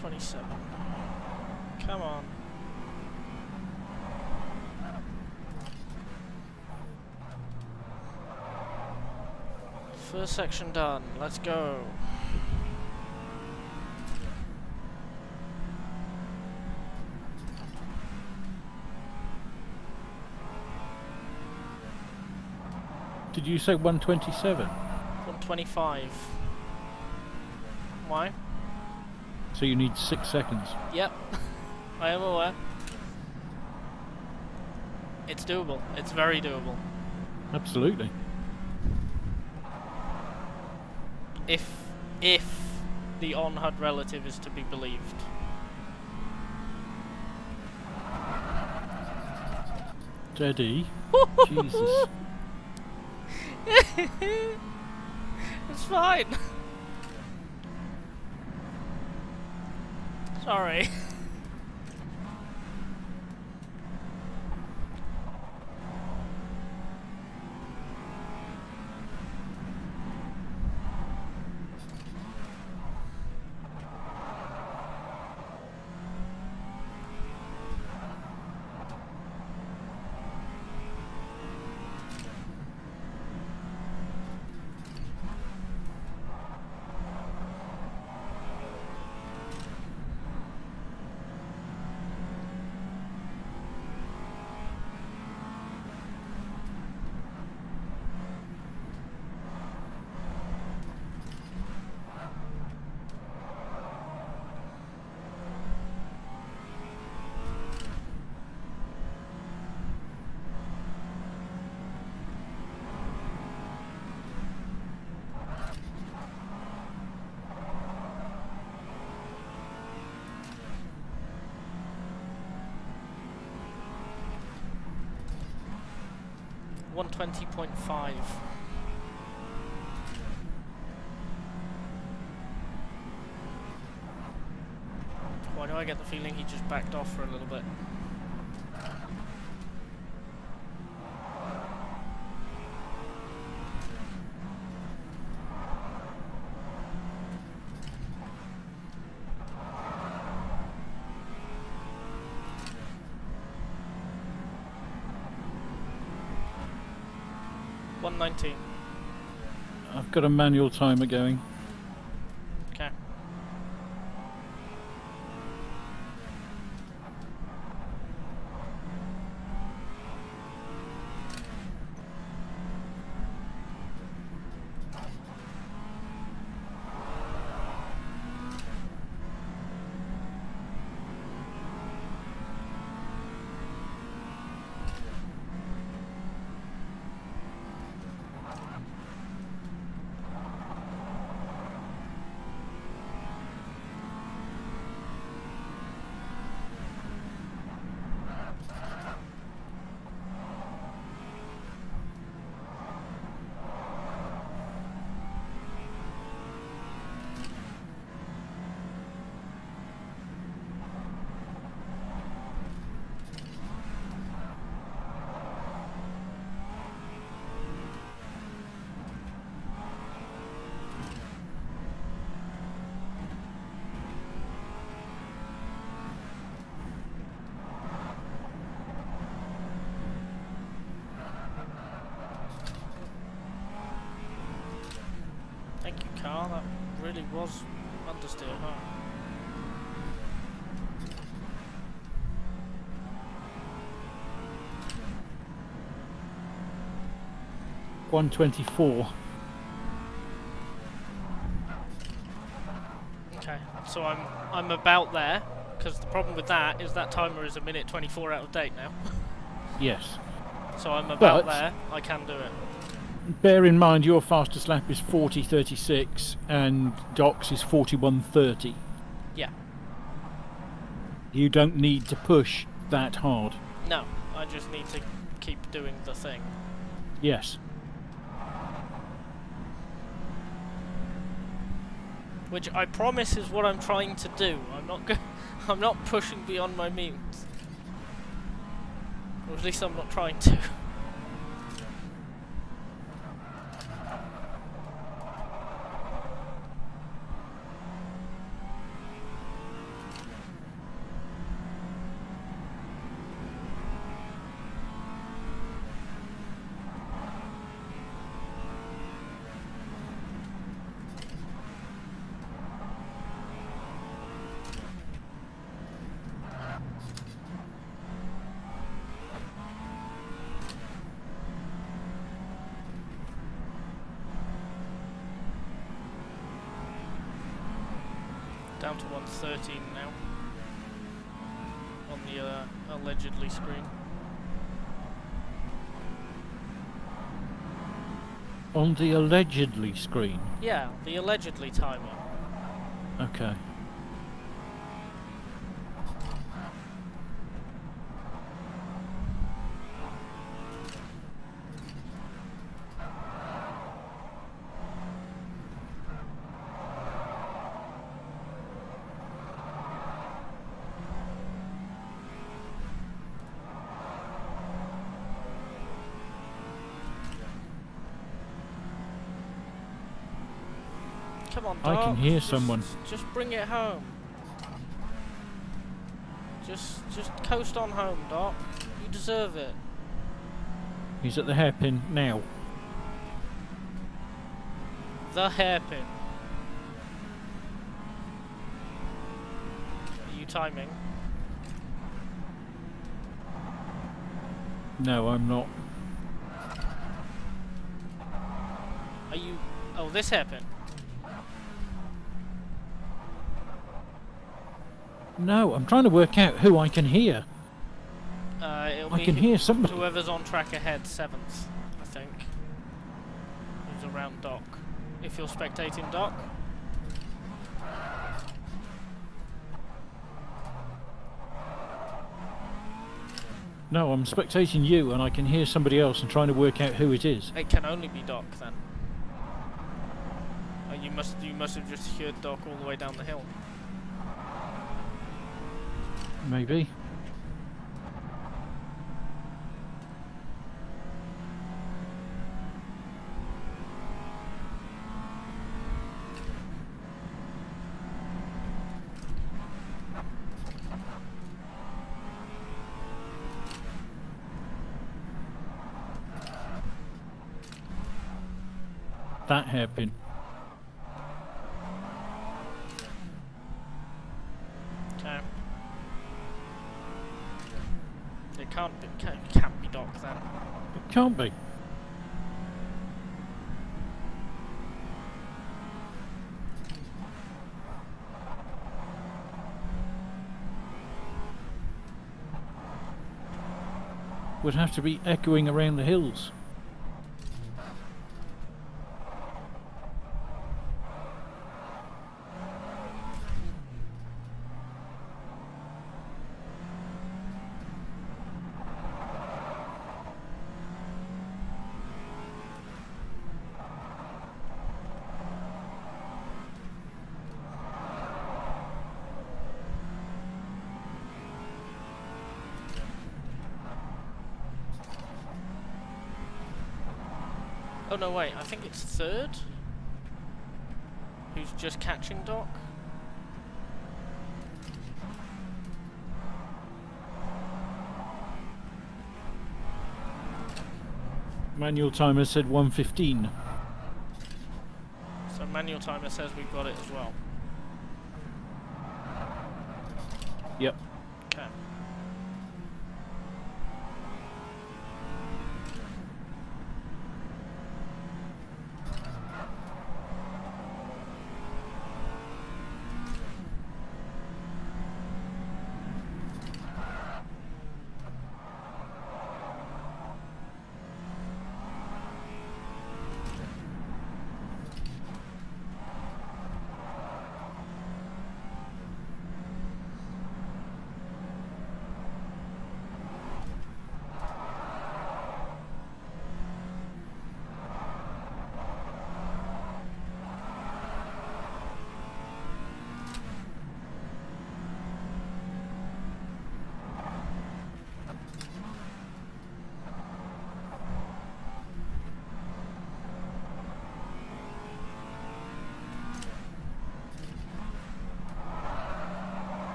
127. Come on. First section done. Let's go. Did you say 127? 125. Why? So you need 6 seconds. Yep. I am aware. It's doable. It's very doable. Absolutely. If the on-HUD relative is to be believed. Steady. Jesus. It's fine. Sorry. .5. Why do I get the feeling he just backed off for a little bit? .119. I've got a manual timer going. Okay. Thank you, Carl. That really was understeer, huh? .124. Okay, so I'm about there, because the problem with that is that timer is a minute 24 out of date now. Yes. So I'm about But there. I can do it. bear in mind your fastest lap is 40.36 and Doc's is 41.30. Yeah. You don't need to push that hard. No, I just need to keep doing the thing. Yes. Which I promise is what I'm trying to do. I'm not pushing beyond my means. Or at least I'm not trying to. down to 113 now on the allegedly screen. On the allegedly screen? Yeah, the allegedly timer. Okay. Come on, I Doc. can hear someone. Just bring it home. Just coast on home, Doc. You deserve it. He's at the hairpin now. The hairpin. Are you timing? No, I'm not. Are you... Oh, this hairpin. No, I'm trying to work out who I can hear. It'll I be can hear somebody. whoever's on track ahead, 7th, I think. Who's around Doc. If you're spectating Doc. No, I'm spectating you, and I can hear somebody else and trying to work out who it is. It can only be Doc then. You must have just heard Doc all the way down the hill. Maybe. That hairpin. Okay. It can't be Doc then. It can't be. Would have to be echoing around the hills. Oh no, wait, I think it's 3rd. Who's just catching Doc? Manual timer said 1:15. So manual timer says we've got it as well. Yep. Okay.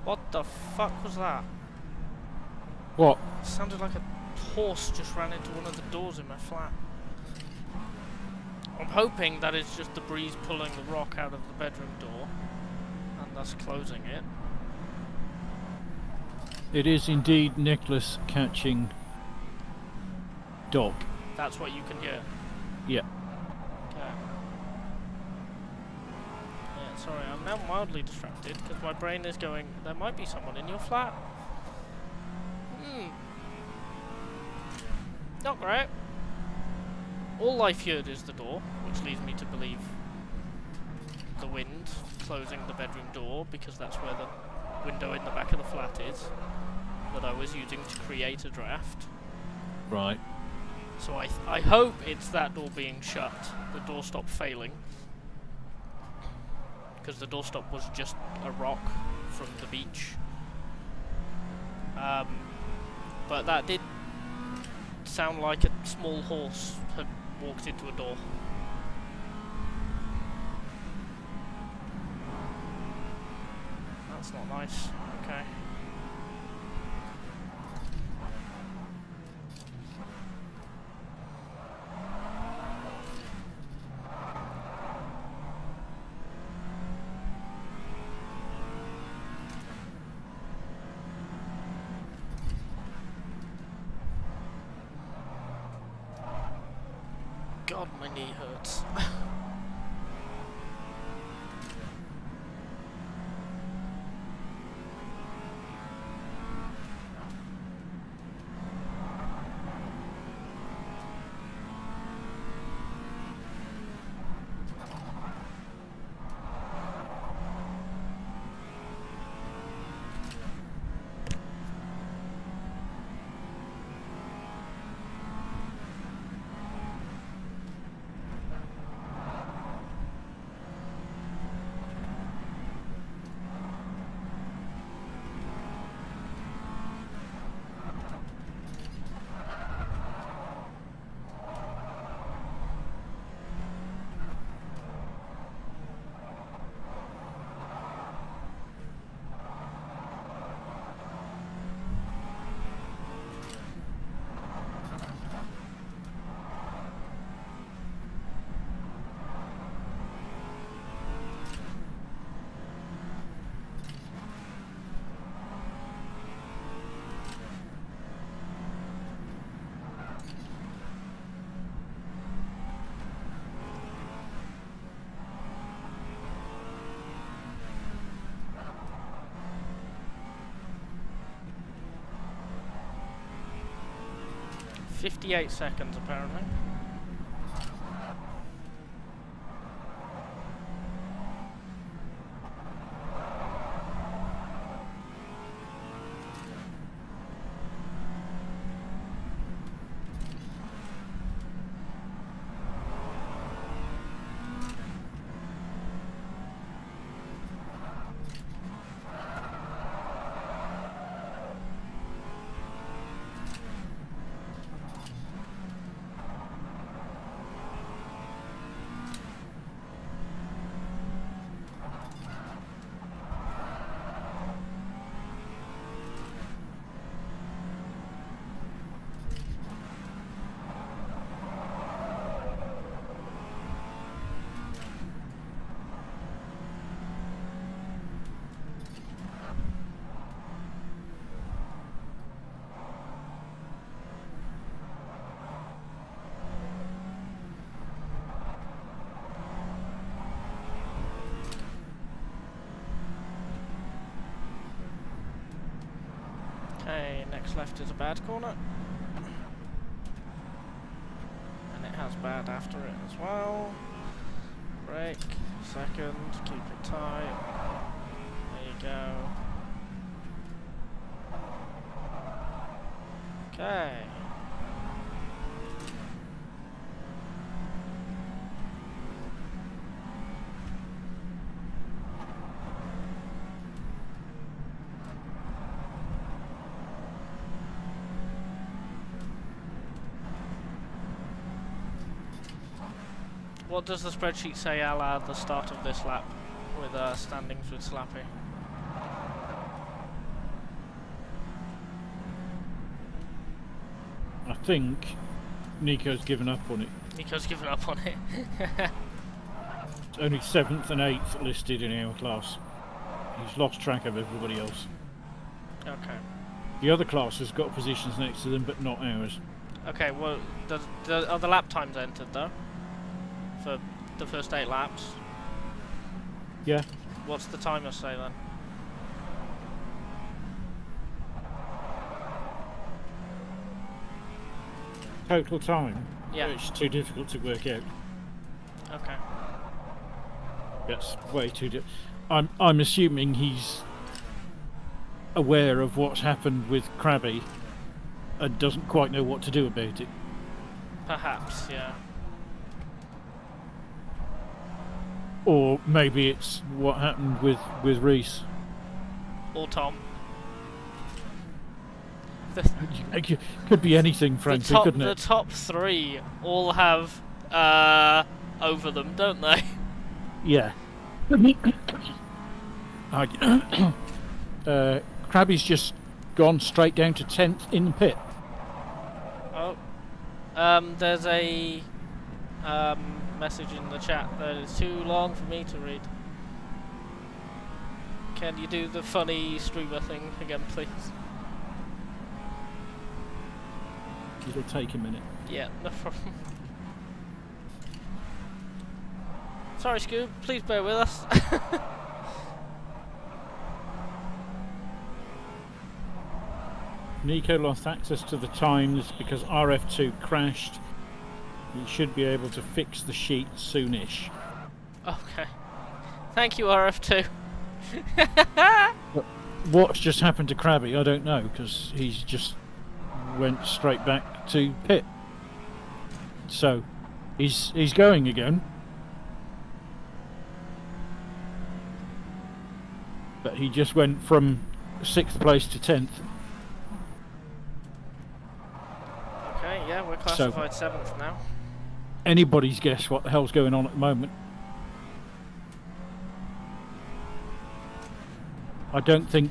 What the fuck was that? What? It sounded like a horse just ran into one of the doors in my flat. I'm hoping that it's just the breeze pulling the rock out of the bedroom door and thus closing it. It is indeed Nicholas catching Doc. That's what you can hear. Yeah. Okay. Yeah, sorry, I'm now mildly distracted because my brain is going, there might be someone in your flat. Not great. All I feared is the door, which leads me to believe the wind closing the bedroom door, because that's where the window in the back of the flat is, that I was using to create a draft. Right. So I hope it's that door being shut, the doorstop failing, because the doorstop was just a rock from the beach. But that did sound like a small horse had walked into a door. That's not nice. Okay. God, my knee hurts. $58 seconds apparently. Okay, next left is a bad corner. And it has bad after it as well. Brake, second, keep it tight. There you go. Okay. What does the spreadsheet say a la the start of this lap with standings with Slappy? I think Nico's given up on it. Nico's given up on it. It's only 7th and 8th listed in our class. He's lost track of everybody else. Okay. The other class has got positions next to them, but not ours. Okay, well, are the lap times entered though? For the first 8 laps? Yeah. What's the timer say then? Total time? Yeah. It's too difficult to work out. Okay. That's way too I'm assuming he's aware of what's happened with Krabby and doesn't quite know what to do about it. Perhaps, yeah. Or maybe it's what happened with Reese. Or Tom. Could be anything, frankly, couldn't it? The top 3 all have over them, don't they? Yeah. Krabby's just gone straight down to 10th in the pit. Oh. There's a message in the chat that is too long for me to read. Can you do the funny streamer thing again, please? It'll take a minute. Yeah, no problem. Sorry, Scoob, please bear with us. Nico lost access to the times because RF2 crashed. He should be able to fix the sheet soonish. Okay. Thank you, RF2. What's just happened to Krabby, I don't know, because he's just went straight back to pit. So, he's going again. But he just went from 6th place to 10th. Okay, yeah, we're classified 7th now. Anybody's guess what the hell's going on at the moment. I don't think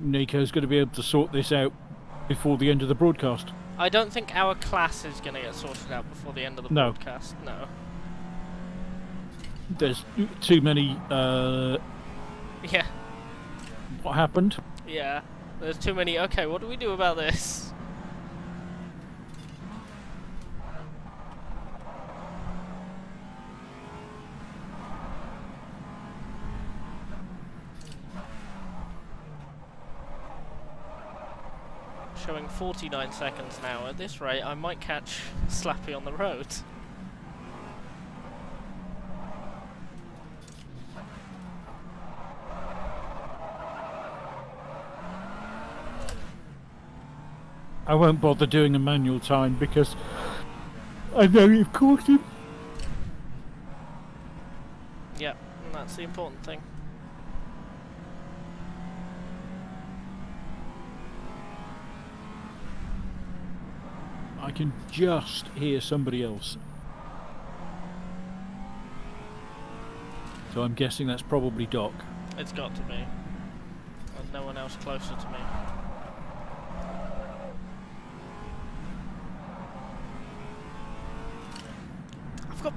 Nico's going to be able to sort this out before the end of the broadcast. I don't think our class is going to get sorted out before the end of the broadcast. No. There's too many... Yeah. What happened? Yeah. There's too many... Okay, what do we do about this? Showing 49 seconds now. At this rate, I might catch Slappy on the road. I won't bother doing a manual time because I know you've caught him. Yeah, and that's the important thing. I can just hear somebody else. So I'm guessing that's probably Doc. It's got to be. There's no one else closer to me.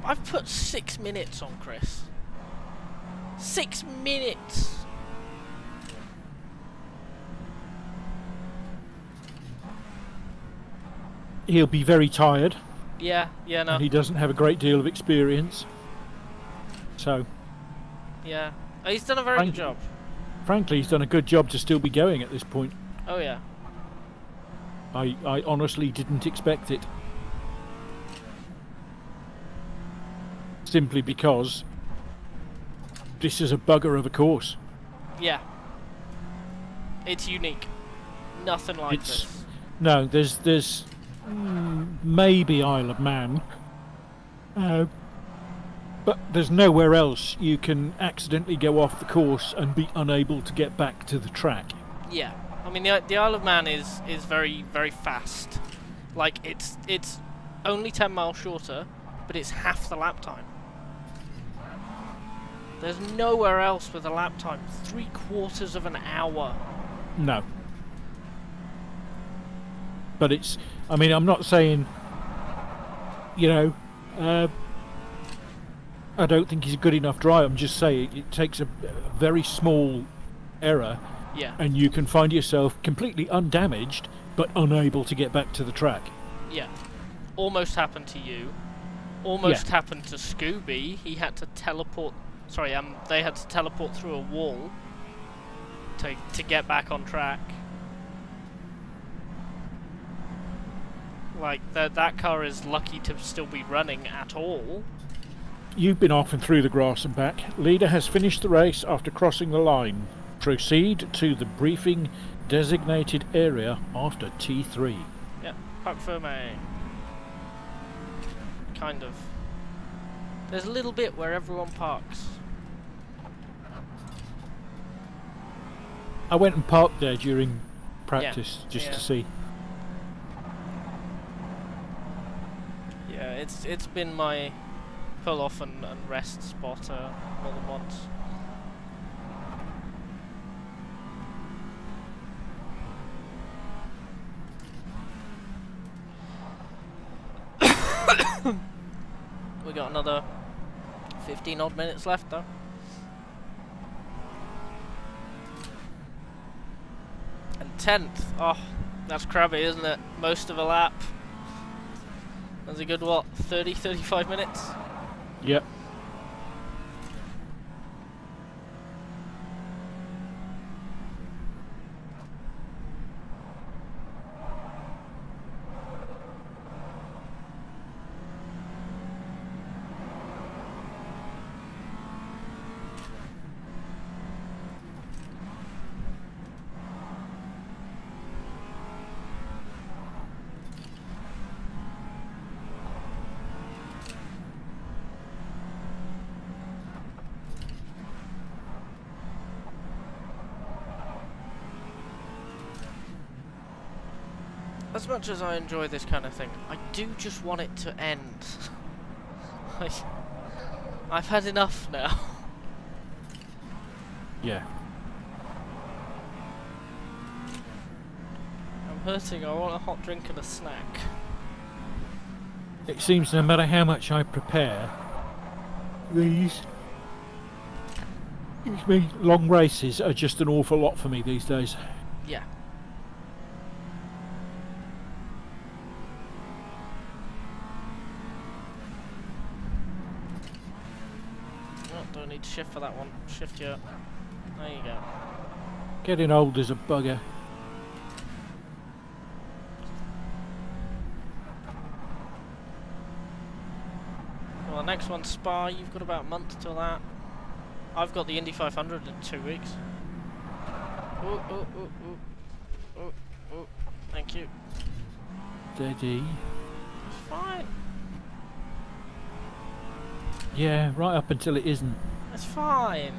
I've put 6 minutes on Chris. 6 minutes! He'll be very tired. Yeah, no. And he doesn't have a great deal of experience. So... Yeah. He's done a very good job. Frankly, he's done a good job to still be going at this point. Oh, yeah. I honestly didn't expect it. Simply because this is a bugger of a course. Yeah. It's unique. Nothing like this. No, there's maybe Isle of Man. But there's nowhere else you can accidentally go off the course and be unable to get back to the track. Yeah. I mean, the Isle of Man is very, very fast. Like, it's only 10 miles shorter, but it's half the lap time. There's nowhere else with a lap time 3/4 of an hour. No. But it's... I mean, I'm not saying... You know... I don't think he's a good enough driver. I'm just saying it takes a very small error Yeah. And you can find yourself completely undamaged, but unable to get back to the track. Yeah. Almost happened to you. Almost happened to Scooby. He had to teleport. Sorry, they had to teleport through a wall to get back on track. Like that car is lucky to still be running at all. You've been off and through the grass and back. Leader has finished the race after crossing the line. Proceed to the briefing designated area after T3. Yep, parc fermé. Kind of. There's a little bit where everyone parks. I went and parked there during practice just to see. Yeah, it's been my pull off and rest spot more than once. We got another 15 odd minutes left though. And 10th, oh, that's crabby, isn't it? Most of a lap. That's a good, what, 35 minutes? Yep. As much as I enjoy this kind of thing, I do just want it to end. I've had enough now. Yeah. I'm hurting, I want a hot drink and a snack. It seems no matter how much I prepare, these long races are just an awful lot for me these days. Yeah. Oh, don't need to shift for that one. Shift here. There you go. Getting old is a bugger. Well, the next one's Spa. You've got about a month till that. I've got the Indy 500 in 2 weeks. Ooh, ooh, ooh, ooh. Ooh, ooh. Thank you. Steady. It's fine. Yeah, right up until it isn't. It's fine.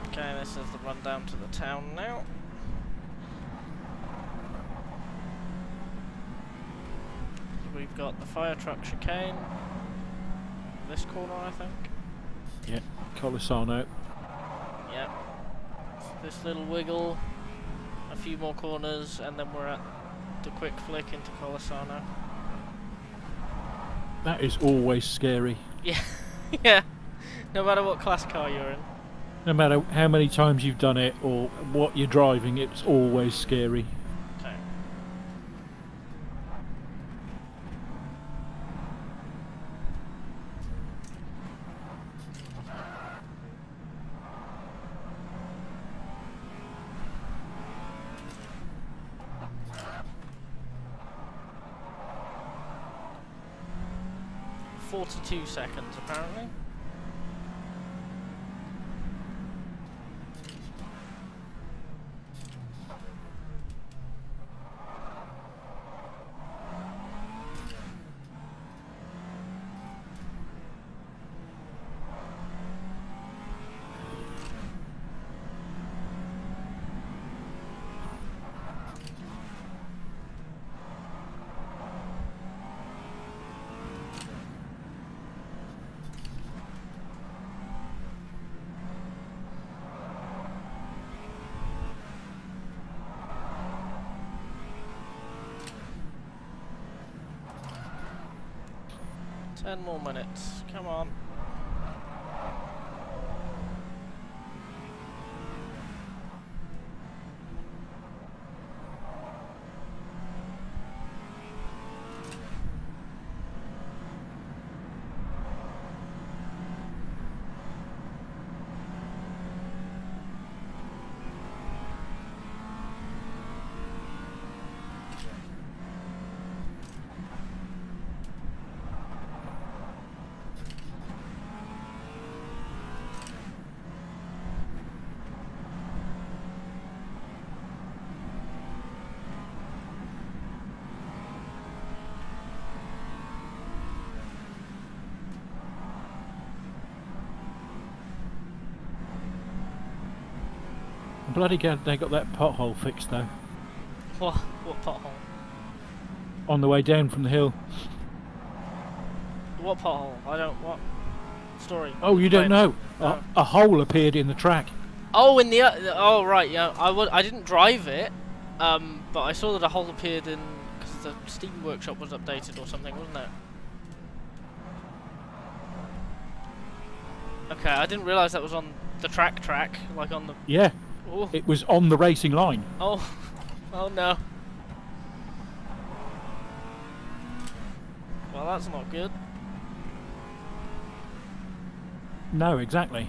Okay, this is the run down to the town now. We've got the fire truck chicane. This corner, I think. Yeah, Colisano. Yeah. This little wiggle, a few more corners, and then we're at the quick flick into Colisano. That is always scary. Yeah, yeah. No matter what class car you're in. No matter how many times you've done it or what you're driving, it's always scary. Okay. .42 seconds apparently. 10 more minutes. Come on. Bloody god, they got that pothole fixed though. What pothole? On the way down from the hill. What pothole? I don't. What story? Oh, you don't know? No. A hole appeared in the track. Oh, in the. Oh, right. Yeah. I didn't drive it. But I saw that a hole appeared in because the Steam Workshop was updated or something, wasn't it? Okay, I didn't realise that was on the track, like on the. Yeah. Oh. It was on the racing line. Oh. Oh no. Well, that's not good. No, exactly.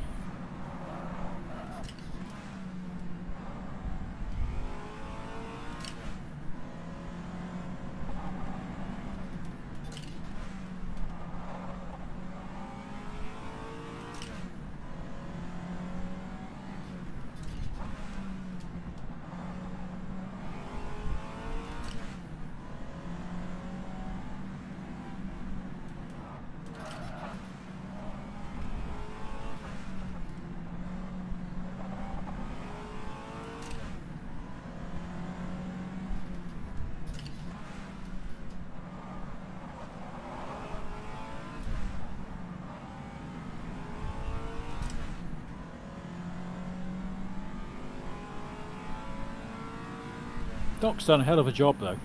Doc's done a hell of a job though.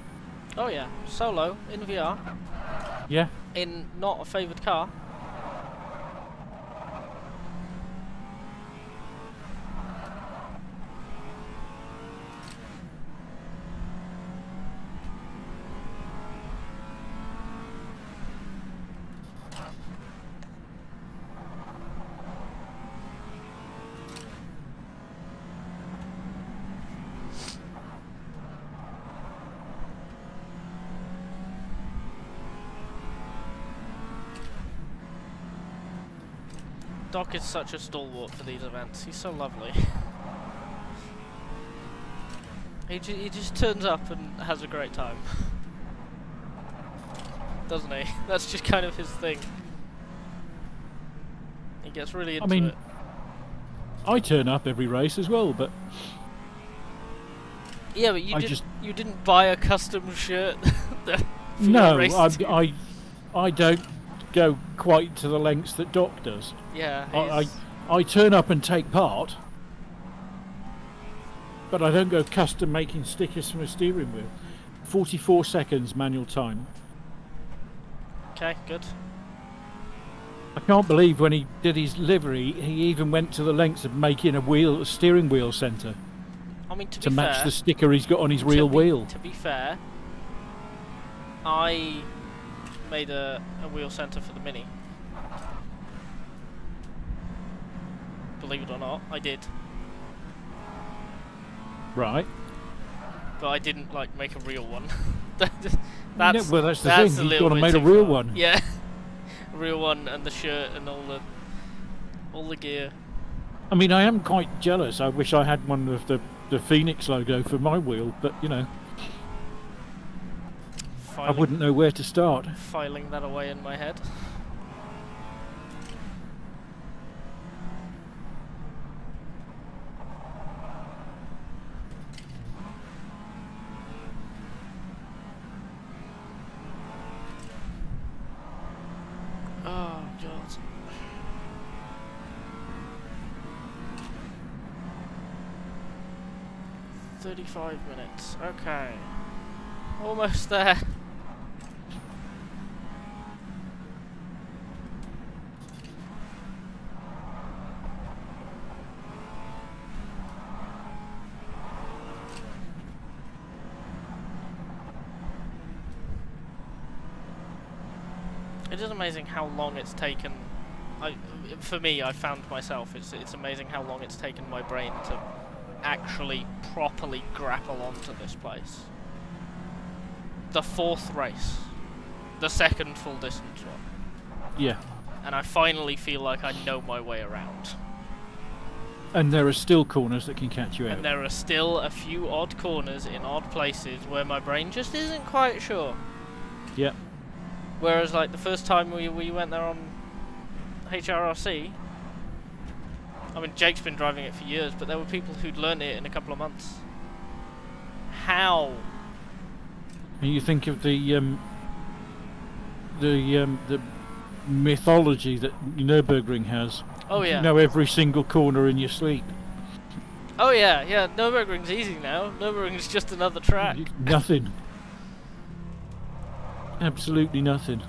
Oh yeah, solo in VR. Yeah. In not a favoured car. Doc is such a stalwart for these events. He's so lovely. He just turns up and has a great time. Doesn't he? That's just kind of his thing. He gets really into it. I turn up every race as well, but... Yeah, but you didn't buy a custom shirt for no, your race team. I don't go quite to the lengths that Doc does. Yeah, I turn up and take part, but I don't go custom making stickers from a steering wheel. 44 seconds manual time. Okay, good. I can't believe when he did his livery, he even went to the lengths of making a steering wheel centre. I mean, to to be match fair, the sticker he's got on his real wheel. To be fair, I made a wheel centre for the Mini. Believe it or not, I did. Right. But I didn't like make a real one. That's the thing. You've got to make a real one. Yeah, a real one, and the shirt and all the gear. I mean, I am quite jealous. I wish I had one of the Phoenix logo for my wheel, but you know, I wouldn't know where to start. Filing that away in my head. Oh god. "35 minutes. Okay. Almost there. It is amazing how long it's taken. For me, I found myself. It's amazing how long it's taken my brain to actually properly grapple onto this place. The 4th race, the 2nd full distance one. Yeah. And I finally feel like I know my way around. And there are still corners that can catch you out. And there are still a few odd corners in odd places where my brain just isn't quite sure. Yeah. Whereas, like, the first time we went there on HRSC, I mean, Jake's been driving it for years, but there were people who'd learned it in a couple of months. How? And you think of the mythology that Nürburgring has. Oh yeah. You know every single corner in your sleep. Oh yeah, yeah. Nürburgring's easy now. Nürburgring's just another track. Nothing. Absolutely nothing.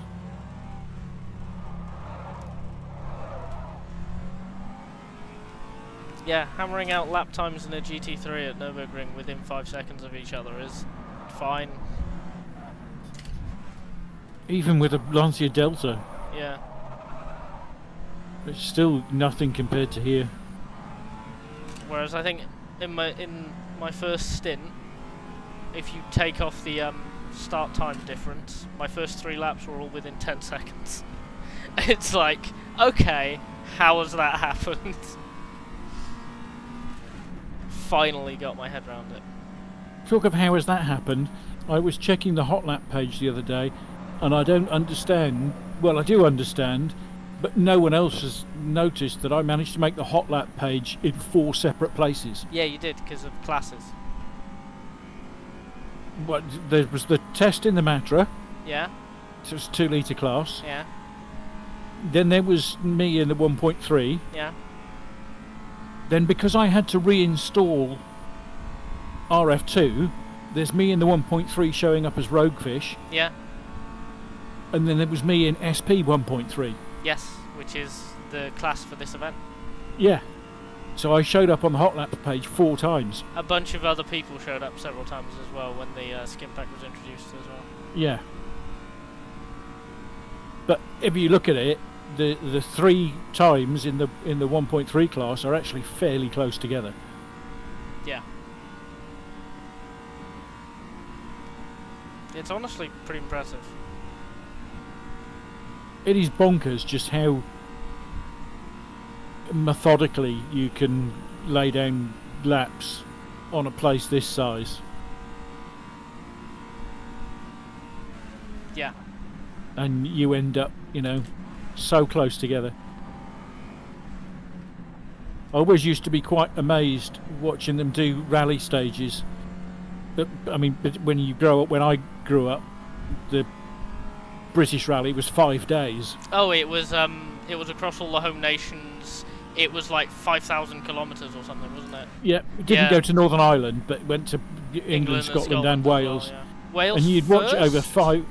Yeah, hammering out lap times in a GT3 at Nürburgring within 5 seconds of each other is fine. Even with a Lancia Delta. Yeah. It's still nothing compared to here. Whereas I think in my first stint, if you take off the start time difference, my first 3 laps were all within 10 seconds. It's like, okay, how has that happened? Finally got my head around it. Talk of how has that happened, I was checking the hot lap page the other day, and I don't understand, well I do understand, but no one else has noticed that I managed to make the hot lap page in 4 separate places. Yeah, you did, because of classes. What, there was the test in the Matra. Yeah. So it's 2 litre class. Yeah. Then there was me in the 1.3. Yeah. Then because I had to reinstall RF2, there's me in the 1.3 showing up as Roguefish. Yeah. And then there was me in SP 1.3. Yes, which is the class for this event. Yeah. So I showed up on the hot lap page 4 times. A bunch of other people showed up several times as well when the skin pack was introduced as well. Yeah. But if you look at it, the 3 times in the 1.3 class are actually fairly close together. Yeah. It's honestly pretty impressive. It is bonkers just how methodically you can lay down laps on a place this size. Yeah. And you end up, you know, so close together. I always used to be quite amazed watching them do rally stages. But I mean, when you grow up, when I grew up, the British rally was 5 days. Oh, it was across all the home nations. It was like 5,000 kilometres or something, wasn't it? Yeah, it didn't go to Northern Ireland, but went to England, Scotland and Wales. Well, yeah. Wales. And you'd watch it over first?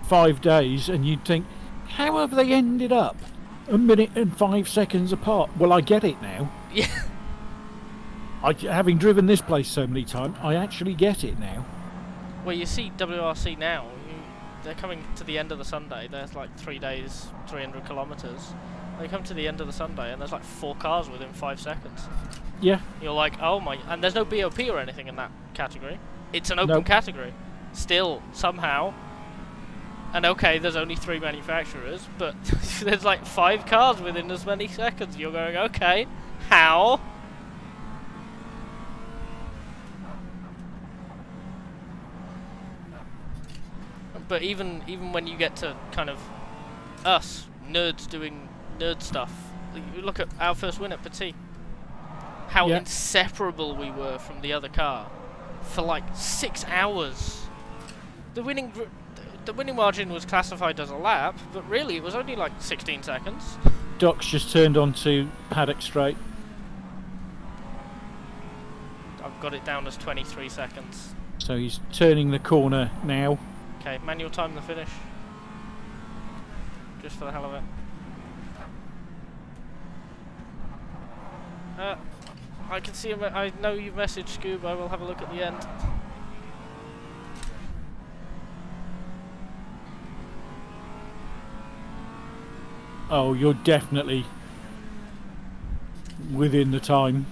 5 days, and you'd think, how have they ended up 1 minute and 5 seconds apart? Well, I get it now. Yeah. Having driven this place so many times, I actually get it now. Well, you see WRC now. They're coming to the end of the Sunday. There's like 3 days, 300 kilometres. They come to the end of the Sunday, and there's like 4 cars within 5 seconds. Yeah. You're like, oh my... And there's no BOP or anything in that category. It's an open category. Still, somehow. And okay, there's only 3 manufacturers, but there's like 5 cars within as many seconds. You're going, okay, how? But even when you get to kind of us, nerds doing nerd stuff, you look at our first win at Petit. How inseparable we were from the other car for like 6 hours. The winning margin was classified as a lap, but really it was only like 16 seconds. Doc's just turned onto paddock straight. I've got it down as 23 seconds. So he's turning the corner now. Okay, manual time the finish. Just for the hell of it. I can see him. I know you've messaged Scoob. I will have a look at the end. Oh, you're definitely within the time.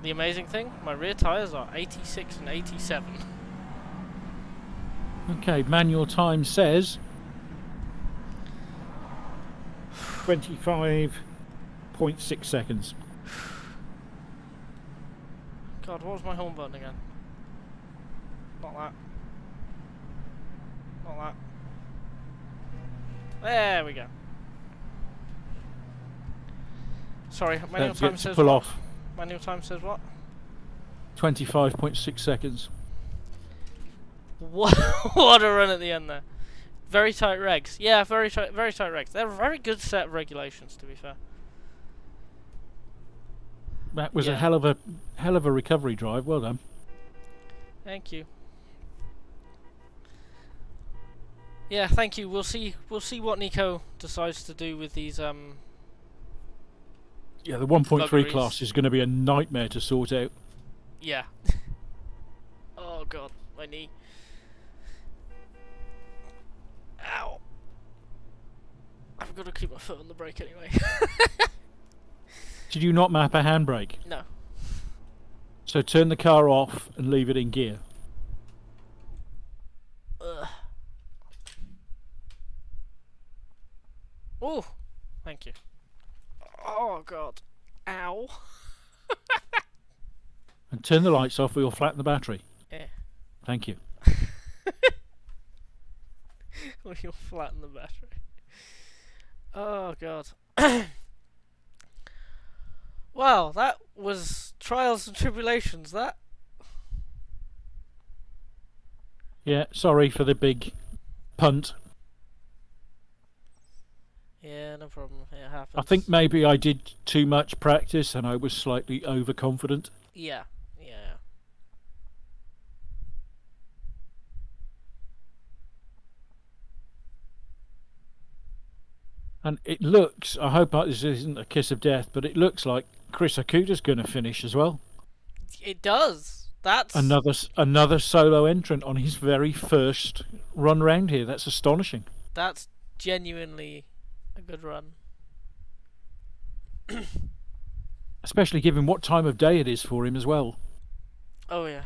The amazing thing, my rear tyres are 86 and 87. Okay, manual time says 25.6 seconds. God, what was my home button again? Not that. Not that. There we go. Sorry, manual time says pull what? off. Manual time says what? 25.6 seconds. What? What a run at the end there. Very tight regs. Yeah, very tight regs. They're a very good set of regulations, to be fair. That was a hell of a recovery drive. Well done. Thank you. Yeah, thank you. We'll see what Nico decides to do with these Yeah, the 1.3 buggeries. class is going to be a nightmare to sort out. Yeah. Oh god, my knee. Ow. I've got to keep my foot on the brake anyway. Did you not map a handbrake? No. So turn the car off and leave it in gear. Ugh. Oh, thank you. Oh god. Ow. And turn the lights off or you'll flatten the battery. Yeah. Thank you. Or you'll flatten the battery. Oh god. Wow, that was trials and tribulations, that. Yeah, sorry for the big punt. Yeah, no problem. It happens. I think maybe I did too much practice and I was slightly overconfident. Yeah, yeah. And it looks, I hope this isn't a kiss of death, but it looks like Chris Akuta's going to finish as well. It does. That's another solo entrant on his very first run round here. That's astonishing. That's genuinely a good run. Especially given what time of day it is for him as well. Oh yeah.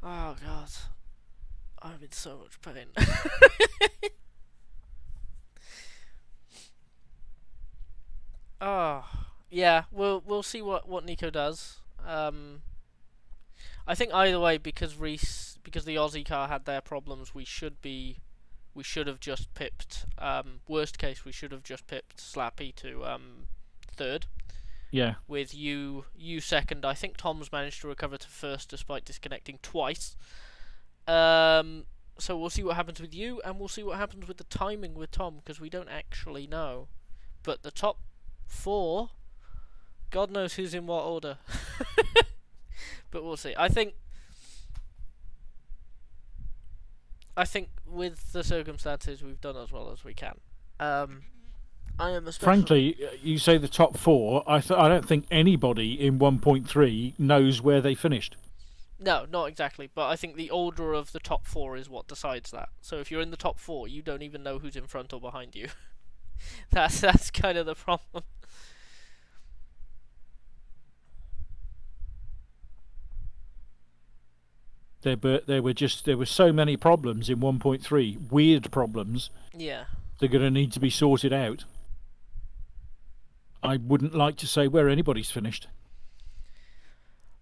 Oh god. I'm in so much pain. Oh yeah, we'll see what Nico does. I think either way, because the Aussie car had their problems, we should have just pipped. Worst case, we should have just pipped Slappy to third. Yeah. With you second. I think Tom's managed to recover to first despite disconnecting twice. So we'll see what happens with you, and we'll see what happens with the timing with Tom, because we don't actually know. But the top 4, God knows who's in what order. But we'll see. I think with the circumstances, we've done as well as we can. I am especially... Frankly, you say the top 4. I don't think anybody in 1.3 knows where they finished. No, not exactly. But I think the order of the top 4 is what decides that. So if you're in the top 4, you don't even know who's in front or behind you. That's kind of the problem. There were so many problems in 1.3, weird problems. Yeah. They're going to need to be sorted out. I wouldn't like to say where anybody's finished.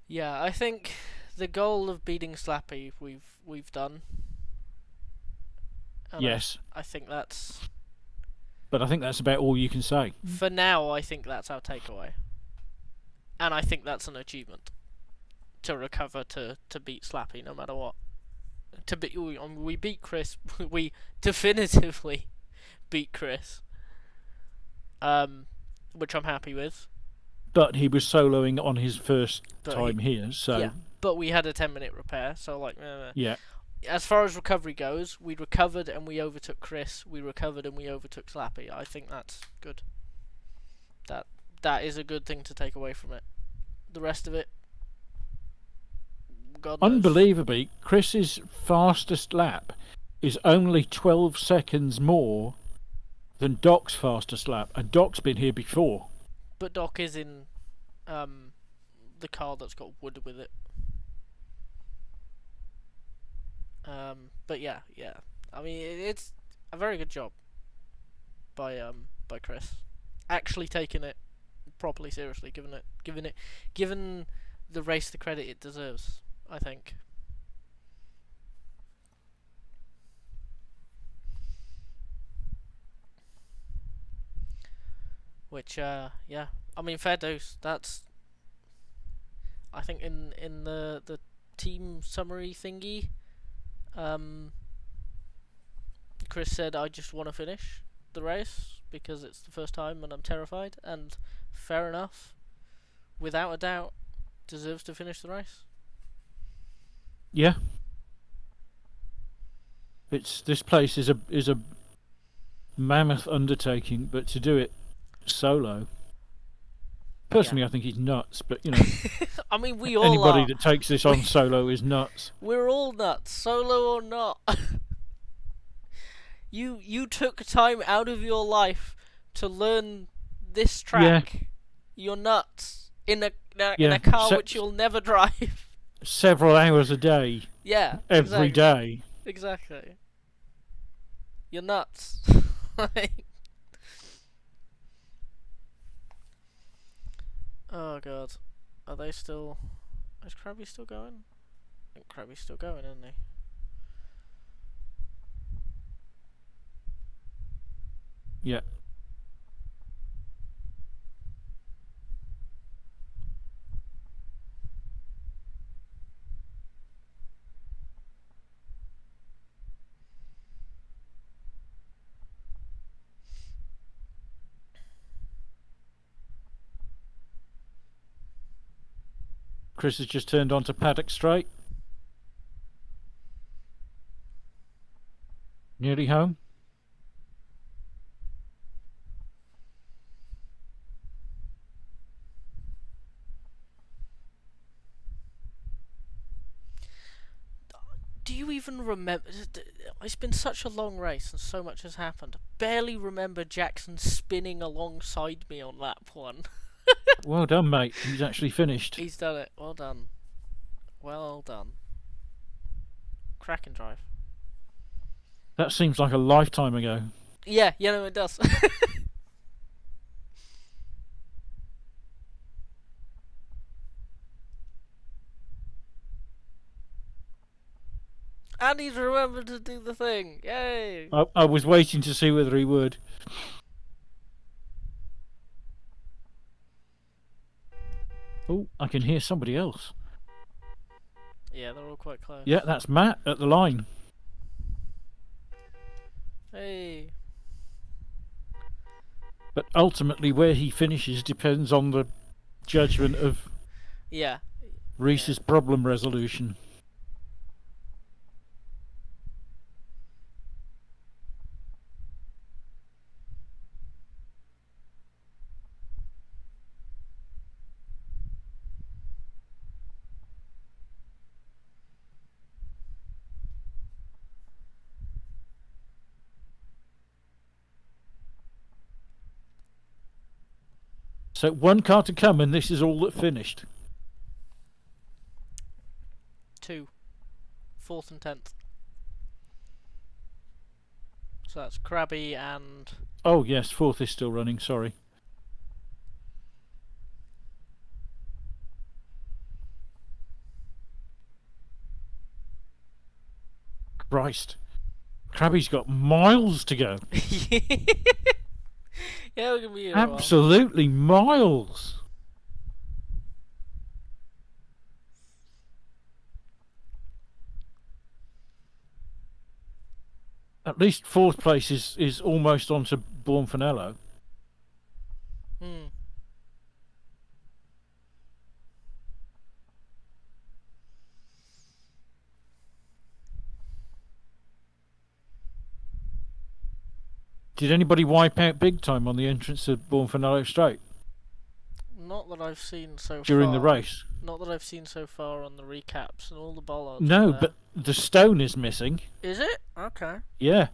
Yeah, I think the goal of beating Slappy we've done. And yes. I think that's... But I think that's about all you can say. For now, I think that's our takeaway. And I think that's an achievement. To recover to beat Slappy no matter what. We beat Chris. We definitively beat Chris. Which I'm happy with. But he was soloing on his first time here, so... Yeah, but we had a 10-minute repair, so like... Yeah. As far as recovery goes, we recovered and we overtook Chris. We recovered and we overtook Slappy. I think that's good. That is a good thing to take away from it. The rest of it, God knows. Unbelievably, Chris's fastest lap is only 12 seconds more than Doc's fastest lap, and Doc's been here before. But Doc is in the car that's got wood with it. But yeah. I mean, it's a very good job by Chris, actually taking it properly seriously, given the race the credit it deserves, I think. Which yeah, I mean, fair dues. That's, I think, in the team summary thingy, Chris said, I just want to finish the race because it's the first time and I'm terrified, and fair enough, without a doubt, deserves to finish the race. Yeah. This place is a mammoth undertaking, but to do it solo, personally, I think he's nuts. But you know, I mean, we all anybody are. that takes this on solo is nuts. We're all nuts, solo or not. You took time out of your life to learn this track. Yeah. You're nuts in a car which you'll never drive. Several hours a day. Yeah. Every day. Exactly. You're nuts. Oh god. Are they still... Is Krabby still going? I think Krabby's still going, isn't he? Yeah. Chris has just turned onto paddock straight. Nearly home. Do you even remember? It's been such a long race and so much has happened. Barely remember Jackson spinning alongside me on lap 1. Well done, mate. He's actually finished. He's done it. Well done. Well done. Cracking drive. That seems like a lifetime ago. Yeah, no, it does. And he's remembered to do the thing. Yay! I was waiting to see whether he would. Oh, I can hear somebody else. Yeah, they're all quite close. Yeah, that's Matt at the line. Hey. But ultimately, where he finishes depends on the judgment of Reese's problem resolution. So one car to come, and this is all that finished. 2. 4th and 10th. So that's Krabby and... Oh yes, 4th is still running, sorry. Christ. Krabby's got miles to go. Yeah, we're gonna be here a while. Absolutely miles. At least 4th place is almost onto Buonfinello. Did anybody wipe out big time on the entrance to Buonfinello Straight? Not that I've seen so during far. the race. Not that I've seen so far on the recaps and all the bollards. No, but the stone is missing. Is it? Okay. Yeah.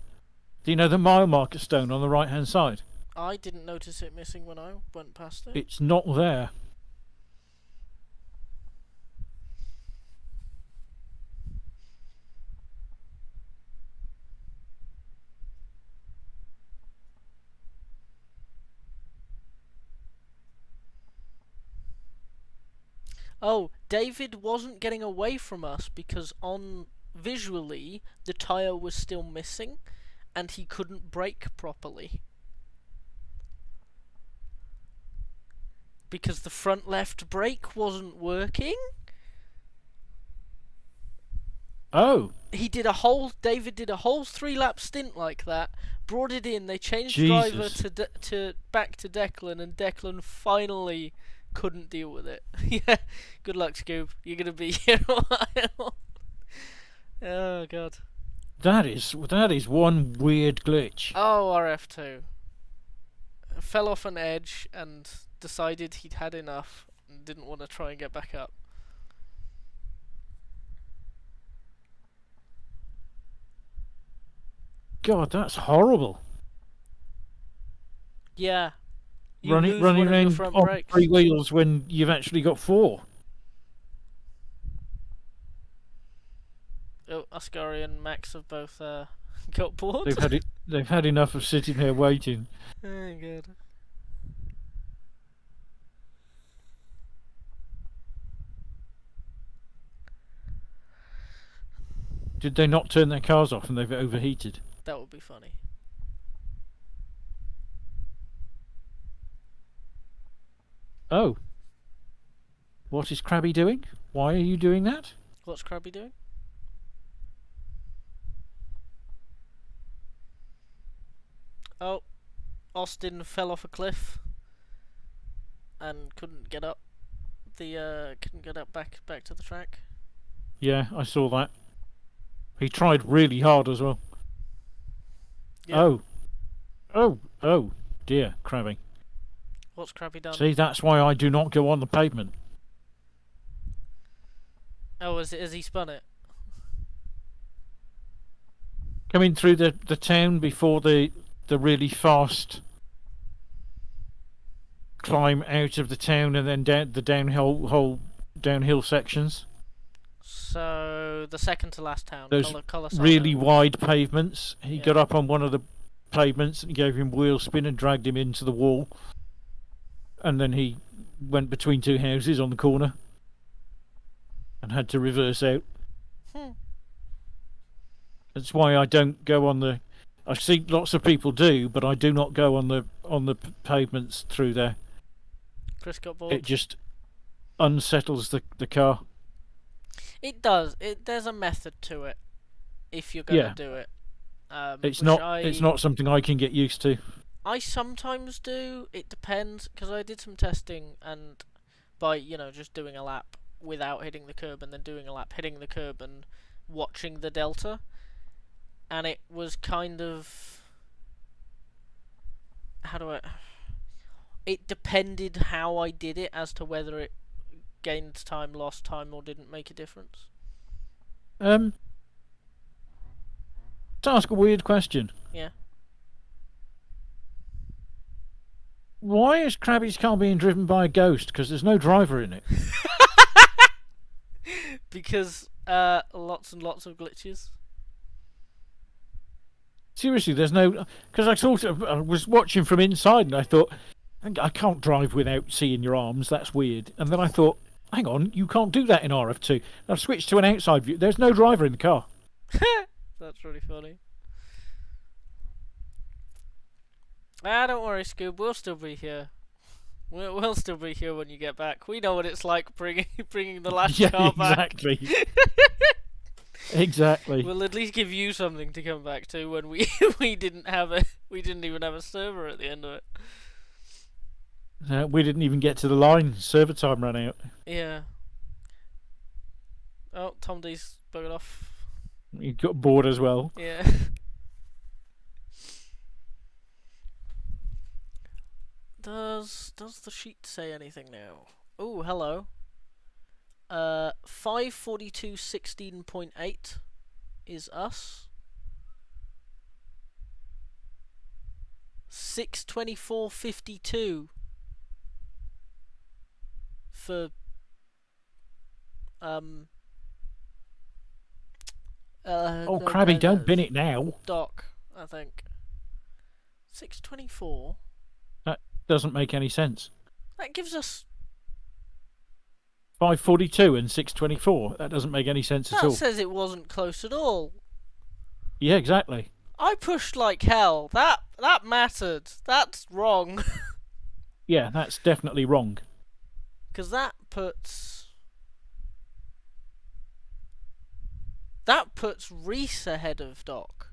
Do you know the mile marker stone on the right-hand side? I didn't notice it missing when I went past it. It's not there. Oh, David wasn't getting away from us because visually the tyre was still missing and he couldn't brake properly. Because the front left brake wasn't working. Oh. David did a whole 3-lap stint like that, brought it in, they changed Jesus. driver to back to Declan, and Declan finally couldn't deal with it. Yeah, good luck, Scoob. You're gonna be here a while. Oh god. That is one weird glitch. Oh, RF2 fell off an edge and decided he'd had enough and didn't want to try and get back up. God, that's horrible. Yeah. Running around on 3 wheels when you've actually got 4. Oh, Ascari and Max have both got bored. They've had enough of sitting there waiting. Oh god. Did they not turn their cars off and they've overheated? That would be funny. Oh. What is Krabby doing? Why are you doing that? What's Krabby doing? Oh, Austin fell off a cliff and couldn't get up. Couldn't get up back to the track. Yeah, I saw that. He tried really hard as well. Yeah. Oh dear, Krabby. What's Krabby done? See, that's why I do not go on the pavement. Oh, has he spun it? Coming through the town before the really fast climb out of the town and then down the downhill sections. So the second to last town. Those Colosano. really wide pavements. He got up on one of the pavements and gave him wheel spin and dragged him into the wall. And then he went between 2 houses on the corner and had to reverse out. That's why I don't go on the... I see lots of people do, but I do not go on the pavements through there. Chris got bored. It just unsettles the car. It does. There's a method to it if you're gonna do it. It's not something I can get used to. I sometimes do. It depends, because I did some testing and by just doing a lap without hitting the curb and then doing a lap hitting the curb and watching the delta, and it was kind of it depended how I did it as to whether it gained time, lost time, or didn't make a difference. To ask a weird question. Yeah. Why is Krabby's car being driven by a ghost? Because there's no driver in it. Because lots and lots of glitches. Seriously, there's no... Because I was watching from inside and I thought, I can't drive without seeing your arms, that's weird. And then I thought, hang on, you can't do that in RF2. I've switched to an outside view. There's no driver in the car. That's really funny. Don't worry, Scoob. We'll still be here. We'll still be here when you get back. We know what it's like bringing the last car back. Exactly. Exactly. We'll at least give you something to come back to when we didn't even have a server at the end of it. We didn't even get to the line. Server time ran out. Yeah. Oh, Tom D's buggered off. He got bored as well. Yeah. Does the sheet say anything now? Oh, hello. 542.16.8 is us. 624.52 for Oh, Krabby, don't bin it now. Doc, I think. 624. That doesn't make any sense. That gives us 542 and 624. That doesn't make any sense at all. That says it wasn't close at all. Yeah, exactly. I pushed like hell. That mattered. That's wrong. Yeah, that's definitely wrong. Because that puts Reese ahead of Doc.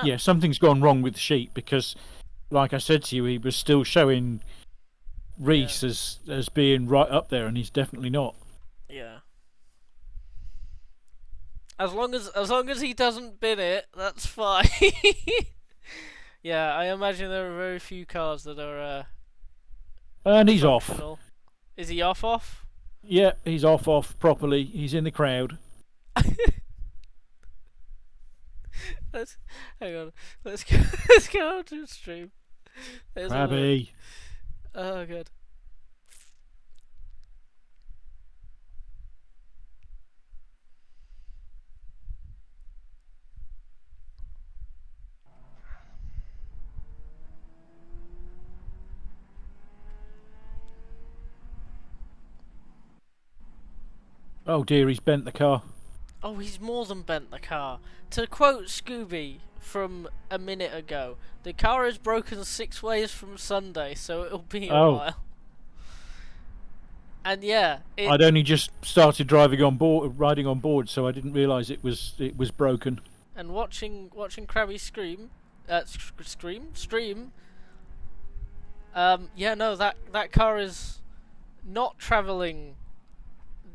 Yeah, something's gone wrong with the sheet because, like I said to you, he was still showing Reese as being right up there, and he's definitely not. Yeah. As long as he doesn't bin it, that's fine. Yeah, I imagine there are very few cars that are. And he's off. Is he off? Yeah, he's off properly. He's in the crowd. Hang on. Let's go to the stream. There's Krabby. Oh, good. Oh dear, he's bent the car. Oh, he's more than bent the car. To quote Scooby from a minute ago, the car is broken 6 ways from Sunday, so it'll be a while. And yeah, I'd only just started riding on board, so I didn't realise it was broken. And watching Krabby stream. Yeah, no, that car is not travelling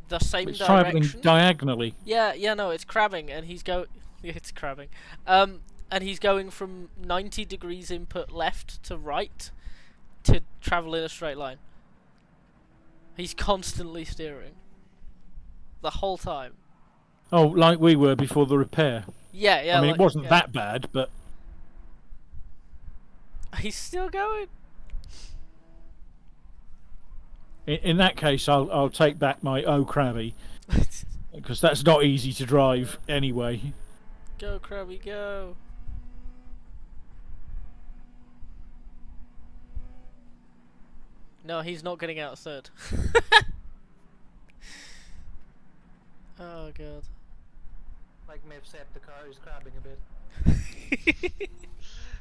the same It's direction. travelling diagonally. Yeah, no, it's crabbing, and he's it's crabbing. And he's going from 90 degrees input left to right to travel in a straight line. He's constantly steering. The whole time. Oh, like we were before the repair. Yeah. I mean, it wasn't that bad, but he's still going. In that case, I'll take back my Krabby, because that's not easy to drive anyway. Go, Krabby, go! No, he's not getting out third. Oh god. Like Miv said, the car is crabbing a bit.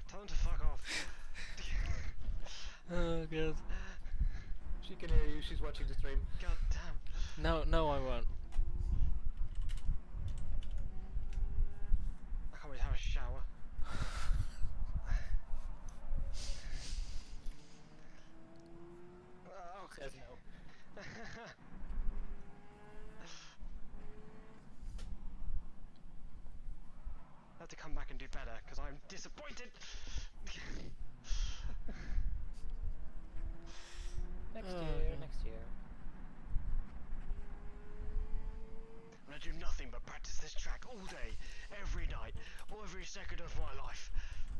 Tell him to fuck off. Oh god. She can hear you, she's watching the stream. God damn. No, I won't. I can't wait to have a shower. Okay. Says no. I have to come back and do better, because I'm disappointed. Next year. I'm gonna do nothing but practice this track all day, every night, every second of my life.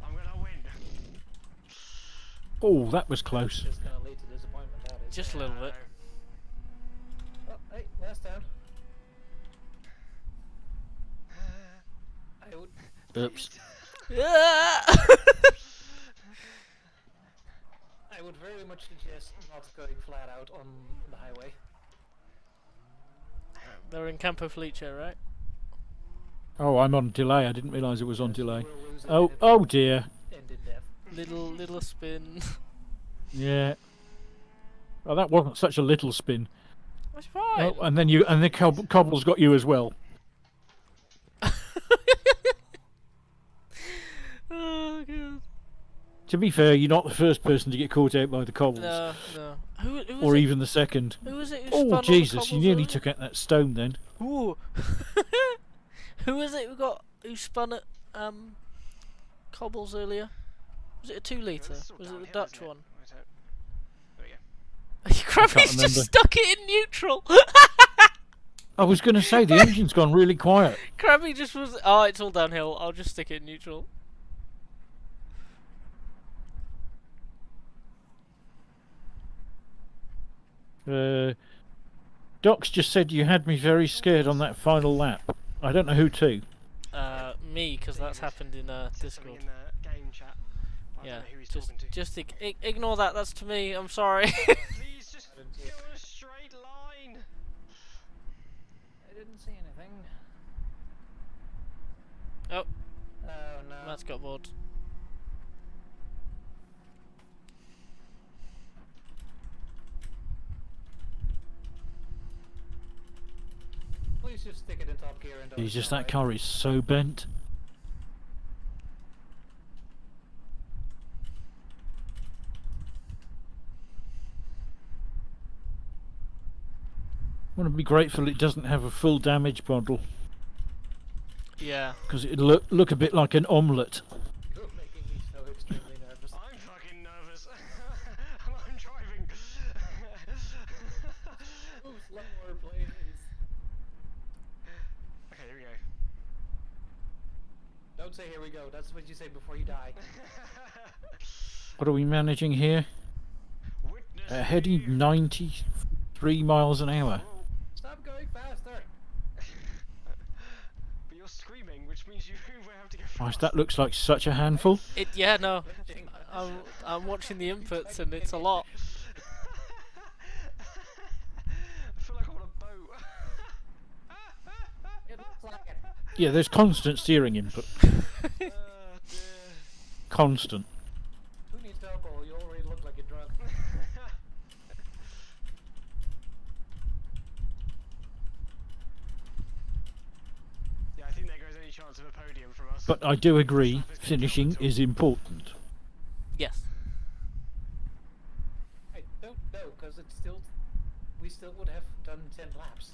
I'm gonna win. Oh, that was close. Just gonna lead to disappointment, that is. Just a little bit. Oh, hey, last down. I would. Oops. I would very much suggest not going flat out on the highway. They're in Campo Felice, right? Oh, I'm on delay. I didn't realise it was on delay. Oh dear. End in death. Little spin. Yeah. Oh, that wasn't such a little spin. That's fine. Oh, and the cobble's got you as well. Oh god. To be fair, you're not the first person to get caught out by the cobbles. No. Who or was it? even the second. Who was it who spun on Oh the Jesus! You cobbles nearly earlier? took out that stone then. Ooh. Who was it who spun at cobbles earlier? Was it a 2 litre? This is all Was it the downhill, Dutch isn't it? one? Wait, there we go. Krabby's just remember. stuck it in neutral! I was going to say, the engine's gone really quiet. Krabby just was. Oh, it's all downhill. I'll just stick it in neutral. Doc's just said you had me very scared on that final lap. I don't know who to. Me, because that's happened in Said something Discord. in the game chat. I Yeah, don't know who he's just talking to. just ignore that. That's to me. I'm sorry. Please just go in a straight line. I didn't see anything. Oh, Oh no. Matt's got bored. Please just stick it in top gear and don't Jesus, accelerate. that car is so bent. I want to be grateful it doesn't have a full damage bundle, Yeah. because it'd look a bit like an omelette. You're making me so extremely nervous. I'm fucking nervous. And I'm driving. Move slower, please. Okay, here we go. Don't say here we go. That's what you say before you die. What are we managing here? Witness Heading 93 miles an hour. Stop going faster. But you're screaming, which means you have to go Christ, fast. that looks like such a handful. Yeah, no. I'm watching the inputs and it's a lot. I feel like I'm on a boat. It looks like it. Yeah, there's constant steering input. Dear. Constant. Who needs alcohol? You already look like you're drunk. Yeah, I think there goes any chance of a podium from us. But I do agree, finishing is important. Yes. I don't know, because it's still... We still would have done 10 laps.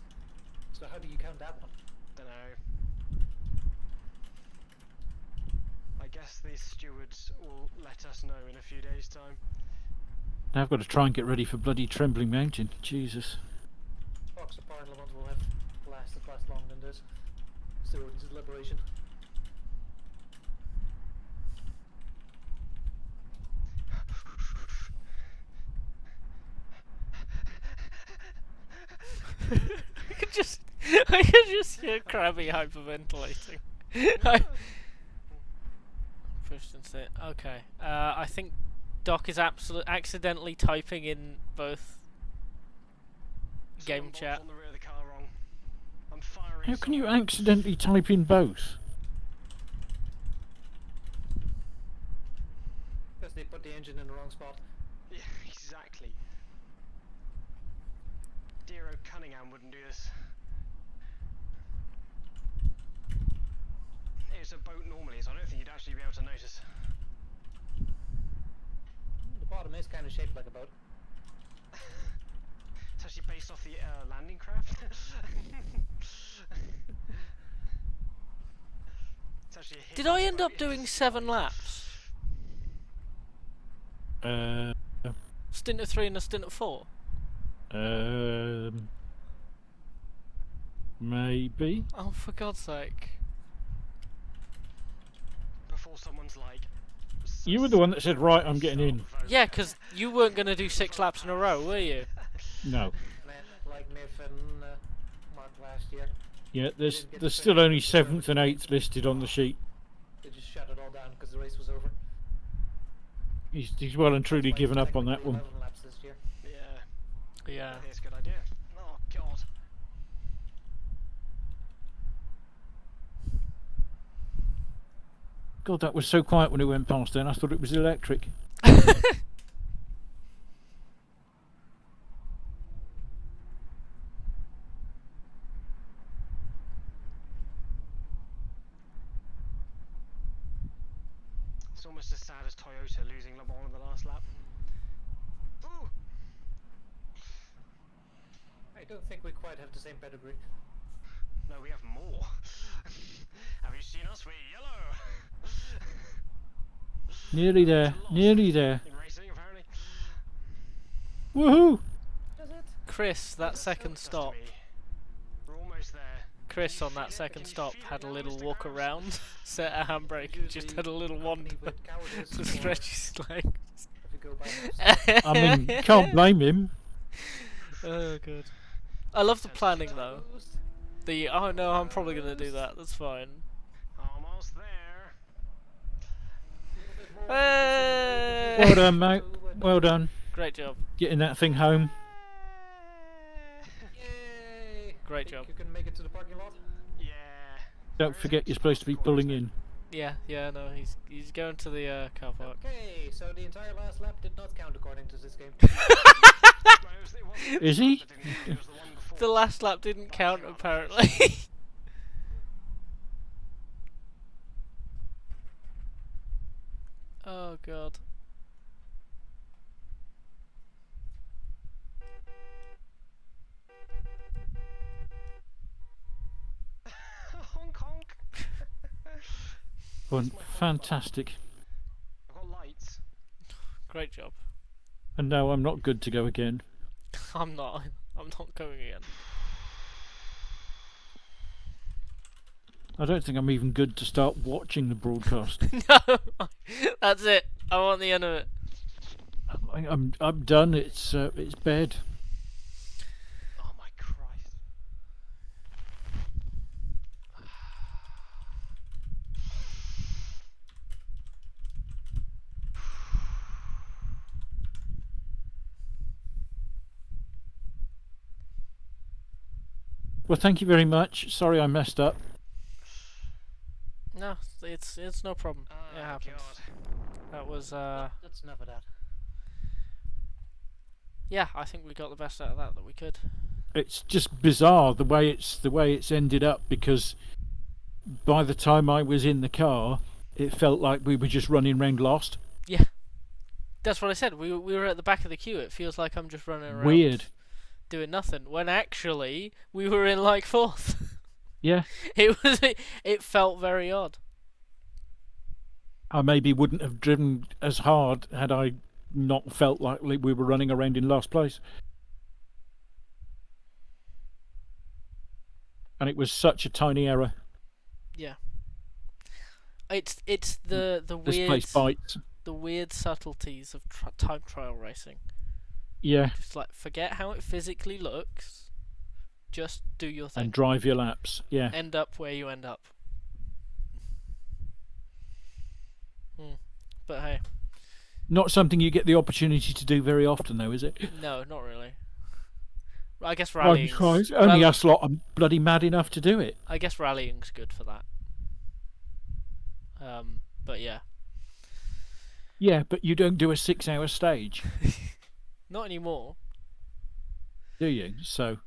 So how do you count that one? Dunno. I guess the stewards will let us know in a few days' time. Now I've got to try and get ready for bloody Trembling Mountain. Jesus. Fox of Parliament will have lasted less long than this. Stewards' deliberation. I could just hear Krabby hyperventilating. Pushed and sit. Okay. I think Doc is accidentally typing in both game Someone chat. on the rear of the car wrong. I'm firing. How can you accidentally type in both? Because they put the engine in the wrong spot. Yeah, exactly. Dear O Cunningham wouldn't do this. It's a boat normally, so I don't think you'd actually be able to notice. The bottom is kind of shaped like a boat. It's actually based off the landing craft. It's actually a Did I hidden end up boat. doing 7 laps? Stint of 3 and a stint of 4? Maybe. Oh, for God's sake. Before someone's like... You were the one that said, right, I'm getting in. Yeah, because you weren't going to do 6 laps in a row, were you? No. Like Miff and Mark last year. Yeah, there's still only 7th and 8th listed on the sheet. They just shut it all down because the race was over. He's well and truly given up on that one. 11 laps this year. Yeah. Yeah. I think it's a good idea. Oh, God. God, that was so quiet when it went past then. I thought it was electric. It's almost as sad as Toyota losing Le Mans in the last lap. Ooh! I don't think we quite have the same pedigree. No, we have more. Have you seen us? We're yellow! Nearly there. Nearly there. In racing, apparently. Woohoo! Chris, that second stop. We're almost there. Chris on that second stop had a little walk around, set a handbrake, and just had a little wander to stretch his legs. I mean, can't blame him. Oh, good. I love the planning though. The oh no, I'm probably gonna do that. That's fine. Almost there. Hey! Well done, mate. Well done. Great job. Getting that thing home. Yay! Great job. You can make it to the parking lot? Yeah. Don't forget you're supposed to be pulling in. Yeah, no, he's going to the car park. Okay, so the entire last lap did not count according to this game. Is he? The last lap didn't count apparently. Oh god. Honk honk. Well, fantastic. I've got lights. Great job. And no, I'm not good to go again. I'm not going again. I don't think I'm even good to start watching the broadcast. No, that's it. I want the end of it. I'm done. It's bed. Oh my Christ. Well, thank you very much. Sorry I messed up. No, it's no problem. It happens. That was That's enough of that. yeah, I think we got the best out of that we could. It's just bizarre the way it's ended up, because by the time I was in the car, it felt like we were just running round lost. Yeah, that's what I said. We were at the back of the queue. It feels like I'm just running around. Weird. Doing nothing. When actually we were in like fourth. Yeah. It felt very odd. I maybe wouldn't have driven as hard had I not felt like we were running around in last place. And it was such a tiny error. Yeah. It's the This weird place bites. the weird subtleties of time trial racing. Yeah. Just like forget how it physically looks. Just do your thing. And drive your laps. Yeah. End up where you end up. But hey. Not something you get the opportunity to do very often, though, is it? No, not really. I guess Well, rallying. only us lot are bloody mad enough to do it. I guess rallying's good for that. But yeah. Yeah, but you don't do a 6-hour stage. Not anymore. Do you? So.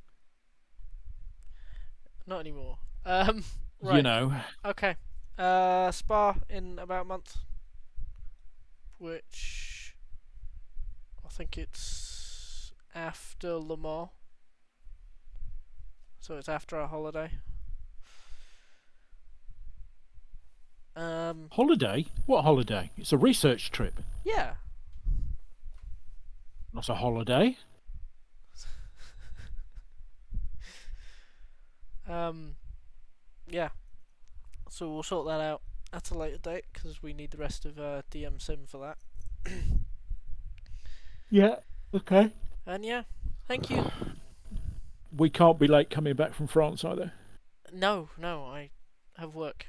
Not anymore. Right. You know. Okay. Spa in about a month. Which I think it's after Le Mans. So it's after our holiday. Holiday? What holiday? It's a research trip. Yeah. Not a holiday. Yeah. So we'll sort that out at a later date because we need the rest of DM Sim for that. Yeah. Okay. And yeah, thank you. We can't be late coming back from France either. No, I have work.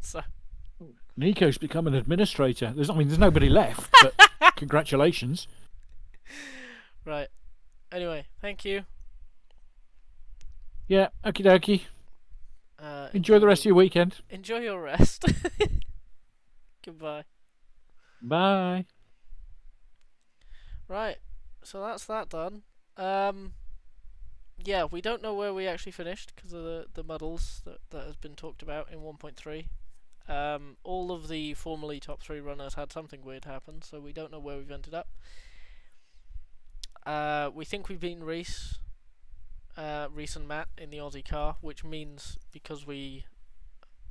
So. Nico's become an administrator. There's nobody left, but congratulations. Right. Anyway, thank you. Yeah, okie dokie. Enjoy the rest of your weekend. Enjoy your rest. Goodbye. Bye. Right, so that's that done. Yeah, we don't know where we actually finished because of the muddles that has been talked about in 1.3. All of the formerly top 3 runners had something weird happen, so we don't know where we've ended up. We think we've beaten Reese and Matt in the Aussie car, which means because we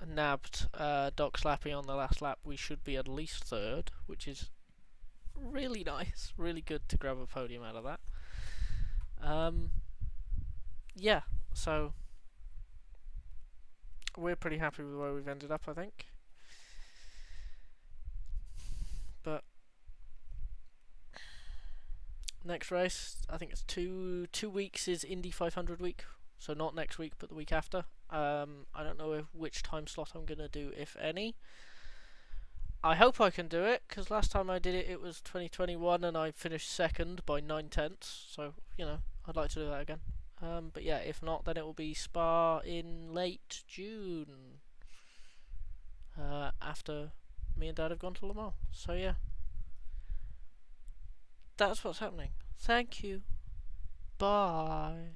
nabbed Doc Slappy on the last lap, we should be at least third, which is really nice, really good to grab a podium out of that. Yeah, so we're pretty happy with where we've ended up, I think. But next race, I think it's two weeks is Indy 500 week, so not next week but the week after. I don't know which time slot I'm gonna do, if any. I hope I can do it, because last time I did it, it was 2021 and I finished second by 9/10, so, you know, I'd like to do that again. But yeah, if not, then it will be Spa in late June, after me and Dad have gone to Le Mans. So yeah, that's what's happening. Thank you. Bye.